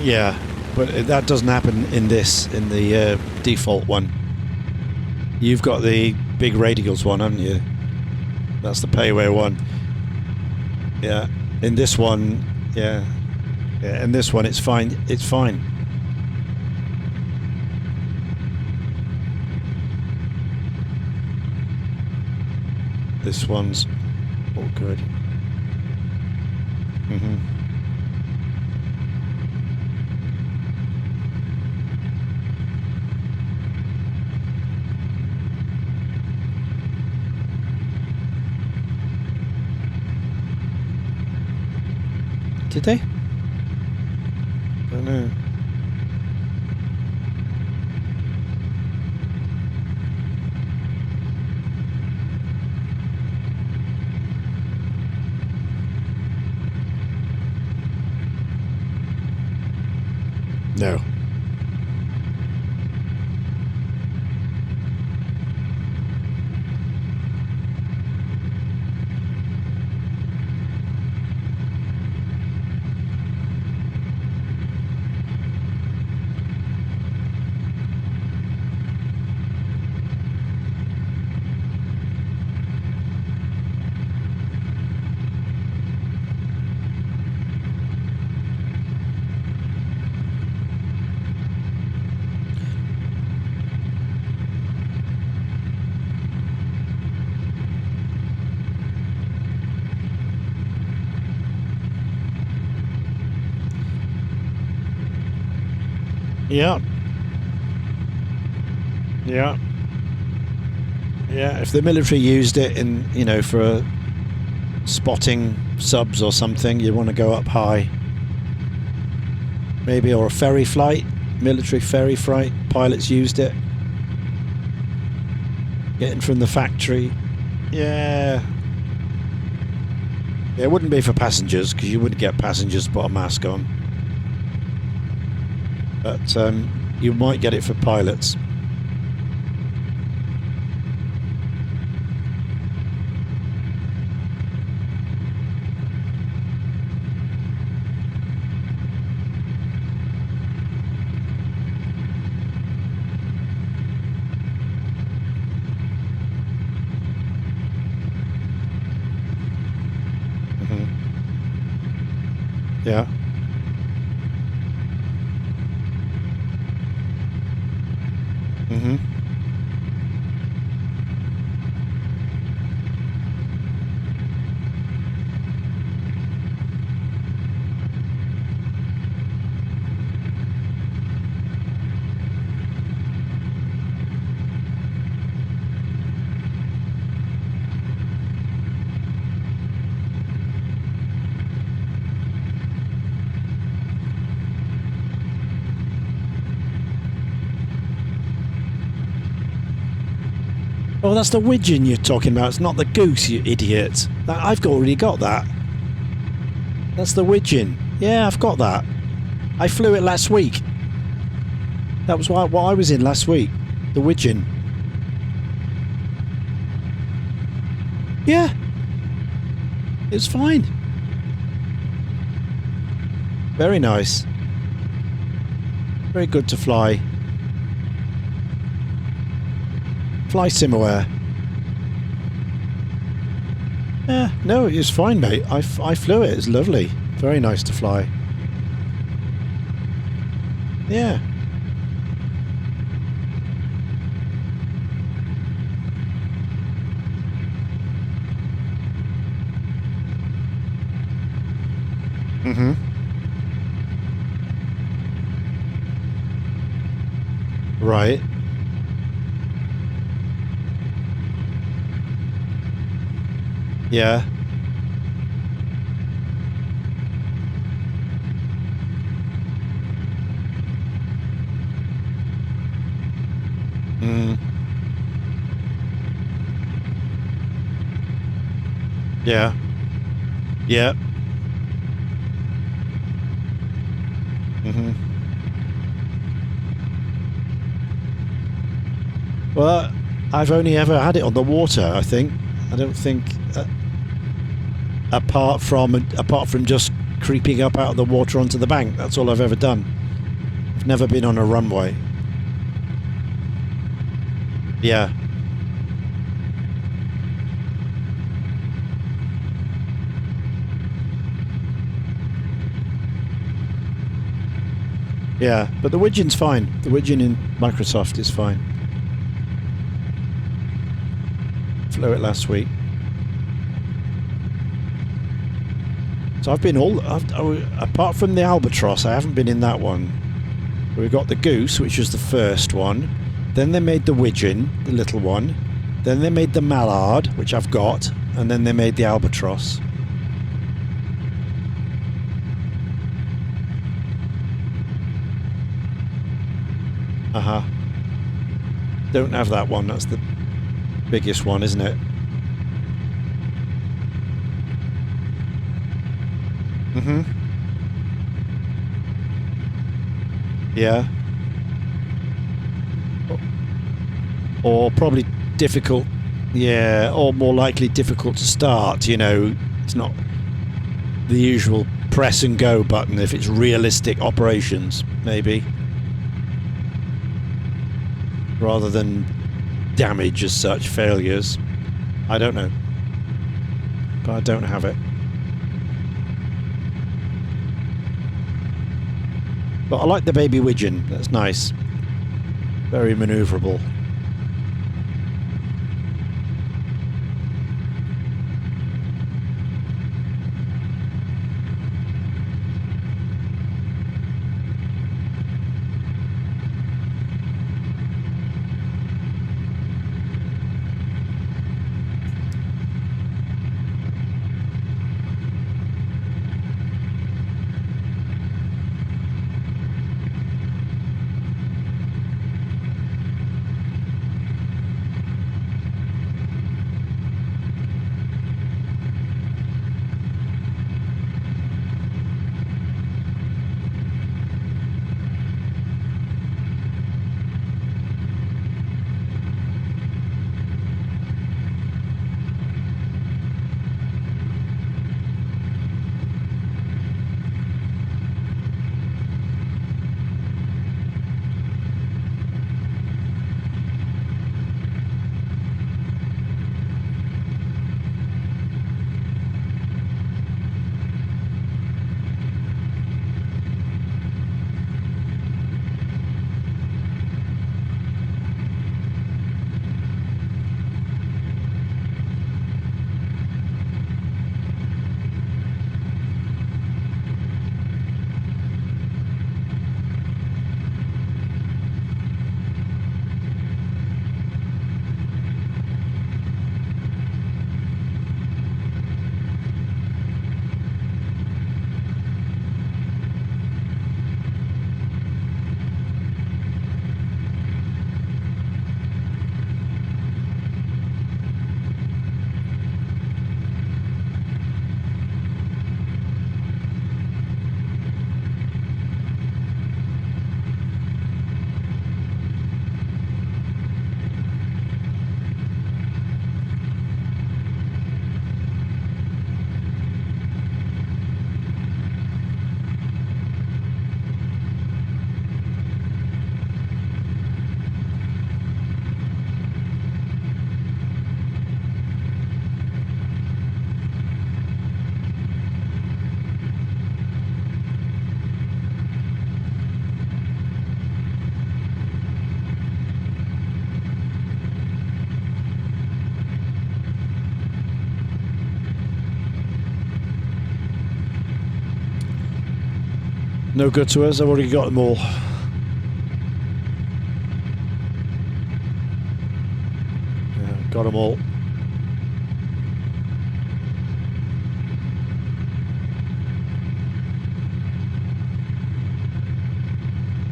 Yeah, but that doesn't happen in this, in the default one. You've got the big radials one, haven't you? That's the payware one. Yeah. In this one, yeah. Yeah, in this one it's fine. It's fine. This one's all good. Did they? I don't know. No. Yeah. Yeah. Yeah, if the military used it in, you know, for spotting subs or something, you want to go up high. Maybe, or a ferry flight, military ferry flight, pilots used it. Getting from the factory. Yeah. It wouldn't be for passengers, because you wouldn't get passengers to put a mask on. But you might get it for pilots. Yeah. Oh, that's the widgeon you're talking about. It's not the goose, you idiot. I've already got that. That's the widgeon. Yeah, I've got that. I flew it last week. That was what I was in last week. The widgeon. Yeah. It's fine. Very nice. Very good to fly. Fly somewhere. Yeah, no, it's fine, mate. I flew it. It's lovely. Very nice to fly. Yeah. Right. Yeah. Yeah. Yeah. Well, I've only ever had it on the water, I think. I don't think apart from just creeping up out of the water onto the bank. That's all I've ever done. I've never been on a runway. Yeah. Yeah, but the widgeon's fine. The widgeon in Microsoft is fine. Flew it last week. So I've been apart from the albatross, I haven't been in that one. We got the goose, which was the first one. Then they made the widgeon, the little one. Then they made the mallard, which I've got. And then they made the albatross. Uh-huh. Don't have that one. That's the biggest one, isn't it? Mm-hmm. Yeah. Or probably difficult. Yeah, or more likely difficult to start, you know. It's not the usual press and go button if it's realistic operations, maybe. Rather than damage as such, failures. I don't know. But I don't have it. But I like the baby widgeon. That's nice. Very manoeuvrable. No good to us, I've already got them all. Yeah, got them all.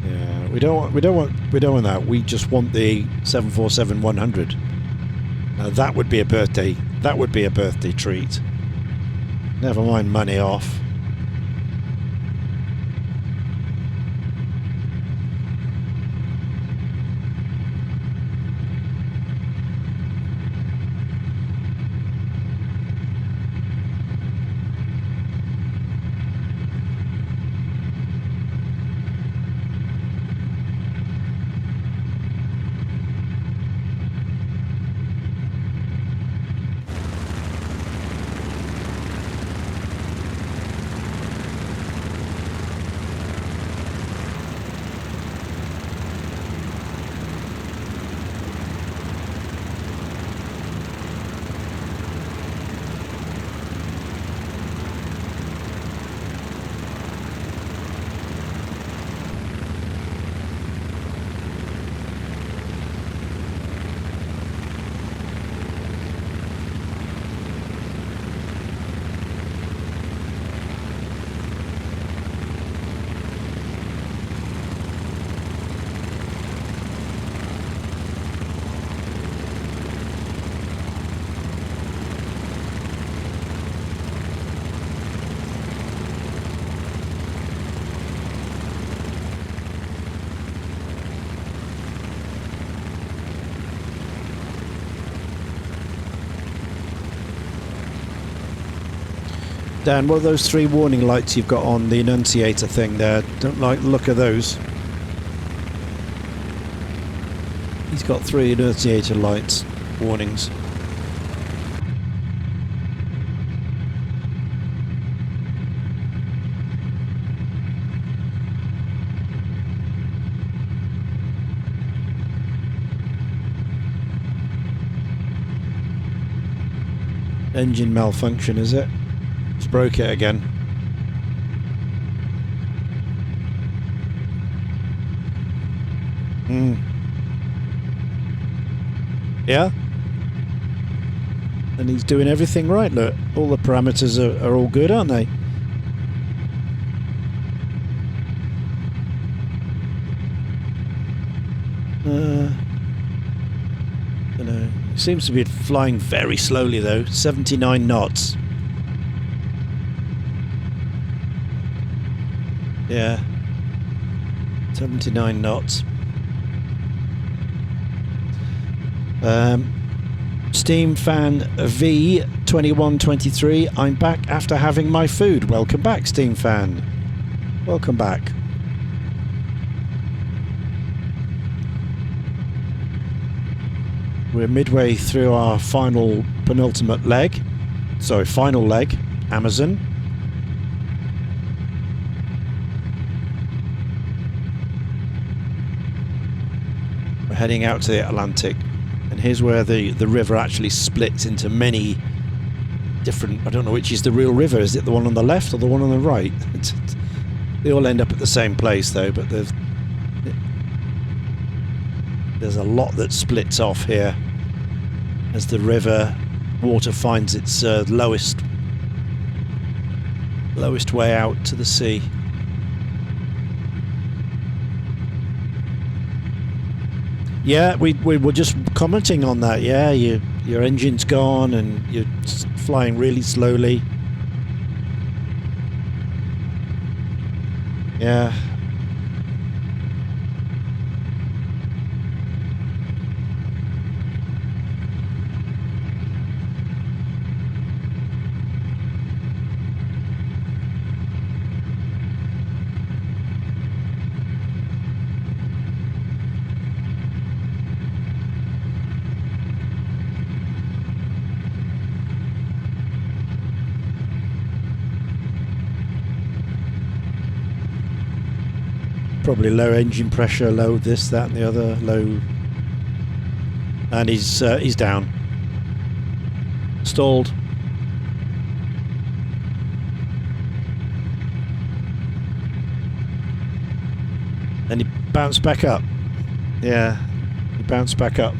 Yeah, we don't want that. We just want the 747-100. That would be a birthday. That would be a birthday treat. Never mind money off. Dan, what are those 3 warning lights you've got on the annunciator thing there? Don't like the look of those. He's got 3 annunciator lights, warnings. Engine malfunction, is it? Just broke it again. Yeah? And he's doing everything right, look. All the parameters are all good, aren't they? Don't know. It seems to be flying very slowly though. 79 knots. Yeah. 79 knots. Steam Fan V2123. I'm back after having my food. Welcome back, Steam Fan. Welcome back. We're midway through our penultimate leg. Sorry, final leg. Amazon. We're heading out to the Atlantic. And here's where the river actually splits into many different... I don't know which is the real river. Is it the one on the left or the one on the right? They all end up at the same place though, but there's a lot that splits off here as the river water finds its lowest way out to the sea. Yeah, we were just commenting on that. Yeah, your engine's gone and you're flying really slowly. Yeah. Probably low engine pressure, low this, that, and the other, low, and he's down, stalled. And he bounced back up. Yeah, he bounced back up.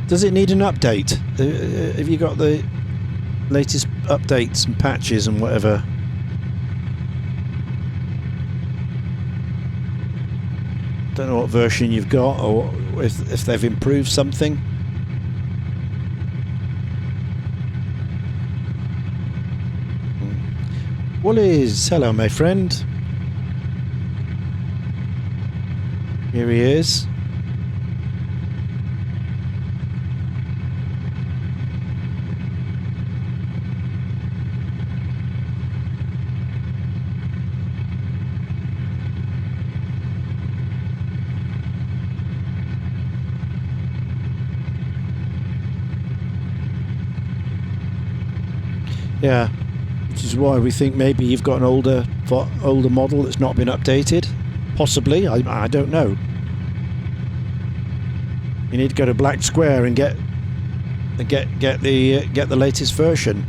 Does it need an update? Have you got the latest updates and patches and whatever? Don't know what version you've got or if they've improved something. Woolies, hello my friend. Here he is. Yeah, which is why we think maybe you've got an older model that's not been updated. Possibly, I don't know. You need to go to Black Square and get the latest version.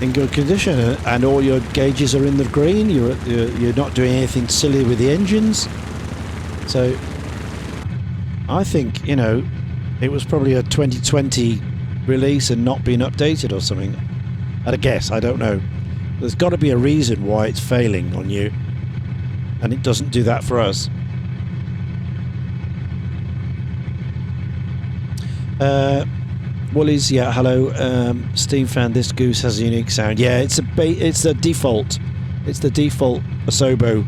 in good condition, and all your gauges are in the green. You're not doing anything silly with the engines. So I think, you know, it was probably a 2020 release and not being updated or something. I'd guess, I don't know. There's got to be a reason why it's failing on you, and it doesn't do that for us. Woolies, yeah, hello. Steve found this goose has a unique sound. Yeah, it's the default. It's the default Asobo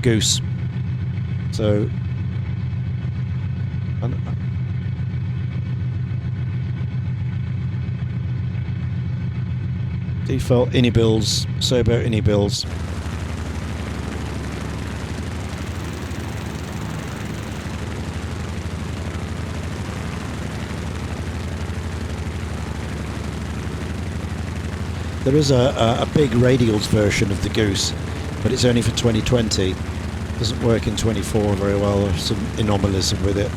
goose. So default Inibills, Asobo Inibills. There is a big radials version of the Goose, but it's only for 2020. Doesn't work in 24 very well. There's some anomalism with it.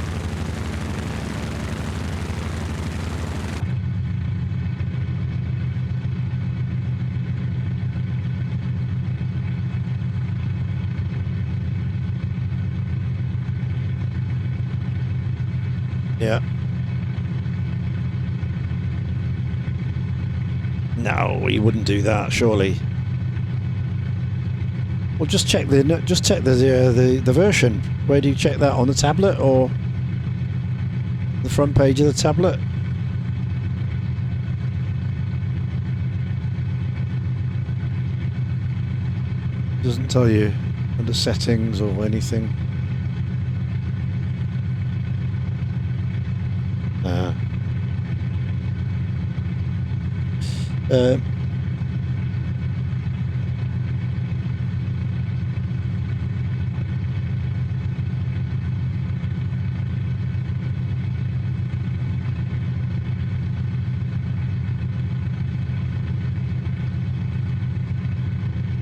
Yeah. No, he wouldn't do that, surely. Well, just check the version. Where do you check that, on the tablet or the front page of the tablet? Doesn't tell you under settings or anything.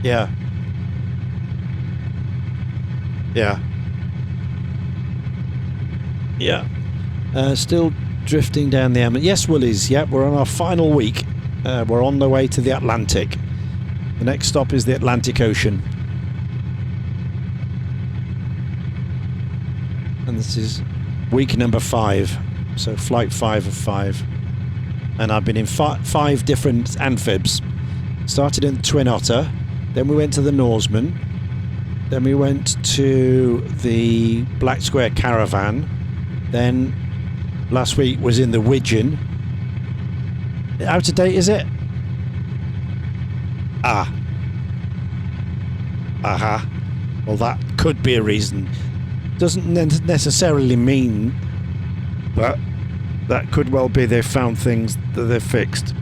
Yeah. Yeah. Yeah. Still drifting down the Amazon. Yes, Woolies. Yep, we're on our final week. We're on the way to the Atlantic. The next stop is the Atlantic Ocean. And this is week number 5. So flight 5 of 5. And I've been in 5 different amphibs. Started in the Twin Otter. Then we went to the Norseman. Then we went to the Black Square Caravan. Then last week was in the Widgeon. Out of date, is it? Ah. Aha. Well, that could be a reason. Doesn't necessarily mean, but that could well be they've found things that they've fixed.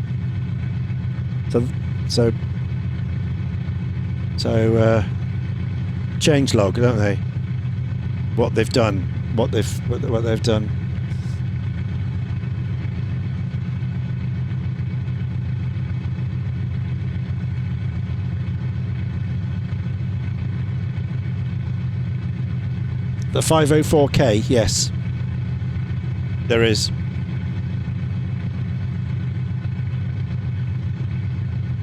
So change log, don't they? What they've done, what they've done. The 504K, yes, there is.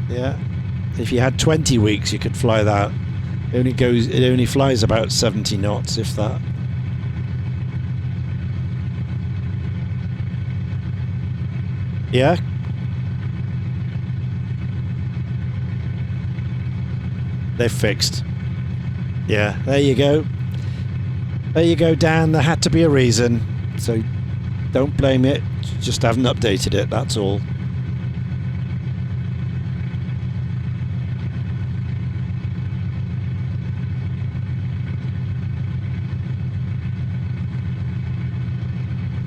Yeah, if you had 20 weeks, you could fly that. It only flies about 70 knots, if that. Yeah. They've fixed. Yeah, there you go. There you go, Dan. There had to be a reason. So don't blame it. Just haven't updated it, that's all.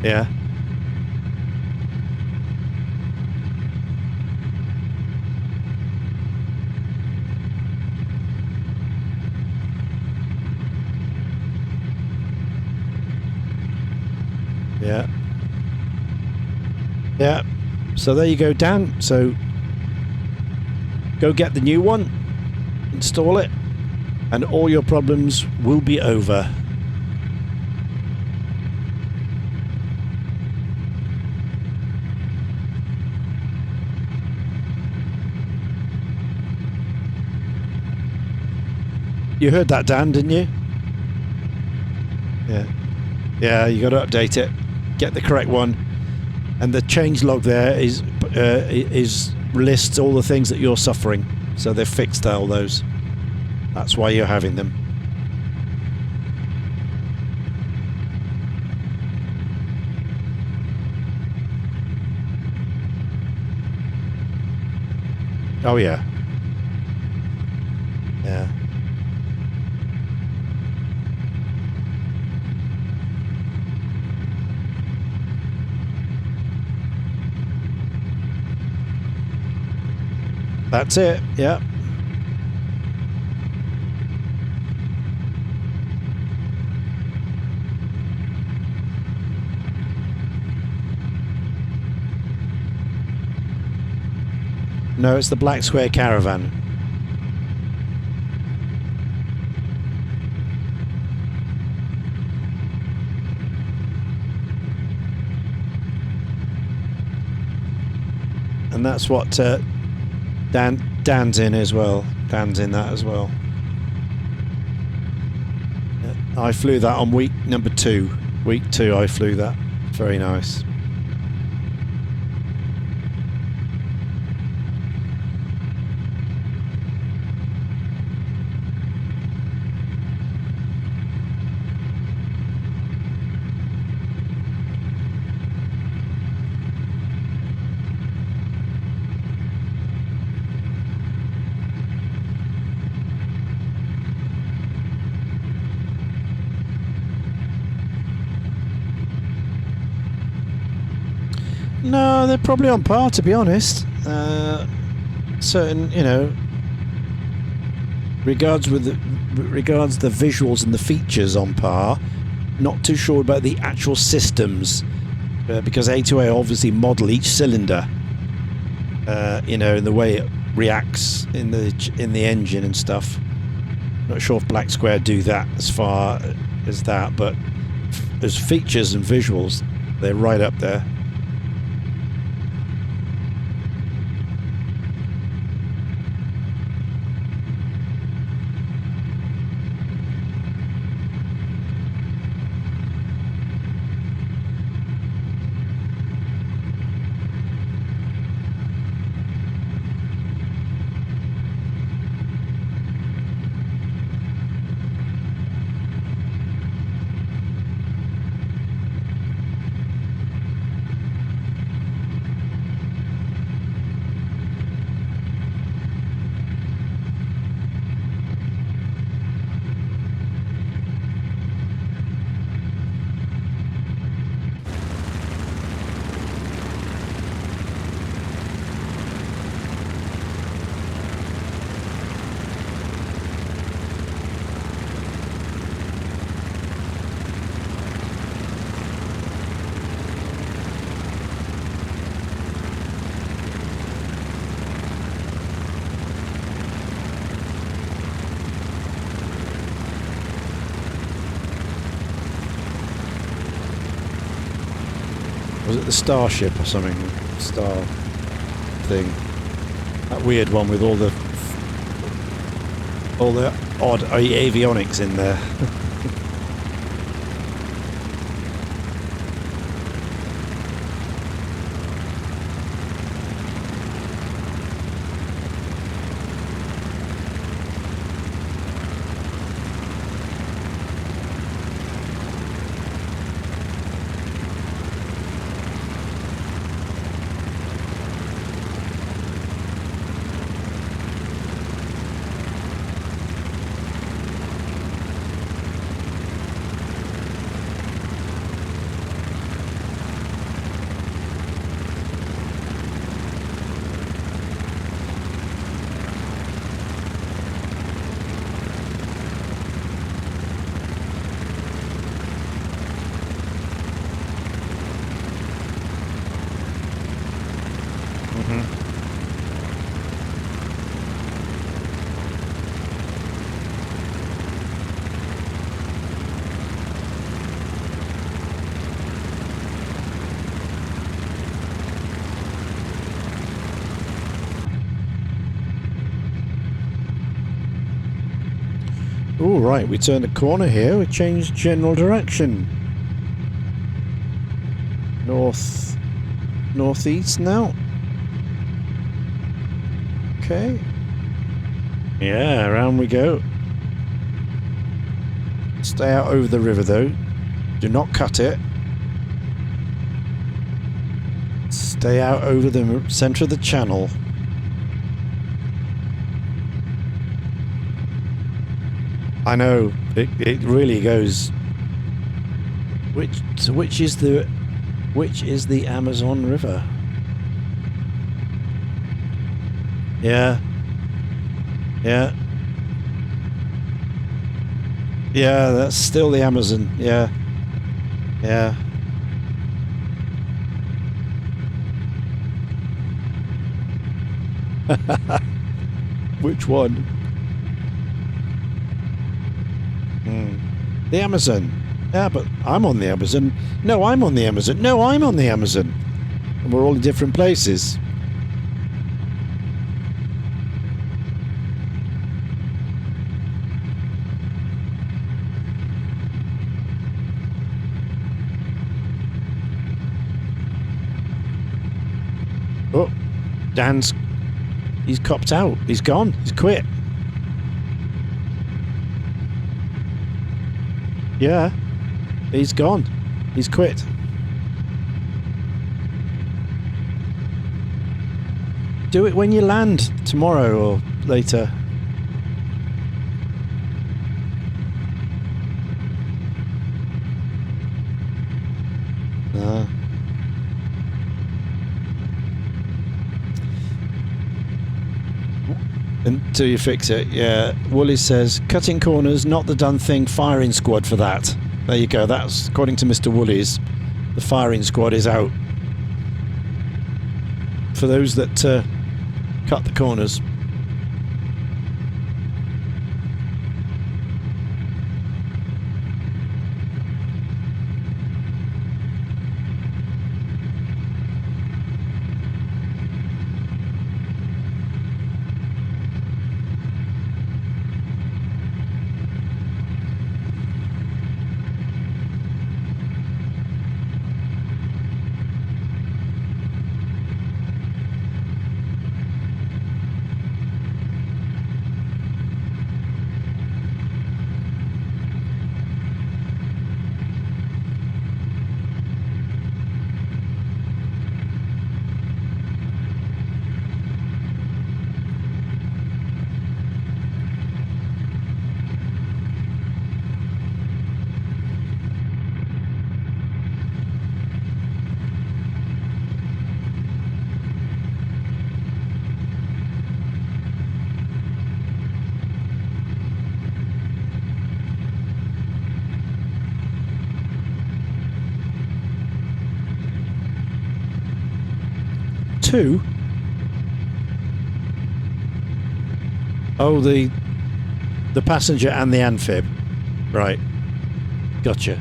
Yeah. Yeah. Yeah. So there you go, Dan. So go get the new one, install it, and all your problems will be over. You heard that, Dan, didn't you? Yeah. Yeah, you got to update it. Get the correct one. And the change log there is lists all the things that you're suffering. So they've fixed all those. That's why you're having them. Oh yeah. Yeah. That's it. Yeah. No, it's the Black Square Caravan. And that's what Dan's in as well. Dan's in that as well. Yeah, I flew that on week number 2. Week 2 I flew that. Very nice. No, they're probably on par, to be honest. Certain, you know, regards the visuals and the features on par. Not too sure about the actual systems, because A2A obviously model each cylinder. You know, in the way it reacts in the engine and stuff. Not sure if Black Square do that as far as that, but as features and visuals, they're right up there. Was it the Starship or something? Star thing. That weird one with all the odd avionics in there. All right, we turned a corner here. We changed general direction. Northeast now. Okay. Yeah, around we go. Stay out over the river though. Do not cut it. Stay out over the centre of the channel. I know, it really goes. Which is the Amazon River? Yeah. Yeah. Yeah, that's still the Amazon. Yeah. Yeah. Which one? The Amazon. Yeah, but I'm on the Amazon. No, I'm on the Amazon. No, I'm on the Amazon. And we're all in different places. Oh, he's copped out. He's gone. He's quit. Yeah, he's gone. He's quit. Do it when you land tomorrow or later. Until you fix it, yeah. Wooly says, cutting corners, not the done thing, firing squad for that. There you go, that's according to Mr. Woolies. The firing squad is out. For those that cut the corners. Two? Oh, the passenger and the amphib. Right. Gotcha.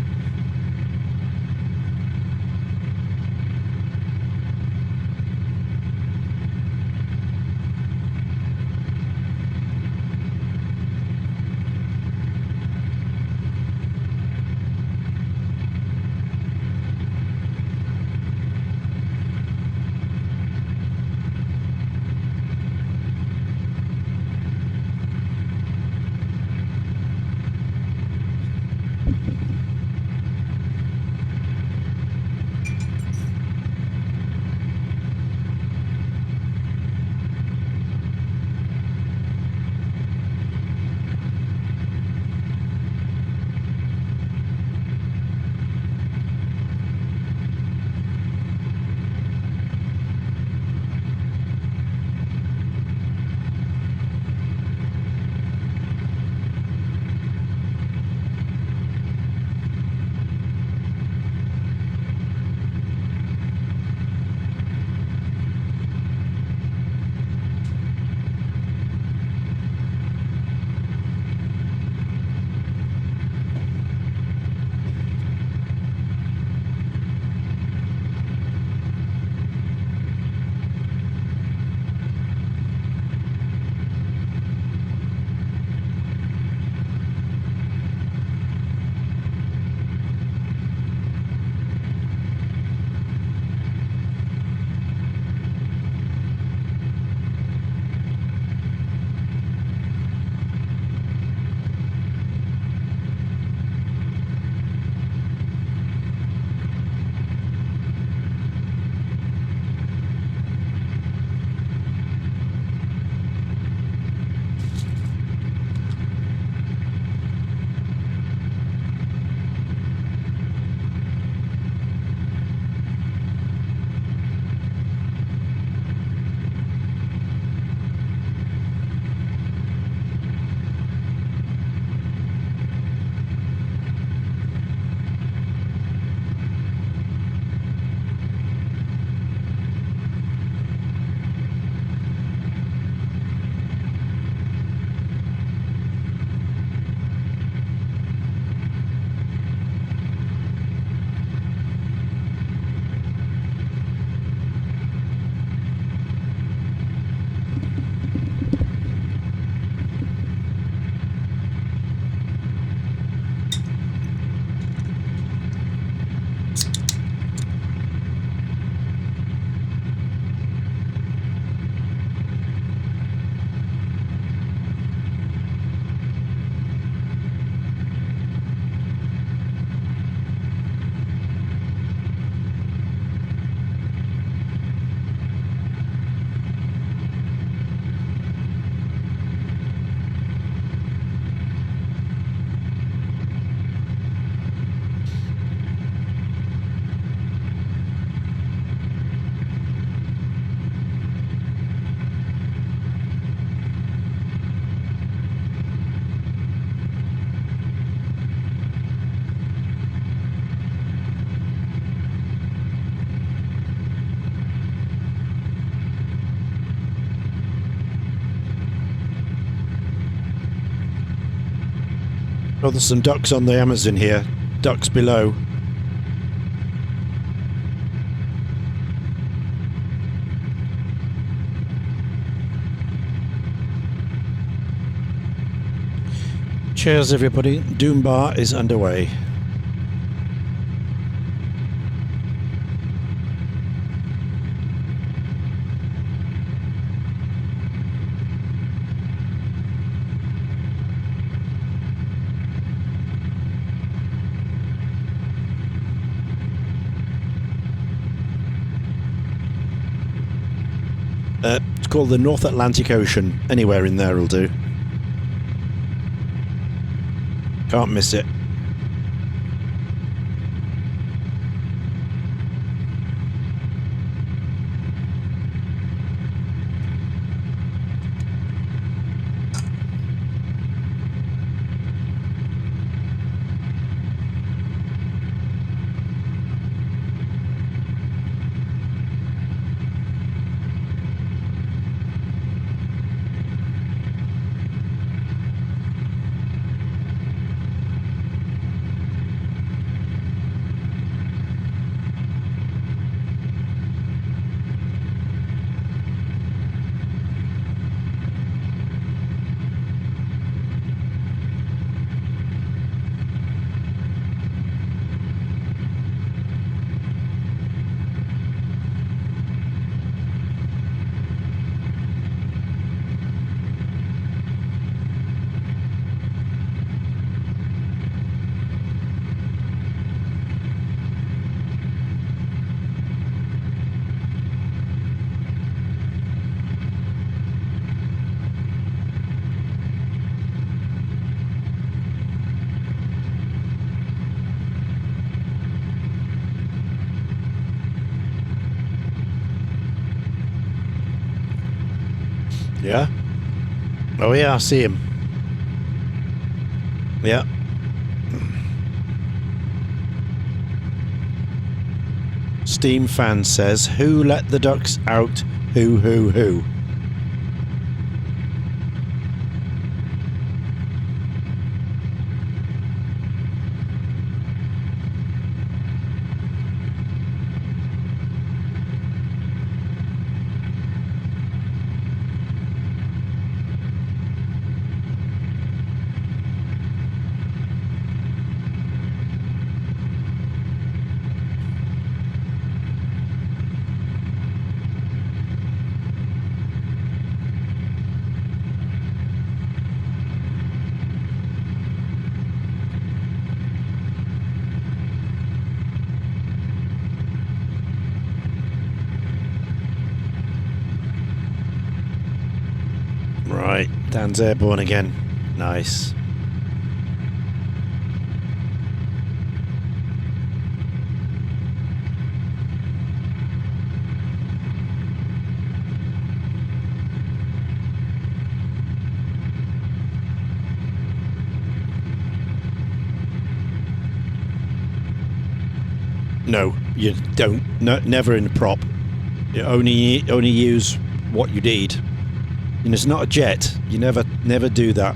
Oh, there's some ducks on the Amazon here. Ducks below. Cheers, everybody. Doom Bar is underway. It's called the North Atlantic Ocean. Anywhere in there will do. Can't miss it. Yeah? Oh yeah, I see him. Yeah. Steam fan says, who let the ducks out? Who? Right, Dan's airborne again. Nice. No, you don't. No, never in a prop. You only use what you need. And it's not a jet. You never do that.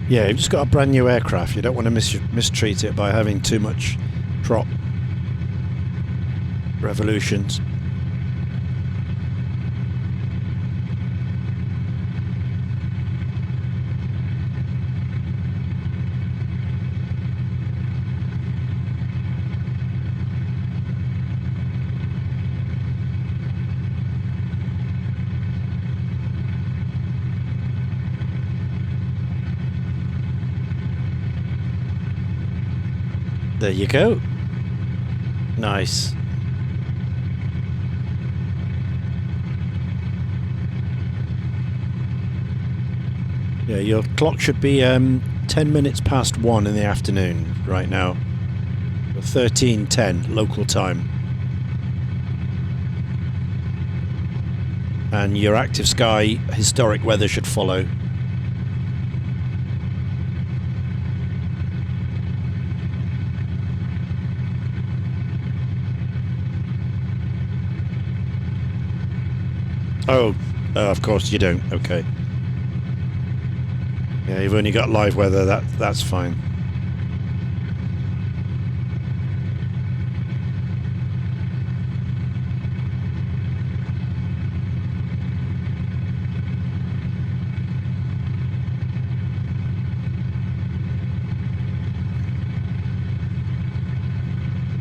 Yeah, you've just got a brand new aircraft. You don't want to mistreat it by having too much prop revolutions. There you go. Nice. Yeah, your clock should be 10 minutes past 1 in the afternoon right now. 13:10 local time. And your active sky historic weather should follow. Oh, of course you don't. Okay. Yeah, you've only got live weather. That's fine.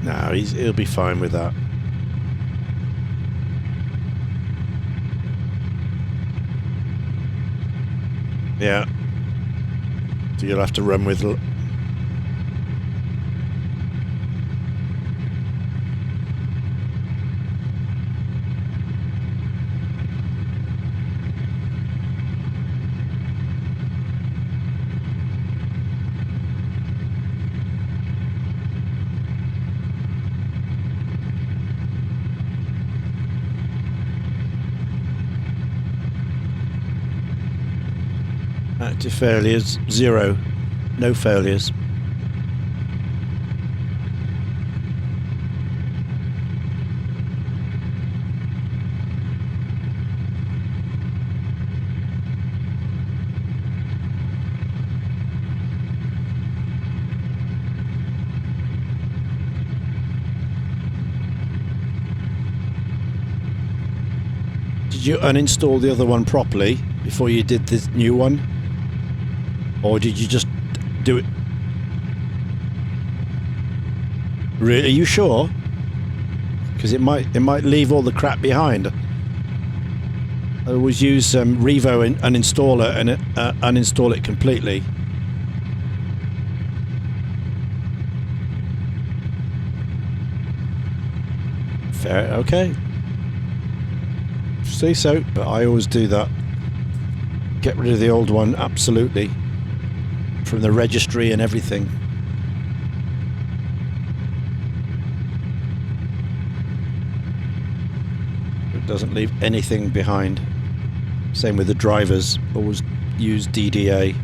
No, he'll be fine with that. Yeah. So you'll have to run with... Active failures, 0. No failures. Did you uninstall the other one properly before you did this new one? Or did you just do it? Really? Are you sure? Because it might leave all the crap behind. I always use Revo and uninstall it and uninstall it completely. Fair, okay. Say so, but I always do that. Get rid of the old one, absolutely. From the registry and everything. It doesn't leave anything behind. Same with the drivers. Always use DDA.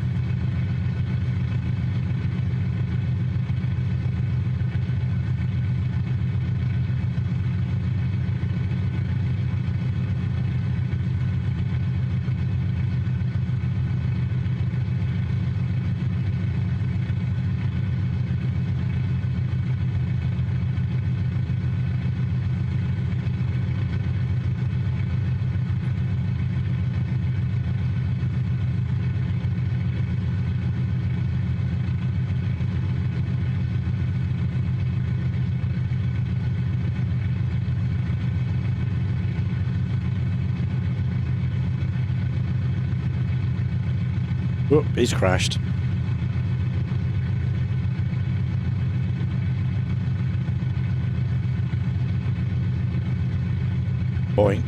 Oh, he's crashed. Boing.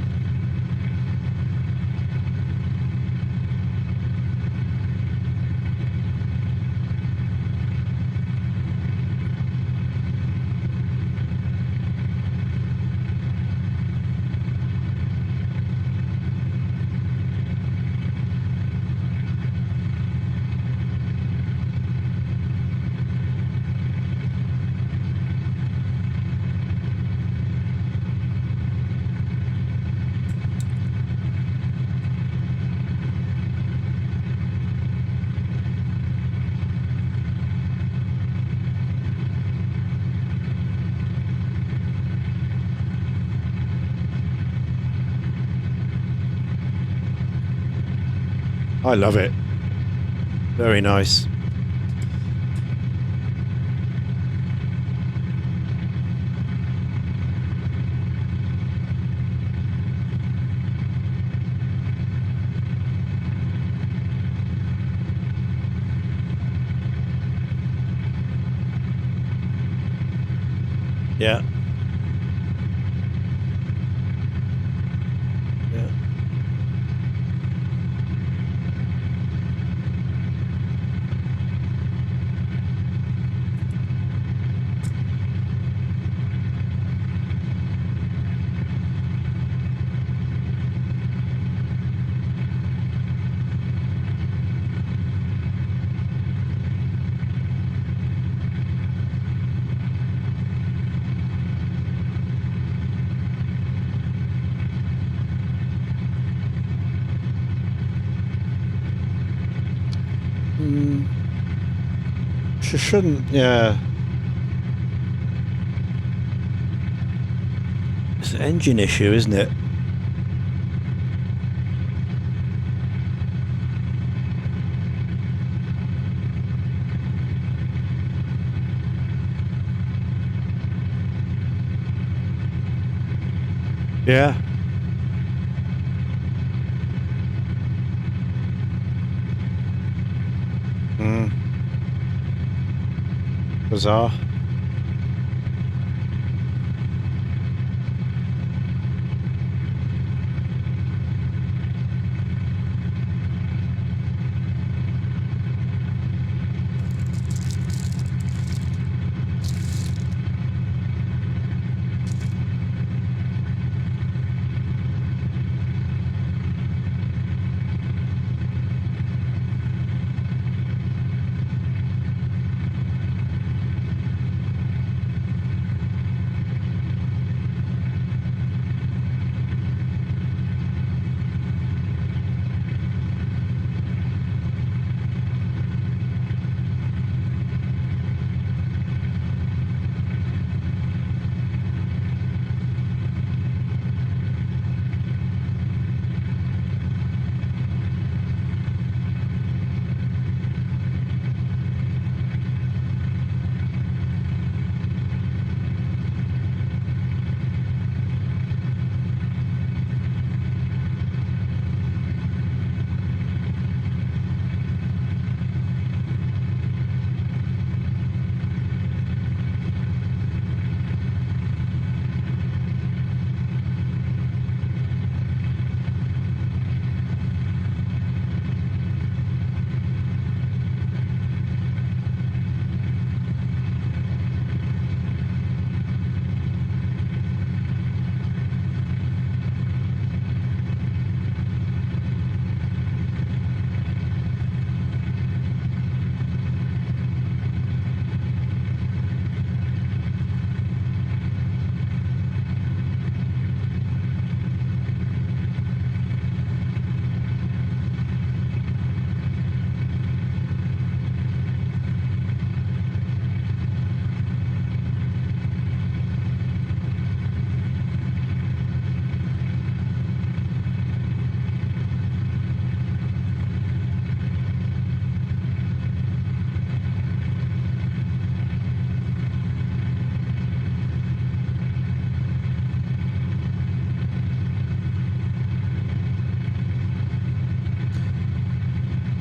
I love it. Very nice. Yeah. Yeah. She shouldn't, yeah. It's an engine issue, isn't it? Yeah. Bizarre.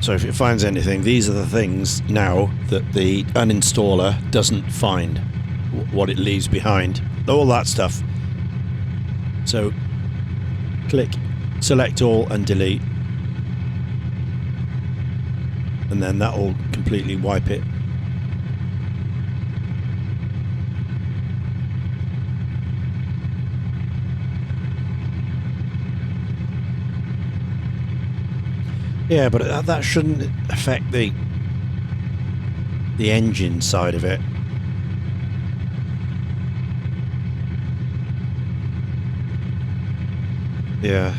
So if it finds anything, these are the things now that the uninstaller doesn't find, what it leaves behind, all that stuff. So click select all and delete, and then that will completely wipe it. Yeah, but that shouldn't affect the engine side of it. Yeah.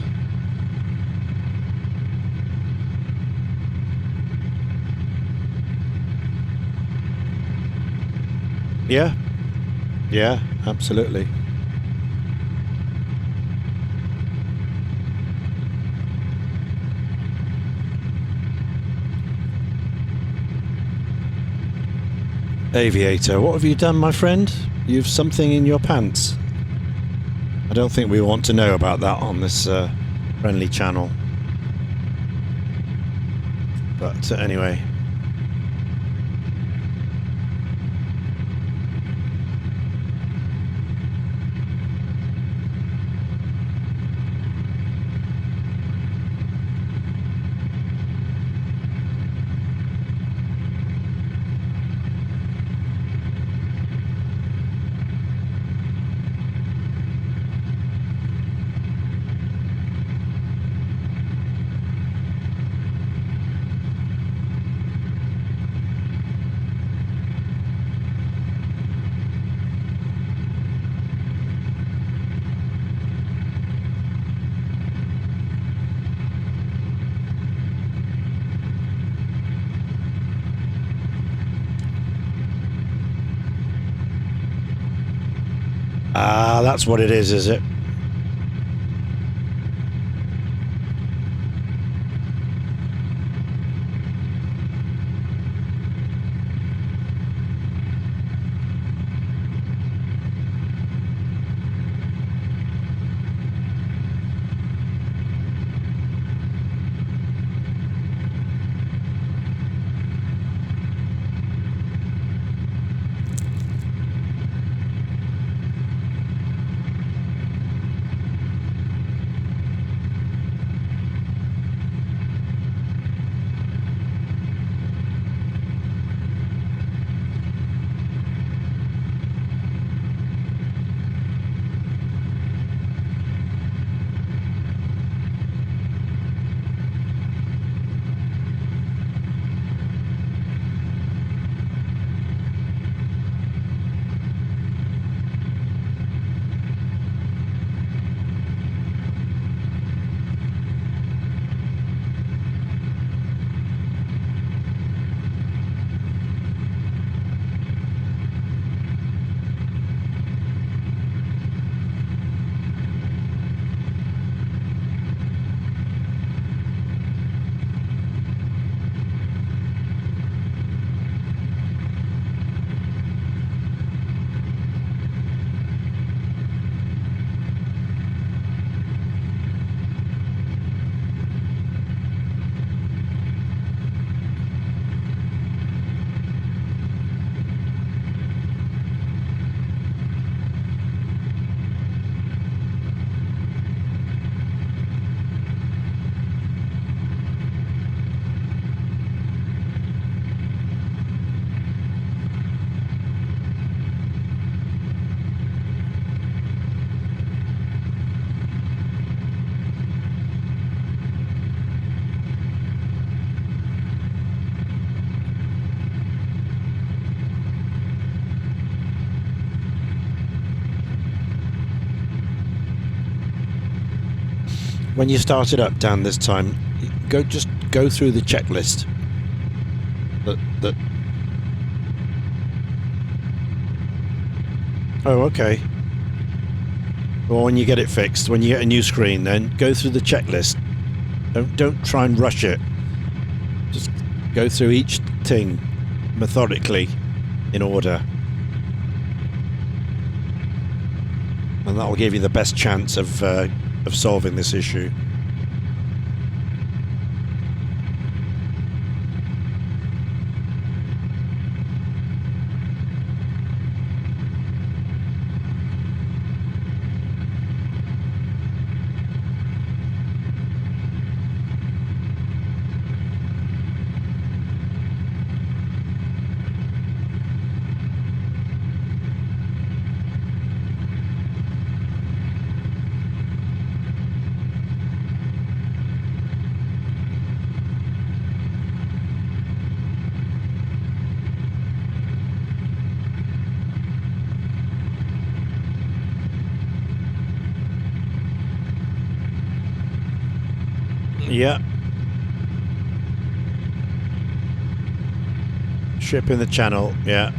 Yeah. Yeah, absolutely. Aviator, what have you done, my friend? You've something in your pants. I don't think we want to know about that on this friendly channel. But anyway. Ah, that's what it is it? When you start it up, Dan, this time, just go through the checklist. That. Oh, okay. Well, when you get it fixed, when you get a new screen, then go through the checklist. Don't try and rush it. Just go through each thing methodically, in order, and that'll give you the best chance of solving this issue. Yeah. Ship in the channel, yeah.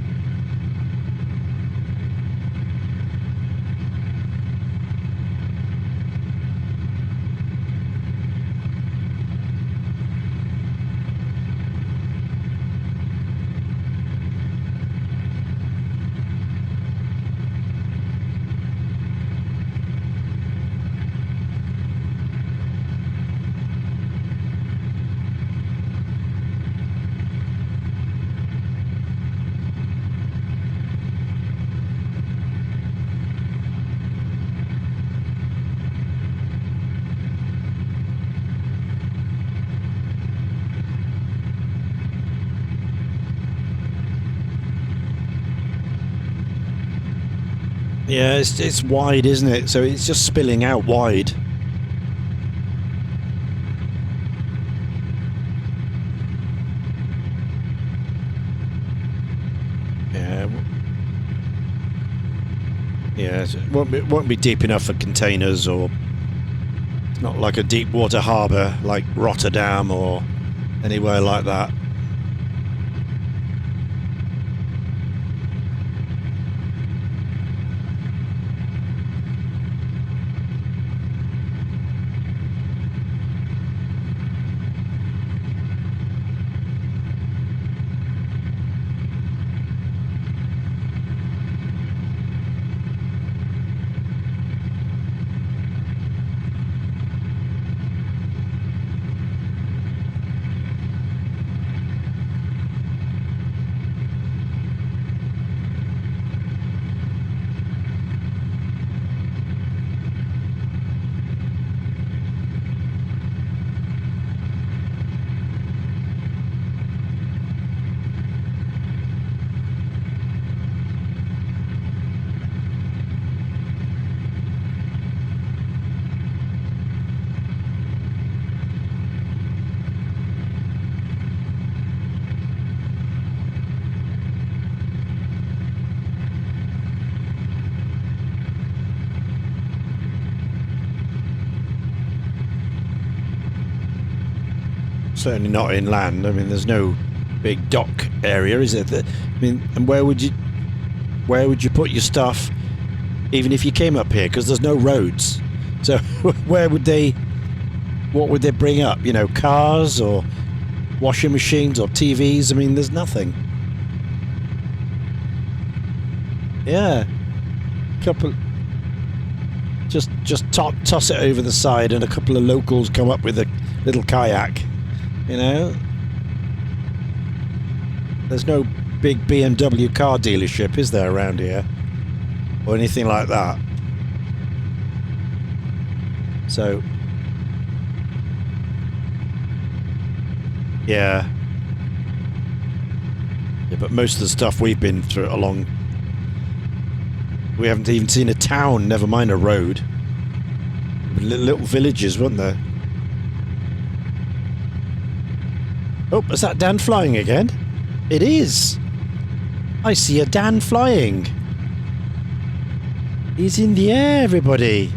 Yeah, it's wide, isn't it? So it's just spilling out wide. Yeah. Yeah, it won't be deep enough for containers, or it's not like a deep water harbour like Rotterdam or anywhere like that. Certainly not inland. I mean, there's no big dock area, is it? I mean, and where would you put your stuff, even if you came up here? Because there's no roads. So what would they bring up? You know, cars or washing machines or TVs? I mean, there's nothing. Yeah, just toss it over the side, and a couple of locals come up with a little kayak. You know, there's no big BMW car dealership, is there, around here? Or anything like that. So, yeah. Yeah, but most of the stuff we've been through along, we haven't even seen a town, never mind a road. Little villages, weren't there? Oh, is that Dan flying again? It is. I see a Dan flying. He's in the air, everybody.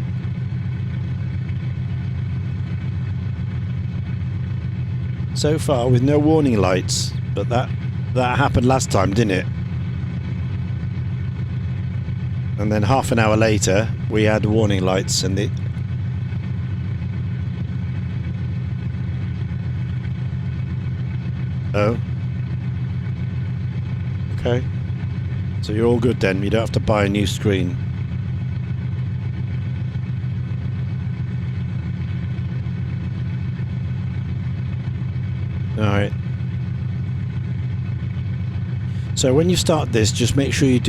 So far with no warning lights, but that happened last time, didn't it? And then half an hour later, we had warning lights, and it. Oh. Okay. So you're all good then. You don't have to buy a new screen. Alright. So when you start this, just make sure you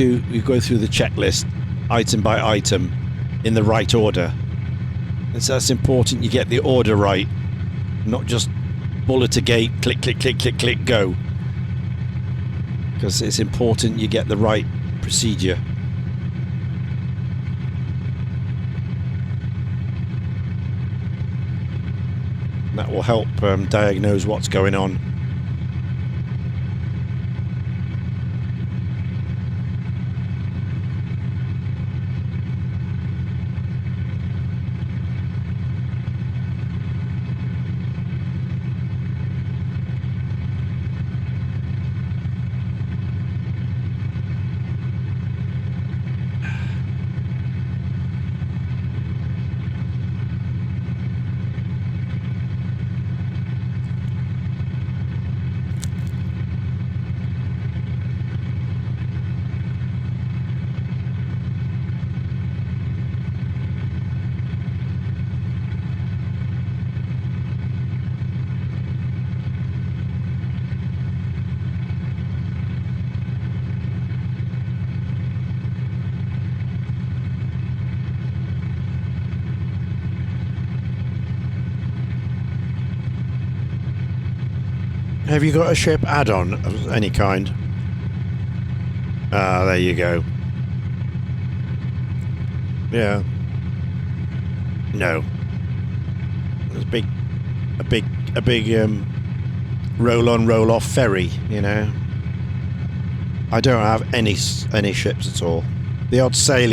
go through the checklist item by item in the right order. And so that's important you get the order right, not just bullet a gate, click, click, click, click, click, go. Because it's important you get the right procedure. That will help diagnose what's going on. Have you got a ship add-on of any kind? Ah, there you go. Yeah. No. There's a big roll on, roll off ferry. You know. I don't have any ships at all. The odd sailing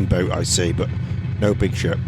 boat I see, but no big ship.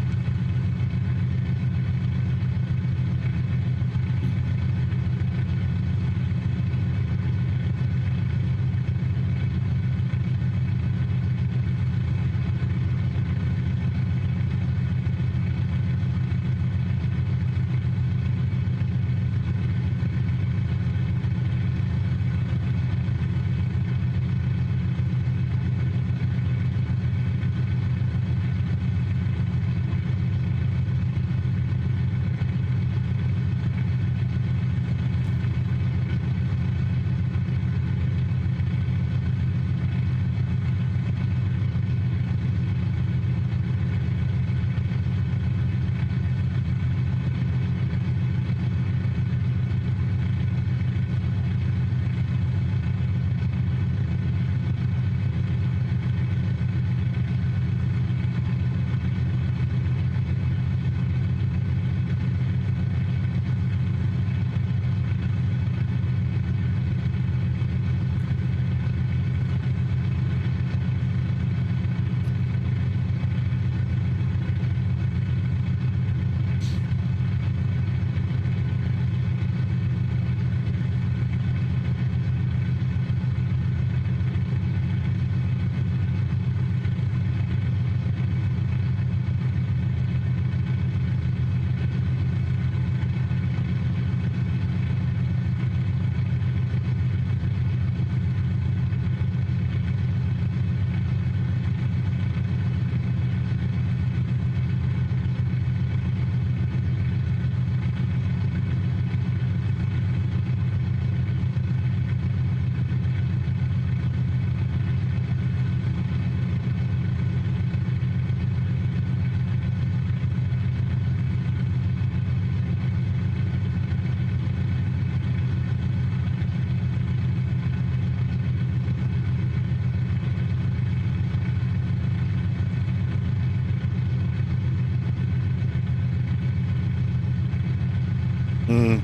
Mm.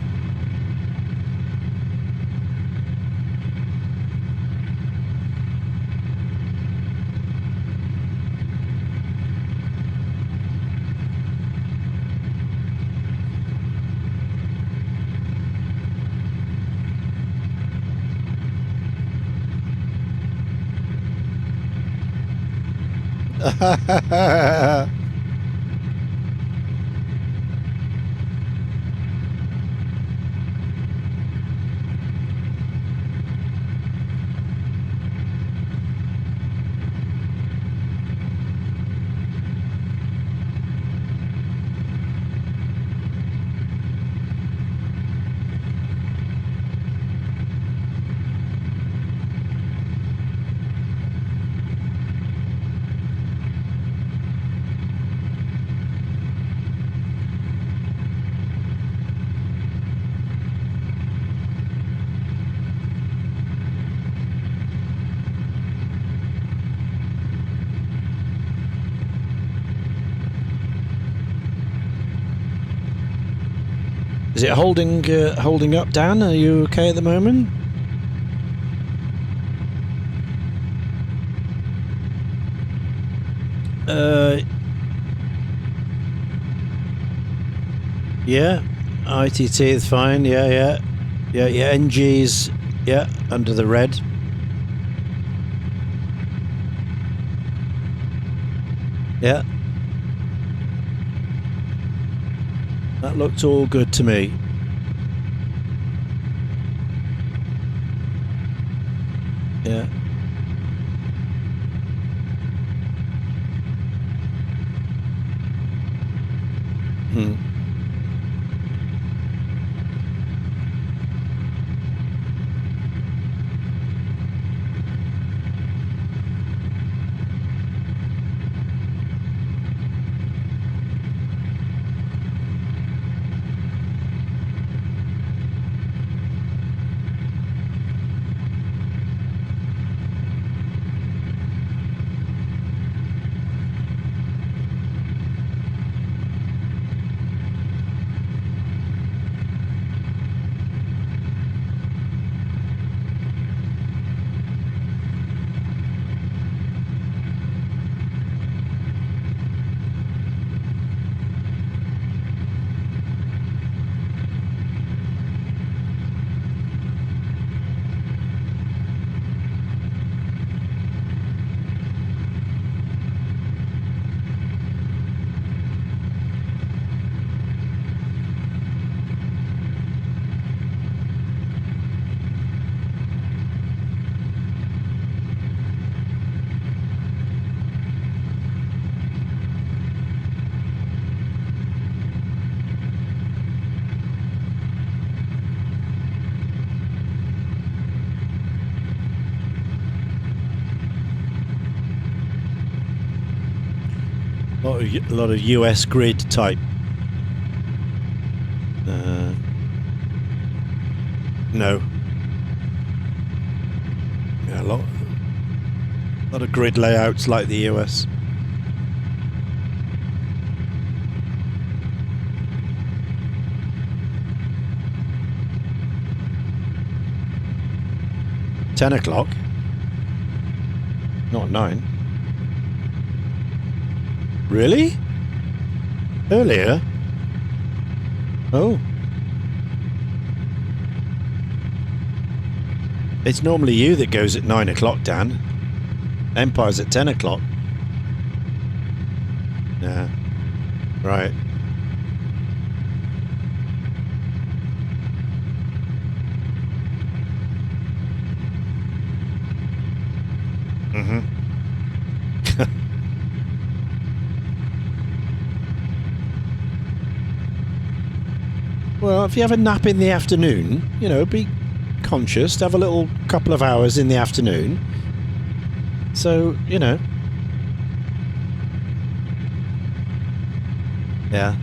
Is it holding up, Dan? Are you okay at the moment? Yeah. ITT is fine. Yeah. NG's under the red. Yeah. That looked all good to me. Yeah. A lot of US grid type. No. Yeah, a lot of grid layouts like the US. $10 not 9. Really? Earlier? Oh. It's normally you that goes at 9 o'clock, Dan. Empire's at 10 o'clock. Yeah. Right. Mm-hmm. Well, if you have a nap in the afternoon, you know, be conscious, have a little couple of hours in the afternoon. So, you know. Yeah.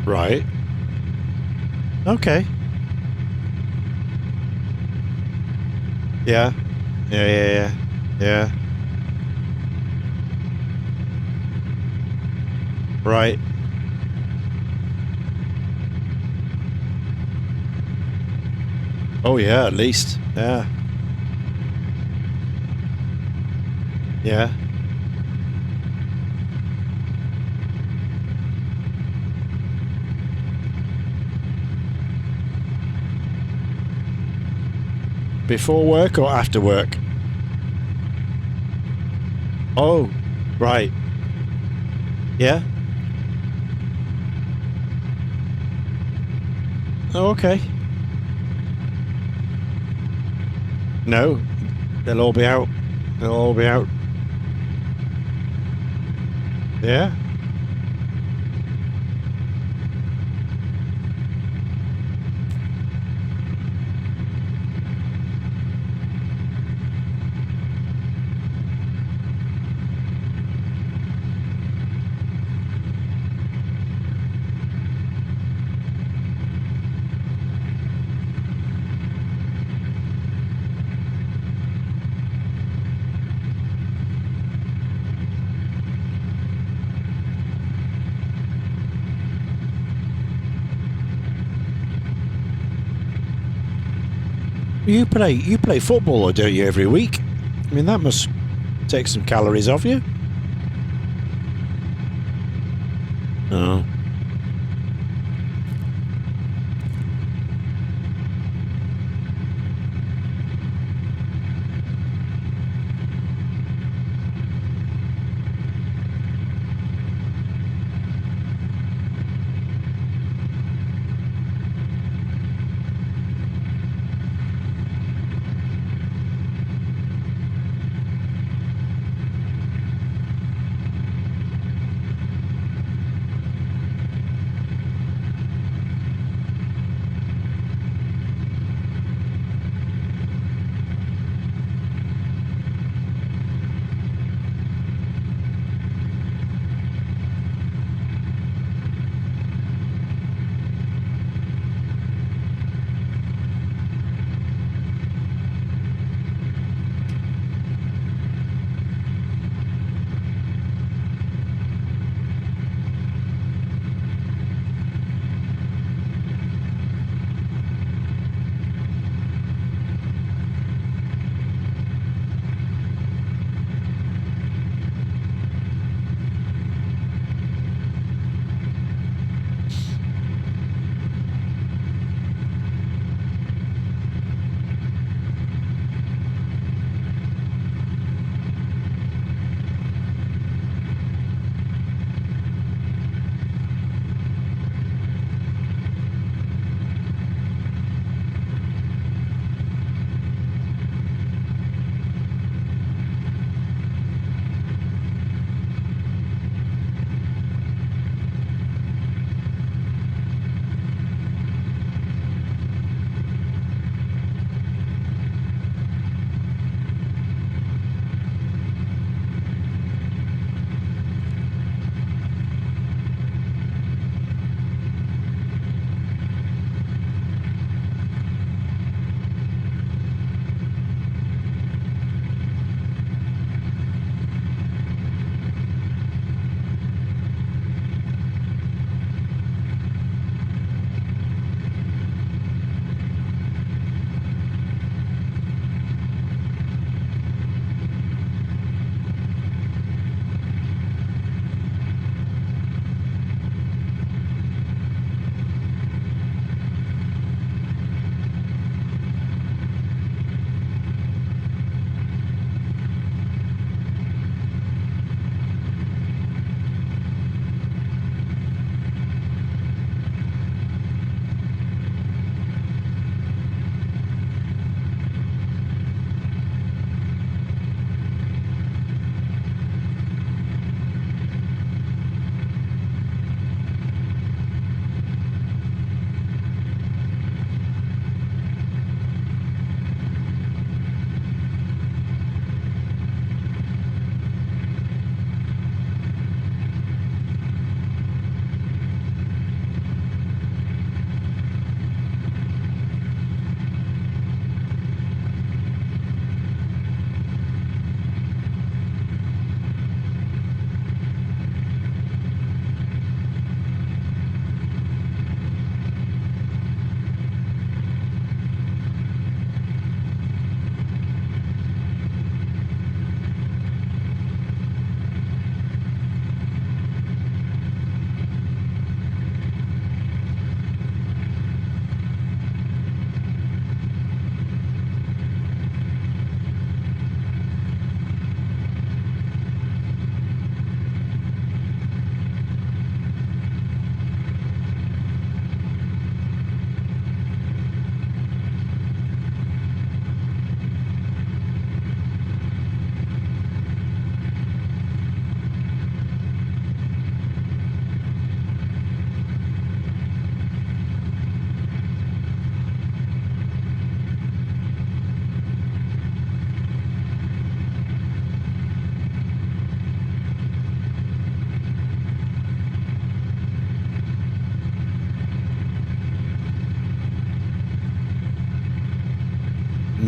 Right. Okay. Yeah. Yeah. Right. Oh yeah, at least. Yeah. Yeah. Before work or after work? Oh, right. Yeah. Oh, okay. No, they'll all be out. They'll all be out. Yeah. You play football, or don't you, every week? I mean, that must take some calories off you. Oh.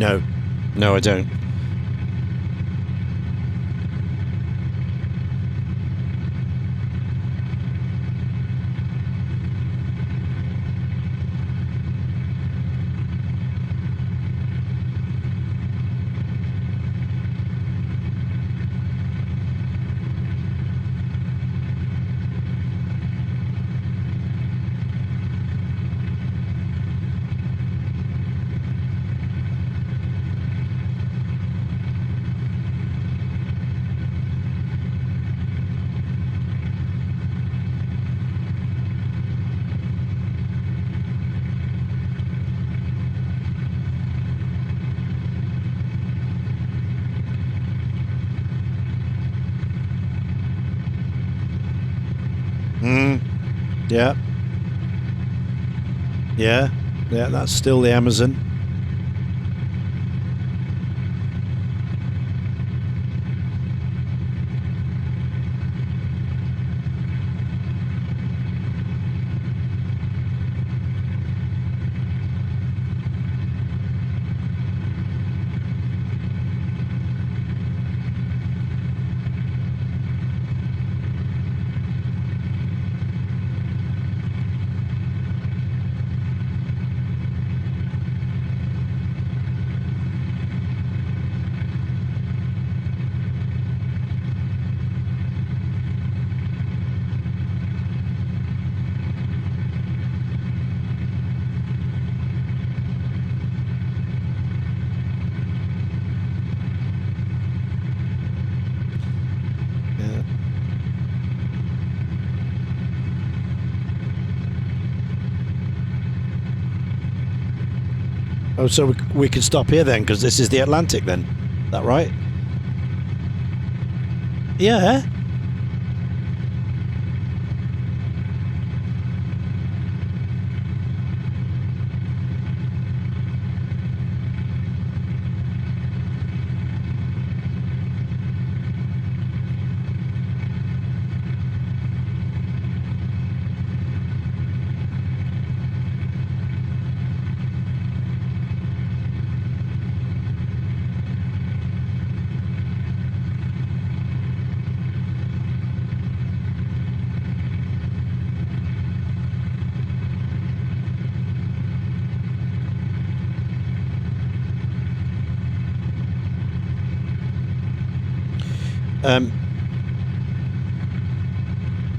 No. No, I don't. Yeah. Yeah. Yeah, that's still the Amazon. Yeah. Oh, so we could stop here then, because this is the Atlantic then. Is that right? Yeah.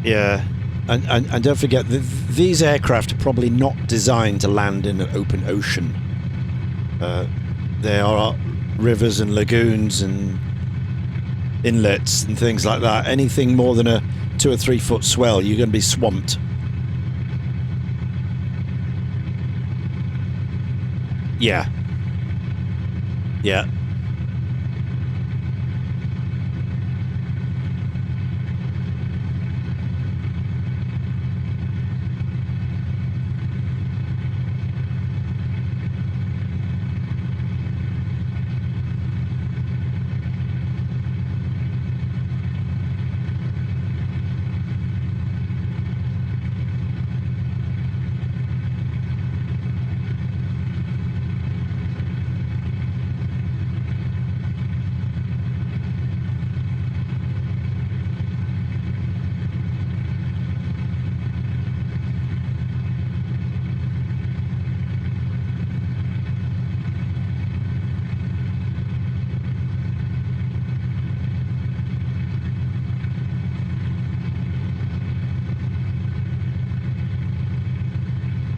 Yeah, and don't forget, these aircraft are probably not designed to land in an open ocean. There are rivers and lagoons and inlets and things like that. Anything more than a 2 or 3 foot swell, you're going to be swamped. Yeah. Yeah.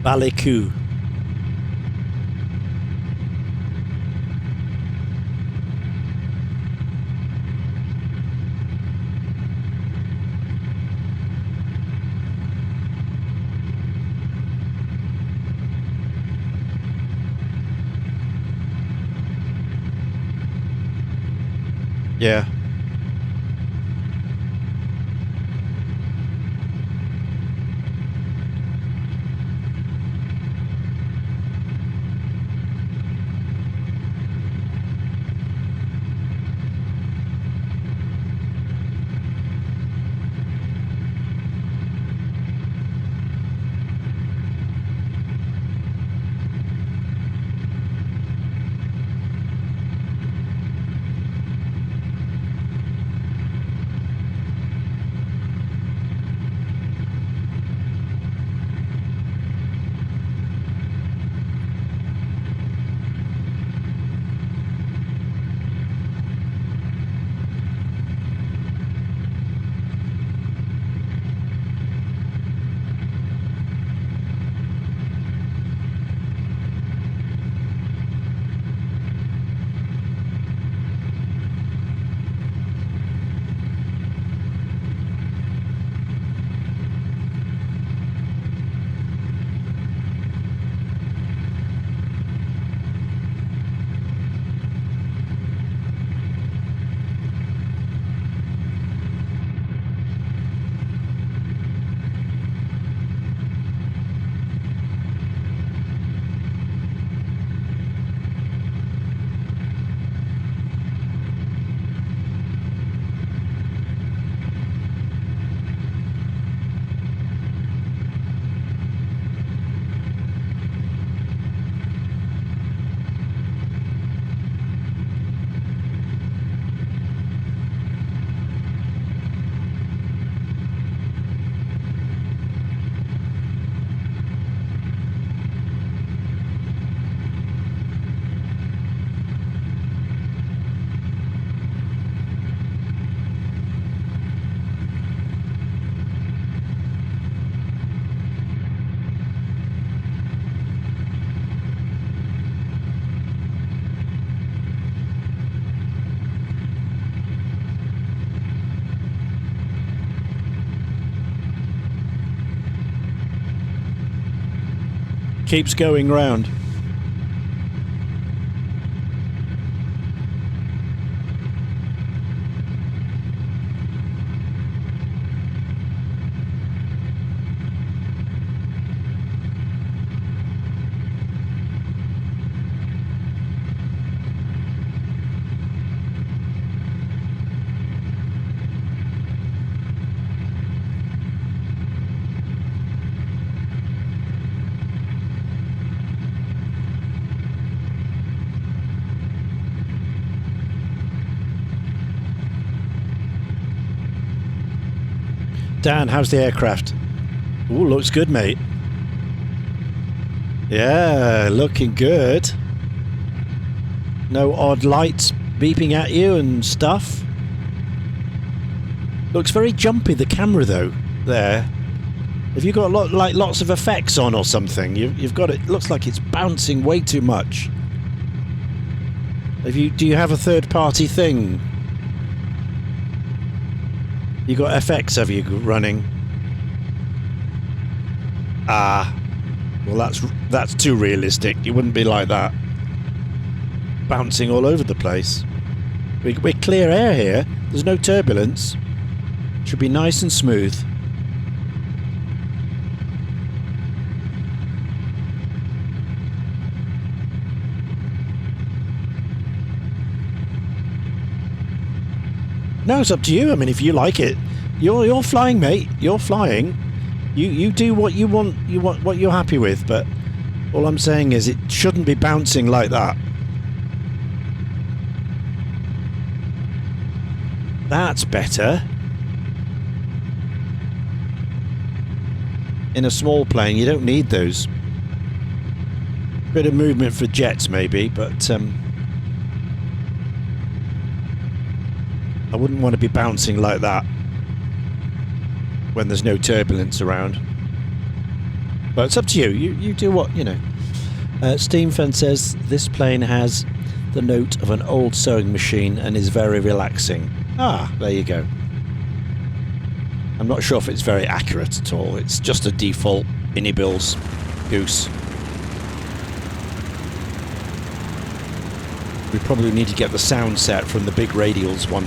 Ballycoo. Yeah. Keeps going round. Dan, how's the aircraft? Ooh, looks good, mate. Yeah, looking good. No odd lights beeping at you and stuff. Looks very jumpy, the camera, though, there. Have you got lots of effects on or something? You've got it. Looks like it's bouncing way too much. Do you have a third-party thing? You got FX, have you, running? Ah, well, that's too realistic. You wouldn't be like that, bouncing all over the place. We're clear air here. There's no turbulence. Should be nice and smooth. No, it's up to you. I mean, if you like it, you're flying, mate. You're flying. You do what you want. You want what you're happy with. But all I'm saying is, it shouldn't be bouncing like that. That's better. In a small plane, you don't need those. Bit of movement for jets, maybe, but I wouldn't want to be bouncing like that when there's no turbulence around. But it's up to you. You do what, you know. Steam Fan says this plane has the note of an old sewing machine and is very relaxing. Ah, there you go. I'm not sure if it's very accurate at all. It's just a default Inibils goose. We probably need to get the sound set from the big radials one.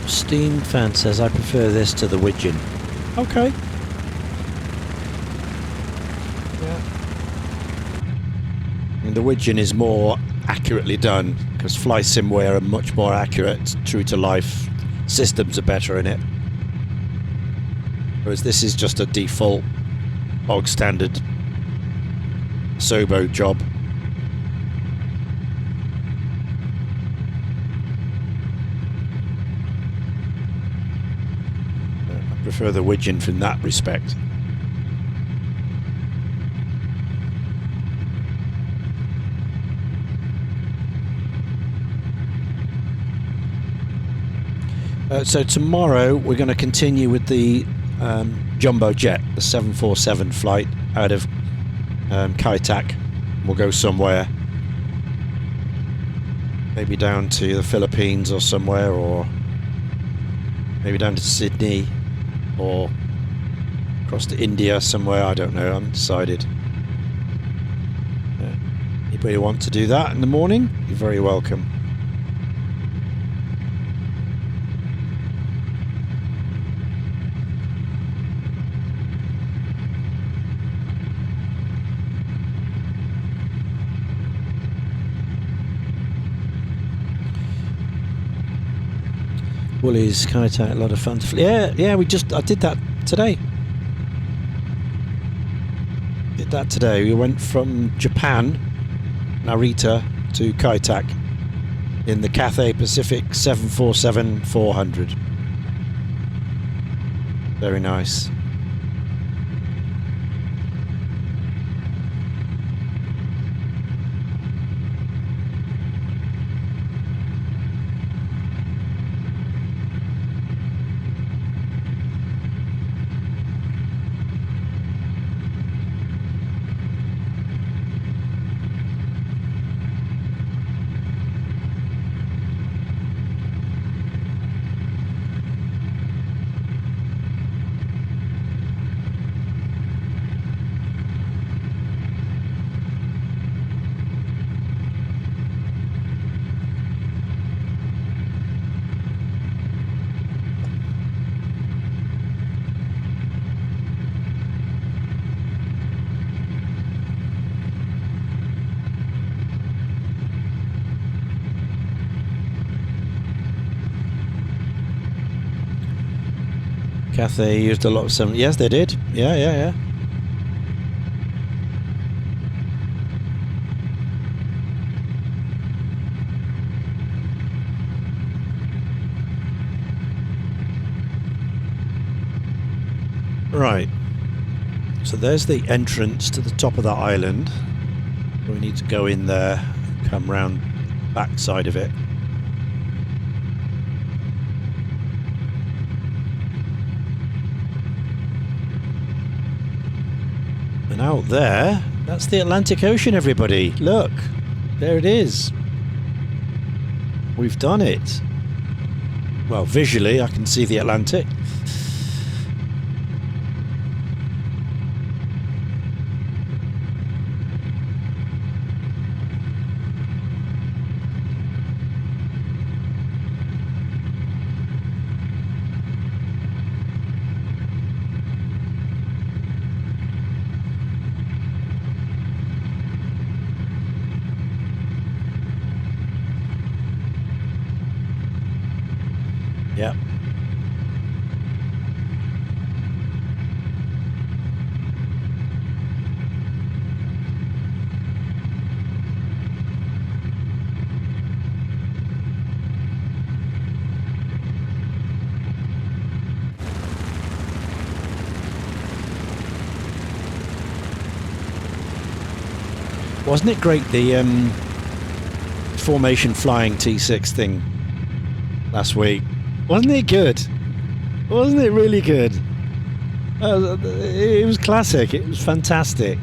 Steam Fan says I prefer this to the Widgeon. Okay. Yeah. And the Widgeon is more accurately done because Fly Simware are much more accurate, true to life. Systems are better in it. Whereas this is just a default, bog standard Sobo job. Prefer the Widgeon from that respect. So tomorrow we're going to continue with the jumbo jet, the 747 flight out of Kai Tak. We'll go somewhere, maybe down to the Philippines or somewhere, or maybe down to Sydney, or across to India somewhere. I don't know, I haven't decided. Yeah. Anybody want to do that in the morning? You're very welcome. Woolies, Kaita, a lot of fun. Yeah, I did that today. Did that today. We went from Japan, Narita, to Kaitak in the Cathay Pacific 747-400. Very nice. Cathay used a lot of 7. Yes, they did. Yeah. Right. So there's the entrance to the top of that island. We need to go in there, come round back side of it. And out there, that's the Atlantic Ocean, everybody. Look, there it is. We've done it. Well, visually, I can see the Atlantic. Yep. Wasn't it great, the formation flying T6 thing last week? Wasn't it good? Wasn't it really good? It was classic. It was fantastic.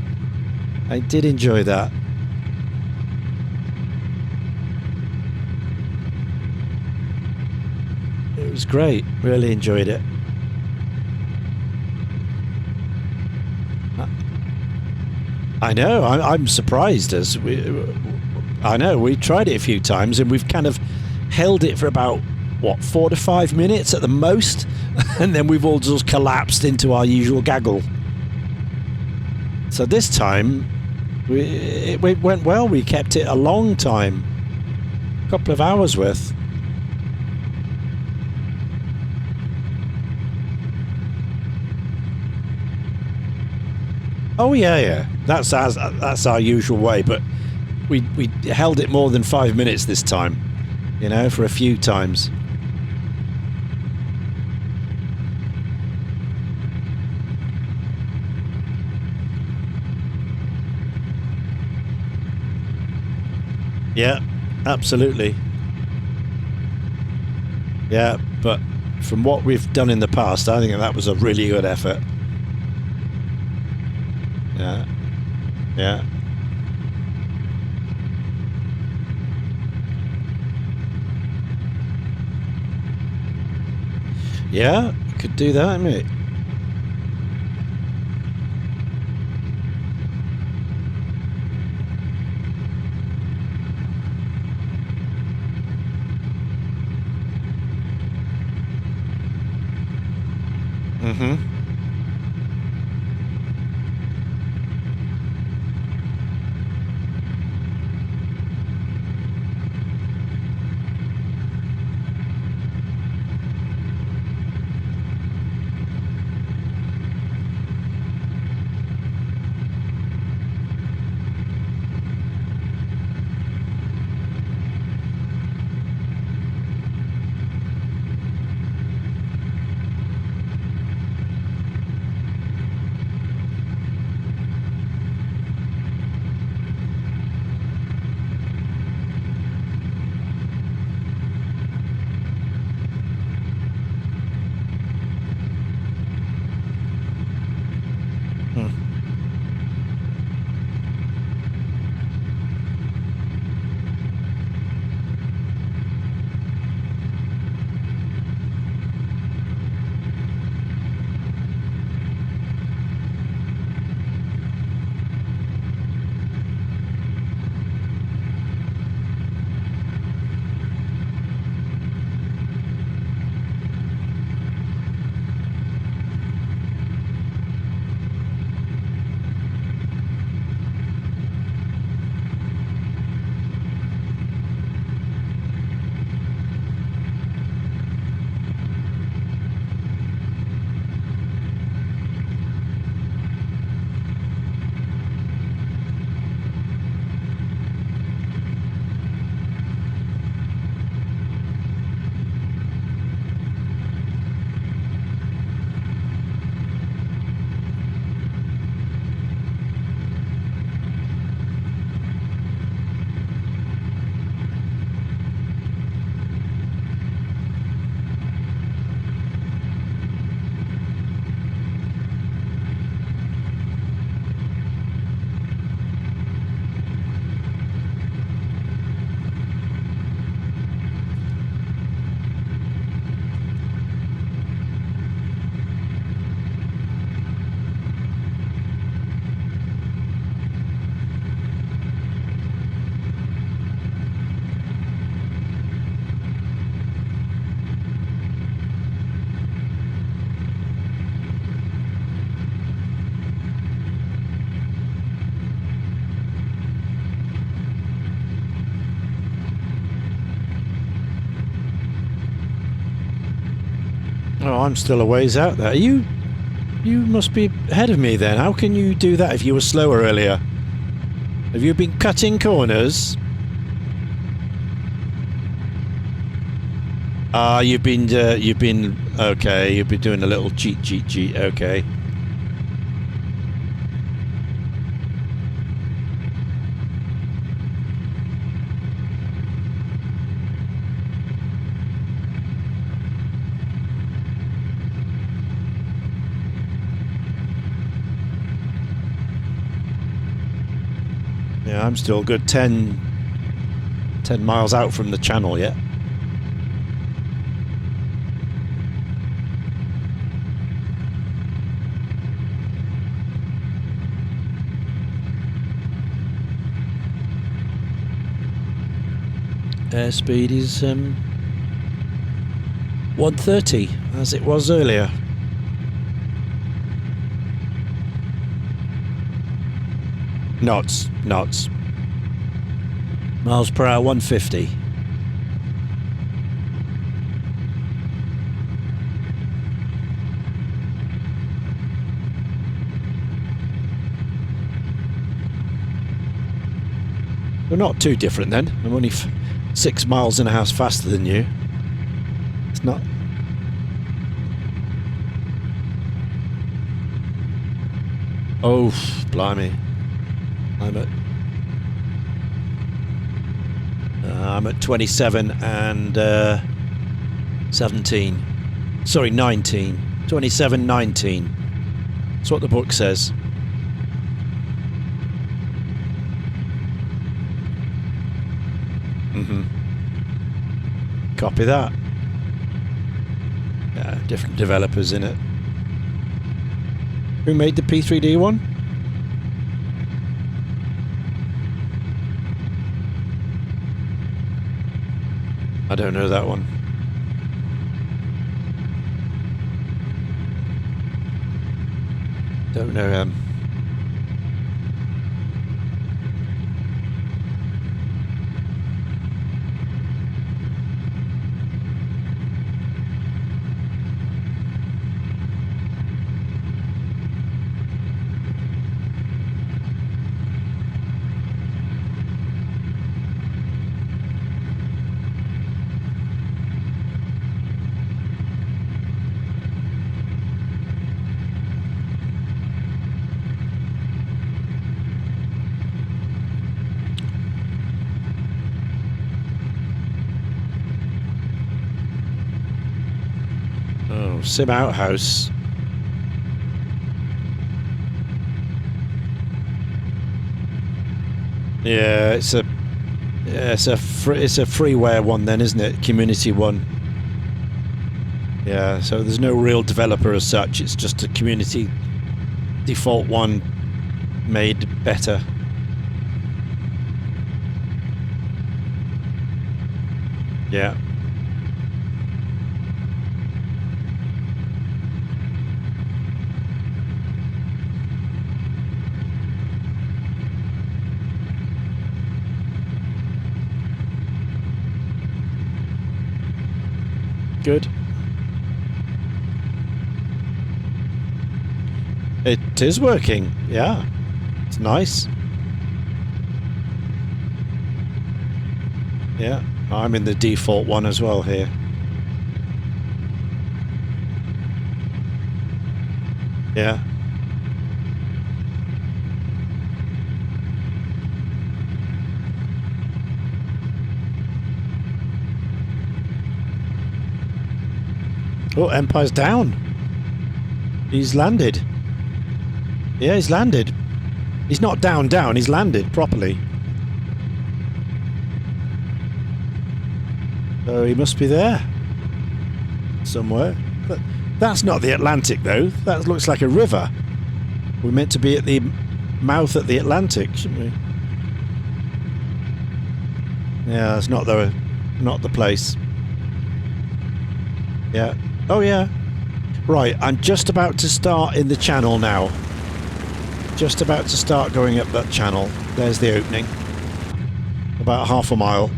I did enjoy that. It was great. Really enjoyed it. I know. I'm surprised as I know we tried it a few times and we've kind of held it for about 4 to 5 minutes at the most, and then we've all just collapsed into our usual gaggle. So this time it went well. We kept it a long time, a couple of hours worth. Oh yeah, that's our usual way, but we held it more than 5 minutes this time, you know, for a few times. Yeah, absolutely. Yeah, but from what we've done in the past, I think that was a really good effort. Yeah. Yeah. Yeah, could do that, mate. Mm-hmm. Oh, I'm still a ways out there. You must be ahead of me then. How can you do that if you were slower earlier? Have you been cutting corners? Ah, you've been okay. You've been doing a little cheat. Okay. Yeah, I'm still a good 10 miles out from the channel yet. Airspeed is 130 as it was earlier. Knots. Miles per hour 150. We're not too different then. I'm only 6 miles and a half faster than you. It's not. Oh, blimey. I'm at 27 and 17. Sorry, 19. 27, 19. That's what the book says. Copy that. Yeah, different developers in it. Who made the P3D one? I don't know that one. Don't know. Oh, Sim Outhouse. Yeah, it's a freeware one then, isn't it? Community one. Yeah, so there's no real developer as such. It's just a community default one made better. Yeah. Good. It is working, yeah. It's nice. Yeah, I'm in the default one as well here. Yeah. Oh, Empire's down. He's landed. Yeah, he's landed. He's not down, he's landed properly. So he must be there. Somewhere. But that's not the Atlantic, though. That looks like a river. We're meant to be at the mouth of the Atlantic, shouldn't we? Yeah, that's not the place. Yeah. Oh, yeah. Right, I'm just about to start in the channel now. Just about to start going up that channel. There's the opening. About half a mile.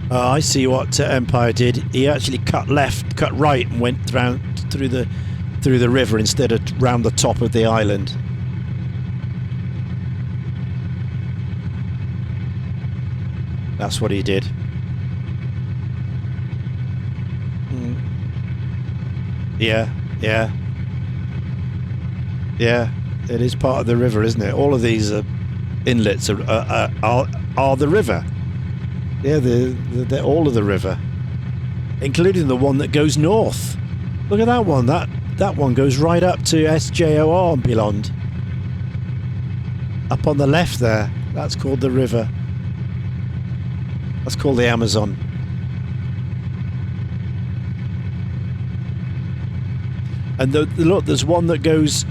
I see what Empire did. He actually cut right, and went round through the river instead of round the top of the island. That's what he did. Yeah, yeah, yeah. It is part of the river, isn't it? All of these inlets are the river. Yeah, they're all of the river, including the one that goes north. Look at that one. That one goes right up to SJOR and beyond. Up on the left there, that's called the river. That's called the Amazon. And look, there's one that goes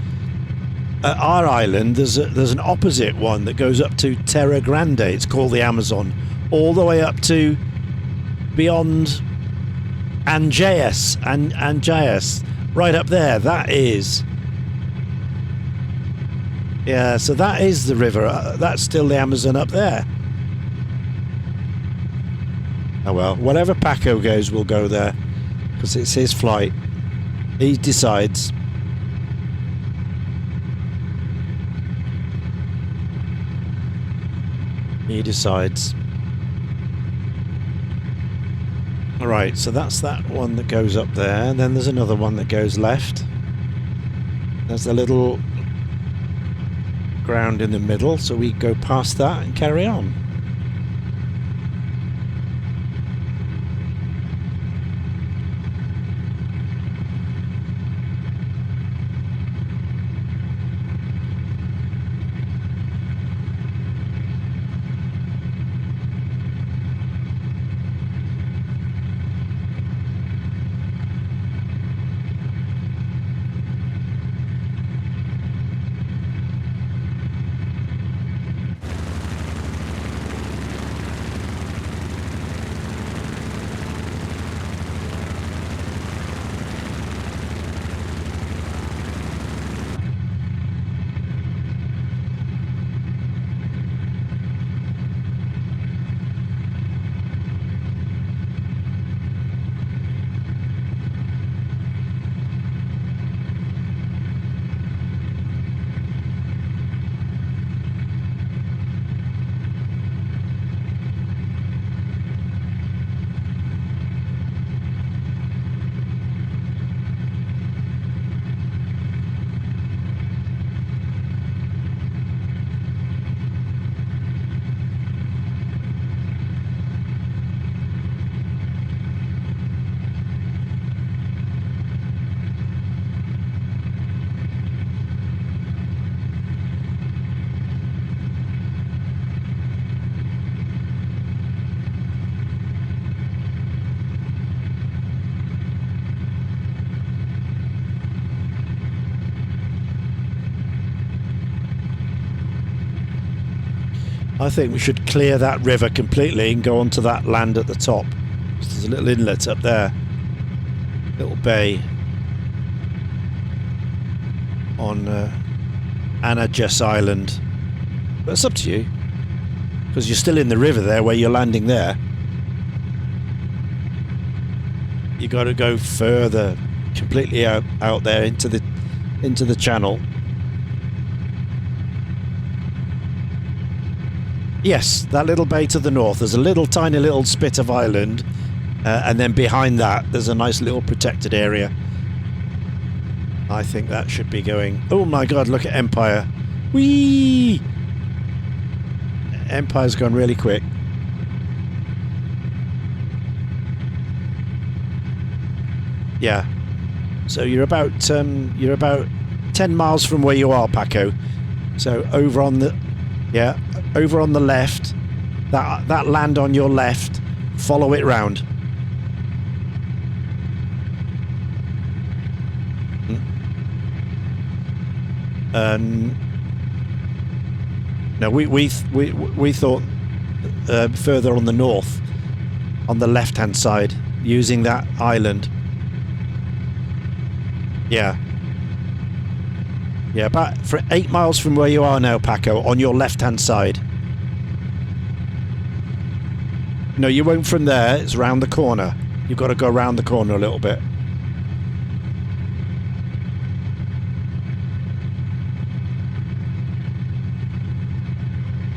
at our island. There's an opposite one that goes up to Terra Grande. It's called the Amazon. All the way up to beyond Angeas, right up there. That is, yeah. So that is the river. That's still the Amazon up there. Oh well, whatever Paco goes, we'll go there because it's his flight. He decides. He decides. Alright, so that's that one that goes up there, and then there's another one that goes left. There's a little ground in the middle, so we go past that and carry on. I think we should clear that river completely and go onto that land at the top. There's a little inlet up there. Little bay. On Anajess Island. But it's up to you. Because you're still in the river there where you're landing there. You got to go further. Completely out there into the channel. Yes, that little bay to the north. There's a little tiny little spit of island, and then behind that there's a nice little protected area. I think that should be going. Oh my god, look at Empire. Whee! Empire's gone really quick. Yeah. So you're about 10 miles from where you are, Paco. So over on the left, that land on your left, follow it round. No, we thought further on the north, on the left-hand side, using that island. Yeah. Yeah, about 8 miles from where you are now, Paco, on your left-hand side. No, you won't from there. It's round the corner. You've got to go round the corner a little bit.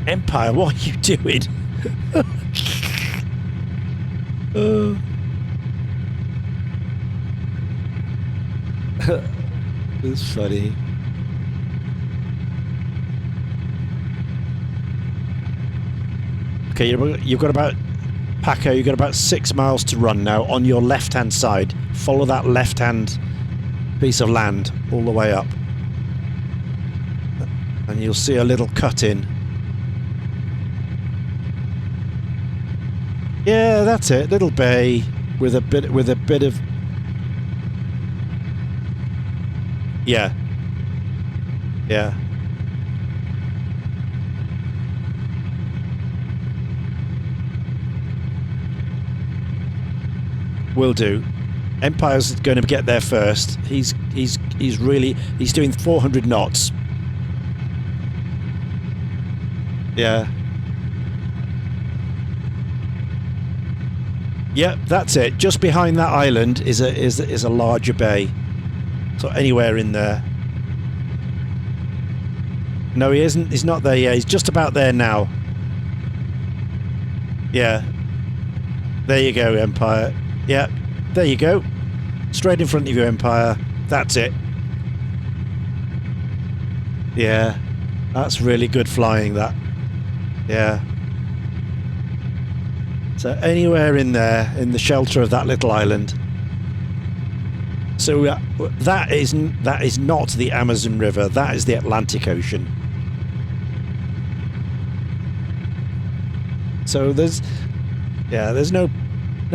Empire, what are you doing? It's funny. Okay, you've got about, Paco, you've got about 6 miles to run now on your left-hand side. Follow that left-hand piece of land all the way up. And you'll see a little cut-in. Yeah, that's it. Little bay with a bit of. Yeah. Yeah. Will do. Empire's going to get there first. He's doing 400 knots. Yeah. Yep, that's it. Just behind that island is a larger bay. So anywhere in there. No, he isn't. He's not there yet. He's just about there now. Yeah. There you go, Empire. Yeah, there you go. Straight in front of you, Empire. That's it. Yeah. That's really good flying, that. Yeah. So anywhere in there, in the shelter of that little island. So that is not the Amazon River. That is the Atlantic Ocean. So there's no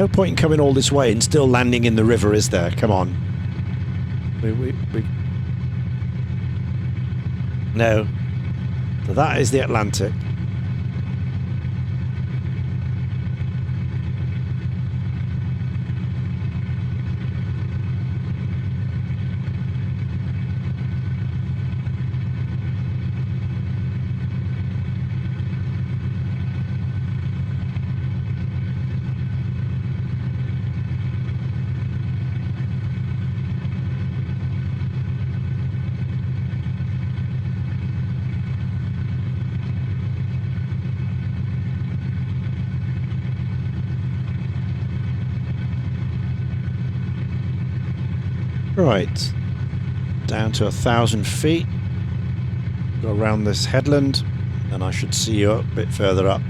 point in coming all this way and still landing in the river, is there? Come on. No. So that is the Atlantic. Right, down to 1,000 feet, go around this headland, and I should see you a bit further up.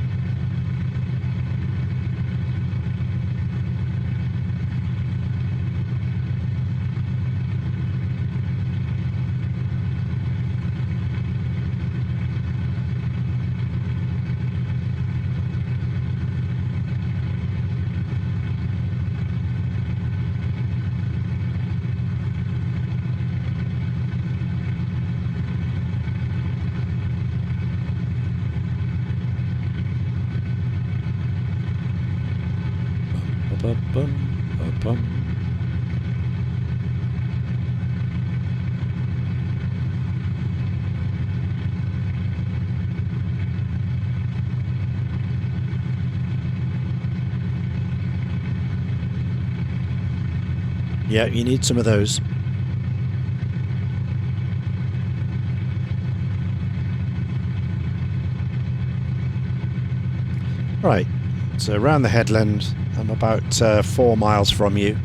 Yeah, you need some of those. Right, so around the headland, I'm about 4 miles from you.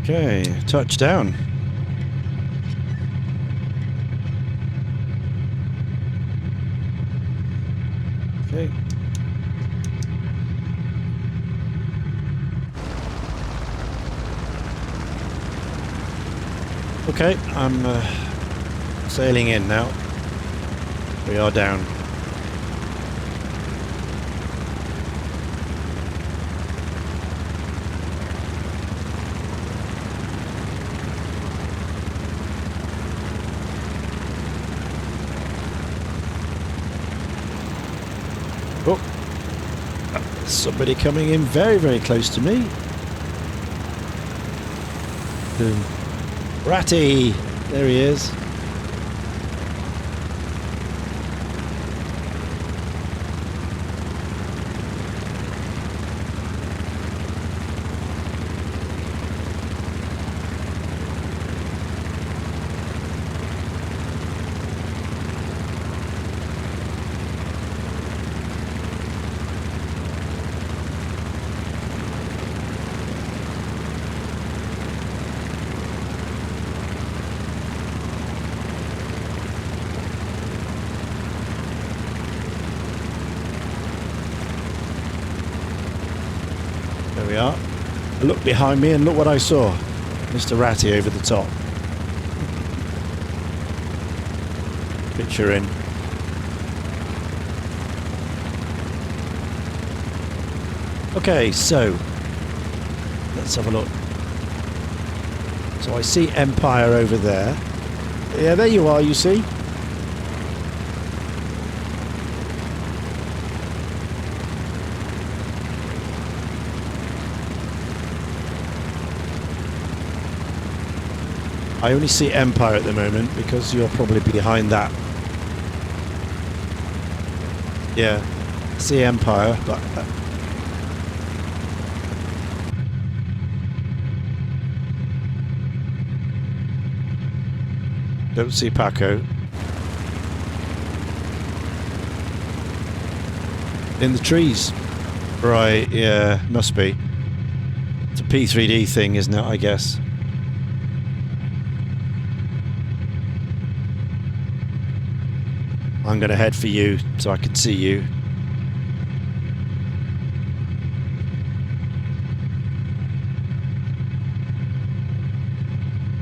Okay, touchdown. Okay. Okay, I'm sailing in now. We are down. Oh, somebody coming in very, very close to me. Boom. Ratty! There he is. There we are. I looked behind me and look what I saw. Mr. Ratty over the top. Picture in. Okay, so let's have a look. So I see Empire over there. Yeah, there you are, you see. I only see Empire at the moment because you're probably behind that. Yeah, see Empire, but don't see Paco. In the trees. Right, yeah, must be. It's a P3D thing, isn't it, I guess. I'm going to head for you so I can see you.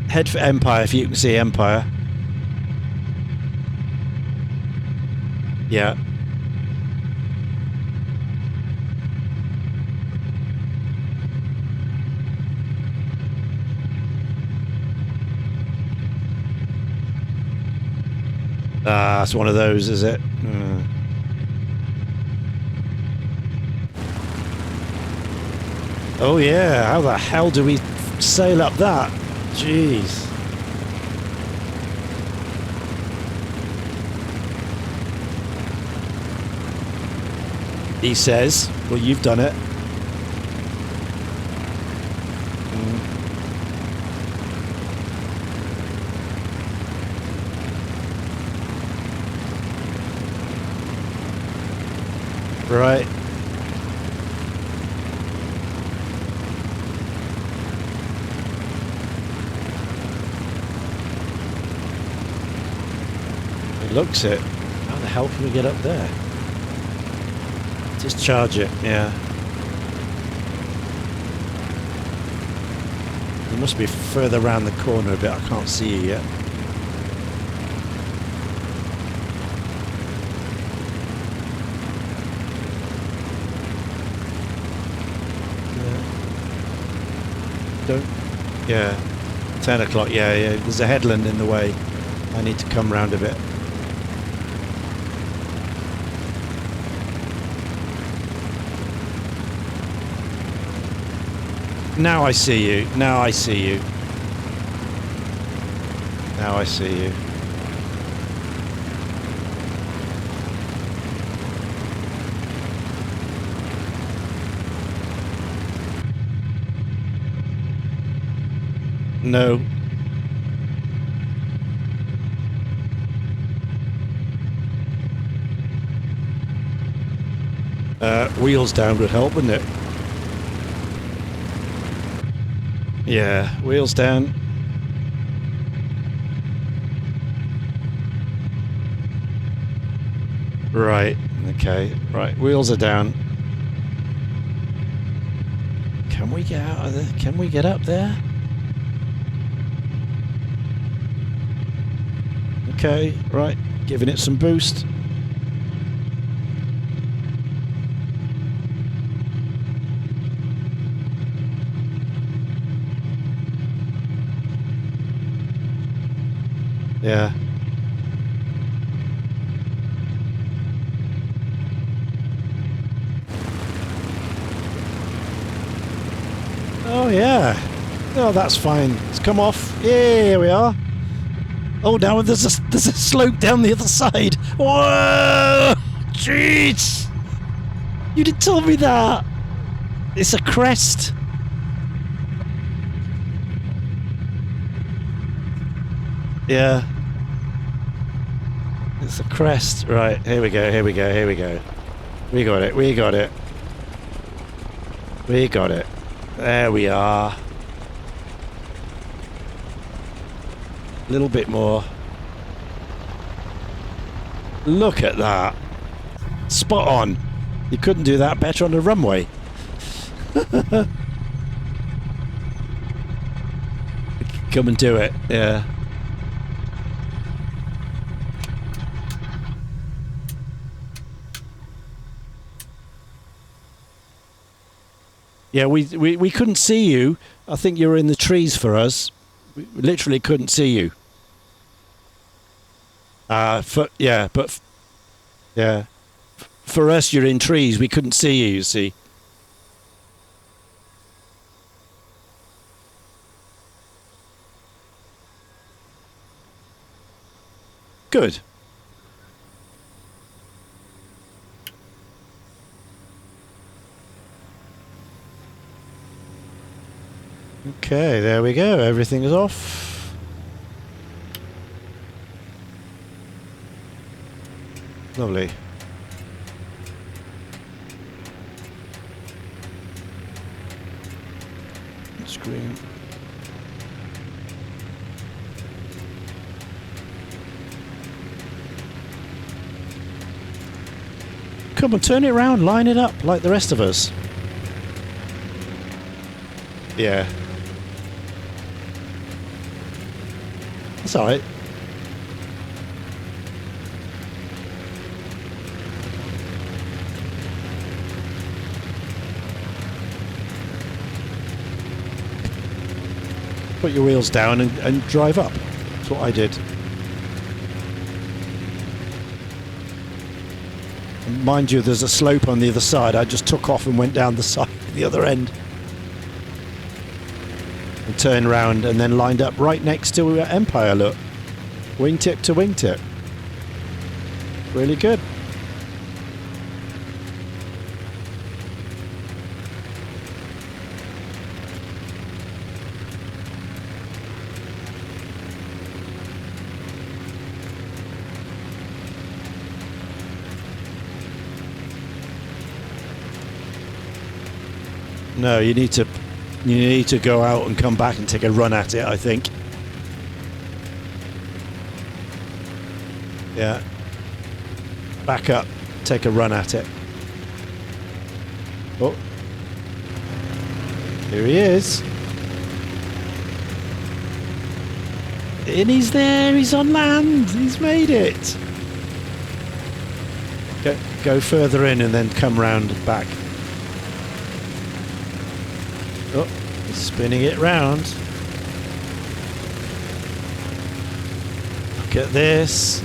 Head for Empire if you can see Empire. Yeah. Ah, it's one of those, is it? Oh yeah, how the hell do we sail up that? Jeez. He says, well, you've done it. Right. It looks it. How the hell can we get up there? Just charge it, yeah. You must be further around the corner a bit. I can't see you yet. Don't. Yeah. 10 o'clock, yeah. There's a headland in the way. I need to come round a bit. Now I see you. Now I see you. Now I see you. No. Wheels down would help, wouldn't it? Yeah, wheels down. Right, okay. Right, wheels are down. Can we get out of there? Can we get up there? Okay, right. Giving it some boost. Yeah. Oh yeah. Oh, that's fine. It's come off. Yeah, here we are. Oh, now there's a slope down the other side. Whoa! Jeez! You didn't tell me that. It's a crest. Yeah. It's a crest. Right, here we go, here we go, here we go. We got it, we got it. We got it. There we are. A little bit more. Look at that. Spot on. You couldn't do that better on the runway. Come and do it, yeah. Yeah, we couldn't see you. I think you were in the trees for us. We literally couldn't see you. For us, you're in trees. We couldn't see you. You see. Good. Okay, there we go. Everything is off. Lovely. Screen. Come on, turn it around, line it up like the rest of us. Yeah. That's alright. Put your wheels down and drive up. That's what I did. And mind you, there's a slope on the other side. I just took off and went down the side, the other end. And turned around and then lined up right next to Empire, look. Wingtip to wingtip. Really good. No, you need to go out and come back and take a run at it, I think. Yeah. Back up, take a run at it. Oh. Here he is. And he's there, he's on land, he's made it. Go further in and then come round back. Oh, he's spinning it round. Look at this.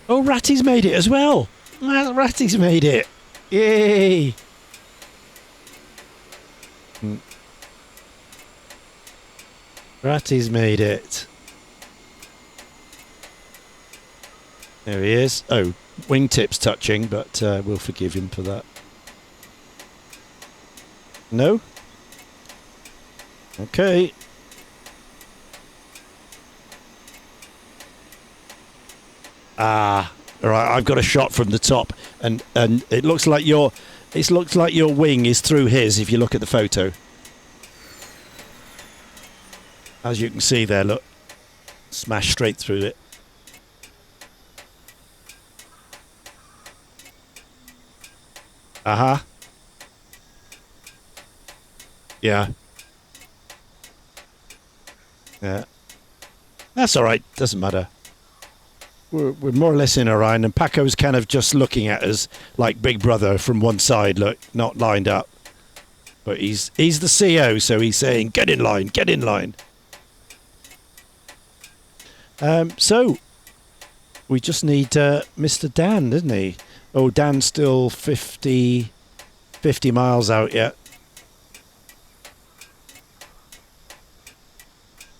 Oh, Ratty's made it as well. Ratty's made it. Yay. Ratty's made it. There he is. Oh, wingtip's touching, but we'll forgive him for that. No? Okay. Ah, all right. I've got a shot from the top, and it looks like your wing is through his. If you look at the photo. As you can see there, look. Smash straight through it. Uh-huh. Yeah. Yeah. That's alright, doesn't matter. We're more or less in our line, and Paco's kind of just looking at us like Big Brother from one side, look, not lined up. But he's the CO, so he's saying, get in line, get in line. So, we just need Mr. Dan, didn't he? Oh, Dan's still 50 miles out yet.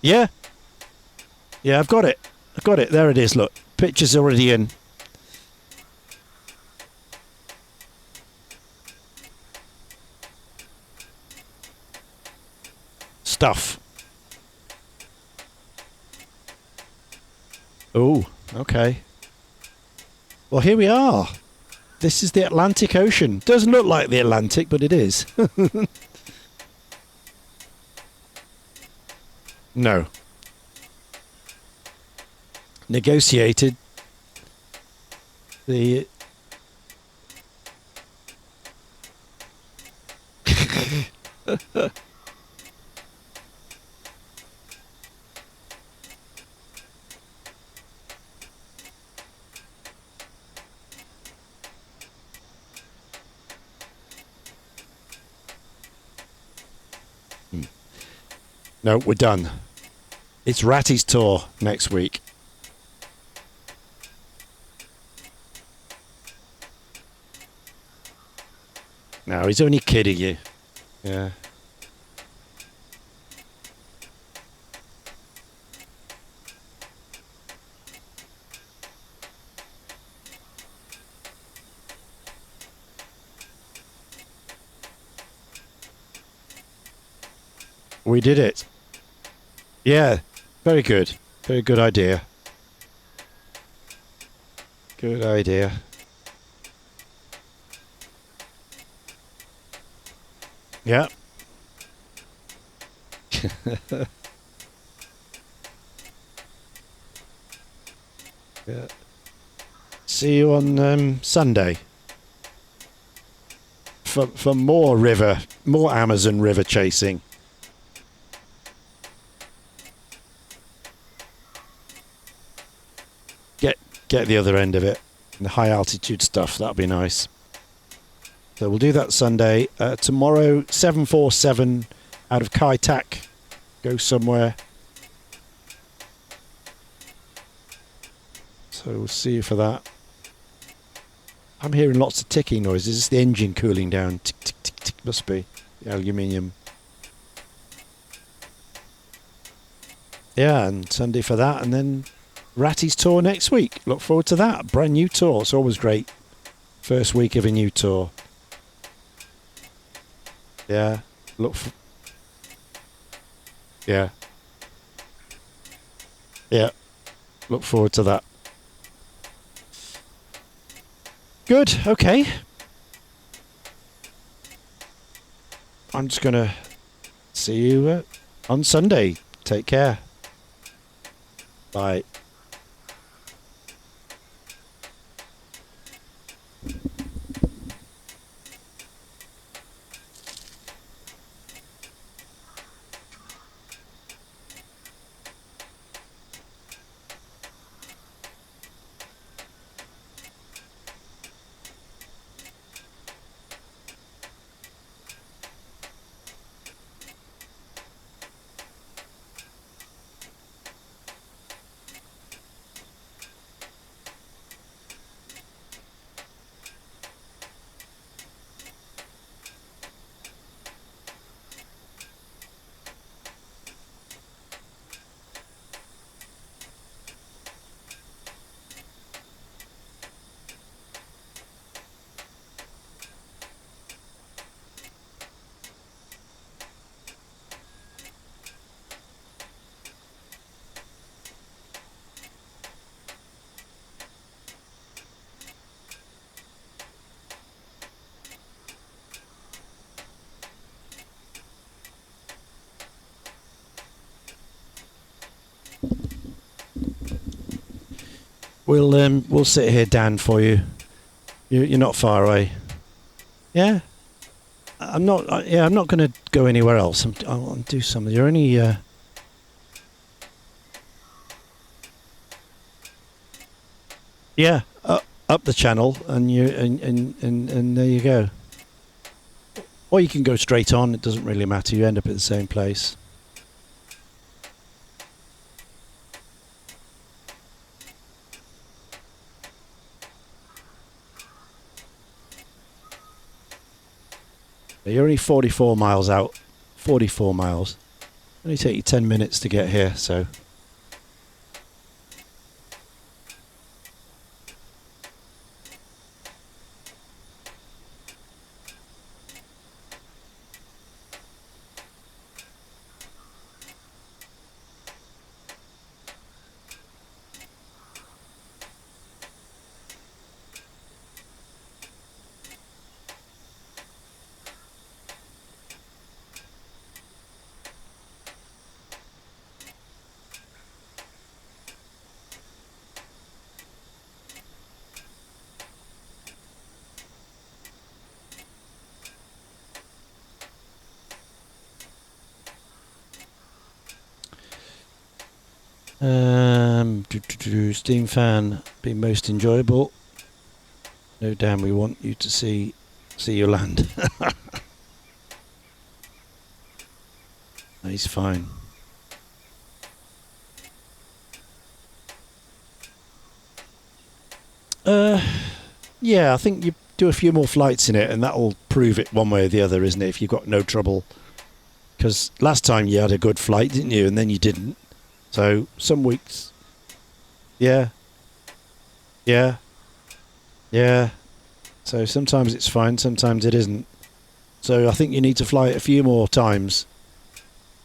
Yeah. Yeah, I've got it. I've got it. There it is, look. Picture's already in. Stuff. Oh, okay. Well, here we are. This is the Atlantic Ocean. Doesn't look like the Atlantic, but it is. No. Negotiated. The... No, we're done. It's Ratty's tour next week. No, he's only kidding you. Yeah. We did it. Yeah, very good. Very good idea. Good idea. Yeah. Yeah. See you on Sunday for more Amazon river chasing. Get the other end of it, the high altitude stuff. That'll be nice. So we'll do that Sunday. Tomorrow, 747 out of Kai Tak. Go somewhere. So we'll see you for that. I'm hearing lots of ticking noises. It's the engine cooling down. Tick, tick, tick, tick. Must be the aluminium. Yeah, and Sunday for that. And then Ratty's tour next week. Look forward to that. Brand new tour. It's always great. First week of a new tour. Yeah. Yeah. Yeah. Look forward to that. Good. Okay. I'm just going to see you on Sunday. Take care. Bye. We'll sit here, Dan, for you. You're not far away. Yeah. I'm not. I'm not going to go anywhere else. I'll do something. You're only. Yeah. Up the channel, and there you go. Or you can go straight on. It doesn't really matter. You end up at the same place. You're only 44 miles out. 44 miles. Only take you 10 minutes to get here, so. Steam fan be most enjoyable. No, Dan, we want you to see you land. He's fine. Yeah, I think you do a few more flights in it, and that'll prove it one way or the other, isn't it? If you've got no trouble, because last time you had a good flight, didn't you? And then you didn't. So some weeks. Yeah. So sometimes it's fine, sometimes it isn't. So I think you need to fly it a few more times,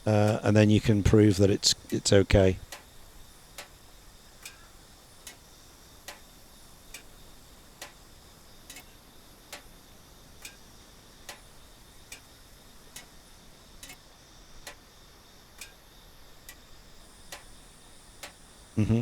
and then you can prove that it's okay. Mm-hmm.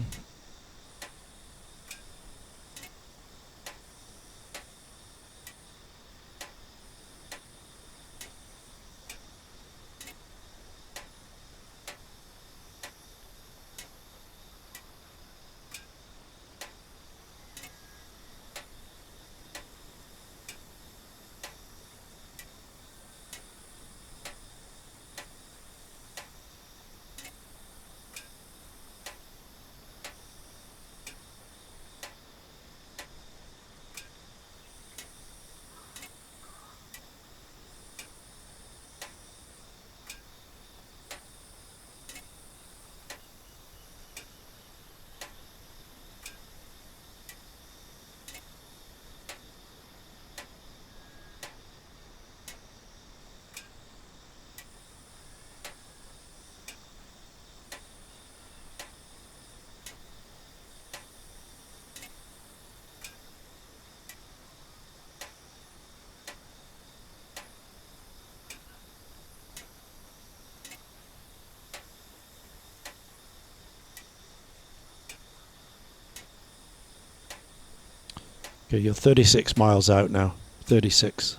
Okay, you're 36 miles out now. 36.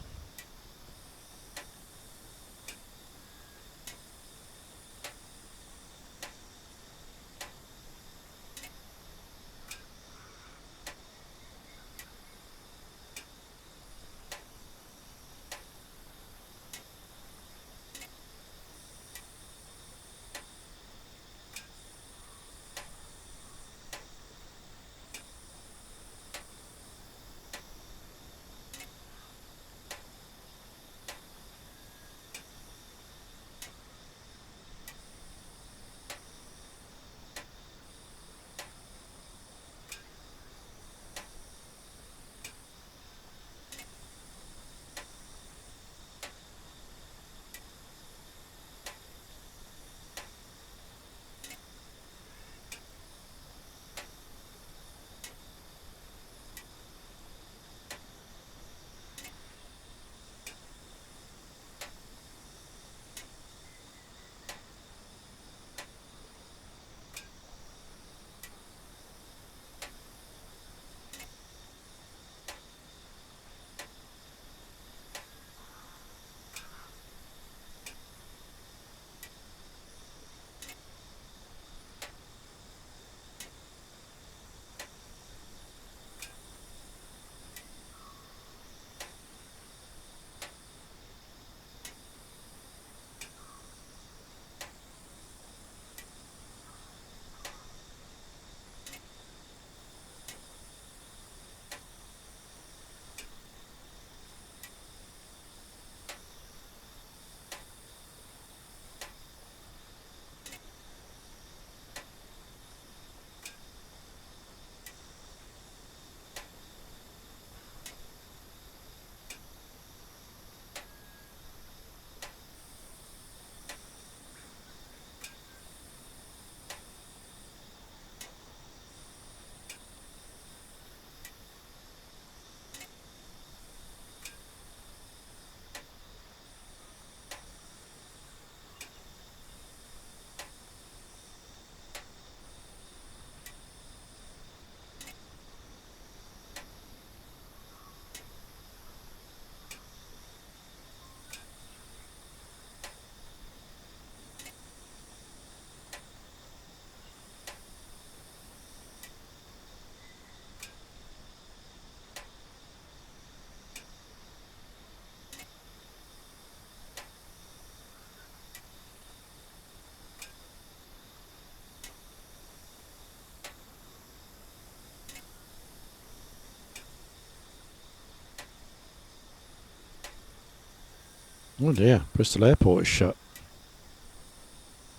Oh dear, Bristol Airport is shut.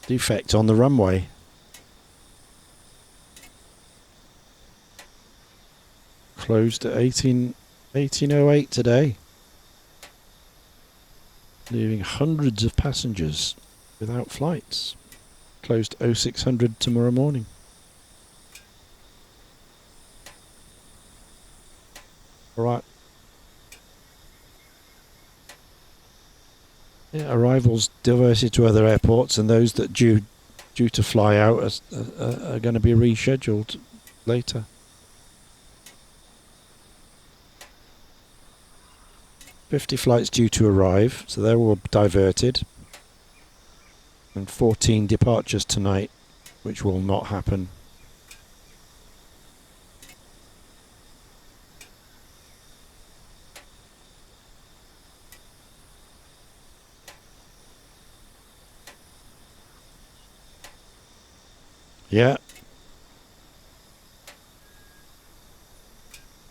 Defect on the runway. Closed at 1808 today. Leaving hundreds of passengers without flights. Closed 0600 tomorrow morning. Alright. Yeah, arrivals diverted to other airports and those that due due to fly out are going to be rescheduled later. "50 flights due to arrive, so they're all diverted. And 14 departures tonight, which will not happen. Yeah.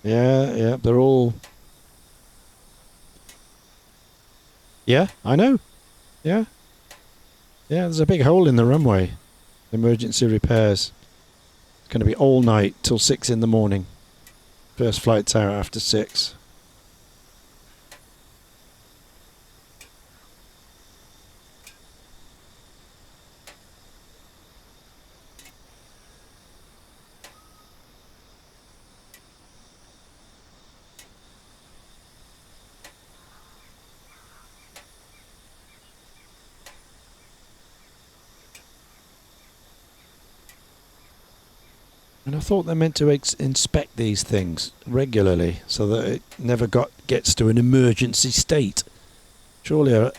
Yeah, they're all... Yeah, I know. Yeah. Yeah, there's a big hole in the runway. Emergency repairs. It's going to be all night till 6 in the morning. First flight's out after 6. And I thought they meant to inspect these things regularly so that it never gets to an emergency state. Surely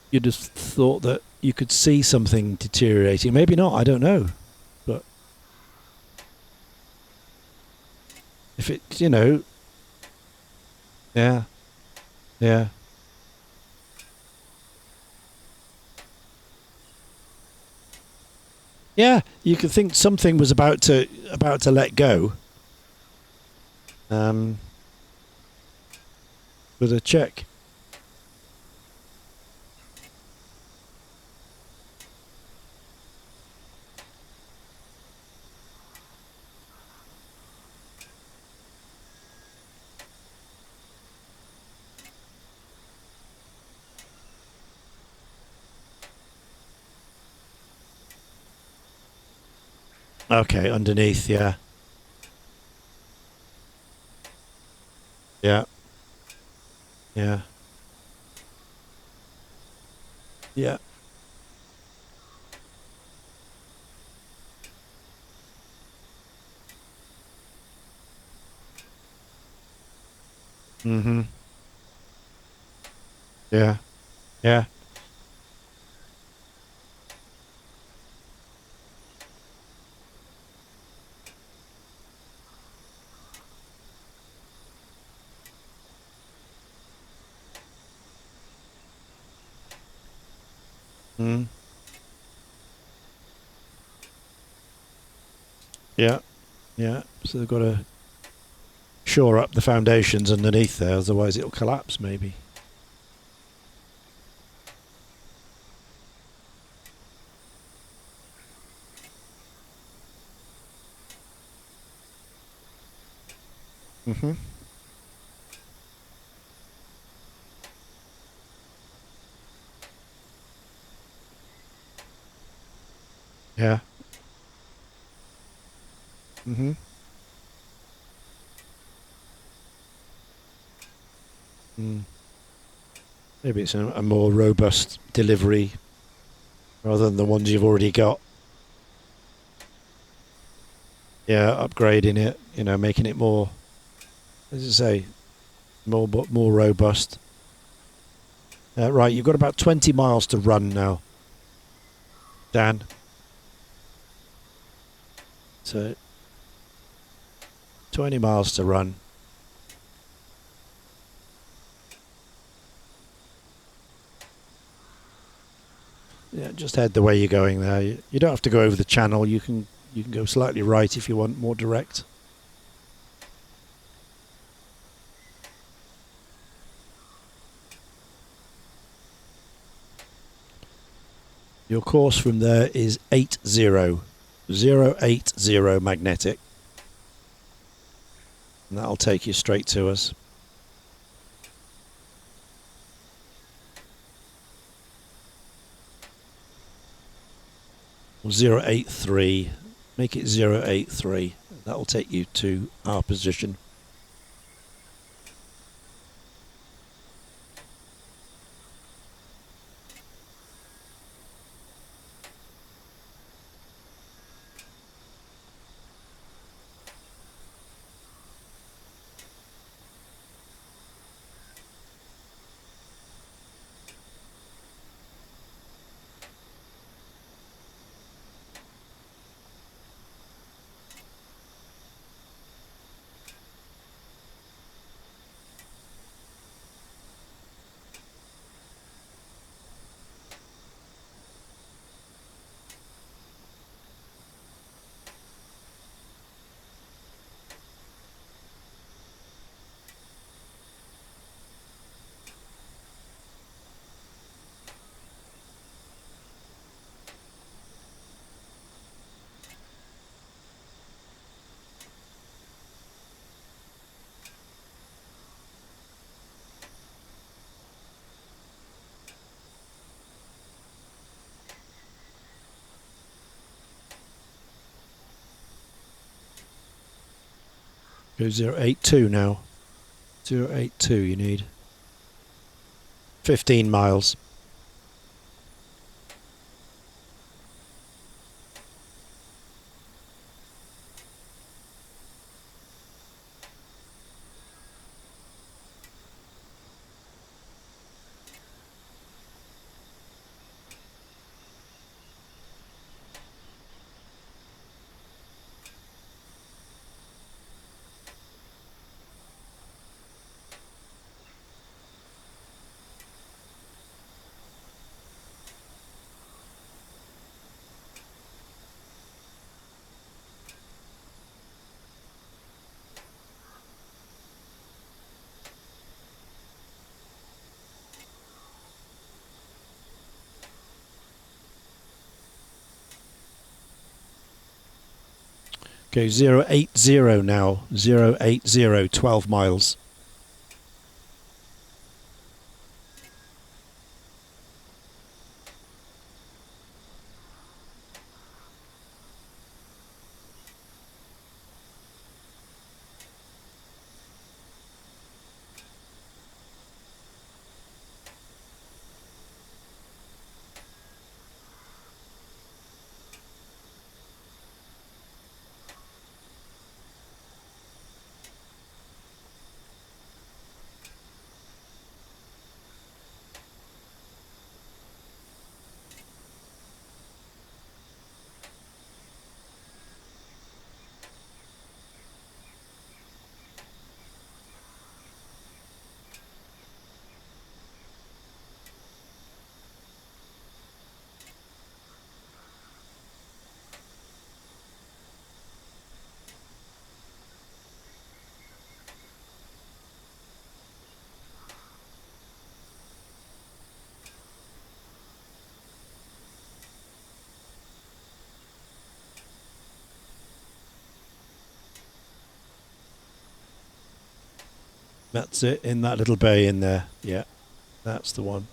you'd have thought that you could see something deteriorating. Maybe not, I don't know. But if it, you know... Yeah. Yeah. Yeah, you could think something was about to let go. With a check. Okay, underneath, yeah. Yeah. Yeah. Yeah. Mm-hmm. Yeah. Yeah. Mm. Yeah. Yeah. So they've got to shore up the foundations underneath there, otherwise it'll collapse maybe. Mm-hmm. Yeah. Mm-hmm. Mm. Maybe it's a more robust delivery rather than the ones you've already got. Yeah, upgrading it, you know, making it more, as I say, more robust. Right, you've got about 20 miles to run now, Dan. So, 20 miles to run. Yeah, just head the way you're going there. You don't have to go over the channel. You can go slightly right if you want more direct. Your course from there is 80 magnetic. And that'll take you straight to us. Or 083. Make it 083. That'll take you to our position. Go 082 now. 082 you need. 15 miles. Go 080 now. 080, 12 miles. That's it, in that little bay in there. Yeah, that's the one.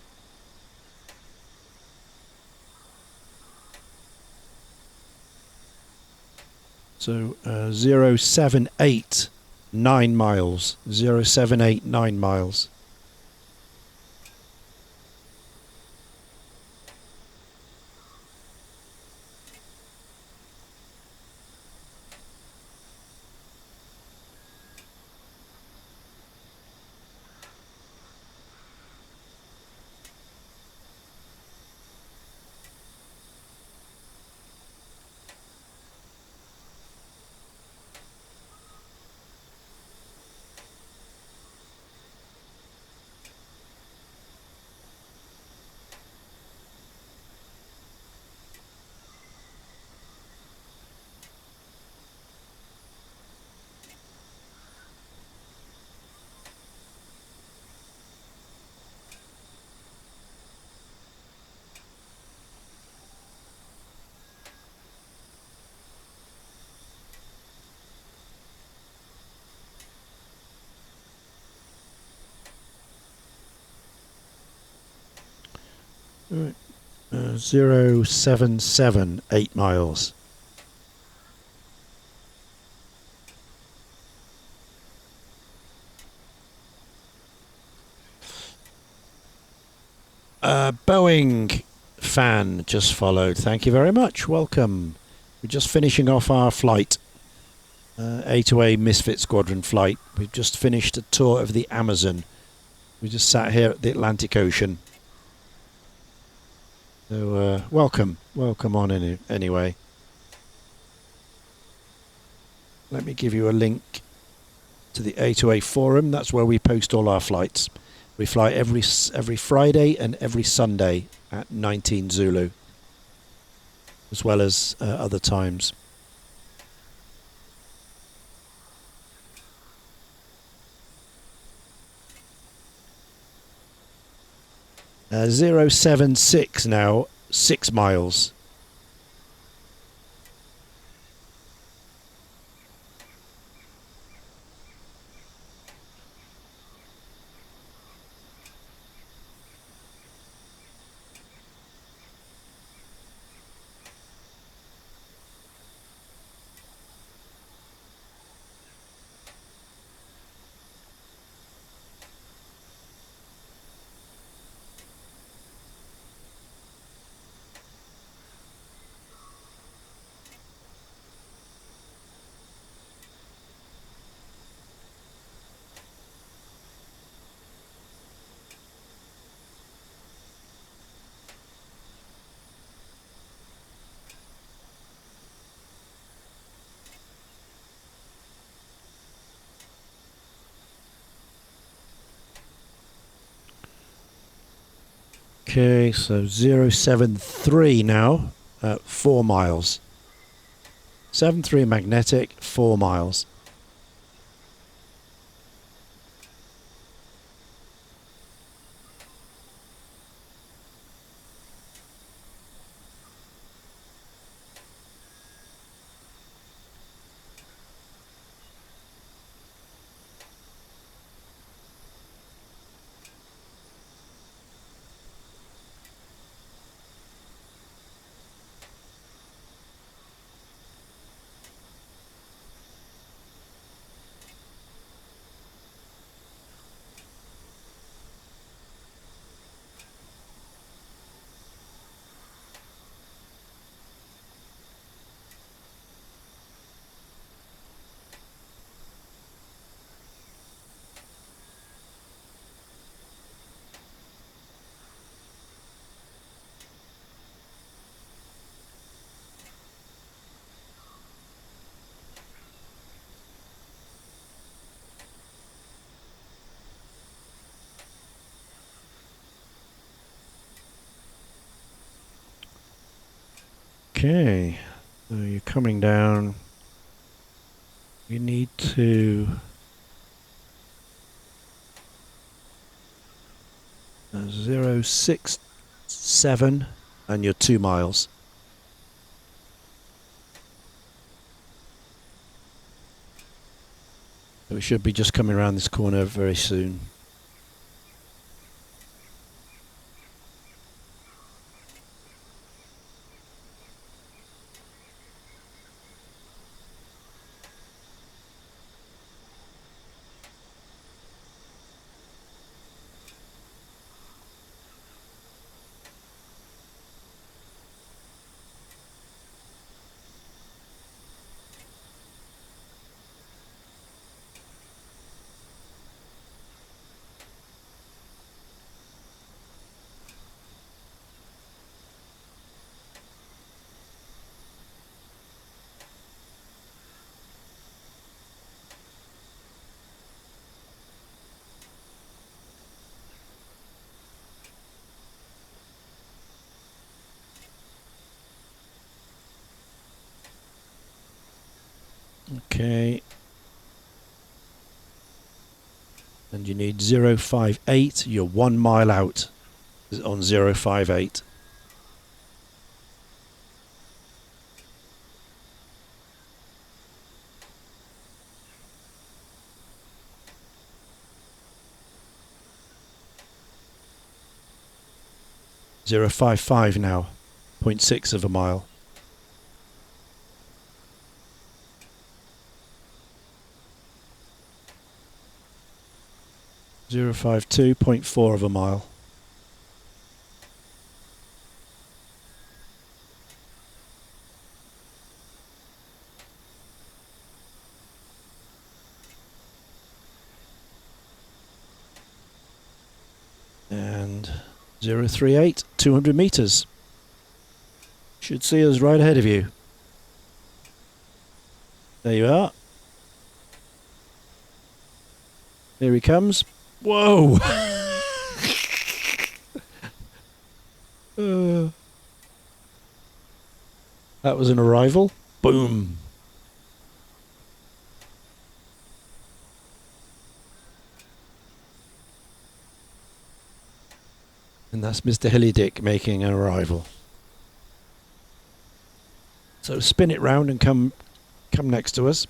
So 078, 9 miles. 078, 9 miles. Right. 077, 8 miles. Boeing fan just followed. Thank you very much. Welcome. We're just finishing off our flight. A2A Misfit Squadron flight. We've just finished a tour of the Amazon. We just sat here at the Atlantic Ocean. So welcome on anyway. Let me give you a link to the A2A forum. That's where we post all our flights. We fly every Friday and every Sunday at 19 Zulu, as well as other times. Uh, 076 now, 6 miles. Okay, so 073 now at 4 miles. 73 magnetic, 4 miles. Okay, so you're coming down. You need to 067 and you're 2 miles. So we should be just coming around this corner very soon. Okay. And you need 058. You're 1 mile out on 058. Zero 055 now, 0.6 of a mile. 052, 0.4 of a mile. And 038, 200 meters. Should see us right ahead of you. There you are. Here he comes. Whoa! That was an arrival. Boom. And that's Mr. Hilly Dick making an arrival. So spin it round and come next to us.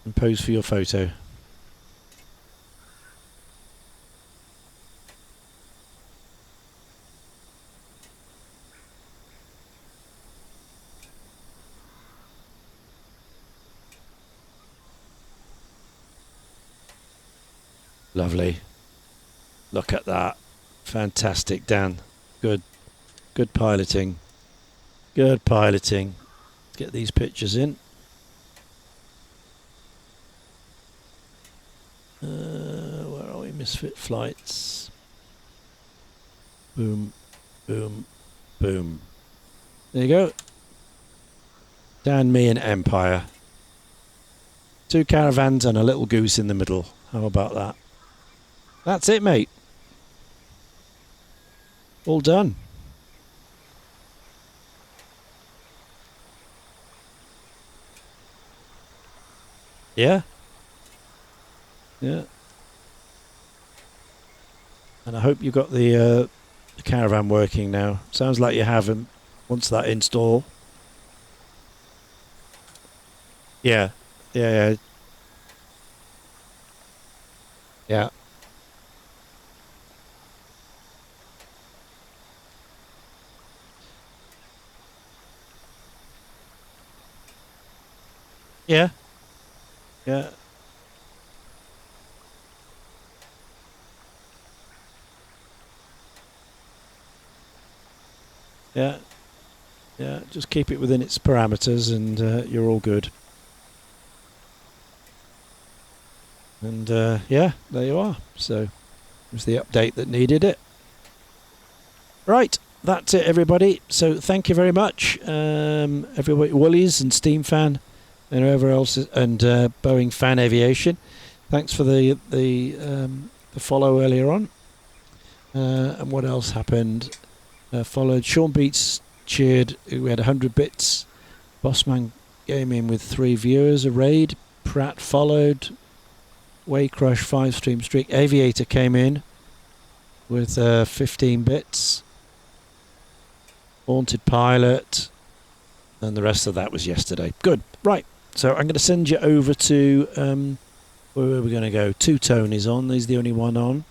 And pose for your photo. Lovely. Look at that. Fantastic, Dan. Good piloting. Good piloting. Let's get these pictures in. Where are we? Misfit flights. Boom, boom, boom. There you go. Dan, me and Empire. 2 caravans and a little goose in the middle. How about that? That's it, mate. All done. Yeah. Yeah. And I hope you got the caravan working now. Sounds like you haven't. Once that install. Yeah. Yeah, yeah. Yeah. Yeah. Yeah. Yeah. Yeah. Just keep it within its parameters and you're all good. And yeah, there you are. So it was the update that needed it. Right, that's it, everybody. So thank you very much, everybody, Woolies and Steam Fan, and whoever else, and Boeing Fan Aviation. Thanks for the follow earlier on. And what else happened? Followed. Sean Beats cheered. We had 100 bits. Bossman came in with 3 viewers. A raid. Pratt followed. Waycrush 5-stream streak. Aviator came in with 15 bits. Haunted Pilot, and the rest of that was yesterday. Good. Right. So I'm going to send you over to where are we going to go? 2 Tony's on. He's the only one on.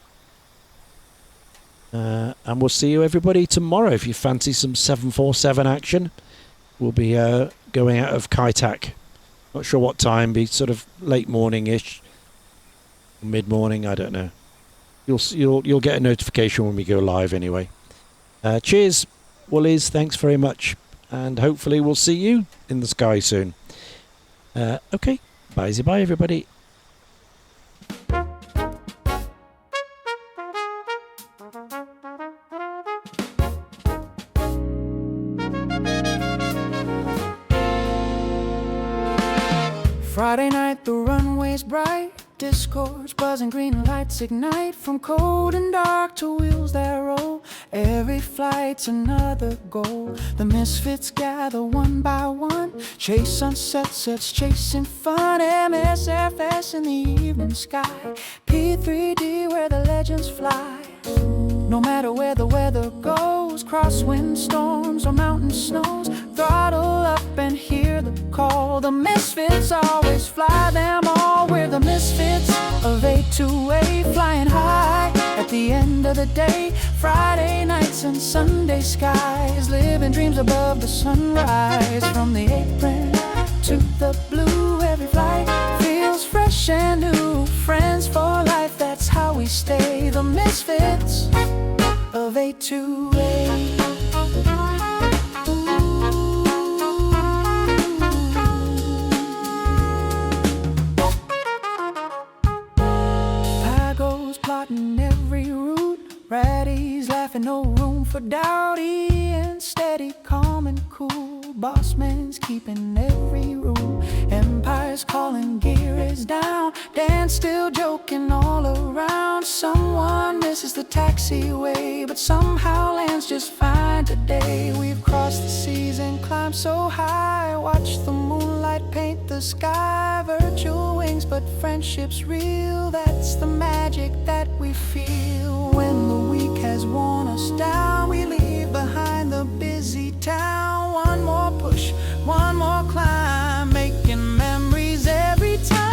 And we'll see you everybody tomorrow. If you fancy some 747 action, we'll be going out of Kaitak. Not sure what time. Be sort of late morning-ish. Mid-morning, I don't know. You'll get a notification when we go live anyway. Cheers, Woolies. Thanks very much, and hopefully we'll see you in the sky soon. Okay, bye everybody. Friday night, the runway's bright. Discords buzzing, green lights ignite. From cold and dark to wheels that roll, every flight's another goal. The misfits gather one by one, chase sunset sets, chasing fun. MSFS in the evening sky, P3D where the legends fly. No matter where the weather goes, crosswind storms or mountain snows, throttle up and hear the call. The misfits always fly them all. We're the misfits of A2A, flying high at the end of the day. Friday nights and Sunday skies, living dreams above the sunrise. From the apron to the blue, every flight feels fresh and new. Friends for life, that's how we stay. The misfits of A2A. Pago's plotting every route, Ratty's laughing, no room for doubt. Ian steady, calm and cool, Bossman's keeping every rule. Empire's calling, gear is down, Dan still joking all around. Someone misses the taxiway, but somehow lands just fine today. We've crossed the seas and climbed so high, watch the moonlight paint the sky. Virtual wings, but friendship's real, that's the magic that we feel. When the week has worn us down, we leave behind the busy town. One more push, one more climb, making memories every time.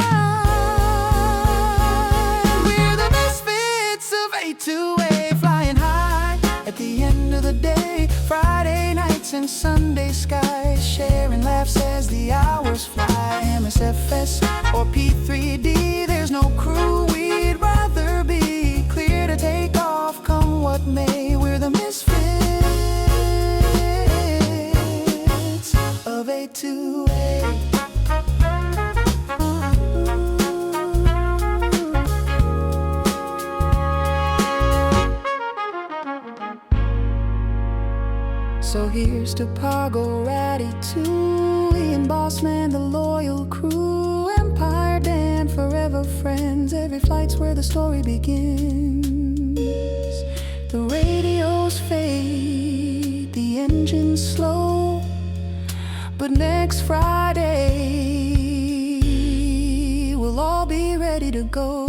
We're the misfits of A2A, flying high at the end of the day. Friday nights and Sunday skies, sharing laughs as the hours fly. MSFS or P3D, there's no crew we'd rather be. Clear to take off, come what may. We're the misfits of A2A. So here's to Pago, Ratty, Toolie, and Bossman, the loyal crew. Empire flight's where the story begins. The radios fade, the engines slow, but next Friday we'll all be ready to go.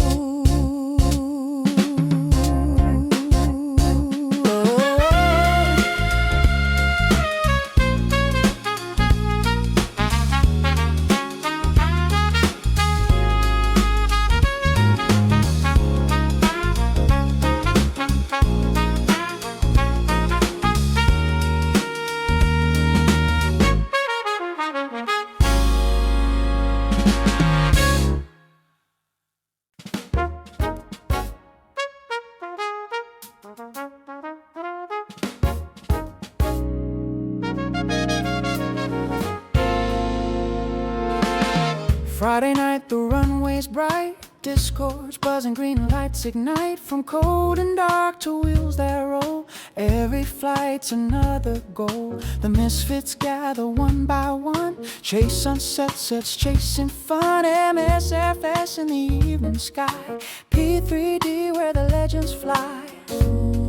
Friday night, the runway's bright, discords buzzing, green lights ignite. From cold and dark to wheels that roll, every flight's another goal. The misfits gather one by one, chase sunsets, chasing fun. MSFS in the evening sky, P3D where the legends fly.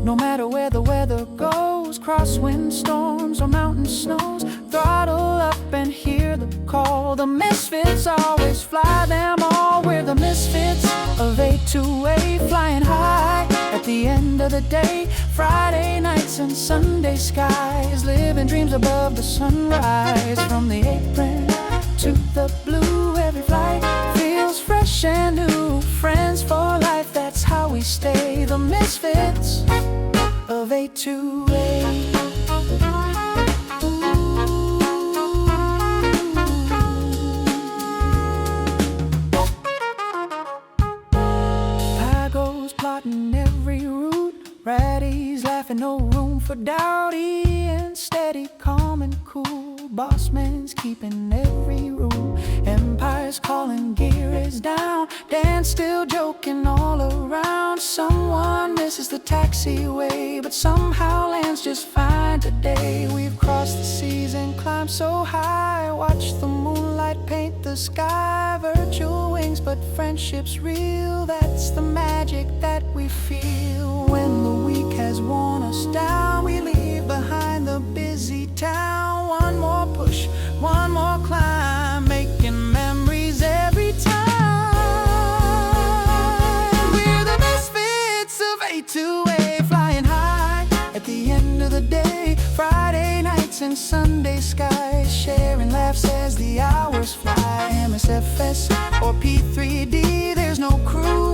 No matter where the weather goes, crosswind storms or mountain snows, throttle up and hear the call. The misfits always fly them all. We're the misfits of A2A, flying high at the end of the day. Friday nights and Sunday skies, living dreams above the sunrise. From the apron to the blue, every flight feels fresh and new. Friends for life, that's how we stay. The misfits of A2A. Pago's plotting every route, Ratty's laughing, no room for doubt. Ian steady, calm and cool, boss man's keeping every rule. Empire's calling, gear is down, Dan's still joking all around. Someone misses the taxiway, but somehow lands just fine today. We've crossed the seas and climbed so high, watch the moonlight paint the sky. Virtual wings, but friendship's real, that's the magic that we feel. When the week has worn us down, we leave behind the busy town. One more push, one more climb, making memories every time. We're the misfits of A2A, flying high at the end of the day. Friday nights and Sunday skies, sharing laughs as the hours fly. MSFS or P3D, there's no crew.